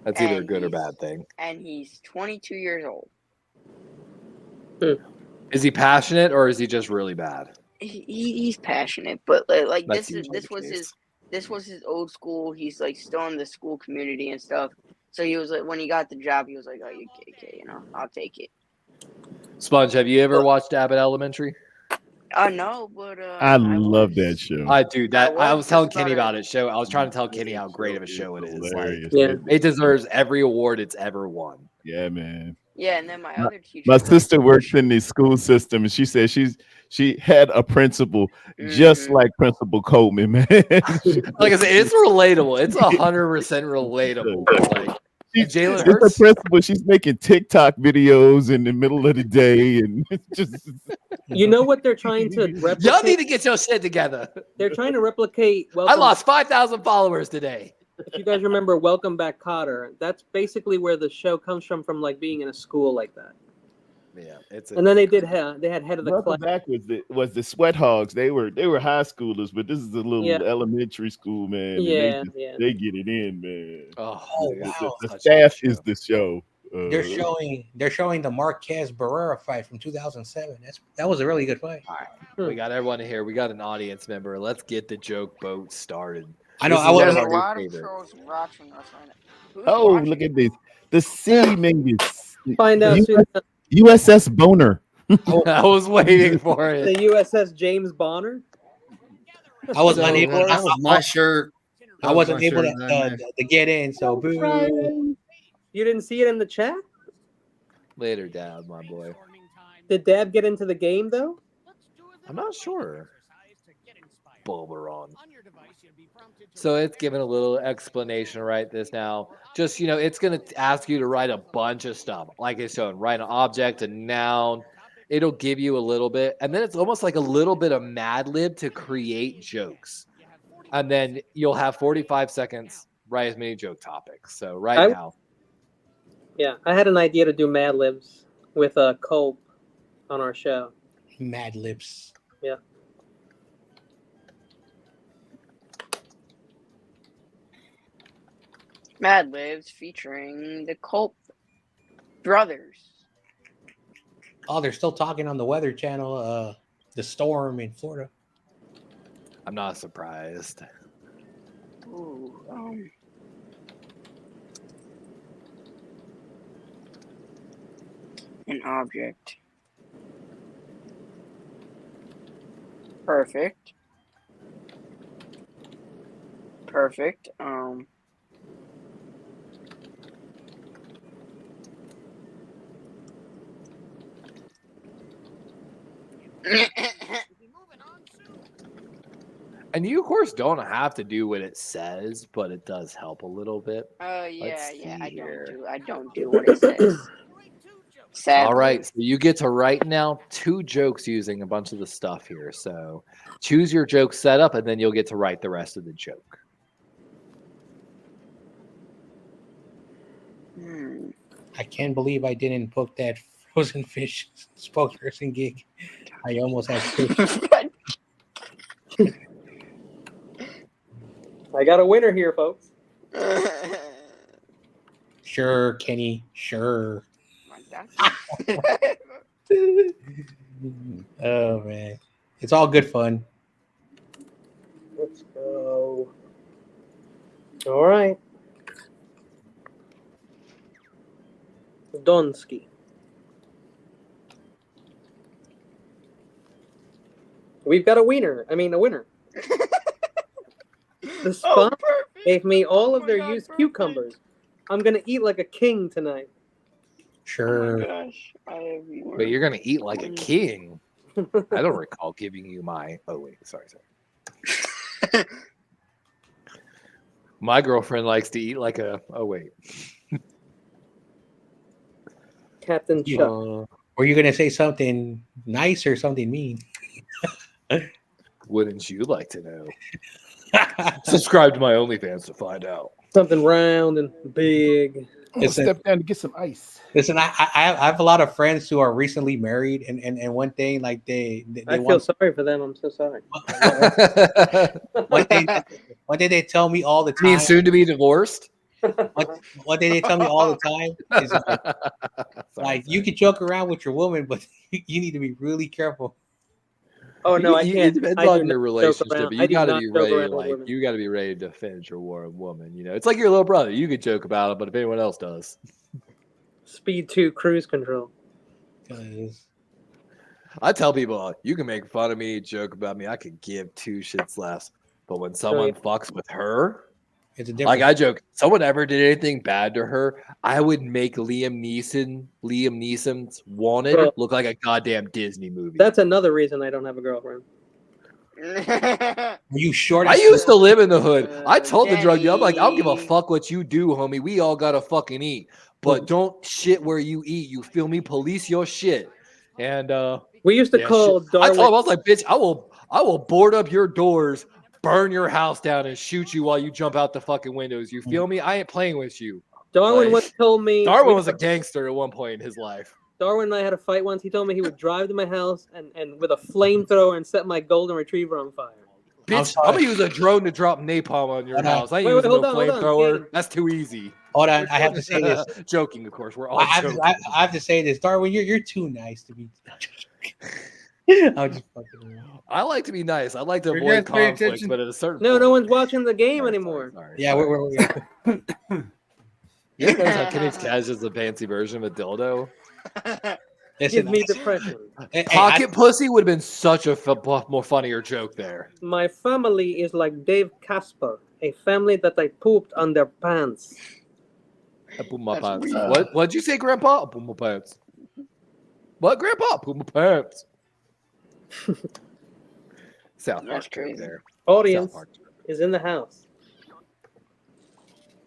that's either a good or bad thing. And he's 22 years old. Is he passionate or is he just really bad? He's passionate, but like this was his old school. He's like still in the school community and stuff. So he was like, when he got the job, he was like, "Oh, you KK, you know, I'll take it." Sponge, have you ever watched Abbott Elementary? No, but I love that show. I was telling Kenny about it. I was trying to tell Kenny how great of a show it is. Like, it deserves every award it's ever won. Yeah, man. Yeah, and then my other teacher. My sister works in the school system, and she said she had a principal just like Principal Coleman, man. Like I said, it's relatable. It's 100% relatable. Like Jalen Hurts, the principal. She's making TikTok videos in the middle of the day, and just you know what they're trying to replicate. Y'all need to get your shit together. They're trying to replicate. I lost 5,000 followers today. If you guys remember Welcome Back, Kotter, that's basically where the show comes from like being in a school like that. Yeah, and then they had head of the class. Back was the Sweat Hogs. They were high schoolers, but this is a little elementary school, man. Yeah, they get it in, man. Oh, wow. The staff is the show. They're showing the Marquez Barrera fight from 2007. That was a really good fight. All right, we got everyone here. We got an audience member. Let's get the joke boat started. I know. There's a lot of trolls watching us right now. Look at this. The Sea Mingus. Find out soon. USS Boner. I was waiting for it. The USS James Bonner. I was unable. That was my shirt. I wasn't able to get in. So boo. You didn't see it in the chat? Later, Dad, my boy. Did Dad get into the game though? I'm not sure. Bulbaron. So it's giving a little explanation right this now. Just, it's going to ask you to write a bunch of stuff. Like it's showing, write an object, a noun, it'll give you a little bit, and then it's almost like a little bit of Mad Lib to create jokes. And then you'll have 45 seconds, write as many joke topics. So now. Yeah, I had an idea to do Mad Libs with Cope on our show. Mad Libs. Yeah. Mad Libs featuring the Culp brothers. Oh, they're still talking on the Weather Channel, the storm in Florida. I'm not surprised. Ooh, an object. Perfect. And you, of course, don't have to do what it says, but it does help a little bit. Yeah. I don't do what it says. Sadly. All right, so you get to write now 2 jokes using a bunch of the stuff here. So choose your joke setup, and then you'll get to write the rest of the joke. I can't believe I didn't book that frozen fish spokesperson gig. I almost had to. I got a winner here, folks. Sure, Kenny. Sure. Oh man, it's all good fun. Let's go. All right. Donsky. We've got a winner. A winner. The spot gave me all of their used cucumbers. I'm gonna eat like a king tonight. Sure. Oh my gosh. But you're gonna eat like a king. I don't recall giving you my. Oh wait, sorry. My girlfriend likes to eat like a. Oh wait. Captain Chuck. Were you gonna say something nice or something mean? Wouldn't you like to know? Subscribe to my OnlyFans to find out. Something round and big. Step down to get some ice. Listen, I have a lot of friends who are recently married, and one thing like they I feel sorry for them. I'm so sorry. One day they tell me all the time. Being soon to be divorced. One day they tell me all the time is like you can joke around with your woman, but you need to be really careful. Oh no, I can't. It depends on your relationship. You got to be ready. You got to be ready to finish your war with a woman. You know, it's like your little brother. You could joke about it, but if anyone else does, Speed 2 cruise control. I tell people, you can make fun of me, joke about me. I could give 2 shits less. But when someone fucks with her, it's a different. Like I joke, someone ever did anything bad to her, I would make Liam Neeson's Wanted look like a goddamn Disney movie. That's another reason I don't have a girlfriend. Are you short? I used to live in the hood. I told the drug dealer, I'm like, I don't give a fuck what you do, homie. We all gotta fucking eat. But don't shit where you eat. You feel me? Police your shit. And we used to call Darwin. I told him, I was like, bitch, I will board up your doors, burn your house down, and shoot you while you jump out the fucking windows. You feel me? I ain't playing with you. Darwin once told me Darwin was a gangster at one point in his life. Darwin and I had a fight once. He told me he would drive to my house and with a flamethrower and set my golden retriever on fire. Bitch, I'm gonna use a drone to drop napalm on your house. I ain't using no flamethrower. That's too easy. Hold on, I have to say this. Joking, of course. We're all joking. I have to say this, Darwin. You're too nice to be. I'm just fucking around. I like to be nice. I like to avoid conflict, but at a certain point, no one's watching the game anymore. Sorry. Yeah, we're You guys have Kenny's Cash is a fancy version of a dildo. Give me depression. Pocket pussy would have been such a more funnier joke there. My family is like Dave Casper, a family that I pooped on their pants. I pooped my pants. What'd you say, Grandpa? I pooped my pants. What, Grandpa? I pooped my pants. South Park joke there. Audience is in the house.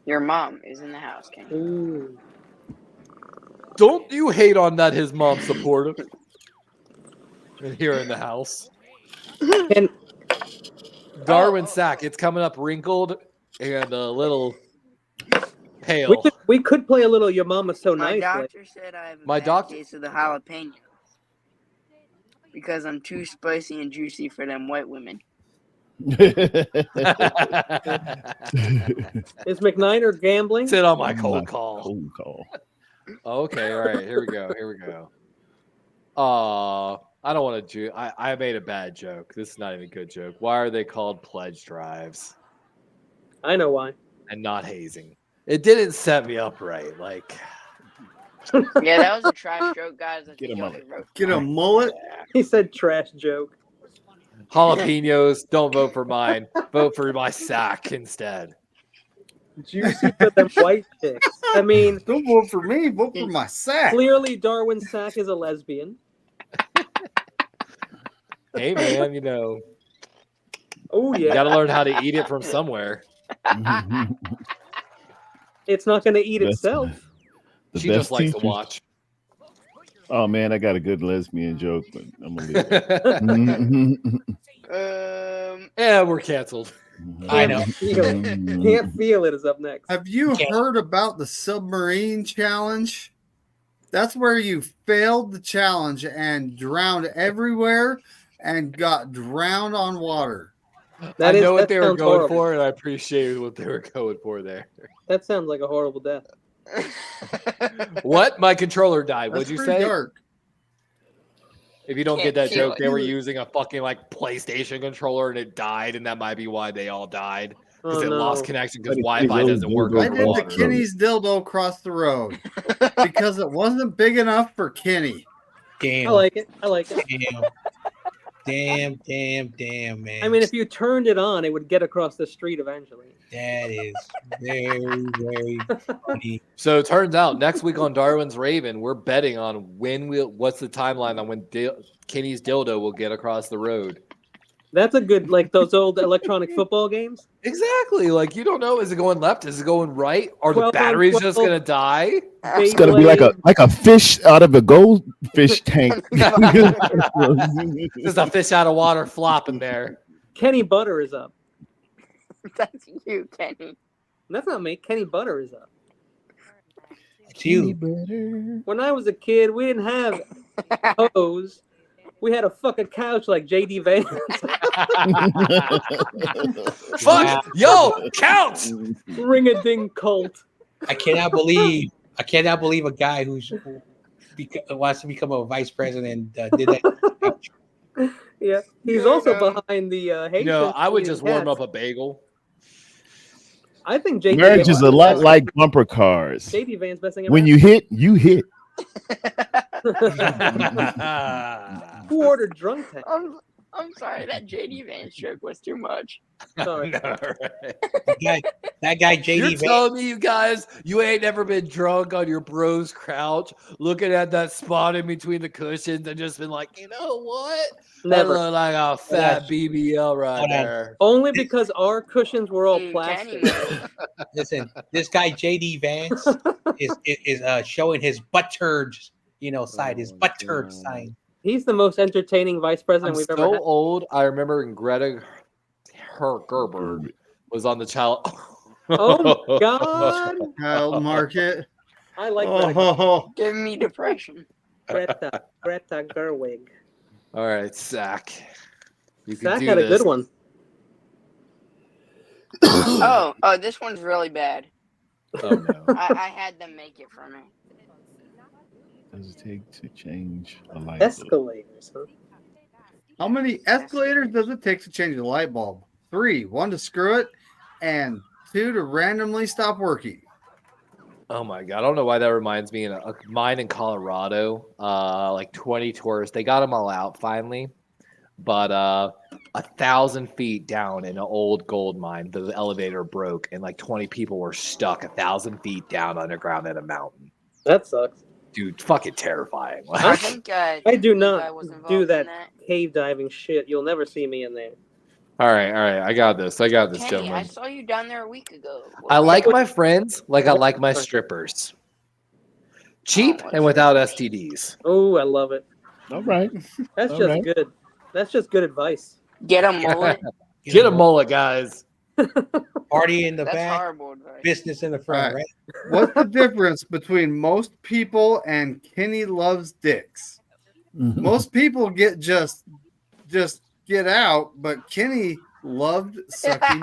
Your mom is in the house, Kenny. Ooh. Don't you hate on that his mom's supportive? here in the house. And Darwin sack. It's coming up wrinkled and a little pale. we could play a little Your Mama So My Nice. doctor said I have a bad case of the jalapeno because I'm too spicy and juicy for them white women. Is McNiner gambling? Sit on my cold call. Cold call. Okay, all right. Here we go. I don't want to do. I made a bad joke. This is not even a good joke. Why are they called pledge drives? I know why. And not hazing. It didn't set me up right. Like, yeah, that was a trash joke, guys. Get a mullet. Get a mullet. He said trash joke. Jalapenos, don't vote for mine. Vote for my sack instead. Juicy for them white chicks. I mean, don't vote for me. Vote for my sack. Clearly, Darwin Sack is a lesbian. Hey, man, you know. Oh, yeah. You got to learn how to eat it from somewhere. It's not going to eat itself. She just likes to watch. Oh, man, I got a good lesbian joke, but I'm going to leave it. Yeah, we're canceled. I know. Can't Feel It is up next. Have you heard about the submarine challenge? That's where you failed the challenge and drowned everywhere and got drowned on water. I know what they were going for, and I appreciate what they were going for there. That sounds like a horrible death. What? My controller died. What'd you say? Dark. If you don't get that joke, they were using a fucking like PlayStation controller and it died, and that might be why they all died. Because it lost connection because Wi-Fi doesn't work. I did the Kenny's dildo across the road because it wasn't big enough for Kenny. Damn. I like it. Damn, man. I mean, if you turned it on, it would get across the street eventually. That is very, very funny. So it turns out next week on DarwinsRaven, we're betting on what's the timeline on when Kenny's dildo will get across the road. That's a good, like those old electronic football games. Exactly. Like, you don't know, is it going left? Is it going right? Are the batteries just going to die? It's going to be like a fish out of a goldfish tank. Just a fish out of water flopping there. Kenny Butter is up. That's you, Kenny. That's not me. Kenny Butter is up. It's you. When I was a kid, we didn't have hose. We had a fucking couch like JD Vance. Fuck! Yo, couch! Ring-a-ding cult. I cannot believe a guy who wants to become a vice president did that. Yeah, he's also behind the Haitian. No, I would just warm up a bagel. I think JD marriage is a lot like bumper cars. JD Vance messing when you hit, you hit. Who ordered drunk tank? I'm sorry, that JD Vance joke was too much. Sorry. No, right. that guy JD You're Vance. telling me, you guys, you ain't never been drunk on your bro's couch, looking at that spot in between the cushions and just been like, you know what? Never. That look like a fat BBL right there. Only because our cushions were all plastic. Listen, this guy JD Vance is showing his butt turds, side, his butt turd sign. He's the most entertaining vice president we've ever had. So old. I remember when Greta Gerber was on the child. Oh my God! Child market. I like that. Giving me depression. Greta Gerwig. All right, Zach. Zach had a good one. Oh, this one's really bad. Oh no! I had them make it for me. Does it take to change a light Escalators, huh? How many escalators does it take to change a light bulb? 3. 1 to screw it, and 2 to randomly stop working. Oh my God! I don't know why that reminds me of mine in Colorado. Like 20 tourists, they got them all out finally, but 1,000 feet down in an old gold mine, the elevator broke, and like 20 people were stuck 1,000 feet down underground in a mountain. That sucks. Dude, fucking terrifying. I think I do not do that cave diving shit. You'll never see me in there. All right. I got this, Kenny, gentlemen. I saw you down there a week ago. I like my friends like I like my strippers. Cheap and without STDs. Oh, I love it. All right. That's All just right. good. That's just good advice. Get a mullet. Get a mullet, guys. Party in the That's back, horrible advice. business in the front, right? What's the difference between most people and Kenny loves dicks? Most people just get out, but Kenny loved sucking.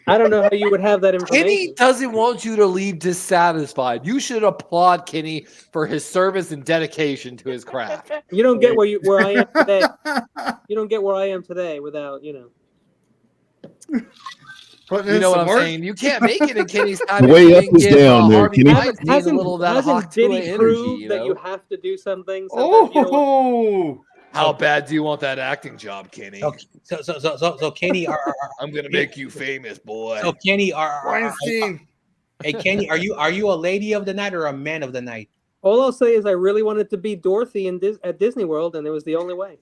I don't know how you would have that information. Kenny doesn't want you to leave dissatisfied. You should applaud Kenny for his service and dedication to his craft. You don't get where I am today. You don't get where I am today without, you know. Putting You in know what some I'm work. saying? You can't make it in Kenny's time. Way if you up didn't is give, down there, Harvey Kenny. Weinstein a little of that Hasn't Hawk Diddy energy, proved you that know? you have to do some things? Sometimes you know what? Oh, How bad do you want that acting job, Kenny? So Kenny, I'm gonna make you famous, boy. so Kenny, Weinstein. hey Kenny, are you a lady of the night or a man of the night? All I'll say is I really wanted to be Dorothy at Disney World, and it was the only way.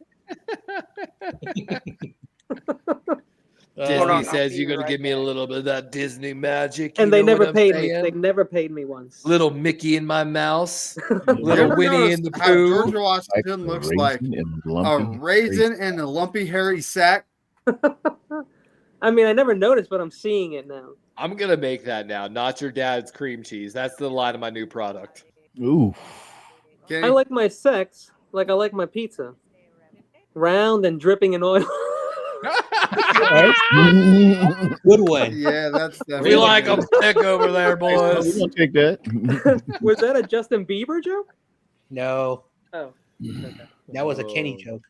Disney Hold on, says I'll you're be gonna right give me a little bit of that Disney magic. And you they know what never I'm paid me. saying? They never paid me once. Little Mickey in my mouse, You little ever Winnie in the noticed how George Pooh. Washington looks Raisin like and a lumpy raisin in a lumpy hairy sack? I mean, I never noticed, but I'm seeing it now. I'm gonna make that now. Not your dad's cream cheese. That's the line of my new product. Ooh. Kenny? I like my sex like I like my pizza. Round and dripping in oil. Good one. Yeah, that's We definitely like good. them thick over there, We're boys. gonna take that. Was that a Justin Bieber joke? No, Oh. Okay. that was a Kenny joke.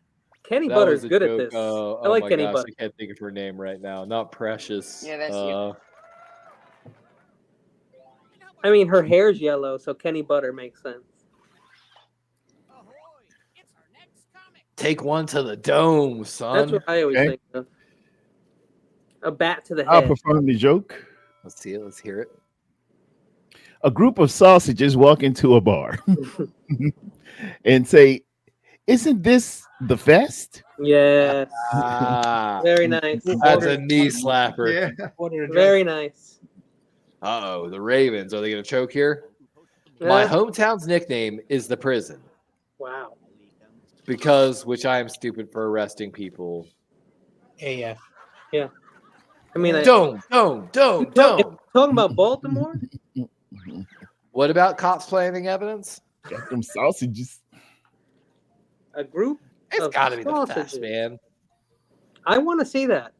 Kenny That Butter's was a good at joke. this. Oh I like my Kenny gosh, Butter. I can't think of her name right now. Not Precious. Yeah, that's you. I mean, her hair's yellow, so Kenny Butter makes sense. Take one to the dome, son. That's what I always Okay. think of. A bat to the I'll head. perform the joke. Let's see it. Let's hear it. A group of sausages walk into a bar and say, "Isn't this the fest?" Yes. Ah, Very nice. that's a knee slapper. Yeah. Very nice. Uh-oh, the Ravens. Are they going to choke here? My Yeah. hometown's nickname is the prison Wow. because, which I am stupid for arresting people. AF. I mean, Don't. talking about Baltimore? What about cops planting evidence? Got them sausages. A group? It's of got to be the sausages. fest, man. I want to see that.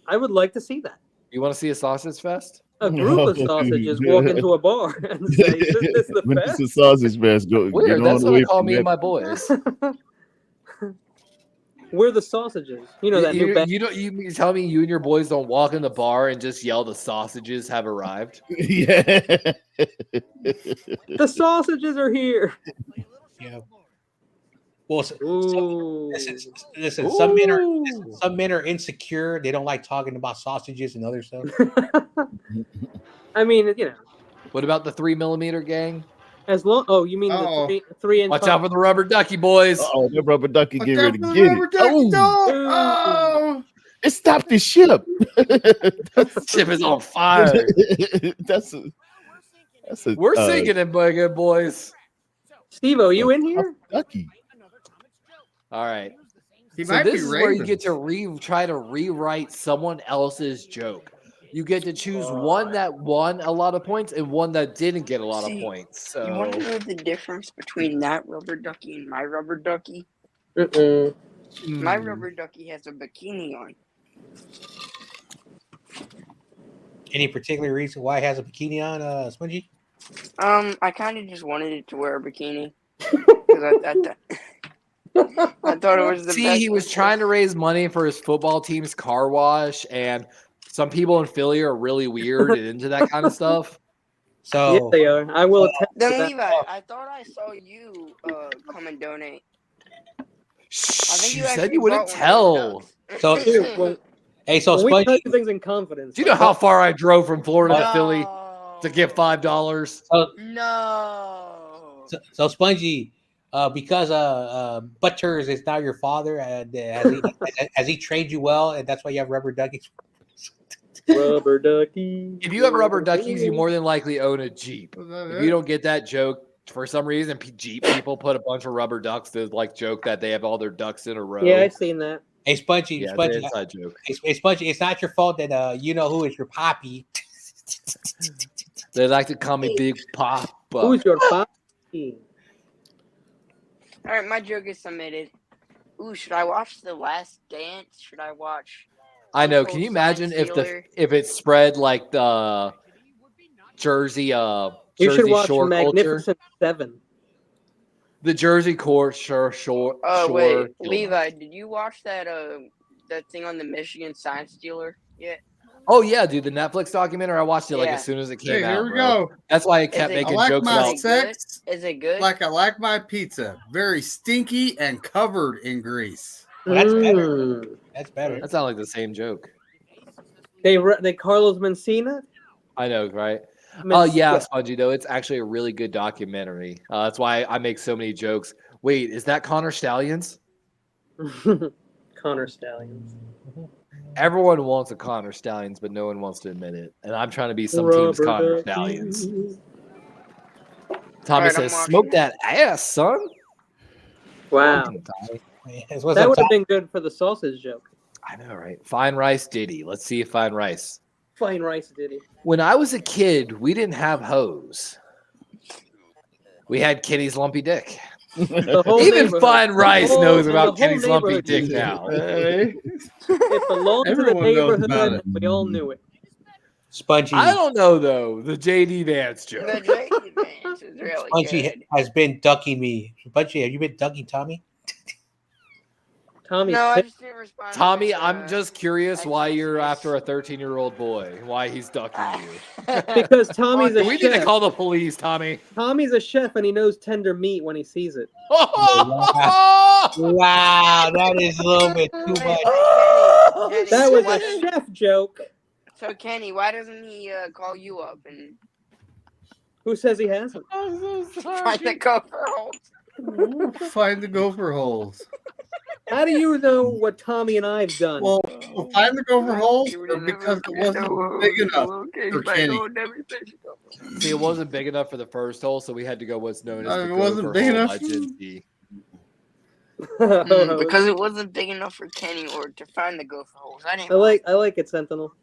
I would like to see that. You want to see a sausage fest? A group of sausages walk into a bar and say, "Is this the When fest?" it's a sausage fest, go Weird. get That's on what I away call from me that. and my boys. We're the sausages. You know that new band. You tell me you and your boys don't walk in the bar and just yell the sausages have arrived. Yeah. The sausages are here. Yeah. Well, Ooh. listen. Some men are insecure. They don't like talking about sausages and other stuff. I mean, you know, What about the 3mm gang? as long. Oh, you mean Uh-oh. the 3 inch? Watch out for the rubber ducky, boys. Oh, that rubber ducky Watch get out ready for to the get rubber it. ducky Oh, dog. Oh. it stopped the ship. Ship is on fire. That's a We're sinking it, my good boys. Steve-O, you in here? ducky. All right. He So might this be is where you Raven. get to try to rewrite someone else's joke. You get to choose one that won a lot of points and one that didn't get a lot of See, points. You want to So know the difference between that rubber ducky and my rubber ducky? Mm-mm. My mm, rubber ducky has a bikini on. Any particular reason why it has a bikini on, Spongy? I kind of just wanted it to wear a bikini because I thought it was the see, best. he was trying to raise money for his football team's car wash, and some people in Philly are really weird and into that kind of stuff. So Yes, they are. I will attest to Then that. Levi, I thought I saw you come and donate. I think You you said actually you wouldn't bought one tell. of those So- ducks. Dude, when so we tell Spongy. you things in confidence. Do you know how far I drove from Florida to Philly No. to get $5? No. So Spongy, because Butters is now your father, and has he trained you well, and that's why you have rubber duckies? Rubber ducky. If you have rubber duckies, you more than likely own a Jeep. Was that If it? you don't get that joke, for some reason, Jeep people put a bunch of rubber ducks to like joke that they have all their ducks in a row. Yeah, I've seen that. Hey, Spongy, Yeah, Spongy, it's inside joke. Hey, Spongy, it's not your fault that you know who is your poppy. They like to call me Big Papa. Who's your poppy? All right, my joke is submitted. Ooh, should I watch The Last Dance? Should I watch? I know. Can you imagine if it spread like the Jersey You Jersey should watch Shore Magnificent culture? Seven. The Jersey Shore. Oh wait, Levi, did you watch that that thing on the Michigan Science Dealer yet? Oh yeah, dude, the Netflix documentary. I watched it like Yeah. as soon as it came Hey, out. here we bro. go. That's why I kept Is it- making I like jokes my about. sex Is it good? like I like my pizza, very stinky and covered in grease. Well, that's better. That's better. That sounds like the same joke. They Carlos Mencina. I know, right? Oh Men- yeah, Spongy though. It's actually a really good documentary. That's why I make so many jokes. Wait, is that Connor Stallions? Connor Stallions. Everyone wants a Connor Stallions, but no one wants to admit it. And I'm trying to be some team's Connor Stallions. Tommy Alright, says, I'm "Smoke watching. that ass, son." Wow, What's that up, would have Tom? been good for the sausage joke. I know, right? Fine Rice Diddy. Let's see if Fine Rice. Fine rice, did he? When I was a kid, we didn't have hose. We had Kitty's lumpy dick. The whole Even neighborhood. Fine Rice The whole- knows the about whole Kitty's lumpy neighborhood dick knew now. Hey. It belonged to the Everyone knows about neighborhood. it. We all knew it. Spongy. I don't know though. The JD Vance joke. The JD Vance is really Spongy good. has been ducking me. Spongy, have you been ducking Tommy? Tommy's No, I pissed. just didn't respond. to Tommy, his, I'm just curious why you're Exodus. after a 13-year-old boy. Why he's ducking you. because Tommy's a We need to chef. call the police, Tommy. Tommy's a chef and he knows tender meat when he sees it. Wow, that is a little bit too much. Kenny, That was why a doesn't- chef joke. So Kenny, why doesn't he call you up and Who says he hasn't? find the gopher holes? Find the gopher holes. How do you know what Tommy and I've done? Well, find the gopher holes or because it wasn't big enough for Kenny. See, it wasn't big enough for the first hole, so we had to go what's known as It the wasn't gopher big hole enough? by Jinty. Because it wasn't big enough for Kenny or to find the gopher holes. I didn't. I like it, Sentinel.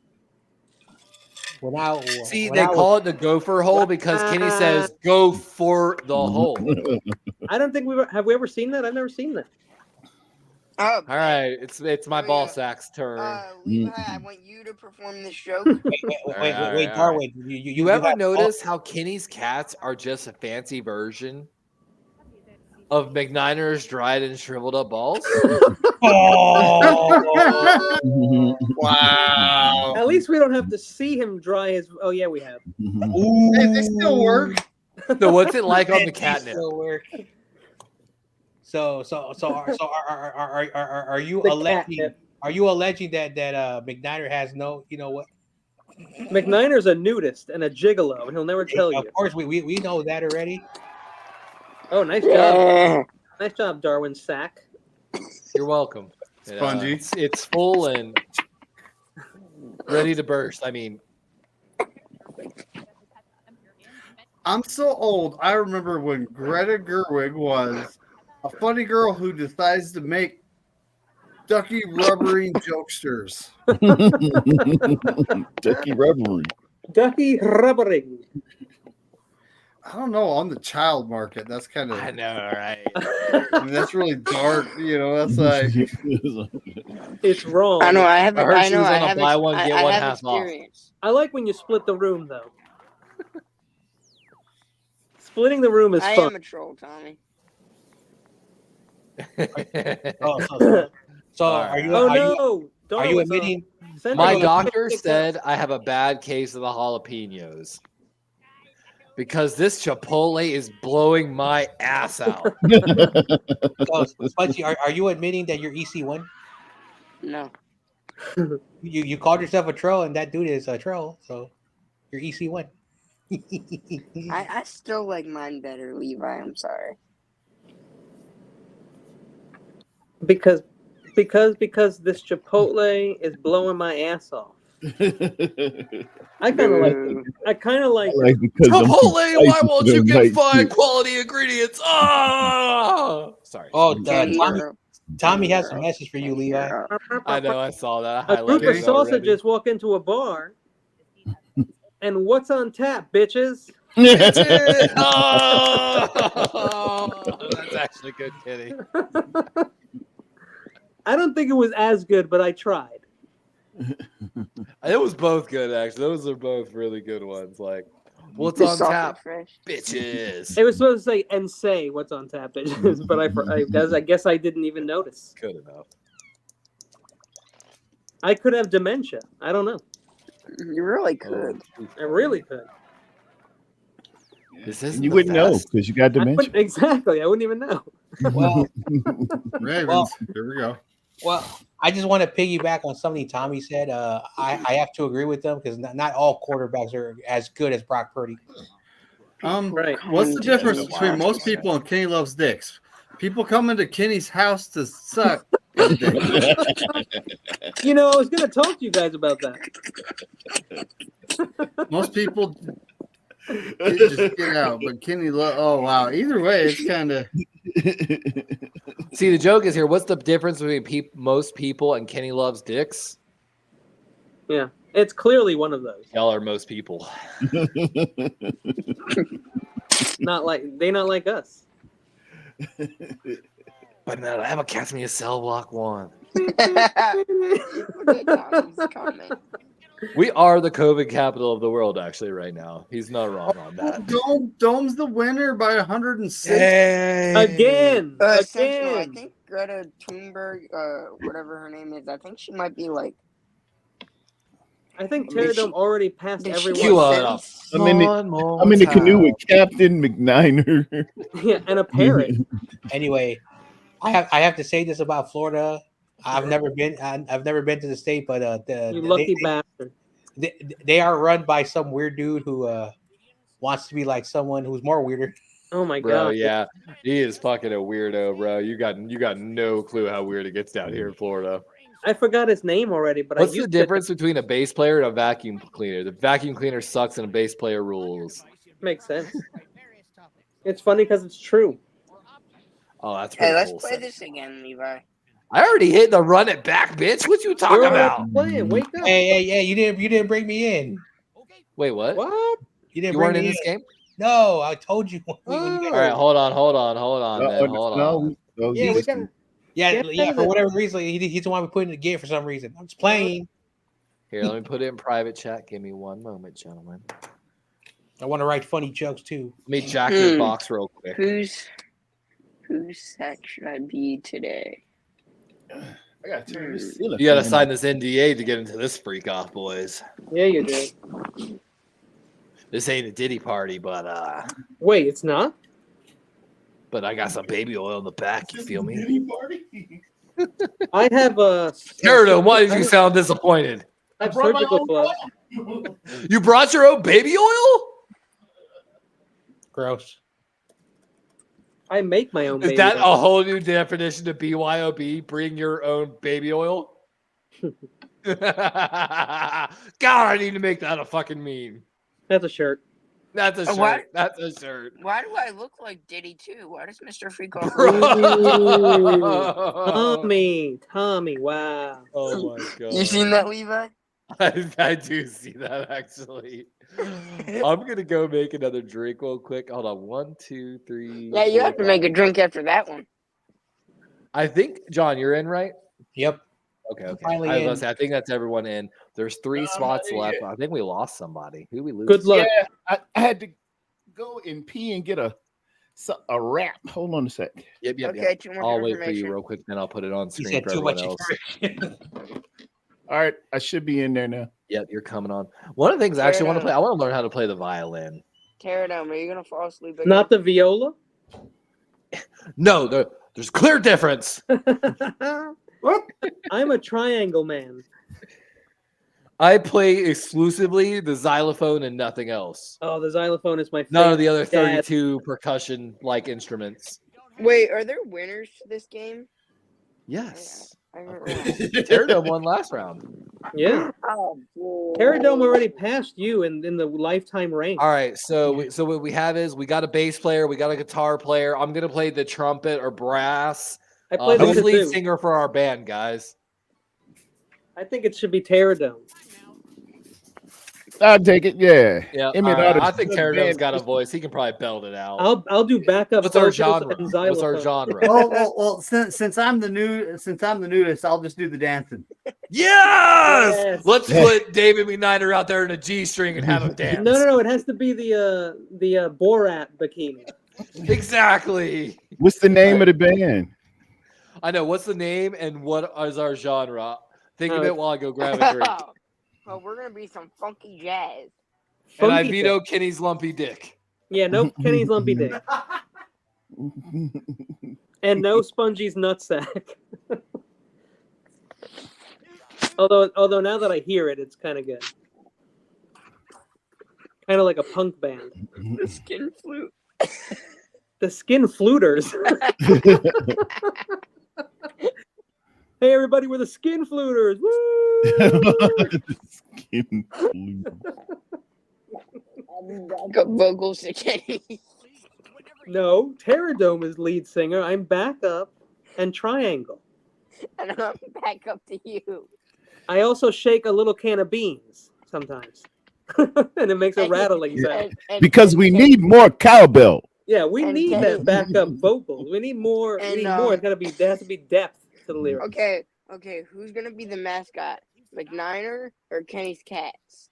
See, they call it the gopher hole because Kenny says, "Go for the hole." I don't think have we ever seen that? I've never seen that. Oh, All right, it's my ball sack's turn. Levi, I want you to perform this joke. Wait, Darwin. You ever notice how Kenny's cats are just a fancy version of McNiner's dried and shriveled up balls? Wow. At least we don't have to see him dry his. Oh yeah, we have. Hey, they still work. So what's it like on the catnip? So are you The alleging? catnip. Are you alleging that McNiner has no? You know what? McNiner's a nudist and a gigolo, and he'll never tell you. Of course, we know that already. Oh, nice job. Nice job, Darwin Sack. You're welcome. Spongy. It's full and ready to burst. I mean, I'm so old. I remember when Greta Gerwig was a funny girl who decides to make ducky rubbery jokesters. Ducky rubbery. Ducky rubbering. I don't know. On the child market, that's kind of. I know, right? I mean, that's really dark. You know, that's like. It's wrong. I know. I have. I heard I she know. was I on a have. buy one, get one have half off. experience. I like when you split the room, though. Splitting the room is I fun. am a troll, Tommy. So All are right. you? Oh are you, no! are you Darwin's admitting? on. My Sentinel, doctor pick said up. I have a bad case of the jalapenos because this Chipotle is blowing my ass out. So, Spongy, are you admitting that you're EC1? No. You called yourself a troll, and that dude is a troll, so you're EC1. I still like mine better, Levi. I'm sorry. Because this Chipotle is blowing my ass off. I kind of like because Chipotle, why won't you get fine quality ingredients? Oh, sorry. Oh, Tommy has a message for you, Levi. I know, I saw that. I a group of highlighted it sausages walk into a bar, and what's on tap, bitches? Bitches! Oh, that's actually good, Kitty. I don't think it was as good, but I tried. It was both good, actually. Those are both really good ones. Like, what's on tap, bitches? It was supposed to say and say what's on tap, bitches, but I guess I didn't even notice. Good enough. I could have dementia. I don't know. You really could. I really could. This isn't you wouldn't know because you got dementia. Exactly. I wouldn't even know. Well, Ravens. Here we go. Well, I just want to piggyback on something Tommy said. I have to agree with them because not all quarterbacks are as good as Brock Purdy. Right. What's the difference between most people and Kenny Loves Dicks? People come into Kenny's house to suck. You know, I was going to talk to you guys about that. Most people just get out, but Kenny oh wow. Either way, it's kind of. See, the joke is here. What's the difference between most people and Kenny Loves Dicks? Yeah, it's clearly one of those. Y'all are most people. Not like us. But no, I haven't cast me a cell block one. We are the COVID capital of the world, actually, right now. He's not wrong on that. Dome's the winner by 106. Hey. Again. I think Greta Thunberg, whatever her name is, I think she might be like. I think Terradome already passed everyone. I'm in the canoe with Captain McNiner. Yeah, and a parrot. Anyway, I have to say this about Florida. I've never been to the state, but you lucky bastard. They are run by some weird dude who wants to be like someone who's more weirder. Oh my bro, god! Yeah, he is fucking a weirdo, bro. You got no clue how weird it gets down here in Florida. I forgot his name already, but what's the difference between a bass player and a vacuum cleaner? The vacuum cleaner sucks and a bass player rules. Makes sense. It's funny because it's true. Oh, that's pretty let's cool, play this again, Levi. I already hit the run it back, bitch. What you talking about? Playing. Wake up. Hey, you didn't bring me in. Wait, what? What? You weren't in this game? No, I told you. All right, hold on. Yeah, for whatever reason, he's the one we put in the game for some reason. I'm just playing. Here, let me put it in private chat. Give me one moment, gentlemen. I want to write funny jokes too. Let me jack your box real quick. Whose set should I be today? I got to you got to sign this NDA to get into this freak off, boys. Yeah, you did. This ain't a Diddy party, but wait, it's not. But I got some baby oil in the back. You feel me? I have a. Terradome, why did you sound disappointed? I have surgical gloves. You brought your own baby oil? Gross. I make my own. Is that a whole new definition of BYOB? Bring your own baby oil? God, I need to make that a fucking meme. That's a shirt. That's a shirt. What? That's a shirt. Why do I look like Diddy too? Why does Mr. Freakoff? Tommy, wow. Oh my god. You seen that, Levi? I do see that actually. I'm gonna go make another drink real quick. Hold on, 1, 2, 3. Yeah, you have to make a drink after that one. I think John, you're in, right? Yep. Okay. I was gonna say, I think that's everyone in. There's 3 spots left. I think we lost somebody. Who we lose? Good luck. Yeah, I had to go and pee and get a wrap. Hold on a sec. Yep. Okay, too much I'll wait for information. you real quick, then I'll put it on He screen said for too everyone much else. All right, I should be in there now. Yep, you're coming on. One of the things I actually want to play, I want to learn how to play the violin. Terradome, are you gonna fall asleep again? Not the viola. No, there's clear difference. What? I'm a triangle man. I play exclusively the xylophone and nothing else. Oh, the xylophone is my favorite. None of the other 32 percussion-like instruments. Wait, are there winners to this game? Yes. I don't know. Terradome won last round. Yeah. Oh, Terradome already passed you in the lifetime rank. All right, so what we have is we got a bass player, we got a guitar player. I'm gonna play the trumpet or brass. I played the Who's lead kazoo. singer for our band, guys? I think it should be Terradome. I'll take it. Yeah. Yeah, I mean, all right. all the I think good Terradome's bands- got a voice. He can probably belt it out. I'll do backup. What's our vocals genre? and What's our xylophone. genre? Well, since I'm the nudist, I'll just do the dancing. Yes! Yes. Let's put David McNider out there in a G string and have him dance. No. It has to be the Borat bikini. Exactly. What's the name of the band? I know. What's the name and what is our genre? Think of Oh, it while I go grab a drink. Well, we're gonna be some funky jazz. And I Funky veto thing. Kenny's lumpy dick. Yeah, no Kenny's lumpy dick. And no Spongie's nutsack. although now that I hear it, it's kind of good. Kind of like a punk band. The skin flute. The Skin Fluters. Hey everybody, we're the Skin Fluters. Woo! Skin flute. Backup vocals to Kenny. No, Terradome is lead singer. I'm backup and triangle. And I'm back up to you. I also shake a little can of beans sometimes. And it makes a rattling sound. Because we need more cowbell. Yeah, we and need Kenny- that backup vocals. We need more. And, we need more. It's gotta be. There has to be depth to the lyrics. Okay. Who's gonna be the mascot? McNiner or Kenny's cats?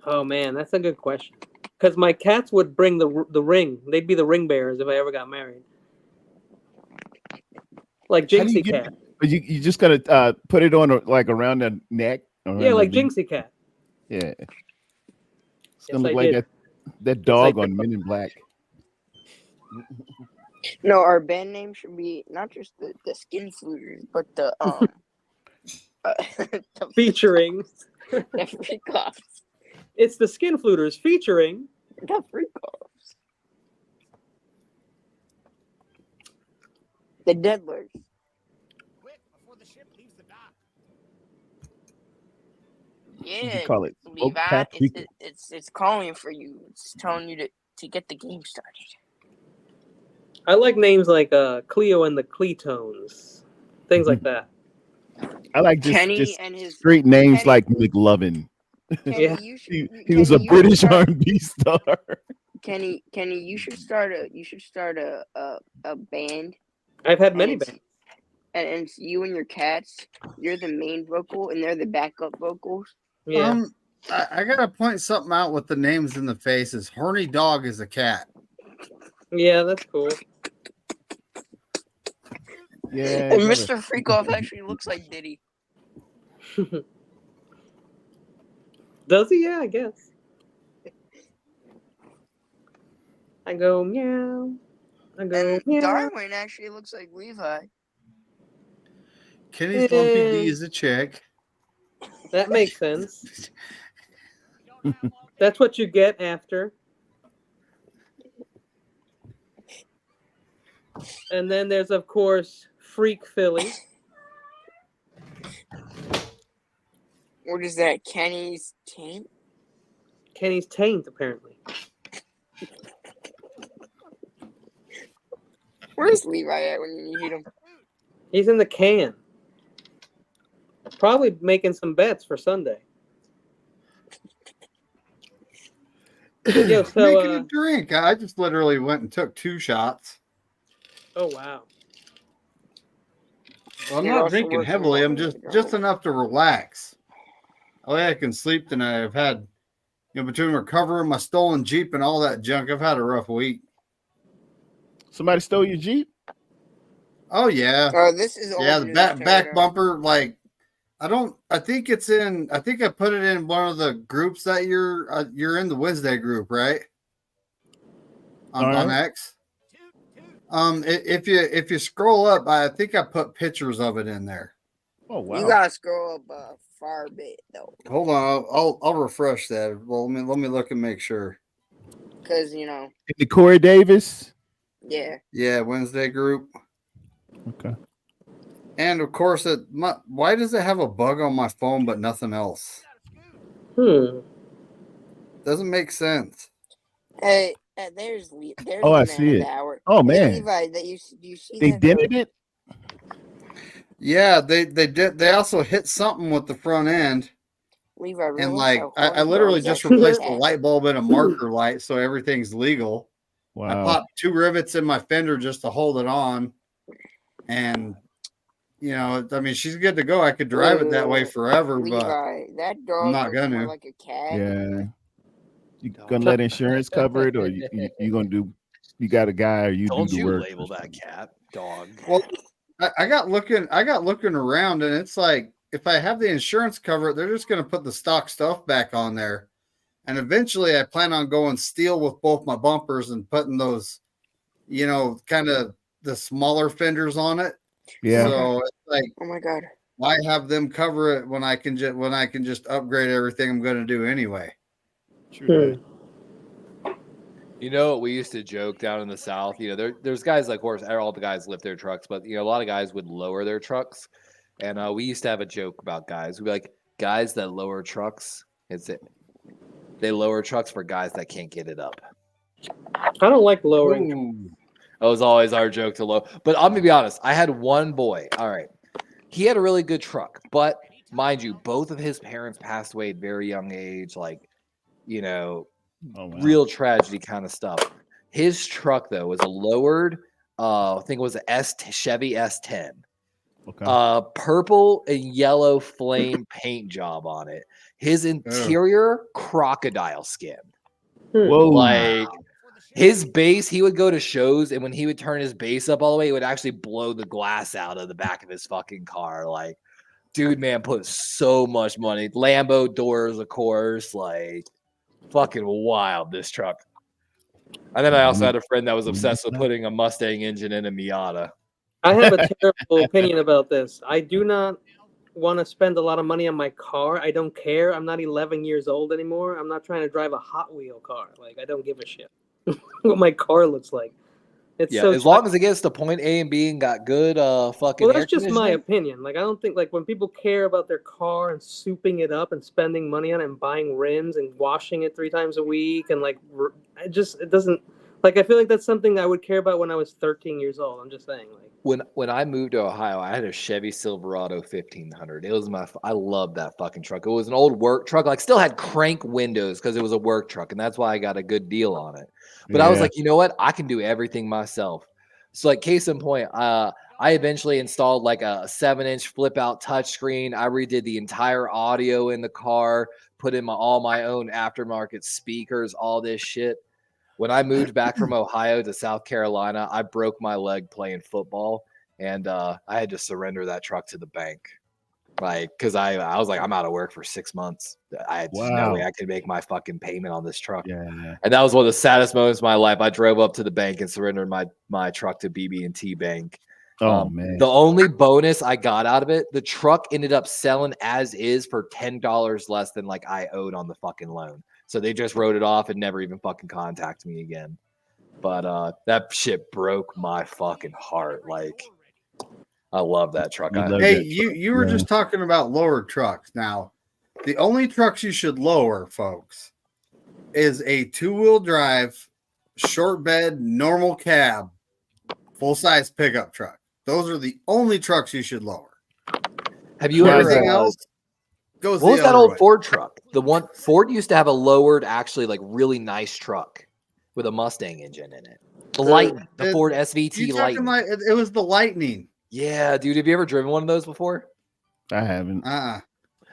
Oh man, that's a good question. Because my cats would bring the ring. They'd be the ring bearers if I ever got married. Like How do you Jinxie get- Cat. You just gotta put it on like around the neck. Yeah, like Jinxie Cat. Yeah. It's Yes, gonna look I like did. that dog like on Men in Black. No, our band name should be not just the Skin Fluters, but the the Featuring. freak offs. It's the Skin Fluters featuring. The freak offs. The Deadlers. Yeah, Call it Levi, Oak Tap Weekend. it's calling for you. It's telling you to get the game started. I like names like Cleo and the Cletones. Things like that. I like Kenny just and his street names Kenny- like McLovin. Kenny, Yeah. you should, He was a Kenny, you should British start- R&B star. Kenny, you should start a band. I've had many and it's- bands. And it's you and your cats. You're the main vocal, and they're the backup vocals. Yeah. I gotta point something out with the names in the faces. Horny dog is a cat. Yeah, that's cool. Yeah. And Mr. Freakoff actually looks like Diddy. Does he? Yeah, I guess. I go meow. I go And meow. Darwin actually looks like Levi. Kenny's Lumpy D is a chick. That makes sense. That's what you get after. And then there's, of course, Freak Philly. What is that? Kenny's taint? Kenny's taint, apparently. Where's Levi at when you need him? He's in the can. Probably making some bets for Sunday. Yo, so, Making a drink. I just literally went and took 2 shots. oh, wow. Well, I'm You're not also drinking working heavily. I'm on just it. enough to relax. Oh yeah, I can sleep tonight. I've had, between recovering my stolen Jeep and all that junk, I've had a rough week. Somebody stole your Jeep? Oh yeah, Oh, this is yeah. old The news back territory. bumper, like I think I put it in one of the groups that you're in, the Wednesday group, right? On All right. X. If you scroll up, I think I put pictures of it in there. Oh wow. You gotta scroll up a far bit though, Hold on, I'll refresh that. Well, let me look and make sure. because The Corey Davis. yeah. Yeah, Wednesday group. Okay. And of course, why does it have a bug on my phone but nothing else? Doesn't make sense. Hey, there's Oh, the I man see of it. the hour. Oh, Hey, man. Levi, that you see They that? dented it? Yeah, they did. They also hit something with the front end. Levi, And realize like, how I hard literally dogs just actually replaced the have. light bulb in a marker light, so everything's legal. Wow. I popped 2 rivets in my fender just to hold it on, and I mean, she's good to go. I could drive it that way forever, but Levi, that dog I'm not looks more gonna. like a cat. Yeah. You gonna let insurance cover it, or you gonna do? You got a guy, or you Don't do the you work? label that cat dog? Well, I got looking around, and it's like if I have the insurance cover, they're just gonna put the stock stuff back on there, and eventually I plan on going steel with both my bumpers and putting those, kind of the smaller fenders on it. Yeah. So it's like, oh my god, why have them cover it when I can just upgrade everything I'm going to do anyway? True. You know, we used to joke down in the South. There's guys like horse. All the guys lift their trucks, but a lot of guys would lower their trucks, and we used to have a joke about guys. We'd be like, guys that lower trucks, they lower trucks for guys that can't get it up. I don't like lowering. Ooh. That was always our joke to low. But I'm gonna be honest. I had one boy. All right, he had a really good truck, but mind you, both of his parents passed away at a very young age. Like, Oh, wow. real tragedy kind of stuff. His truck though was a lowered, I think it was a Chevy S10. Okay. Purple and yellow flame paint job on it. His interior crocodile skin. Whoa. Like his bass, he would go to shows, and when he would turn his bass up all the way, it would actually blow the glass out of the back of his fucking car. Like, dude, man, put so much money. Lambo doors, of course, like fucking wild, this truck. And then I also had a friend that was obsessed with putting a Mustang engine in a Miata. I have a terrible opinion about this. I do not want to spend a lot of money on my car. I don't care. I'm not 11 years old anymore. I'm not trying to drive a Hot Wheel car. Like, I don't give a shit what my car looks like. It's so as long as it gets to point A and B and got good fucking. Well, that's just my opinion. Like, I don't think like when people care about their car and souping it up and spending money on it and buying rims and washing it 3 times a week and like it doesn't like I feel like that's something I would care about when I was 13 years old. I'm just saying, like when I moved to Ohio, I had a Chevy Silverado 1500. It was I loved that fucking truck. It was an old work truck, like still had crank windows because it was a work truck, and that's why I got a good deal on it. But I was like, you know what? I can do everything myself. So like case in point, I eventually installed like a 7-inch flip out touchscreen. I redid the entire audio in the car, put in all my own aftermarket speakers, all this shit. When I moved back from Ohio to South Carolina, I broke my leg playing football, and I had to surrender that truck to the bank. Like, because I was like, I'm out of work for 6 months. I had no way I could make my fucking payment on this truck. Yeah. And that was one of the saddest moments of my life. I drove up to the bank and surrendered my truck to BB&T Bank. Oh, man. The only bonus I got out of it, the truck ended up selling as is for $10 less than like I owed on the fucking loan. So they just wrote it off and never even fucking contacted me again. But that shit broke my fucking heart. Like, I love that truck. Hey, you were just talking about lower trucks. Now, the only trucks you should lower, folks, is a 2-wheel drive, short bed, normal cab, full-size pickup truck. Those are the only trucks you should lower. Have you everything else? What was that old Ford truck? The one Ford used to have a lowered, actually like really nice truck with a Mustang engine in it. The Ford SVT Lightning. It was the Lightning. Yeah, dude. Have you ever driven one of those before? I haven't.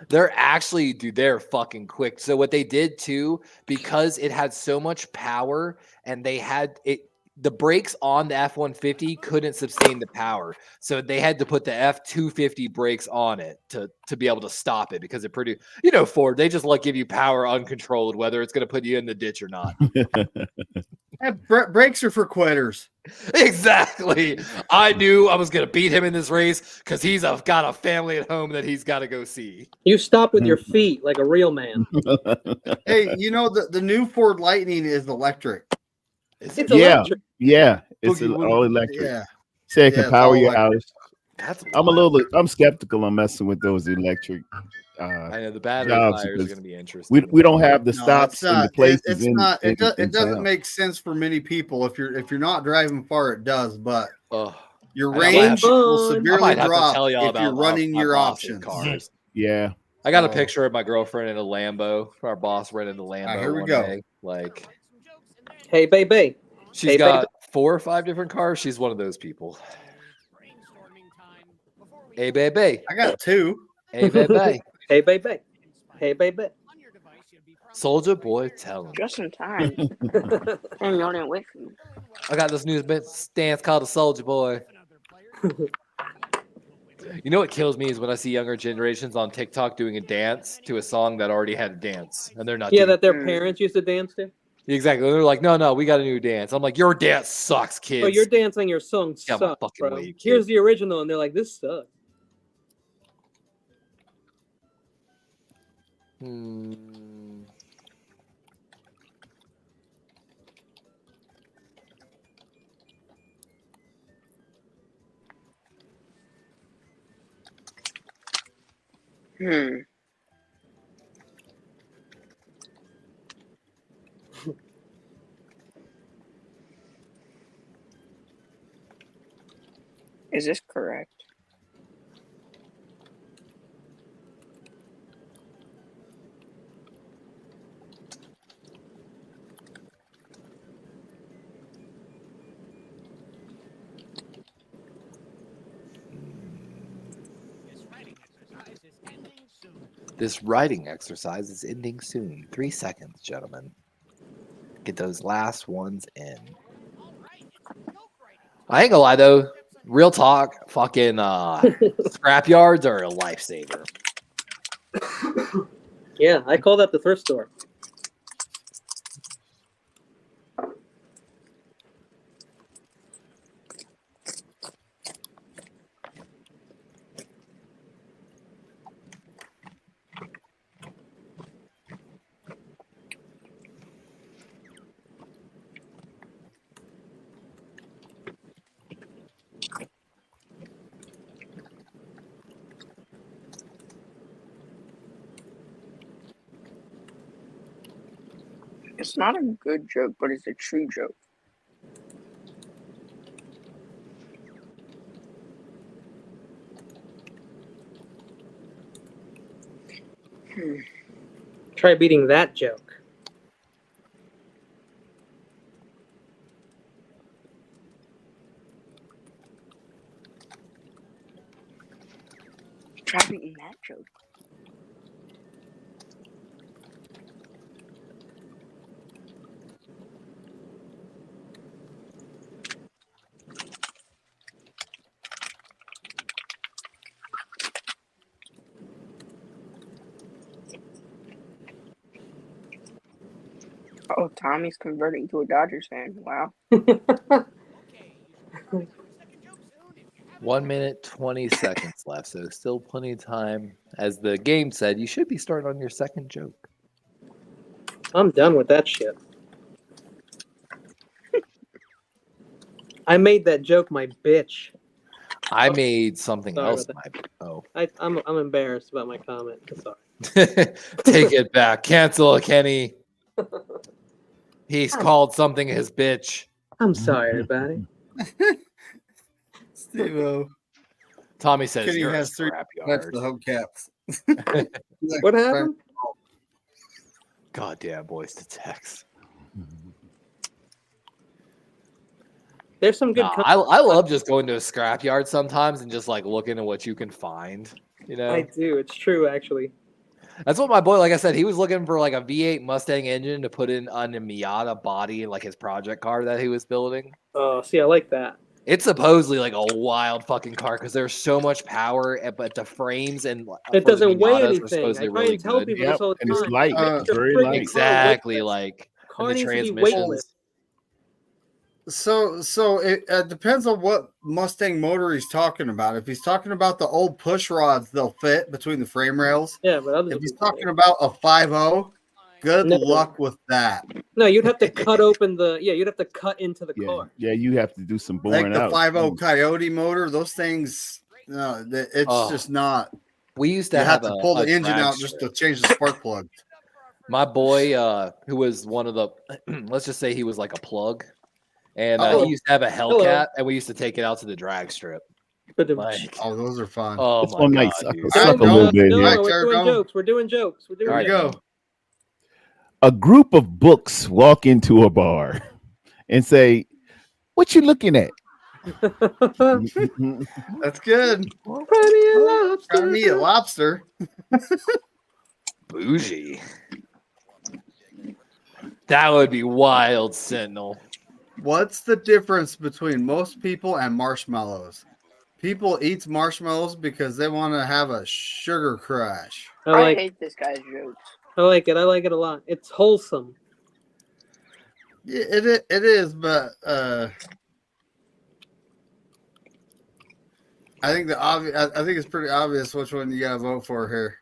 They're actually, dude, they're fucking quick. So what they did too, because it had so much power and they had it, the brakes on the F-150 couldn't sustain the power. So they had to put the F-250 brakes on it to be able to stop it because it produced, Ford, they just give you power uncontrolled, whether it's going to put you in the ditch or not. Brakes are for quitters. Exactly. I knew I was going to beat him in this race because he's got a family at home that he's got to go see. You stop with your feet like a real man. Hey, the new Ford Lightning is electric. It's electric. Yeah, it's all electric. Yeah. So it can power your house. I'm skeptical on messing with those electric. I know the battery tires are going to be interesting. We don't have the stops in the places. It doesn't make sense for many people. If you're not driving far, it does, but your range will severely drop if you're running your options. Cars. Yeah. I got a picture of my girlfriend in a Lambo. Our boss rented a Lambo. Here we go. Day. Like, hey, baby. She's got 4 or 5 different cars. She's one of those people. Hey, baby. I got 2. Hey, baby. Hey, baby. Hey, baby. Soldier Boy, tell him. Just in time. Hang on it with me. I got this new dance called the Soldier Boy. You know what kills me is when I see younger generations on TikTok doing a dance to a song that already had a dance, and they're not. Yeah, that their parents used to dance to. Exactly. They're like, no, we got a new dance. I'm like, your dance sucks, kids. Oh, your dance and your song sucks, bro. Way, here's the original, and they're like, this sucks. Is this correct? This writing exercise is ending soon. 3 seconds, gentlemen. Get those last ones in. I ain't gonna lie though. Real talk, fucking scrap yards are a lifesaver. Yeah, I call that the thrift store. It's not a good joke, but it's a true joke. Try beating that joke. Try beating that joke. Oh, Tommy's converting to a Dodgers fan. Wow. 1 minute, 20 seconds left, so still plenty of time. As the game said, you should be starting on your second joke. I'm done with that shit. I made that joke my bitch. I made something Sorry else about my I'm embarrassed about my comment. Sorry. Take it back. Cancel it, Kenny. He's called something his bitch. I'm sorry, everybody. Steve-O. Tommy says Kenny you're has a 3 scrapyard. the hubcaps. What happened? Goddamn boys to text. There's some good. I love just going to a scrapyard sometimes and just like looking at what you can find. You know, I do. It's true, actually. That's what my boy, like I said, he was looking for like a V8 Mustang engine to put in on a Miata body in like his project car that he was building. Oh, see, I like that. It's supposedly like a wild fucking car because there's so much power, but the frames and it doesn't weigh anything. I try and tell people this all the time. And it's light, very light. Exactly, like car the needs to be transmissions. weightless. So it depends on what Mustang motor he's talking about. If he's talking about the old push rods, they'll fit between the frame rails. Yeah, but if he's talking about a 5.0, good luck with that. No, you'd have to cut open the. Yeah, you'd have to cut into the car. Yeah, you have to do some boring like the out. 5.0 Coyote motor. Those things No, it's just not. We used to You have to pull the engine drag out just to change the spark plug. My boy, who was one of the, let's just say he was like a plug, and he used to have a Hellcat, and we used to take it out to the drag strip. Like, those are fun. Oh This my one God, might suck, dude. suck a little bit here. No, we're doing jokes. We're doing jokes. We're doing go. A group of books walk into a bar and say, "What you looking at?" That's good. Try me a lobster. Bougie. That would be wild, Sentinel. What's the difference between most people and marshmallows? People eat marshmallows because they want to have a sugar crash. I hate this guy's jokes. I like it. I like it a lot. It's wholesome. Yeah, it is, but I think I think it's pretty obvious which one you gotta vote for here.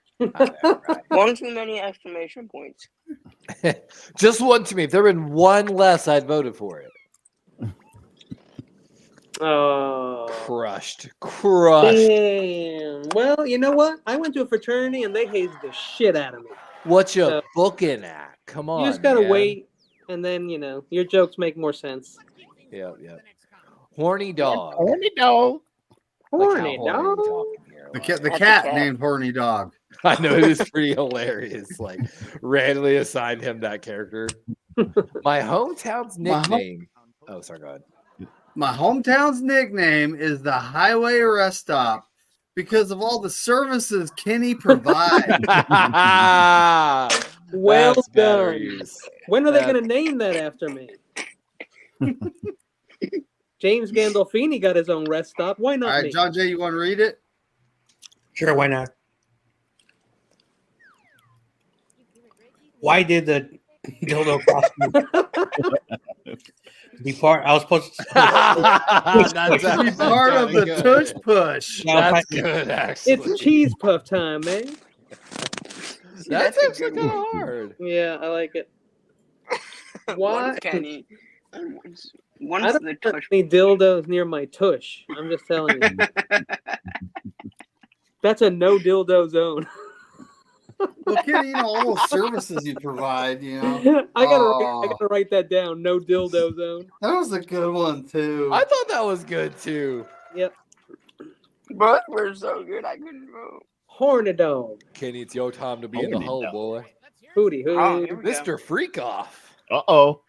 One too many exclamation points. Just one to me. If there had been one less, I'd voted for it. Oh, Crushed. Damn. Well, you know what? I went to a fraternity and they hazed the shit out of me. What you booking at? Come on. You just gotta man. wait, and then your jokes make more sense. Yeah. Horny dog. Horny dog. Horny dog. The cat named Horny Dog. I know, it is pretty hilarious. Like, randomly assigned him that character. My hometown's nickname. Oh, sorry, go ahead. My hometown's nickname is the Highway Rest Stop because of all the services Kenny provides. Well That's done. When are they going to name that after me? James Gandolfini got his own rest stop. Why not? All right, me? John Jay, you want to read it? Sure, why not? Why did the dildo costume be part? I was supposed to be part of the tush push. That's good, actually. It's cheese puff time, man. That's actually kind of hard. Yeah, I like it. Why? Kenny? I don't want any dildos near my tush. I'm just telling you. That's a no dildo zone. Well, Kenny, all those services you provide, I gotta write that down. No dildo zone. That was a good one too. I thought that was good too. Yep. But we're so good, I couldn't vote. Horny dog. Kenny, it's your time to be in the hole, boy. Hootie hoo. Mr. Freakoff. Uh-oh.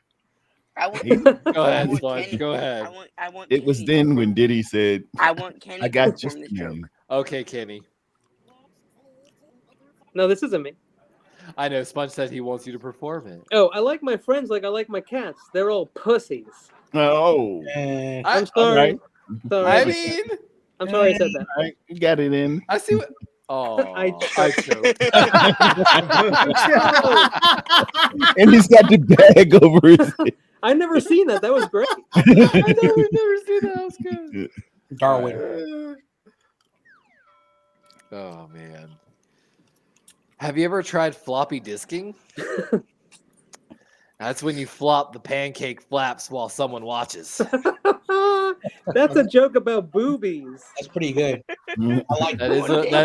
Go ahead, Sponge. Go ahead. I want it was then when Diddy said, I want Kenny. I got from you. the joke. Okay, Kenny. No, this isn't me. I know. Sponge said he wants you to perform it. Oh, I like my friends like I like my cats. They're all pussies. Oh. I'm sorry. Right. Sorry. I mean, I'm sorry I said that. Right, you got it in. I see what. Oh, I choked. And he's got the bag over his head. I never seen that. That was great. I know we've never seen that. That was good. Darwin. Oh man. Have you ever tried floppy disking? That's when you flop the pancake flaps while someone watches. That's a joke about boobies. That's pretty good. I like that.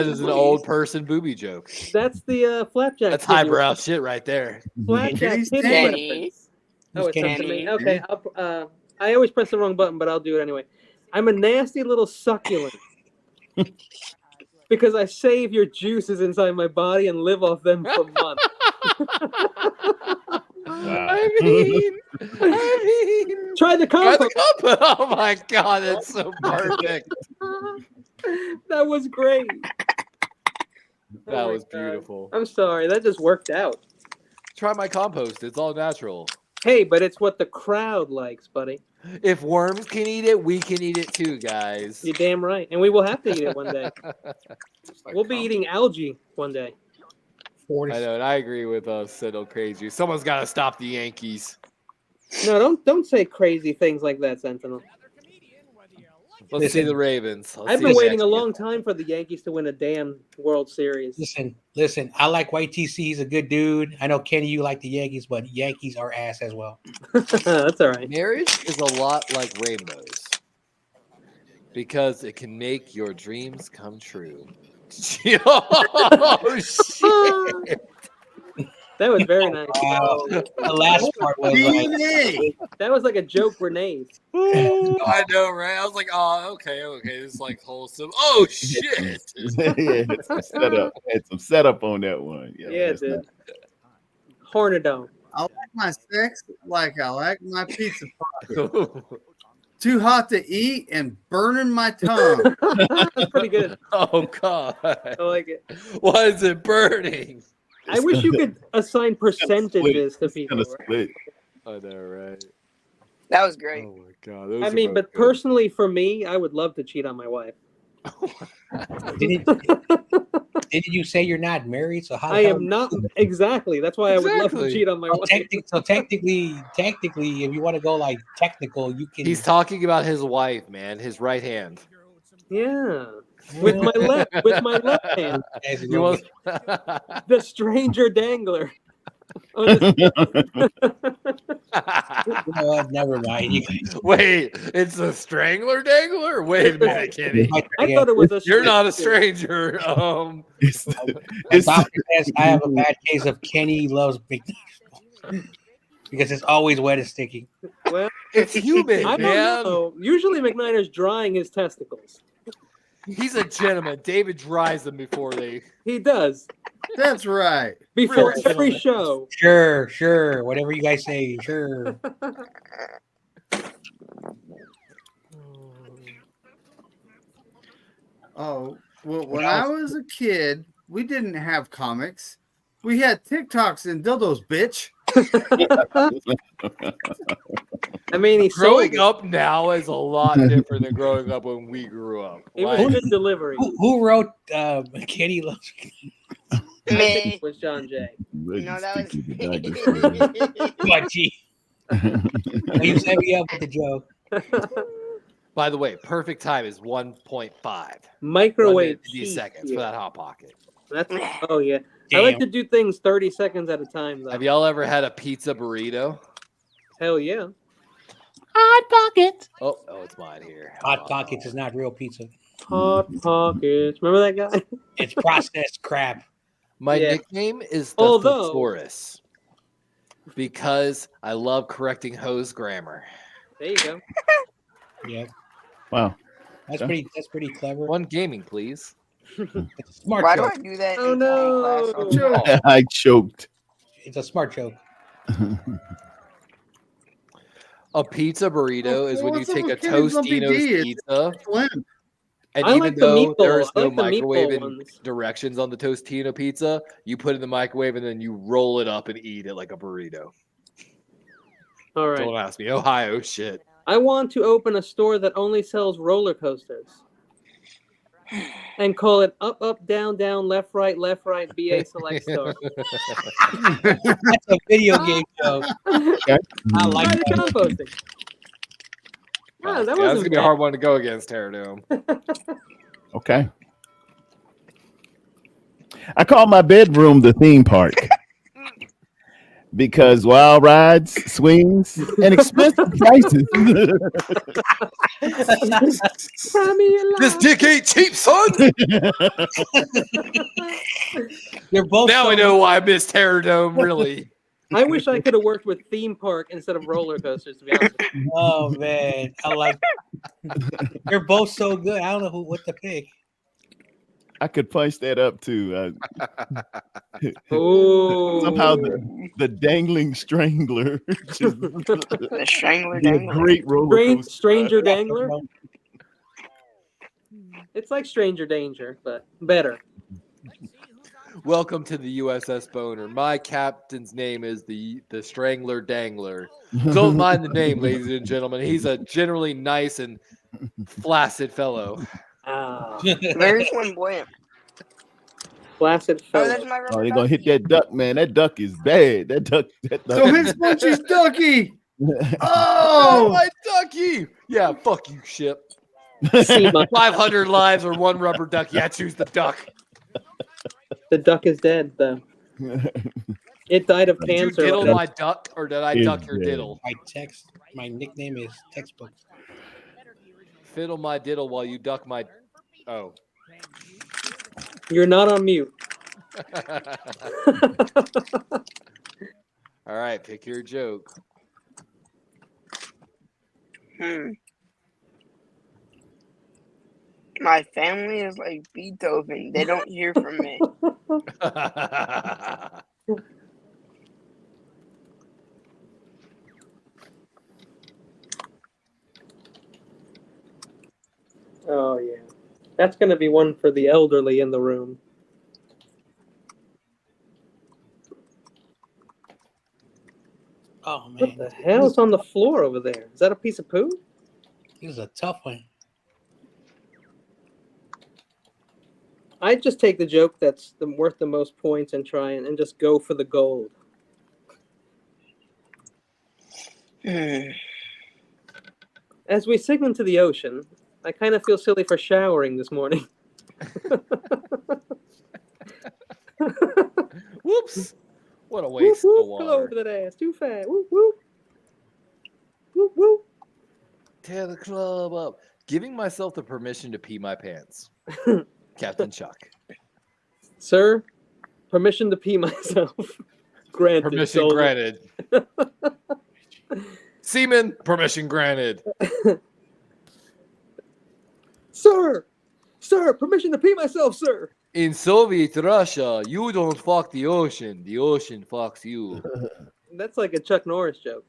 Is an old person booby joke. That's the flapjack. That's highbrow shit right there. Flapjack titty. Oh, it's up to me. Okay, I always press the wrong button, but I'll do it anyway. I'm a nasty little succulent because I save your juices inside my body and live off them for months. Wow. I mean, try the combo. Oh my god, that's so perfect. That was great. That was beautiful. I'm sorry, that just worked out. Try my compost. It's all natural. Hey, but it's what the crowd likes, buddy. If worms can eat it, we can eat it too, guys. You're damn right. And we will have to eat it one day. We'll be eating algae one day. I know, and I agree with Siddle Crazy. Someone's got to stop the Yankees. No, don't say crazy things like that, Sentinel. Let's see the Ravens. I've been waiting a long time for the Yankees to win a damn World Series. Listen. I like YTC. He's a good dude. I know, Kenny, you like the Yankees, but Yankees are ass as well. That's all right. Marriage is a lot like rainbows. Because it can make your dreams come true. Oh shit! That was very nice. The last part was like, that was like a joke grenade. I know, right? I was like, oh, okay, this is like wholesome. Oh shit! Yeah, had some setup on that one. Yeah, dude. Hornadome. I like my sex like I like my pizza pie. Too hot to eat and burning my tongue. That's pretty good. Oh god! I like it. Why is it burning? I wish you could assign percentages to people. Right? I know, right? That was great. Oh my god! I mean, but personally, for me, I would love to cheat on my wife. Didn't you say you're not married? So how? I am not exactly. That's why I would love to cheat on my wife. So technically, if you want to go like technical, you can. He's talking about his wife, man. His right hand. Yeah, with my left hand. The stranger dangler. You know what? Never mind. Wait, it's a strangler dangler? Wait a minute, Kenny. I thought it was a You're not a stranger. I have a bad case of Kenny loves McNuggets because it's always wet and sticky. Well, it's humid, I man. don't know. Usually McNider's drying his testicles. He's a gentleman. David dries them before they. He does. That's right. Before every show. Sure. Whatever you guys say, sure. Oh, well, when I was a kid, we didn't have comics. We had TikToks and dildos, bitch. I mean, he's growing up now is a lot different than growing up when we grew up. It was good delivery. Who wrote Kenny loves? Me. Was John Jay. No, that was My G. You set me up with the joke. By the way, perfect time is 1.5 microwave seconds for that hot pocket. That's yeah. Damn. I like to do things 30 seconds at a time, though. Have y'all ever had a pizza burrito? Hell yeah. Hot Pocket. Oh, it's mine here. Hot Pockets is not real pizza. Hot Pockets. Remember that guy? It's processed crap. My nickname is the Thesaurus because I love correcting hose grammar. There you go. Yeah. Wow. That's pretty clever. One gaming, please. It's a smart Why joke. do I do that? Oh no! I choked. It's a smart joke. A pizza burrito is when you take a Kenny's Lumpy Tostino's D? pizza, and I even like the though meatball. there's I no like the meatball microwave ones. directions on the Tostino pizza, you put it in the microwave and then you roll it up and eat it like a burrito. All right. Don't ask me. Ohio shit. I want to open a store that only sells roller coasters and call it up, down, left, right, BA Select Store. That's a video game joke. Okay. I like Why the that. composting? Oh, that That's wasn't gonna be a hard one to go against, Terradome. Okay. I call my bedroom the theme park because wild rides, swings, and expensive prices. This dick ain't cheap, son. They're both Oh, Now I know why I miss Terradome, really. I wish I could have worked with theme park instead of roller coasters, to be honest with you. Oh man, I like. They're both so good. I don't know what to pick. I could punch that up too. Oh, Somehow the dangling strangler. The strangler be a dangler. great roller coaster. Stranger Dangler. It's like Stranger Danger, but better. Welcome to the USS Boner. My captain's name is the Strangler Dangler. Don't mind the name, ladies and gentlemen. He's a generally nice and flaccid fellow. Very flamboyant. Flaccid Oh, fellow. there's my rubber Oh, they're gonna ducky. hit that duck, man. That duck is bad. That duck. Go hit Spongy's ducky. Oh, Oh, my ducky! Yeah, fuck you, ship. Seema. 500 lives or one rubber ducky. I choose the duck. The duck is dead, though. It died of Did you cancer. diddle my duck, or did I Is duck your dead. diddle? My nickname is textbook. Fiddle my diddle while you duck my. Oh. You're not on mute. All right, pick your joke. My family is like Beethoven. They don't hear from me. Oh yeah, that's gonna be one for the elderly in the room. Oh man, What the hell is on the floor over there? Is that a piece of poo? This is a tough one. I'd just take the joke that's worth the most points and try and just go for the gold. As we sink into the ocean, I kind of feel silly for showering this morning. Whoops! What a waste whoop, of whoop, water. over that ass, too fast. Whoop, whoop. Whoop, whoop. Tear the club up. Giving myself the permission to pee my pants. Captain Chuck. Sir, permission to pee myself. Granted. Permission soldier. granted. Seaman, permission granted. Sir, permission to pee myself, sir. In Soviet Russia, you don't fuck the ocean fucks you. That's like a Chuck Norris joke.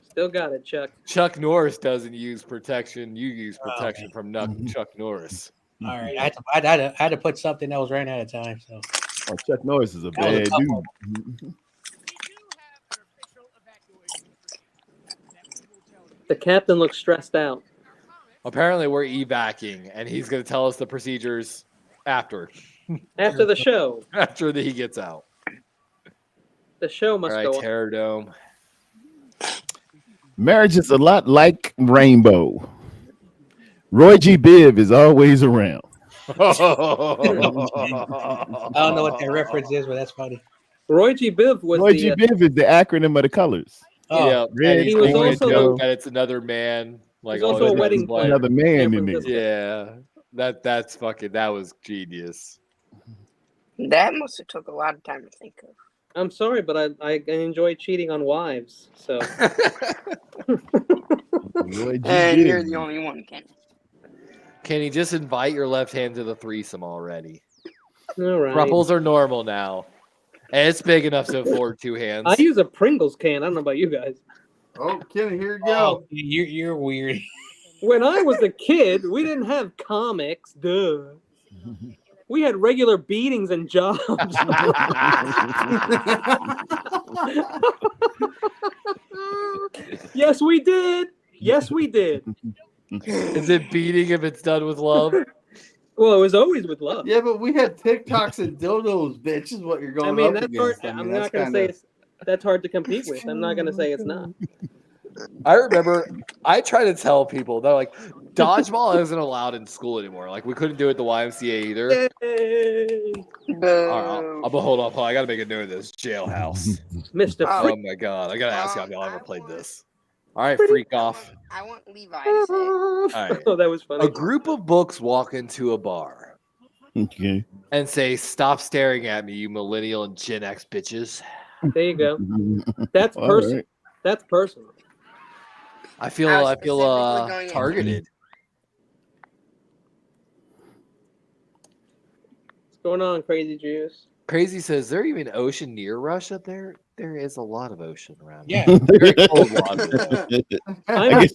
Still got it, Chuck. Chuck Norris doesn't use protection. You use protection from Chuck Norris. All right, I had to put something that was ran out of time. So, Chuck Norris is a That was a bad tough dude. The captain looks stressed out. Apparently, we're evacing, and he's going to tell us the procedures after. After the show. After he gets out. The show must All go right, on. Terror Dome. Marriage is a lot like rainbow. Roy G. Biv is always around. I don't know what that reference is, but that's funny. Roy G. Biv was Roy G. Biv is the acronym of the colors. Oh, yeah, red, and he's he was going to also joke the- that it's another man. Like He's also oh, a wedding like- planner. Another man in Francisco. there. Yeah, that's fucking. That was genius. That must have took a lot of time to think of. I'm sorry, but I enjoy cheating on wives. So Roy G. And you're Biv. the only one, Ken. Can you just invite your left hand to the threesome already? all right. Ruffles are normal now. And it's big enough to afford two hands. I use a Pringles can. I don't know about you guys. Oh, Kenny, here you oh, go. you're weird. When I was a kid, we didn't have comics. Duh. We had regular beatings and jobs. Yes, we did. Yes, we did. Is it beating if it's done with love? Well, it was always with love. Yeah, but we had TikToks and dildos, bitch, is what you're going I mean, up that's hard. against. I mean, I'm that's not going to kinda- say that's hard to compete with. I'm not going to say it's not. I remember I try to tell people they're like, dodgeball isn't allowed in school anymore. Like we couldn't do it at the YMCA either. Yay. All right, but hold on, I gotta make a note of this. Jailhouse. Mr. Oh. Freak. Oh my god, I gotta ask y'all if y'all ever I played want- this. All right, freak off. I want Levi to say. All right. Oh, that was funny. A group of books walk into a bar Okay. and say, "Stop staring at me, you millennial and Gen X bitches." There you go. That's All personal. right. That's personal. I feel How specifically going into targeted. What's going on, Crazy Juice? Crazy says, "Is there even ocean near Russia?" There is a lot of ocean around. Yeah. Very cold water. I guess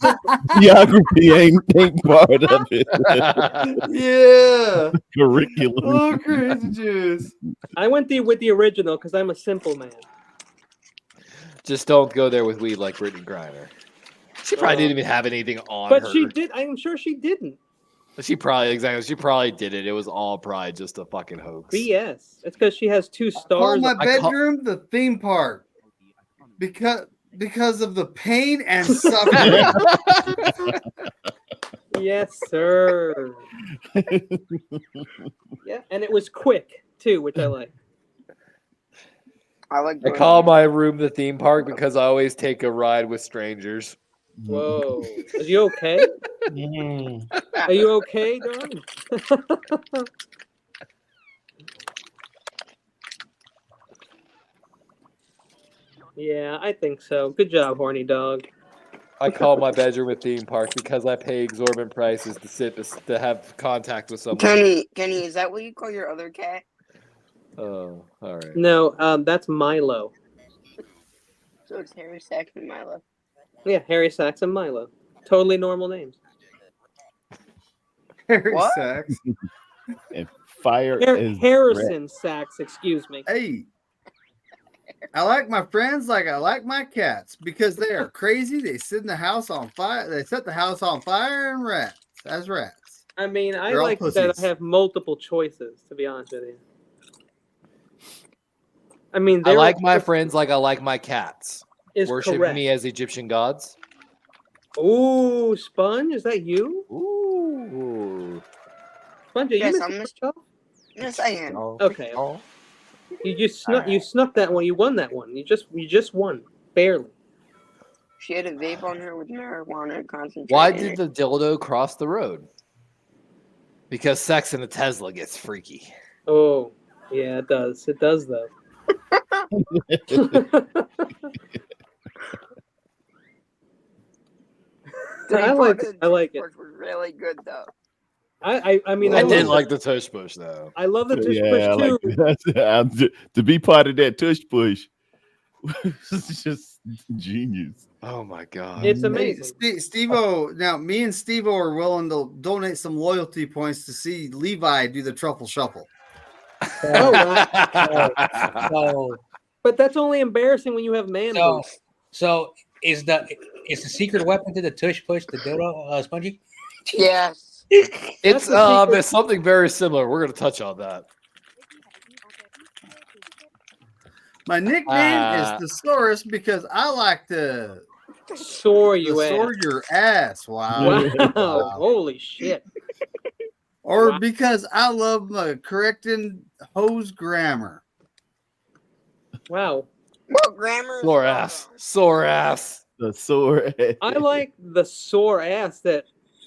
geography ain't part of it. Yeah. Curriculum. Oh, crazy juice. I went with the original because I'm a simple man. Just don't go there with weed like Brittany Griner. She probably didn't even have anything on But her. she did. I'm sure she didn't. She probably did it. It was all probably just a fucking hoax. BS. It's because she has 2 Call stars. my I call- bedroom the theme park because of the pain and suffering. Yes, sir. Yeah, and it was quick too, which I like. I like. I call my room the theme park because I always take a ride with strangers. Whoa. Are you okay? Are you okay, Darwin? Yeah, I think so. Good job, horny dog. I call my bedroom a theme park because I pay exorbitant prices to have contact with someone. Kenny, is that what you call your other cat? Oh, all right. No, that's Milo. So it's Harry Sax and Milo. Yeah, Harry Sax and Milo. Totally normal names. Harry What? Sax. And fire is Harrison Sax, excuse me. Hey, I like my friends like I like my cats because they are crazy. They set the house on fire. They set the house on fire and rats. As rats. I mean, I They're all like that pussies. I have multiple choices, to be honest with you. I mean, I like my friends like I like my cats. Is Worship correct. me as Egyptian gods. Ooh, Sponge, is that you? Ooh. Sponge, are you Yes, Mr. I'm Mr. Show? Yes, I am. Okay. You snuck that one. You won that one. You just won barely. She had a vape on her with marijuana concentrated. Why in did it. the dildo cross the road? Because sex in a Tesla gets freaky. Oh, yeah, it does. It does though. I like it. Was really good though. I mean, I love did it. like the tush push though. I love the tush Yeah, I push like too. that. To be part of that tush push. It's just genius. Oh my god. It's Hey, amazing. Steve-O, now me and Steve-O are willing to donate some loyalty points to see Levi do the truffle shuffle. Oh, wow. So, But that's only embarrassing when you have man so, boobs. so is the secret weapon to the tush push the dildo, Spongy? Yes. It's the secret. it's something very similar. We're gonna touch on that. My nickname is Thesaurus because I like to Soar you thesaur ass. your ass. Wow. Wow. Holy shit. Or Wow. because I love correcting hose grammar. Wow. What grammar? is Sore wrong? ass. Sore ass. The sword. I like the sore ass that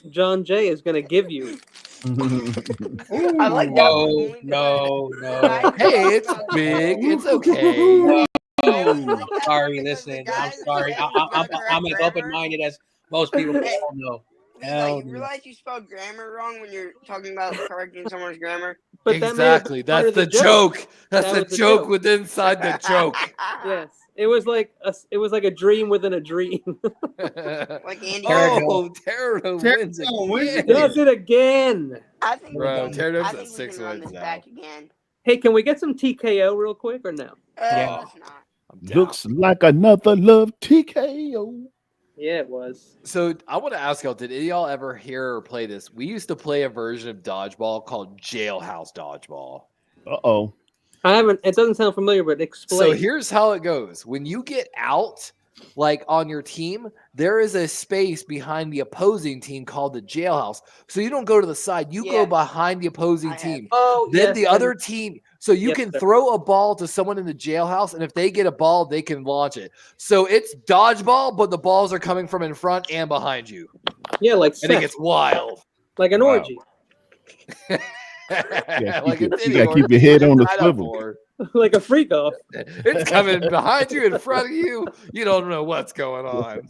John Jay is going to give you. I like that one. No, only no, because no. I- Hey, it's big. It's okay. Sorry, listen. I'm sorry. I'm as open-minded as most people don't know. Hell You no. realize you spelled grammar wrong when you're talking about correcting someone's grammar? But that may have Exactly. been part That's of the joke. That's That the was the joke joke. within inside the joke. Yes. It was like a dream within a dream. Like Andy. Oh, Pterodome wins Pterodome wins again. Does it again. I think Bro, we Pterodome's can, at 6 run wins this now. back again. Hey, can we get some TKO real quick or no? Yeah. Let's not. I'm down. Looks like another love TKO. Yeah, it was. So I want to ask y'all, did any of y'all ever hear or play this? We used to play a version of dodgeball called Jailhouse Dodgeball. Uh-oh. I haven't. It doesn't sound familiar, but explain. So here's how it goes. When you get out, like on your team, there is a space behind the opposing team called the jailhouse. So you don't go to the side, you go Yeah. behind the opposing I have. team. Oh, Then yes, the other team, so you Yes, can sir. throw a ball to someone in the jailhouse, and if they get a ball, they can launch it. So it's dodgeball, but the balls are coming from in front and behind you. Yeah, like I think sex, it's wild. like an Wow. orgy, Like you a titty gotta keep orgy your head you're on the tied up swivel. for. like a freak off. It's coming behind you, in front of you. You don't know what's going on.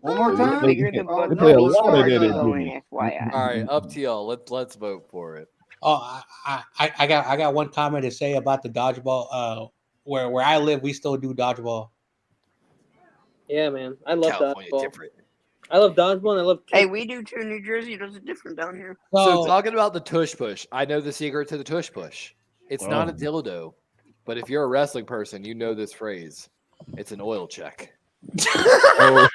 One more time. Bigger the Oh, butt, They the play a more lot of stars that are at going, Disney. FYI. All right, up to y'all. Let's vote for it. Oh, I got one comment to say about the dodgeball. Where I live, we still do dodgeball. Yeah, man, I love California dodgeball. different. I love dodgeball and I love. Hey, we do too. New Jersey does it different down here. So talking about the tush push, I know the secret to the tush push. It's not a Oh. dildo, but if you're a wrestling person, you know this phrase. It's an oil check. So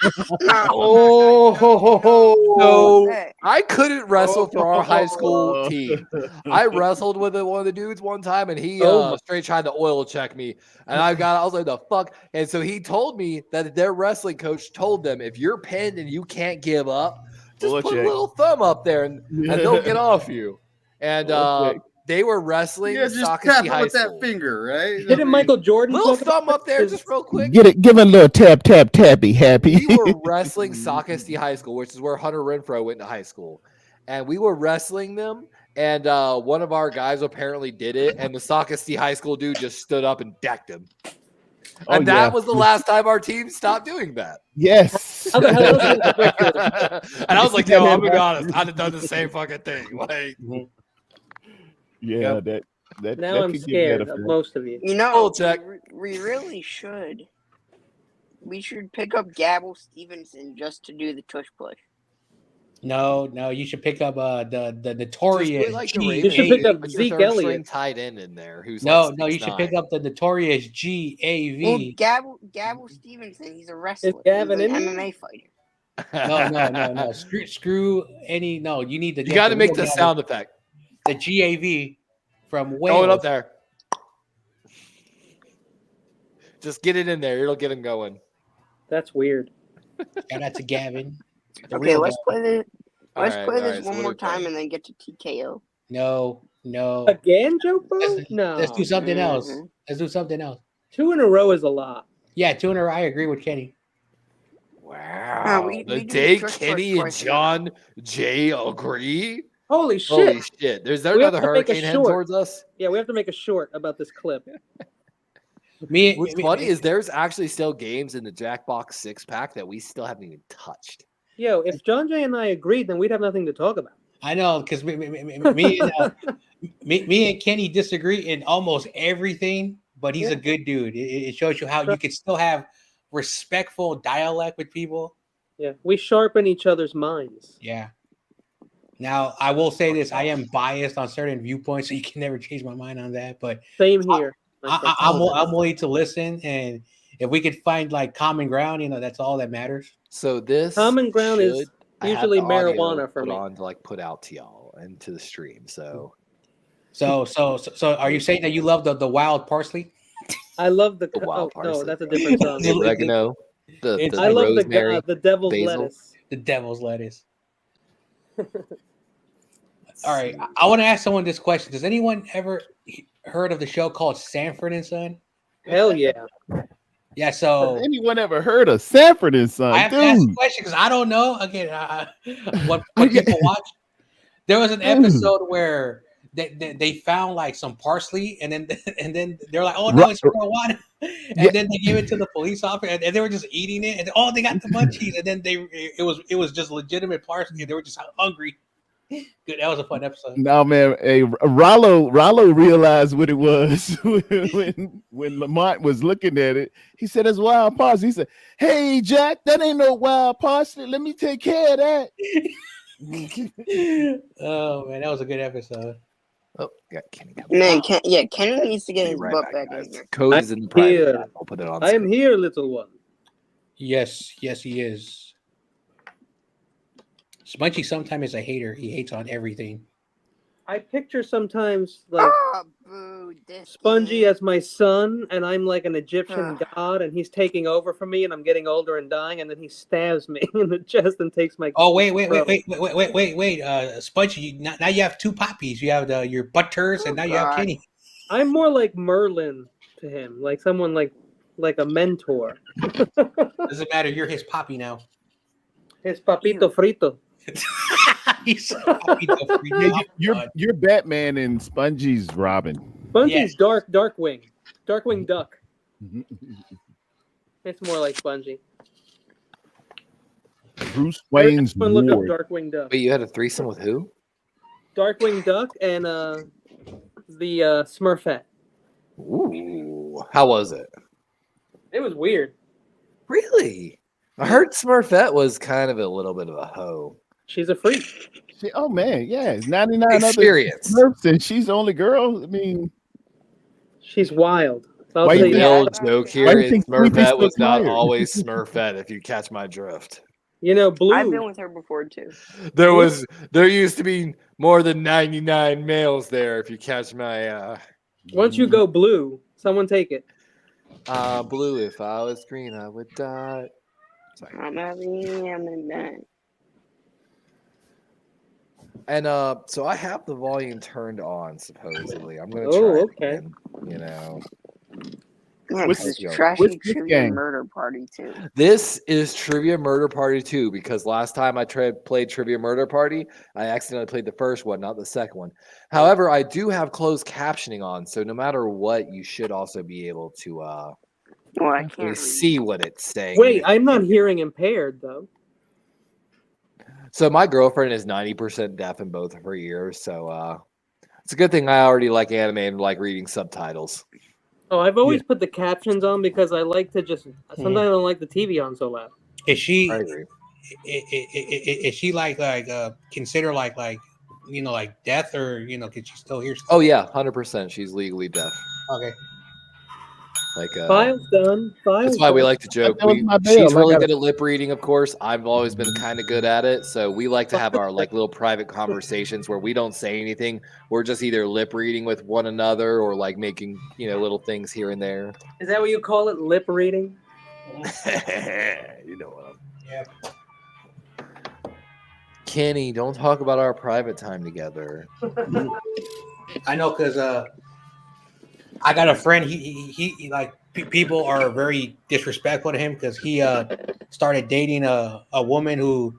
I couldn't wrestle for our high school team. I wrestled with one of the dudes one time, and he straight tried to oil check me, and I was like, the fuck. And so he told me that their wrestling coach told them, if you're pinned and you can't give up, just Oil put check. a little thumb up there, and they'll get off you. And Oil check. They were wrestling. Yeah, just Sockasty tap it High with that School. finger, right? Didn't Michael Jordan Little talk thumb about up there, his- just real quick. Give it a little tappy happy. We were wrestling Sockasty High School, which is where Hunter Renfro went to high school, and we were wrestling them. And one of our guys apparently did it, and the Sockasty High School dude just stood up and decked him. And that was the last time our team stopped doing that. Yes. How the hell else did it break your- And I was like, yo, I'm gonna be honest, I'd have done the same fucking thing. Like, yeah, that Now I'm scared of most of you. You know, Full check. we really should. We should pick up Gabble Stevenson just to do the tush push. No, you should pick up the notorious. You should pick up Zeke Elliott. Tight end in there. Who's No, like you should 6'9". pick up the notorious GAV. Well, Gabble Stevenson, he's a wrestler. Gavin he's an in MMA fighter. No. Screw any. No, you need the. You got to make the sound effect. The GAV from Wales. Going up there. Just get it in there. It'll get him going. That's weird. Shout out to Gavin. Okay, let's play this. Let's All play right, this so one what more do we play? time and then get to TKO. No. Again, Joe Bo? No. Let's do something else. Mhm. Let's do something else. 2 in a row is a lot. Yeah, 2 in a row. I agree with Kenny. Wow. we The do day tush push Kenny and twice a John J agree. Holy shit. Holy shit. Is there We have another to make a hurricane heading short. towards us? Yeah, we have to make a short about this clip. What's funny is there's actually still games in the Jackbox 6-pack that we still haven't even touched. Yo, if John Jay and I agreed, then we'd have nothing to talk about. I know, because me and Kenny disagree in almost everything, but he's a good dude. It shows you how you can still have respectful dialect with people. Yeah, we sharpen each other's minds. Yeah. Now, I will say this. I am biased on certain viewpoints, so you can never change my mind on that. But Same here. I'm willing to listen, and if we could find like common ground, that's all that matters. So this Common ground is should- I have usually the audio marijuana for put me. on to like put out to y'all and to the stream. So So are you saying that you love the wild parsley? I love the. wild Oh, no, parsley. that's a different song. the oregano, the I love rosemary, the devil's basil. lettuce. The devil's lettuce. All right, I want to ask someone this question. Does anyone ever heard of the show called Sanford and Son? Hell yeah. Yeah, so Has anyone ever heard of Sanford and Son? I have to ask the question because I don't know. Again, what people watch. There was an episode where they found like some parsley, and then they're like, "Oh no, it's marijuana," and then they gave it to the police officer, and they were just eating it, and they got the munchies, and then it was just legitimate parsley, and they were just hungry. Good, that was a fun episode. No man, Rollo realized what it was when Lamont was looking at it. He said, "It's wild parsley." He said, "Hey Jack, that ain't no wild parsley. Let me take care of that." Oh man, that was a good episode. Oh, got Kenny coming. Man, Kenny needs to get his butt back in here. Code is in the private chat. I'll put it on. I am here, little one. Yes, he is. Spongy sometimes is a hater. He hates on everything. I picture sometimes like Spongy as my son, and I'm like an Egyptian god, and he's taking over for me, and I'm getting older and dying, and then he stabs me in the chest and takes my. Oh wait! Spongy, now you have 2 poppies. You have your butters, and now you have Kenny. I'm more like Merlin to him, like someone like a mentor. Doesn't matter. You're his poppy now. His papito frito. You're Batman and Spongy's Robin. Spongy's Darkwing Duck. It's more like Spongy. Bruce Wayne's Look up Ward. Darkwing Duck. Wait, you had a threesome with who? Darkwing Duck and the Smurfette. Ooh, how was it? It was weird. Really? I heard Smurfette was kind of a little bit of a hoe. She's a freak. Oh man, yeah, 99 Experience. other Smurfs, and she's the only girl. I mean, she's wild. Why The you old joke why here do you is think Sleepy's Smurfette was so not tired? always Smurfette, if you catch my drift. You know, Blue. I've been with her before too. There used to be more than 99 males there, if you catch my Once you go blue, someone take it. blue. If I was green, I would die. Sorry. I'm having that. And so I have the volume turned on. Supposedly, I'm gonna try. Okay. Again, you know. Yeah, What's because this- Trashy what's this Trivia game? Murder Party too. This is Trivia Murder Party 2 because last time I played Trivia Murder Party, I accidentally played the first one, not the second one. However, I do have closed captioning on, so no matter what, you should also be able to Well, I can't read. see what it's saying. Wait, I'm not hearing impaired though. So my girlfriend is 90% deaf in both of her ears, so it's a good thing I already like anime and like reading subtitles. Oh, I've always put the captions on because I like to just. Sometimes I don't like the TV on so loud. Is she? I agree. Is she like consider like you know like death or you know can she still hear? Oh yeah, 100%. She's legally deaf. Okay. Like File's done. that's why we like to joke. That was my bell. She's I really gotta- good at lip reading, of course. I've always been kind of good at it, so we like to have our like little private conversations where we don't say anything. We're just either lip reading with one another or like making little things here and there. Is that what you call it? Lip reading? You know what? Yeah. Kenny, don't talk about our private time together. I know because I got a friend. He like people are very disrespectful to him because he started dating a woman who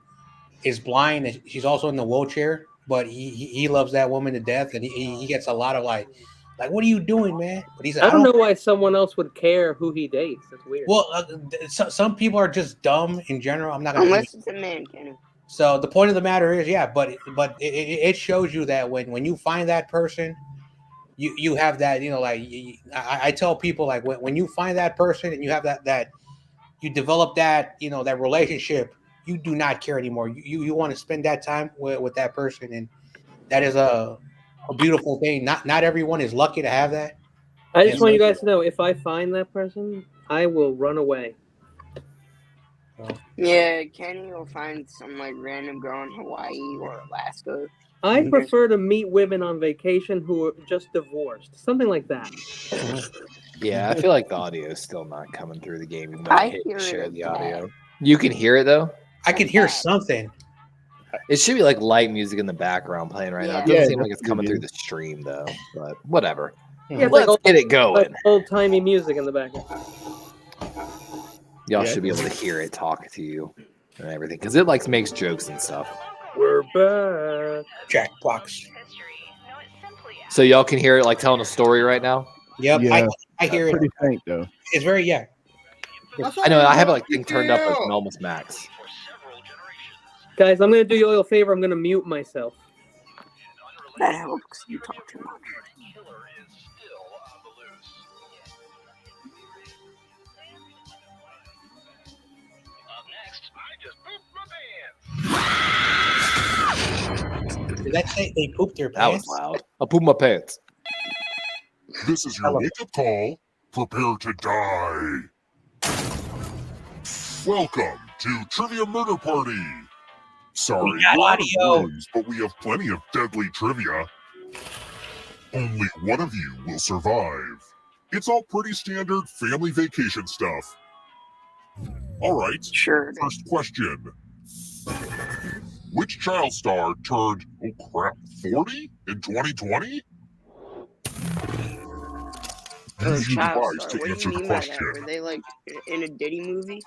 is blind and she's also in the wheelchair, but he loves that woman to death and he gets a lot of like what are you doing, man? But he said I don't know why someone else would care who he dates. That's weird. Well, some people are just dumb in general. I'm not gonna Unless it's a man, Kenny. So the point of the matter is, yeah, but it shows you that when you find that person. You have that, I tell people like when you find that person and you have that you develop that, that relationship, you do not care anymore. You want to spend that time with that person. And that is a beautiful thing. Not everyone is lucky to have that. I just want you guys to know if I find that person, I will run away. Yeah, Kenny will find some like random girl in Hawaii or Alaska. I prefer to meet women on vacation who are just divorced, something like that. Yeah, I feel like the audio is still not coming through the game. Even though I hit hear share it the bad. audio. You can hear it though. I can hear something. It should be like light music in the background playing right now. It doesn't seem like it's coming through the stream though. But whatever. Yeah, Let's get it going. Like old timey music in the background. Y'all should be able to hear it talk to you and everything because it like makes jokes and stuff. We're back. Jackbox. So y'all can hear it like telling a story right now. Yep, Yeah. I hear it. Pretty faint though. It's very I know. I have it like thing turned up like almost max. Guys, I'm gonna do you all a favor. I'm gonna mute myself. That helps. You talk too much. Did that say they pooped their That was pants? loud. I pooped my pants. This is your wake-up call. Prepare to die. Welcome to Trivia Murder Party. Sorry, We got we're out of audio. rooms, but we have plenty of deadly trivia. Only one of you will survive. It's all pretty standard family vacation stuff. All right. Sure. First question. Which child star turned, 40 in 2020? Use your Child device star. to What do answer you the mean by that? question. Were they like in a Diddy movie?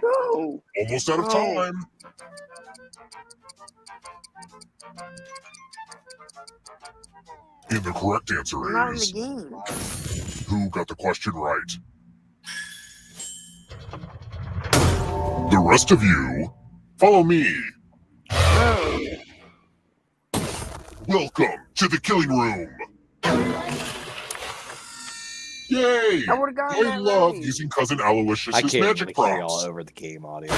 No. Almost out of Oh. time. And the correct answer I'm not in the is, game. who got the question right? The rest of you, follow me. Oh. Welcome to the killing room. Yay! I would've gotten I that love right. using Cousin I Aloysius' can't even magic hear y'all props. over the game audio.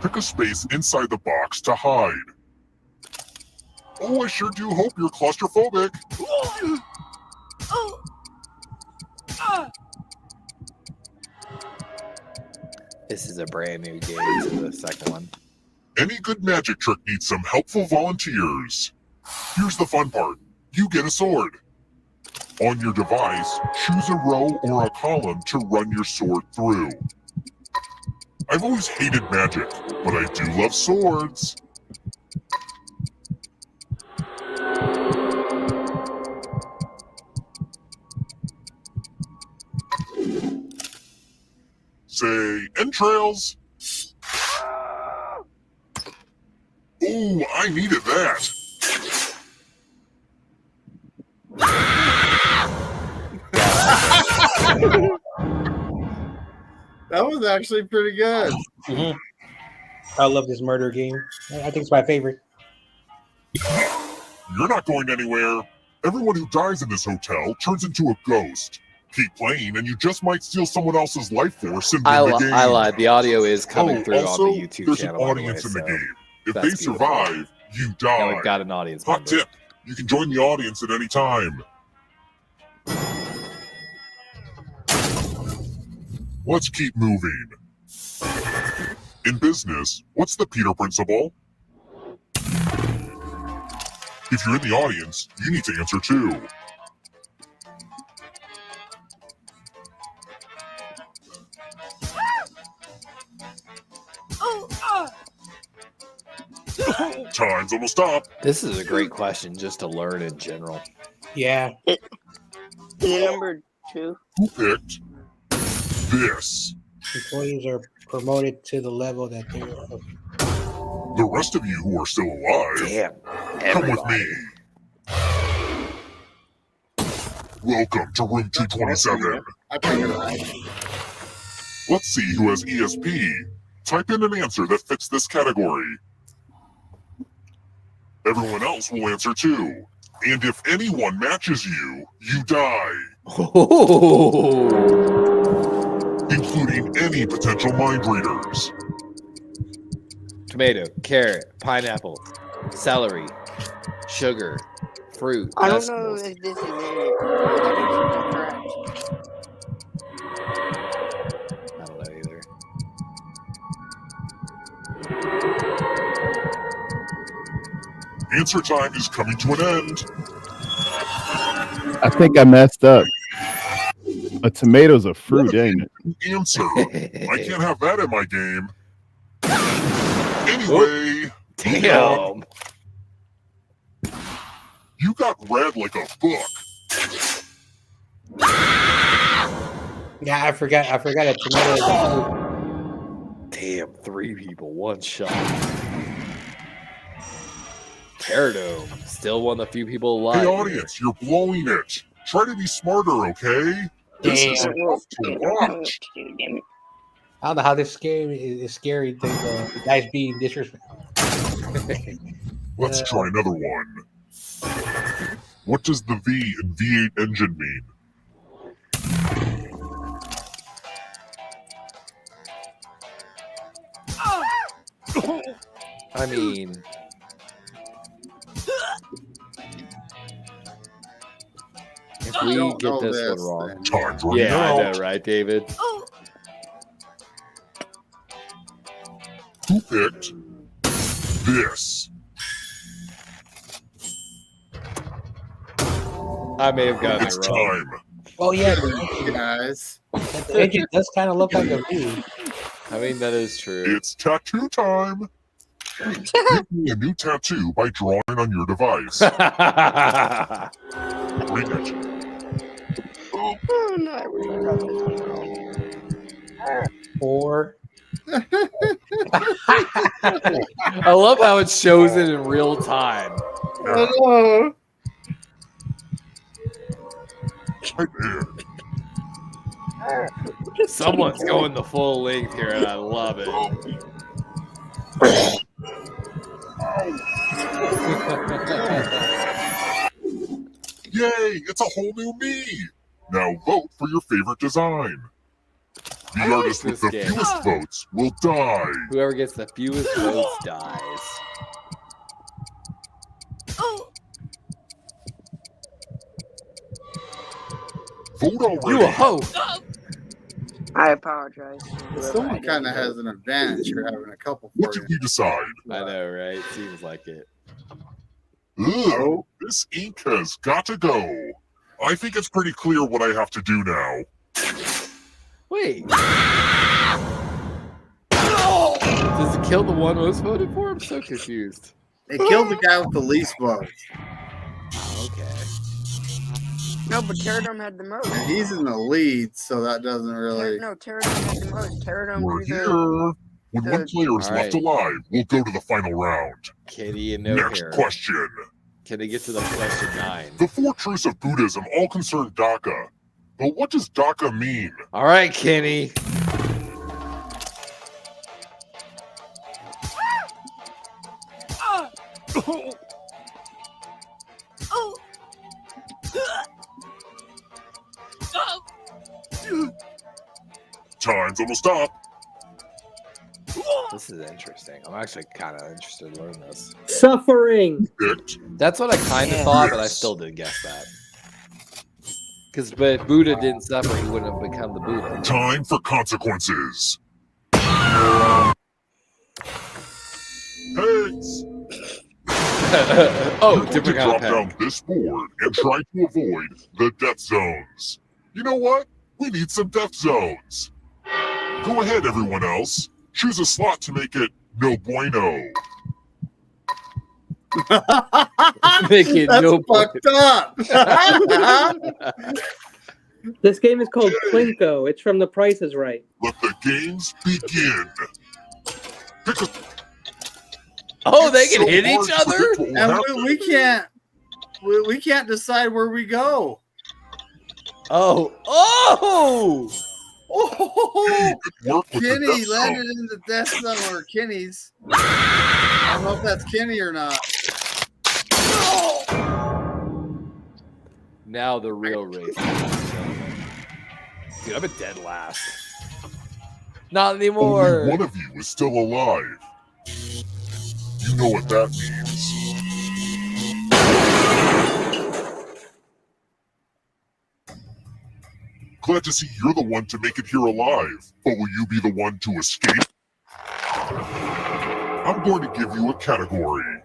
Pick a space inside the box to hide. Oh, I sure do hope you're claustrophobic. This is a brand new game to the second one. Any good magic trick needs some helpful volunteers. Here's the fun part. You get a sword. On your device, choose a row or a column to run your sword through. I've always hated magic, but I do love swords. Say, entrails. Ooh, I needed that. That was actually pretty good. Mm-hmm. I love this murder game. I think it's my favorite. You're not going anywhere. Everyone who dies in this hotel turns into a ghost. Keep playing, and you just might steal someone else's life force and win the game. I lied. The audio is coming through also, on the YouTube there's channel. An audience in the game. If they beautiful. survive, you die. Now we've got an audience Hot member. tip: you can join the audience at any time. Let's keep moving. In business, what's the Peter principle? If you're in the audience, you need to answer too. Time's almost up. This is a great question just to learn in general. Yeah. Is it number 2? Who picked this? Employees are promoted to the level that they're. The rest of you who are still alive, Damn. come with me. Welcome to room 227. I picked it right. Let's see who has ESP. Type in an answer that fits this category. Everyone else will answer too. And if anyone matches you, you die. Including any potential mind readers. Tomato, carrot, pineapple, celery, sugar, fruit. I don't know vegetables. if this is in it. I think this is correct. I don't know either. Answer time is coming to an end. I think I messed up. A tomato's a fruit, ain't it? Answer. I can't have that in my game. Anyway. Damn. You got read like a book. Yeah, I forgot a tomato. Damn, 3 people, 1 shot. Paradome, still one of the few people alive. Hey, audience, you're blowing it. Try to be smarter, okay? This is tough to watch. I don't know how this game is scary. The guys being disrespectful. Let's try another one. What does the V in V8 engine mean? I mean, if we don't get know this this, one wrong. Time's running Yeah, out. I know, right, David? Who picked this? I may have gotten It's it wrong. time. Oh yeah, Guys. the engine does kind of look like a V. I mean, that is true. It's tattoo time. Give me a new tattoo by drawing on your device. Read it. Oh no, I really got this one wrong. 4. I love how it shows it in real time. Hello. I did. Someone's going the full length here, and I love it. Yay, it's a whole new me. Now vote for your favorite design. The I like artist with this the game. fewest votes will die. Whoever gets the fewest votes dies. Vote already. You a hoe! I apologize. Someone kind of has an advantage for having a couple What for did you. we decide? I know, right? Seems like it. Ugh, this ink has got to go. I think it's pretty clear what I have to do now. Wait. Does it kill the one most voted for? I'm so confused. It killed the guy with the least votes. Okay. No, but Pterodome had the most. And he's in the lead, so that doesn't really. No, Pterodome had the most. Pterodome We're drew here. When one player is left alive, we'll go to the final round. Kitty and no Next hair. question. Can they get to the question 9? The 4 truths of Buddhism all concern DACA. But what does DACA mean? All right, Kenny. Time's almost up. This is interesting. I'm actually kind of interested to learn this. Suffering. That's what I kind of thought, but I still didn't guess that. But Buddha didn't suffer, he wouldn't have become the Buddha. Time for consequences. Heads. Oh, You're going different to kind of drop pen. down this board and try to avoid the death zones. You know what? We need some death zones. Go ahead, everyone else. Choose a slot to make it no bueno. Make it That's no fucked up. This game is called Plinko. It's from The Price is Right. Let the games begin. Pick a... Oh, they It's can so hit hard each to other? predict what will And happen. we can't decide where we go. Oh. Oh, Good work with the Kenny death landed zone. in the death zone, or Kenny's. I don't know if that's Kenny or not. Now the real race. Dude, I'm a dead last. Not anymore. Only one of you is still alive. You know what that means. Glad to see you're the one to make it here alive, but will you be the one to escape? I'm going to give you a category.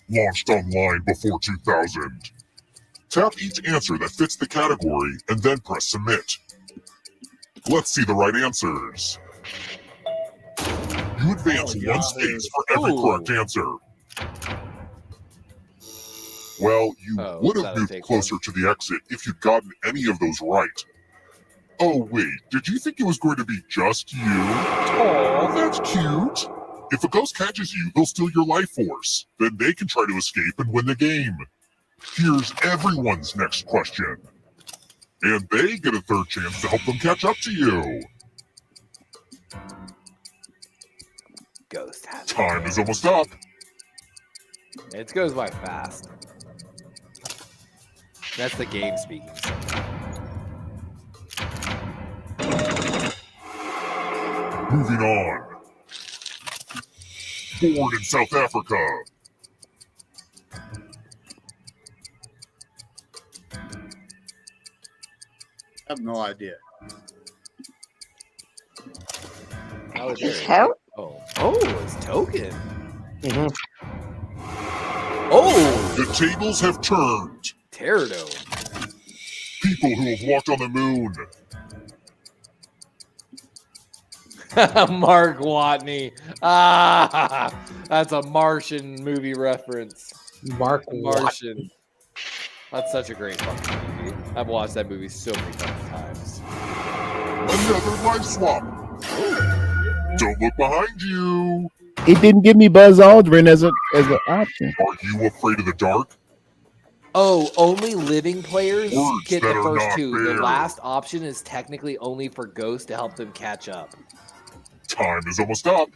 Launched online before 2000. Tap each answer that fits the category and then press submit. Let's see the right answers. You advance one space for every correct answer. Well, you would have moved closer to the exit if you'd gotten any of those right. Oh, wait, did you think it was going to be just you? Aw, that's cute. If a ghost catches you, they'll steal your life force. Then they can try to escape and win the game. Here's everyone's next question. And they get a third chance to help them catch up to you. Ghost has Time is almost up. It goes by fast. That's the game speaking. Moving on. Born in South Africa. I have no idea. How is His it? help? Oh, it's token. Oh, The tables have turned. Pterodome. People who have walked on the moon. Mark Watney. Ah, that's a Martian movie reference. Mark Martian. That's such a great fucking movie. I've watched that movie so many fucking times. Another life swap. Don't look behind you. It didn't give me Buzz Aldrin as an option. Are you afraid of the dark? Oh, only living players Words get the that are first not two. fair. The last option is technically only for ghosts to help them catch up. Time is almost up.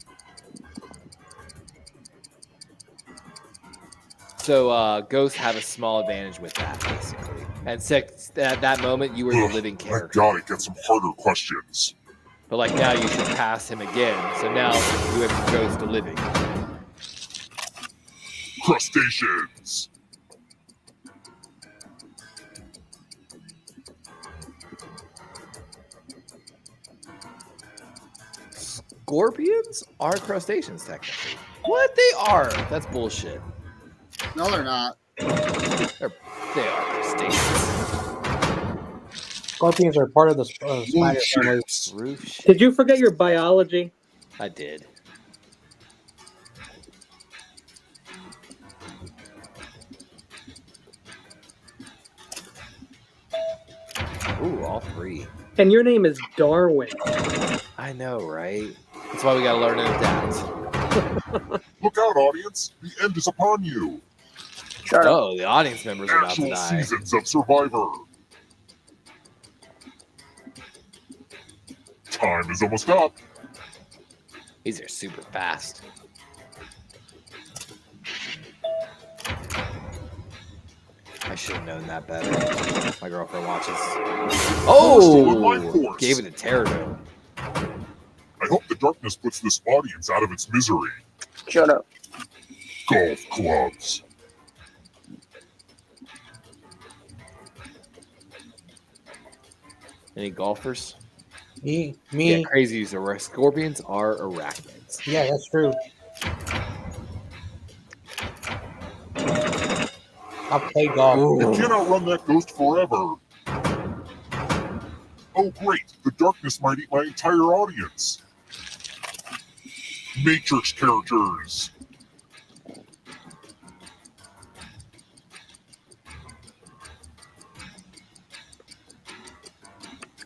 So ghosts have a small advantage with that, basically. And six, at that moment, you were the living I character. gotta get some harder questions. But like now, you should pass him again. So now you have ghost to living. Crustaceans. Scorpions are crustaceans, technically. What? They are. That's bullshit. No, they're not. They're They are crustaceans. Scorpions are part of the spider family. Did you forget your biology? I did. Ooh, all three. And your name is Darwin. I know, right? That's why we gotta learn to adapt. Look out, audience! The end is upon you. Oh, the audience members are about to Actual die. seasons of Survivor. Time is almost up. These are super fast. I should have known that better. My girlfriend watches. Oh! Gave it a Pterodome. I hope the darkness puts this audience out of its misery. Shut up. Golf clubs. Any golfers? Me. Yeah, crazies are scorpions are arachnids. Yeah, that's true. I'll play golf. You cannot run that ghost forever. Oh, great. The darkness might eat my entire audience. Matrix characters.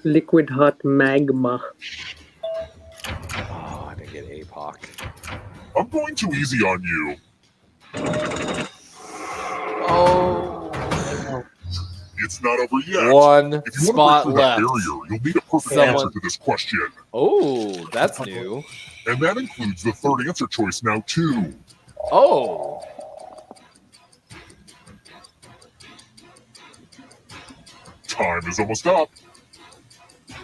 Liquid hot magma. Oh, I didn't get APOC. I'm going too easy on you. Oh. It's not over yet. One if you spot want to break through left. that barrier, you'll need a perfect answer to this question. Oh, that's new. And that includes the third answer choice now, too. Oh. Time is almost up.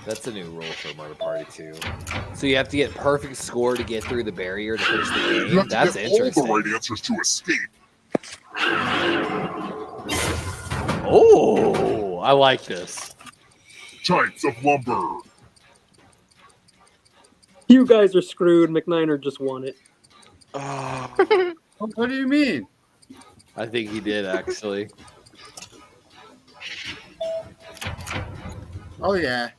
That's a new rule for Murder Party 2. So you have to get perfect score to get through the barrier to finish the You game. have to That's get interesting. all the right answers to escape. Oh, I like this. Giants of lumber. You guys are screwed. McNiner just won it. What do you mean? I think he did, actually. Oh, yeah.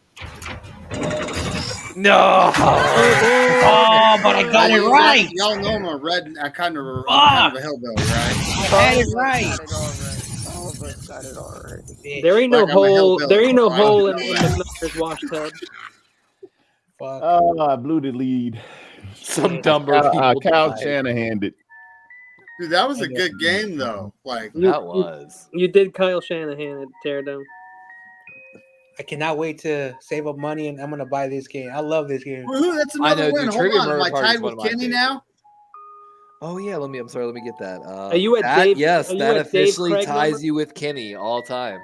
No! Oh, but I got it right. Y'all know I'm a red. I'm kind of a hillbilly, right? I had it right. All of us got it already. There ain't no Like I'm a hole. hillbilly. There ain't no Wow. hole in McNiner's wash tub. Fuck. Oh, I blew the lead. Some dumber people Kyle died. Shanahan did. Dude, that was a good game, though. Like, That was. You did Kyle Shanahan at Teardown. I cannot wait to save up money, and I'm gonna buy this game. I love this game. woohoo, that's I another know, win. dude, Hold Trivia on. Am Murder I Party is tied one with of my Kenny favorites. now? Oh yeah, I'm sorry, let me get that. Are you at that, Dave? Yes, are you that at Dave officially Craig ties number? you with Kenny all time.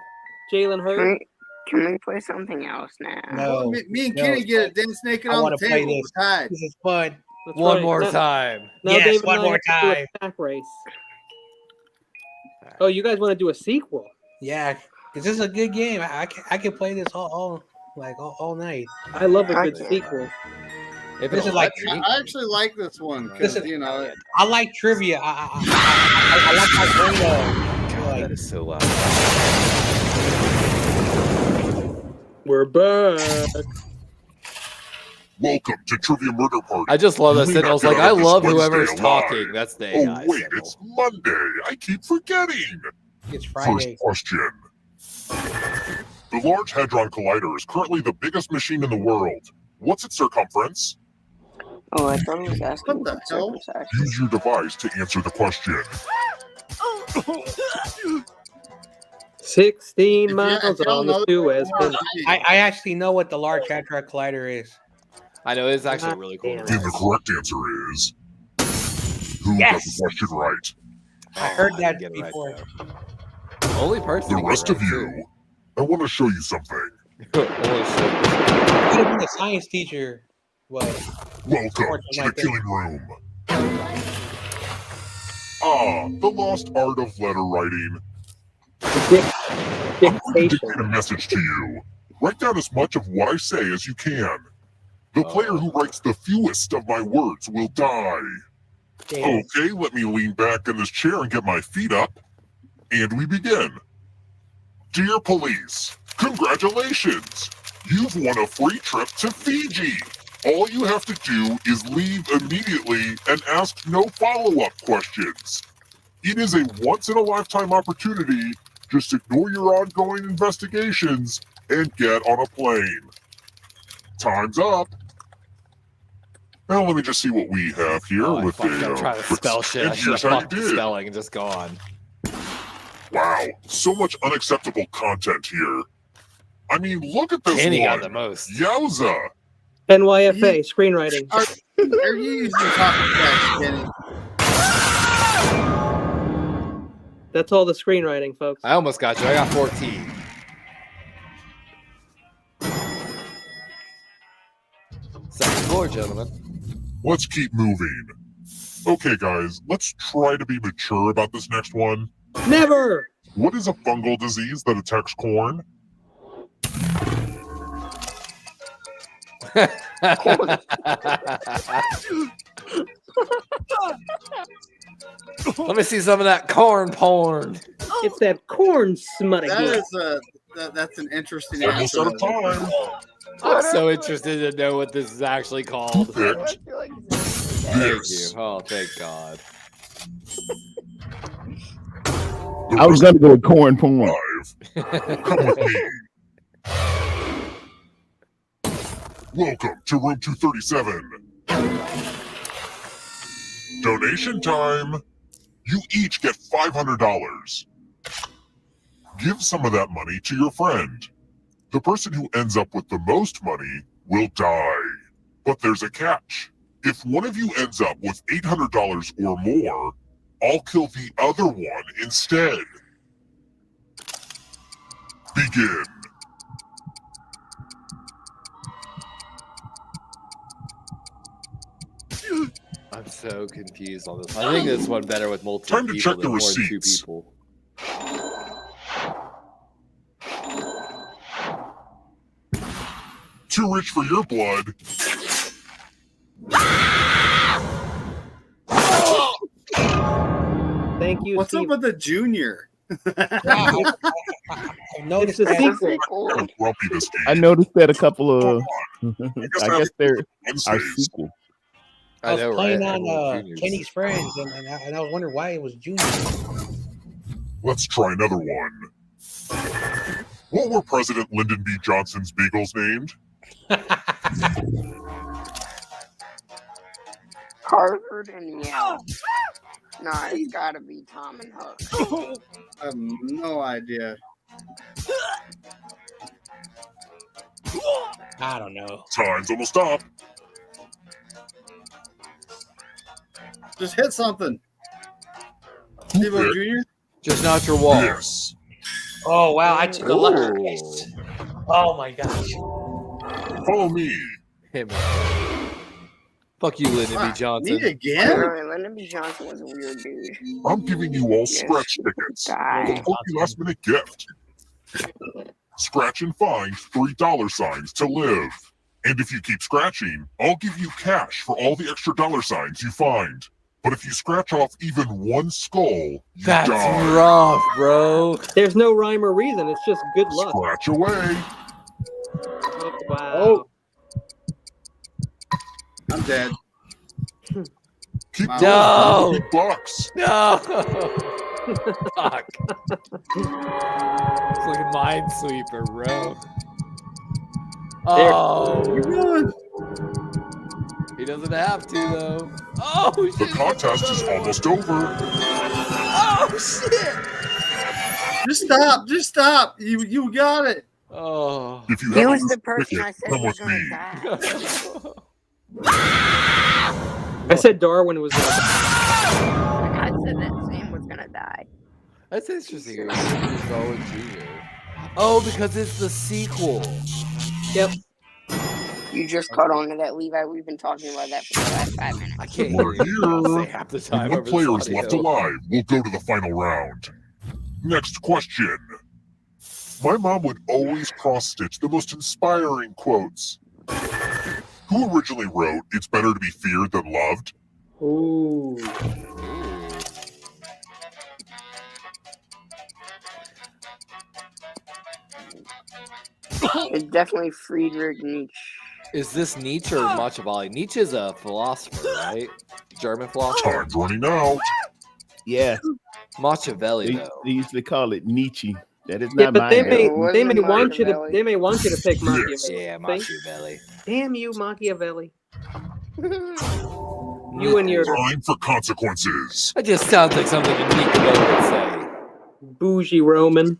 Jalen Hurd. Can we play something else now? No, Me and no, Kenny get it dance naked I on want the to play table. this. We're tied. This is fun. That's One right. more Now- time. Now Yes, David one and I more have to do a time. Pack race. Oh, you guys want to do a sequel? Yeah, this is a good game. I can play this all night. I love a I good can't. sequel. If This it'll is like- let me. I actually like this one because, This is- you know, I like trivia. I like my brain. God, that is so loud. We're back. Welcome to Trivia Murder Party. I just love that You may signal. It's not like get I out of this love Wednesday whoever's alive. talking. That's the Oh, AI wait, signal. it's Monday. I keep forgetting. It's First Friday. question. The Large Hadron Collider is currently the biggest machine in the world. What's its circumference? Oh, I thought he was asking What the about hell? circumcision. Use your device to answer the question. 16 If you- miles if y'all on the know- Suez Canal. I actually know what the Large Hadron Collider is. I know it's actually really cool. And the correct answer is who got Yes! the question right? I heard I that didn't get it right, before. though. Only person. The to get rest it of right, you, I want to show you something. too. Holy shit. I could have been a science teacher. What? Welcome Or to the like that. killing room. The lost art of letter writing. I'm going to dictate a message to you. Write down as much of what I say as you can. The player who writes the fewest of my words will die. Damn. Okay, let me lean back in this chair and get my feet up. And we begin. Dear police, congratulations! You've won a free trip to Fiji. All you have to do is leave immediately and ask no follow-up questions. It is a once-in-a-lifetime opportunity. Just ignore your ongoing investigations and get on a plane. Time's up. Now let me just see what we have here with I'm trying to spell shit. I should have fucked the spelling and just gone. Wow, so much unacceptable content here. I mean, look at this Kenny one. got the most. Yowza. NYFA screenwriting. Are you using talking text, Kenny? That's all the screenwriting, folks. I almost got you. I got 14. Second floor, gentlemen. Let's keep moving. Okay, guys, let's try to be mature about this next one. Never! What is a fungal disease that attacks corn? Let me see some of that corn porn. It's that corn smut again. That's an interesting Almost answer. out of time. I'm so interested to know what this is actually called. Picked. Thank you. Oh, thank God. I was gonna go with corn porn. Come with me. Welcome to room 237. Donation time. You each get $500. Give some of that money to your friend. The person who ends up with the most money will die. But there's a catch. If one of you ends up with $800 or more, I'll kill the other one instead. Begin. I'm so confused on this. I think this one better with multiple Time to people check the than more than 2 receipts. people. Too rich for your blood. Thank you, What's Steve. up with the junior? It's the sequel. I'm grumpy this game. I noticed that a couple of. guess I guess they're our Wednesdays. sequel. I was know, playing right? on Everyone juniors. Kenny's friends, and I was wondering why it was Junior. Let's try another one. What were President Lyndon B. Johnson's beagles named? Harvard and Yale. Nah, it's gotta be Tom and Hook. I have no idea. I don't know. Time's almost up. Just hit something. Steve-O Jr.? Just not your wall. Yes. Oh wow, I took a look. Ooh. Oh my gosh. Follow me. Him. Fuck you, Lyndon B. Johnson. Me again? Really, Lyndon B. Johnson was a weird dude. I'm giving you all scratch tickets. Die. A funky last minute gift. Scratch and find $3 signs to live. And if you keep scratching, I'll give you cash for all the extra dollar signs you find. But if you scratch off even one skull, you That's die. rough, bro. There's no rhyme or reason. It's just good luck. Scratch away. Oh, wow. Oh. I'm dead. Keep Wow. going. No. $50. No. Fuck. It's like a minesweeper, bro. Oh. He doesn't have to, though. Oh, shit. The contest is almost over. Oh, shit. Just stop. You got it. Oh. If you He have was a the person I ticket, said come was with me. gonna die. I said Darwin was gonna die. I said that Sam was gonna die. That's interesting. It was Darwin Jr. Oh, because it's the sequel. Yep. You just caught on to that, Levi. We've been talking about that for the last 5 minutes. I can't We're hear you. I'll say here. half the time One over player this is left audio. alive. We'll go to the final round. Next question. My mom would always cross-stitch the most inspiring quotes. Who originally wrote, "It's better to be feared than loved"? Ooh. It's definitely Friedrich Nietzsche. Is this Nietzsche or Machiavelli? Nietzsche is a philosopher, right? German philosopher. Time's running out. Yeah. Machiavelli, though. They used to call it Nietzsche. That is Yeah, not but mine. they may want you to pick Machiavelli. Yeah, Machiavelli. Damn you, Machiavelli. You and your time for consequences. That just sounds like something a Nico would say. Bougie Roman.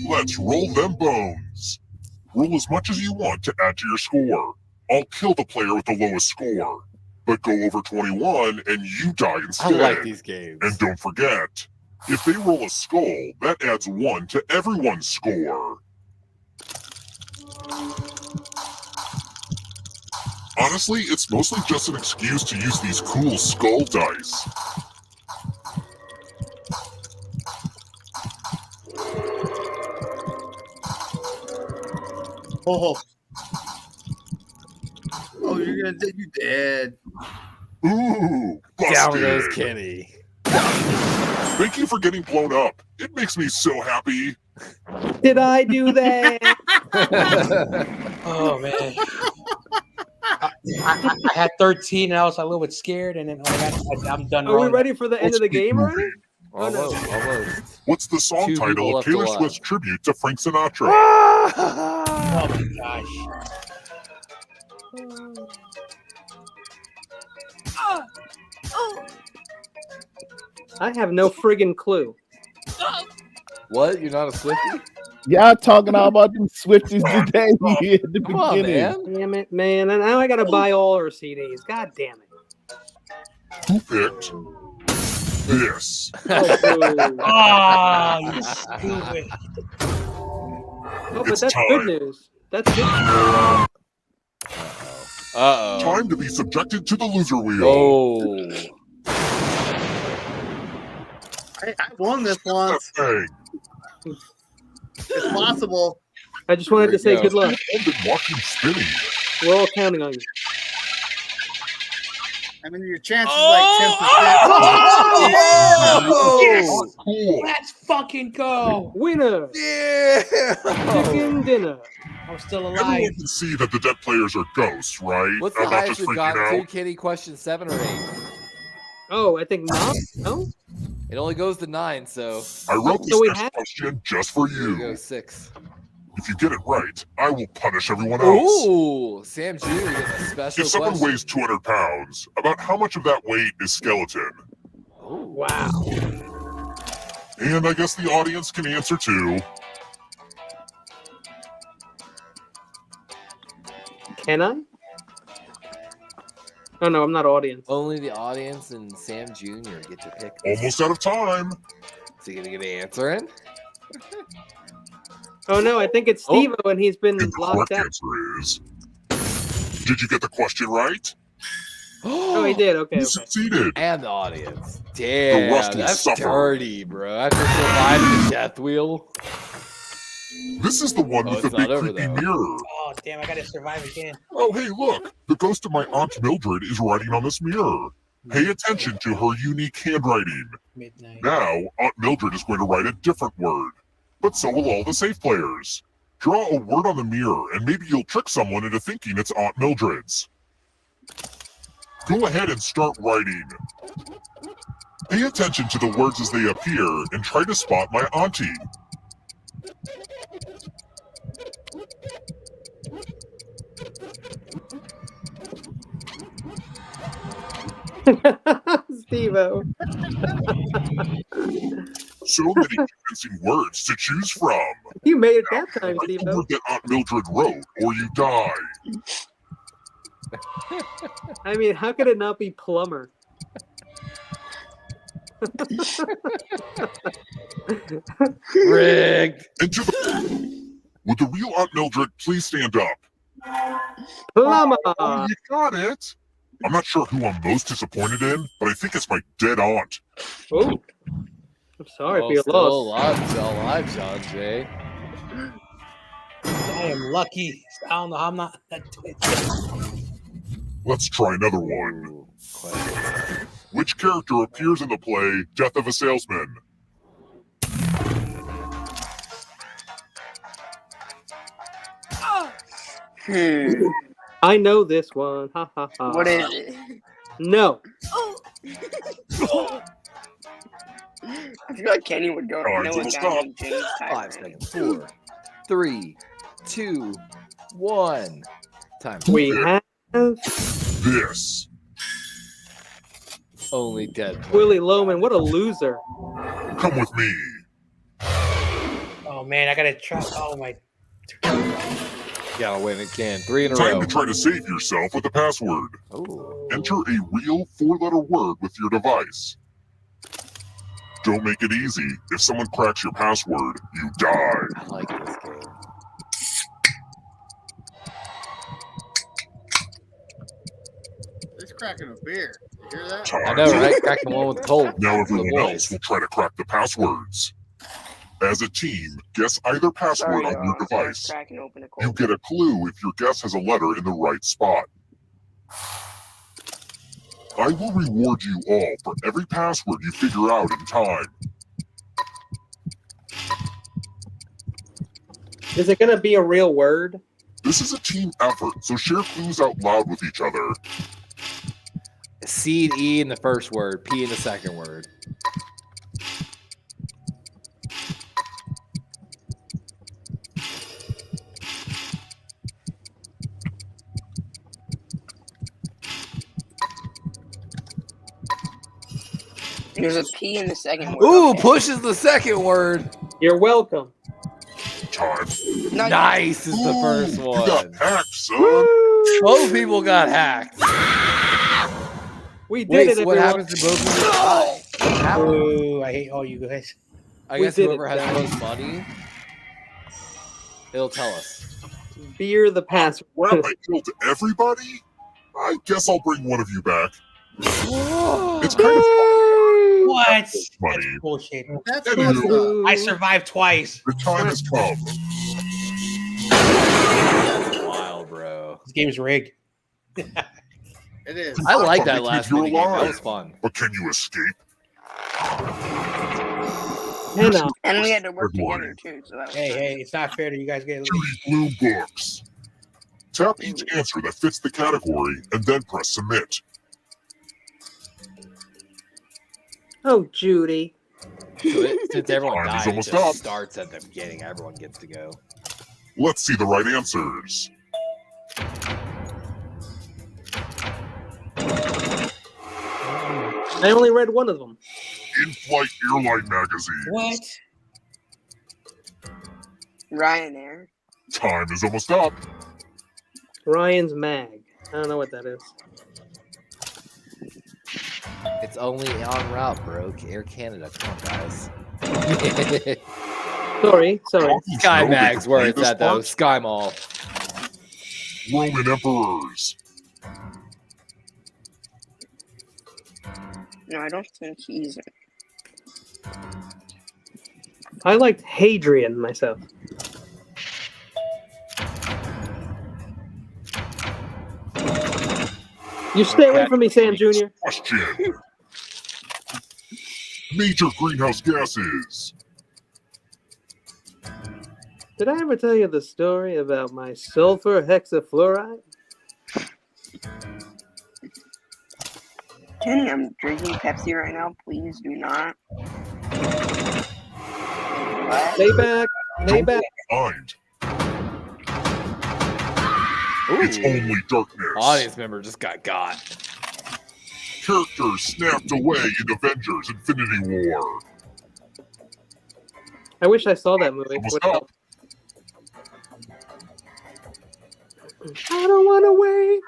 Let's roll them bones. Roll as much as you want to add to your score. I'll kill the player with the lowest score. But go over 21 and you die instead. I like these games. And don't forget, if they roll a skull, that adds 1 to everyone's score. Honestly, it's mostly just an excuse to use these cool skull dice. Oh, you're gonna you dead. Ooh, busted. Down goes Kenny. Thank you for getting blown up. It makes me so happy. Did I do that? Oh man. I had 13 and I was a little bit scared, and then I'm done. Are we ready for the end of the game already? Almost. What's the song title of Taylor Swift's tribute to Frank Sinatra? Oh my gosh. I have no friggin' clue. What? You're not a Swiftie? Y'all talking all about them Swifties today at the Come on, beginning. man. Damn it, man. And now I gotta buy all her CDs. God damn it. Who picked this? Oh, you stupid. Oh, but that's good news. That's good news. Uh-oh. Time to be subjected to the loser wheel. Oh. I won this once. It's possible. I just wanted to say good luck. I've been watching spinning. We're all counting on you. I mean, your chances like 10%. Cool. Let's fucking go. Winner. Yeah. Chicken dinner. I'm still alive. Everyone can see that the dead players are ghosts, right? What's the I'm not highest just we've freaking gotten out. to, Kenny? Question 7 or 8? Oh, I think not. No? It only goes to 9, so. I wrote this So we next have- question just for Here we go, you. 6. If you get it right, I will punish everyone else. Ooh, Sam Jr. gets a special If someone question. weighs 200 pounds, about how much of that weight is skeleton? Wow. And I guess the audience can answer too. Can I? Oh no, I'm not audience. Only the audience and Sam Jr. get to pick. Almost out of time. Is he gonna get an answer in? Oh no, I think it's Steve and he's been And the locked correct out. answer is... Did you get the question right? Oh, he did. Okay. You Okay. succeeded. And the audience. Damn, rest will that's suffer. dirty, bro. After surviving the death wheel. This is the one Oh, with the it's big not over, creepy though. mirror. Oh damn! I gotta survive again. Oh, hey, look. The ghost of my Aunt Mildred is writing on this mirror. Pay attention to her unique handwriting. Midnight. Now, Aunt Mildred is going to write a different word. But so will all the safe players. Draw a word on the mirror, and maybe you'll trick someone into thinking it's Aunt Mildred's. Go ahead and start writing. Pay attention to the words as they appear, and try to spot my auntie. Steve-O. So many convincing words to choose from. You made it that time, Write the Steve-O. word that Aunt Mildred wrote, or you die. I mean, how could it not be plumber? Rigged. And to the... Would the real Aunt Mildred please stand up? Plumber. Oh, you got it. I'm not sure who I'm most disappointed in, but I think it's my dead aunt. Oh, I'm sorry for your Still loss. alive, John Jay. I am lucky. I don't know how I'm not. Let's try another one. Ooh, question. Which character appears in the play Death of a Salesman? I know this one. Ha ha ha. What is it? No. I feel like Kenny would go know a guy named James 5 seconds. 4, 3, 2, 1. Time. We have This. Only dead. Willie Loman. What a loser. Come with me. Oh man, I gotta try. Oh my. Gotta win again. 3 in a Time row. to try to save yourself with a password. Ooh. Enter a real 4-letter word with your device. Don't make it easy. If someone cracks your password, you die. I like this game. He's cracking a beer. You hear that? I know, right? Cracking one with cold. Now for the everyone boys. else will try to crack the passwords. As a team, guess either password on your device. Cracking open a You cold. get a clue if your guess has a letter in the right spot. I will reward you all for every password you figure out in time. Is it gonna be a real word? This is a team effort, so share clues out loud with each other. C and E in the first word, P in the second word. There's a P in the second word. Ooh, okay. push is the second word. You're welcome. Time. Nice is the first You one. got hacked, son. Both people got hacked. We did Wait, it. so what everyone. happens to both of you? Die? What happened? Ooh, I hate all you guys. I We guess did whoever it, has guys. the most money, it'll tell us. Beer the password. Crap, I killed everybody? I guess I'll bring one of you back. It's kind of What? That's That's funny. bullshit. That's Anywho, messed up. I survived twice. the time has come. That's wild, bro. This game's rigged. It is. I like that Keep last you minute game. That alive. was fun. But can you escape? Hannah. And we had to work Good together morning. too. So that was Hey, fun. hey, it's not fair that you guys get. To these blue books. Tap each answer that fits the category and then press submit. Oh, Judy. So since everyone Time is died, it almost just up. starts at the beginning. Everyone gets to go. Let's see the right answers. I only read one of them. In-flight airline magazine. What? Ryanair. Time is almost up. Ryan's Mag. I don't know what that is. It's only en route, bro. Air Canada. Come on, guys. Sorry. Sky Mag's where it's at, though. Sky Mall. Roman emperors. No, I don't think he's in. I liked Hadrian myself. You stay away from me, Sam Jr. Question. Major greenhouse gases. Did I ever tell you the story about my sulfur hexafluoride? Kenny, I'm drinking Pepsi right now. Please do not. What? Lay back. Lay back. Mind. It's only darkness. Audience member just got. Characters snapped away in Avengers Infinity War. I wish I saw that movie. Almost up. I don't want to wait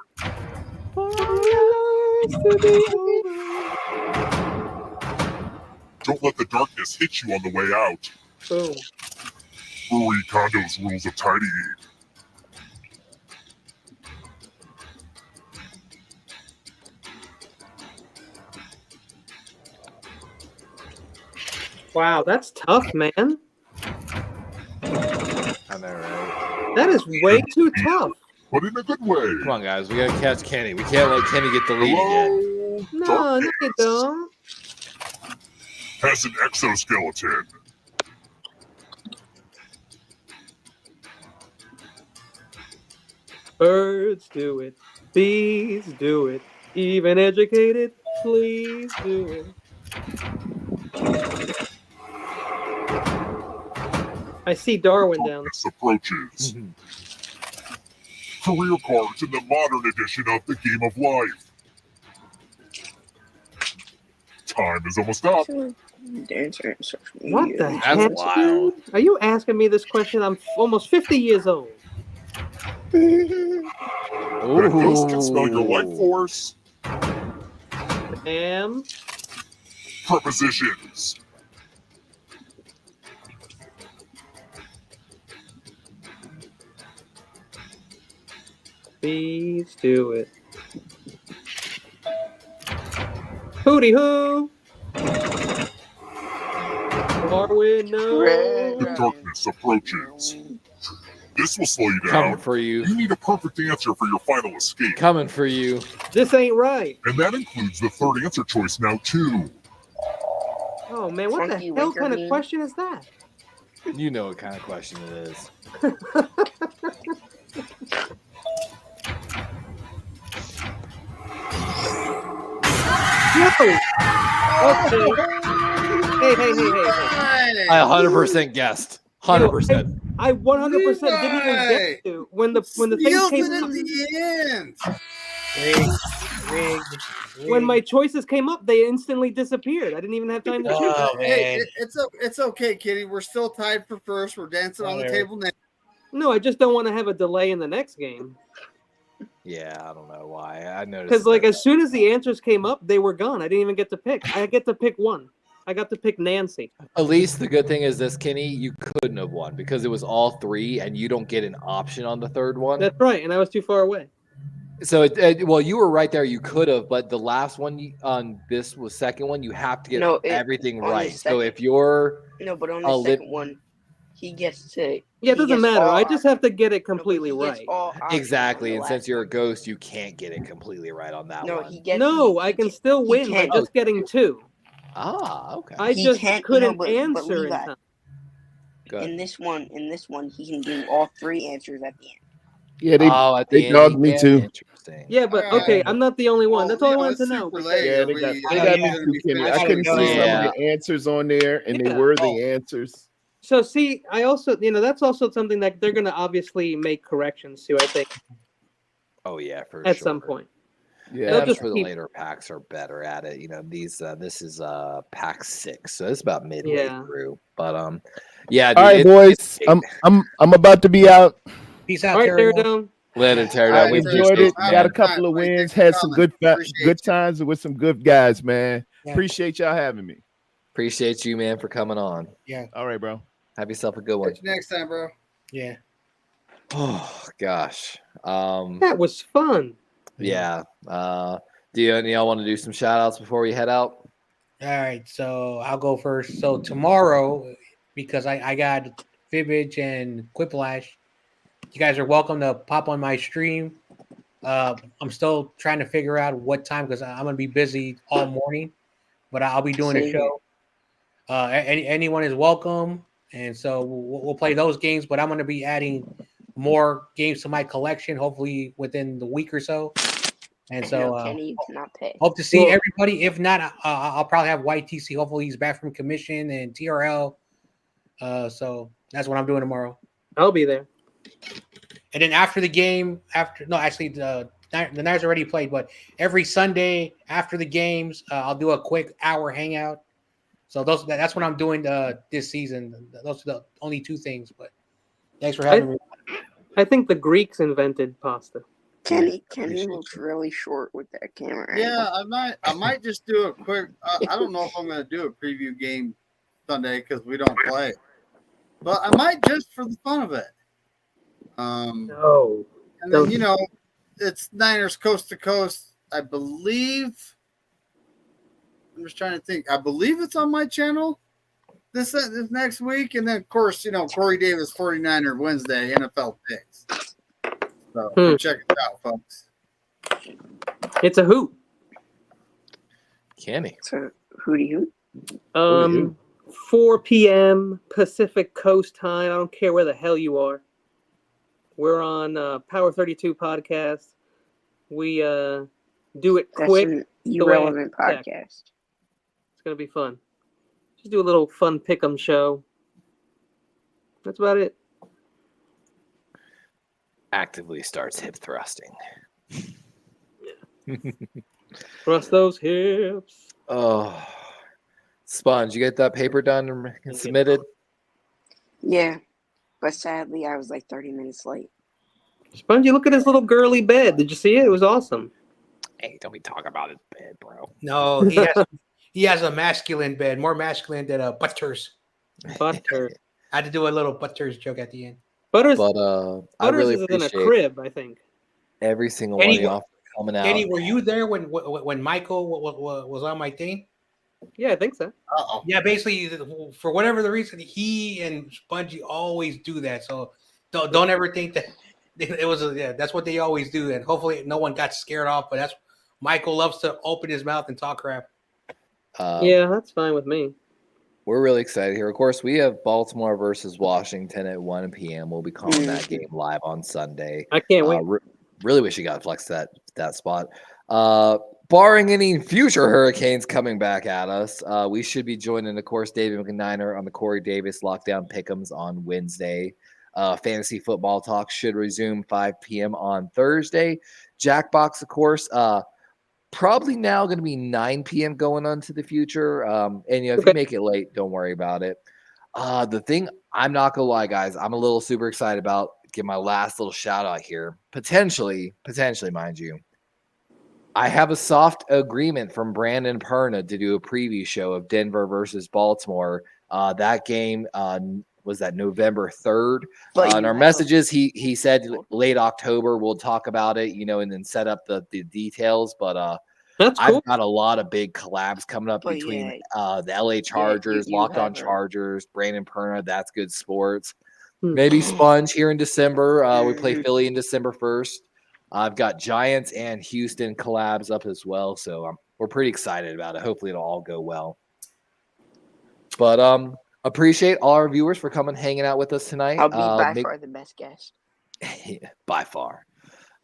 for our lives to be over. Don't let the darkness hit you on the way out. Boom. Marie Kondo's rules of tidying. Wow, that's tough, man. I know, right? That is way too tough. But in a good way. Come on, guys. We gotta catch Kenny. We can't let Kenny get the lead again. No, no, you don't. Has an exoskeleton. Birds do it. Bees do it. Even educated, please do it. I see Darwin down. Darkness approaches. Career cards in the modern edition of the Game of Life. Time is almost up. What the heck, dude? Are you asking me this question? I'm almost 50 years old. That ghost can smell your life force. Prepositions. Please do it. Hootie hoo! Darwin, no. The darkness approaches. This will slow you down. Coming for you. You need a perfect answer for your final escape. Coming for you. This ain't right. And that includes the third answer choice now, too. Oh, man, what the hell kind of question is that? You know what kind of question it is. No. Okay. Hey. I 100% guessed. 100%. I 100% didn't even get to when the thing came up. In the end. When my choices came up, they instantly disappeared. I didn't even have time to choose. Hey, it's okay, Kitty. We're still tied for first. We're dancing on the table now. No, I just don't want to have a delay in the next game. Yeah, I don't know why. I noticed. Because like as soon as the answers came up, they were gone. I didn't even get to pick. I get to pick one. I got to pick Nancy. At least the good thing is this, Kenny, you couldn't have won because it was all three, and you don't get an option on the third one. That's right, and I was too far away. So, well, you were right there. You could have, but the last one on this was second one. You have to get everything right. So if you're but on the second one, he gets to. Yeah, it doesn't matter. I just have to get it completely right. Exactly, and since you're a ghost, you can't get it completely right on that one. I can still win by just getting two. Ah, okay. I just couldn't answer in time. In this one, he can do all three answers at the end. Yeah, they dogged me too. Yeah, but okay, I'm not the only one. That's all I wanted to know. Yeah, they got me too, Kenny. I couldn't see some of the answers on there, and they were the answers. So see, I also, that's also something that they're going to obviously make corrections to, I think. Oh yeah, for at some point. Yeah, I'm sure the later packs are better at it. This is pack 6, so it's about midway through. But yeah. All right, boys, I'm about to be out. Peace out, Teardown. Later, Teardown. We enjoyed it. Got a couple of wins. Had some good times with some good guys, man. Yeah. Appreciate y'all having me. Appreciate you, man, for coming on. Yeah. All right, bro. Have yourself a good one. Catch you next time, bro. Yeah. Oh gosh. That was fun. Yeah. Do y'all want to do some shout outs before we head out? All right, so I'll go first. So tomorrow, because I got Fibbage and Quiplash, you guys are welcome to pop on my stream. I'm still trying to figure out what time because I'm gonna be busy all morning, but I'll be doing a show. Anyone is welcome, and so we'll play those games. But I'm gonna be adding more games to my collection, hopefully within the week or so. And so hope to see everybody. If not, I'll probably have YTC. Hopefully he's back from commission and TRL. So that's what I'm doing tomorrow. I'll be there. And then after the game, the Niners already played, but every Sunday after the games, I'll do a quick hour hangout. So that's what I'm doing this season. Those are the only two things. But thanks for having me. I think the Greeks invented pasta. Kenny looks really short with that camera. Yeah, I might just do a quick. I don't know if I'm going to do a preview game Sunday because we don't play, but I might just for the fun of it. No. And then it's Niners coast to coast. I believe. I'm just trying to think. I believe it's on my channel this next week, and then of course Corey Davis 49er Wednesday NFL picks. So check it out, folks. It's a hoot. Kenny. So hootie hoot. 4 p.m. Pacific Coast time. I don't care where the hell you are. We're on Power 32 podcast. We do it That's quick. an irrelevant podcast. It's gonna be fun. Just do a little fun pick'em show. That's about it. Actively starts hip thrusting. Thrust those hips. Oh, Sponge, you get that paper done and submitted? Yeah, but sadly, I was like 30 minutes late. Spongy, look at his little girly bed. Did you see it? It was awesome. Hey, don't be talking about his bed, bro. No, he has a masculine bed, more masculine than a Butters. Butters. I had to do a little Butters joke at the end. Butters, But I really is in a appreciate crib, I think. every single one of y'all for coming out. Kenny, were you there when Michael was on my thing? Yeah, I think so. Uh-oh. Yeah, basically, for whatever the reason, he and Spongy always do that. So don't ever think that it was that's what they always do. And hopefully, no one got scared off. But that's Michael loves to open his mouth and talk crap. Yeah, that's fine with me. We're really excited here. Of course, we have Baltimore versus Washington at 1 p.m. We'll be calling that game live on Sunday. I can't wait. Really wish you got flex that spot. Barring any future hurricanes coming back at us, we should be joining, of course, David McNiner on the Corey Davis Lockdown Pick'ems on Wednesday. Fantasy football talk should resume 5 p.m. on Thursday. Jackbox, of course, probably now going to be 9 p.m. going on to the future. And if you make it late, don't worry about it. The thing I'm not gonna lie, guys, I'm a little super excited about. Give my last little shout out here. Potentially, mind you. I have a soft agreement from Brandon Perna to do a preview show of Denver versus Baltimore. That game was that November 3rd. In our messages, he said late October we'll talk about it, and then set up the details. But that's cool. I've got a lot of big collabs coming up between the LA Chargers, Locked On Chargers, Brandon Perna, That's Good Sports. Maybe Sponge here in December. We play Philly in December 1st. I've got Giants and Houston collabs up as well, so we're pretty excited about it. Hopefully it'll all go well. But appreciate all our viewers for coming, hanging out with us tonight. I'll be by far the best guest. By far.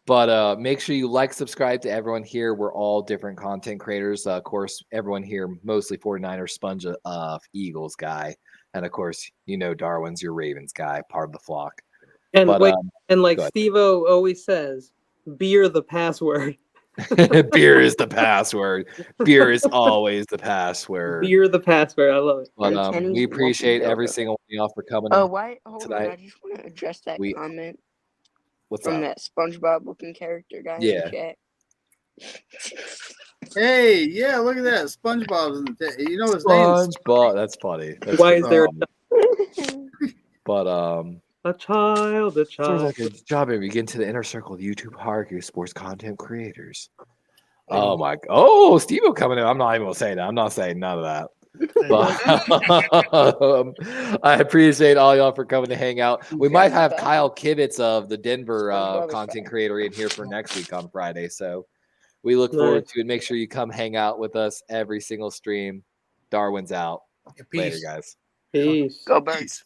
But make sure you subscribe to everyone here. We're all different content creators. Of course, everyone here, mostly 49ers, Sponge Eagles guy. And of course, Darwin's your Ravens guy, part of the flock. And like Steve-O always says, beer the password. Beer is the password. Beer is always the password. Beer the password. I love it. But we appreciate every single one of y'all for coming. Oh, why? Hold on. I just want to address that comment. What's from up? That SpongeBob looking character guy in the chat. Hey, yeah, look at that. SpongeBob's in the chat. You know his name. SpongeBob. That's funny. Why is there? But a child. Sounds like a job if you get into the inner circle of YouTube hierarchy of sports content creators. Oh my! Oh, Steve-O coming in. I'm not even gonna say that. I'm not saying none of that. But I appreciate all y'all for coming to hang out. We might have Kyle Kivitz of the Denver content creator in here for next week on Friday. So we look forward to it. Make sure you come hang out with us every single stream. Darwin's out. Peace. Later, guys. Peace. Go Birds.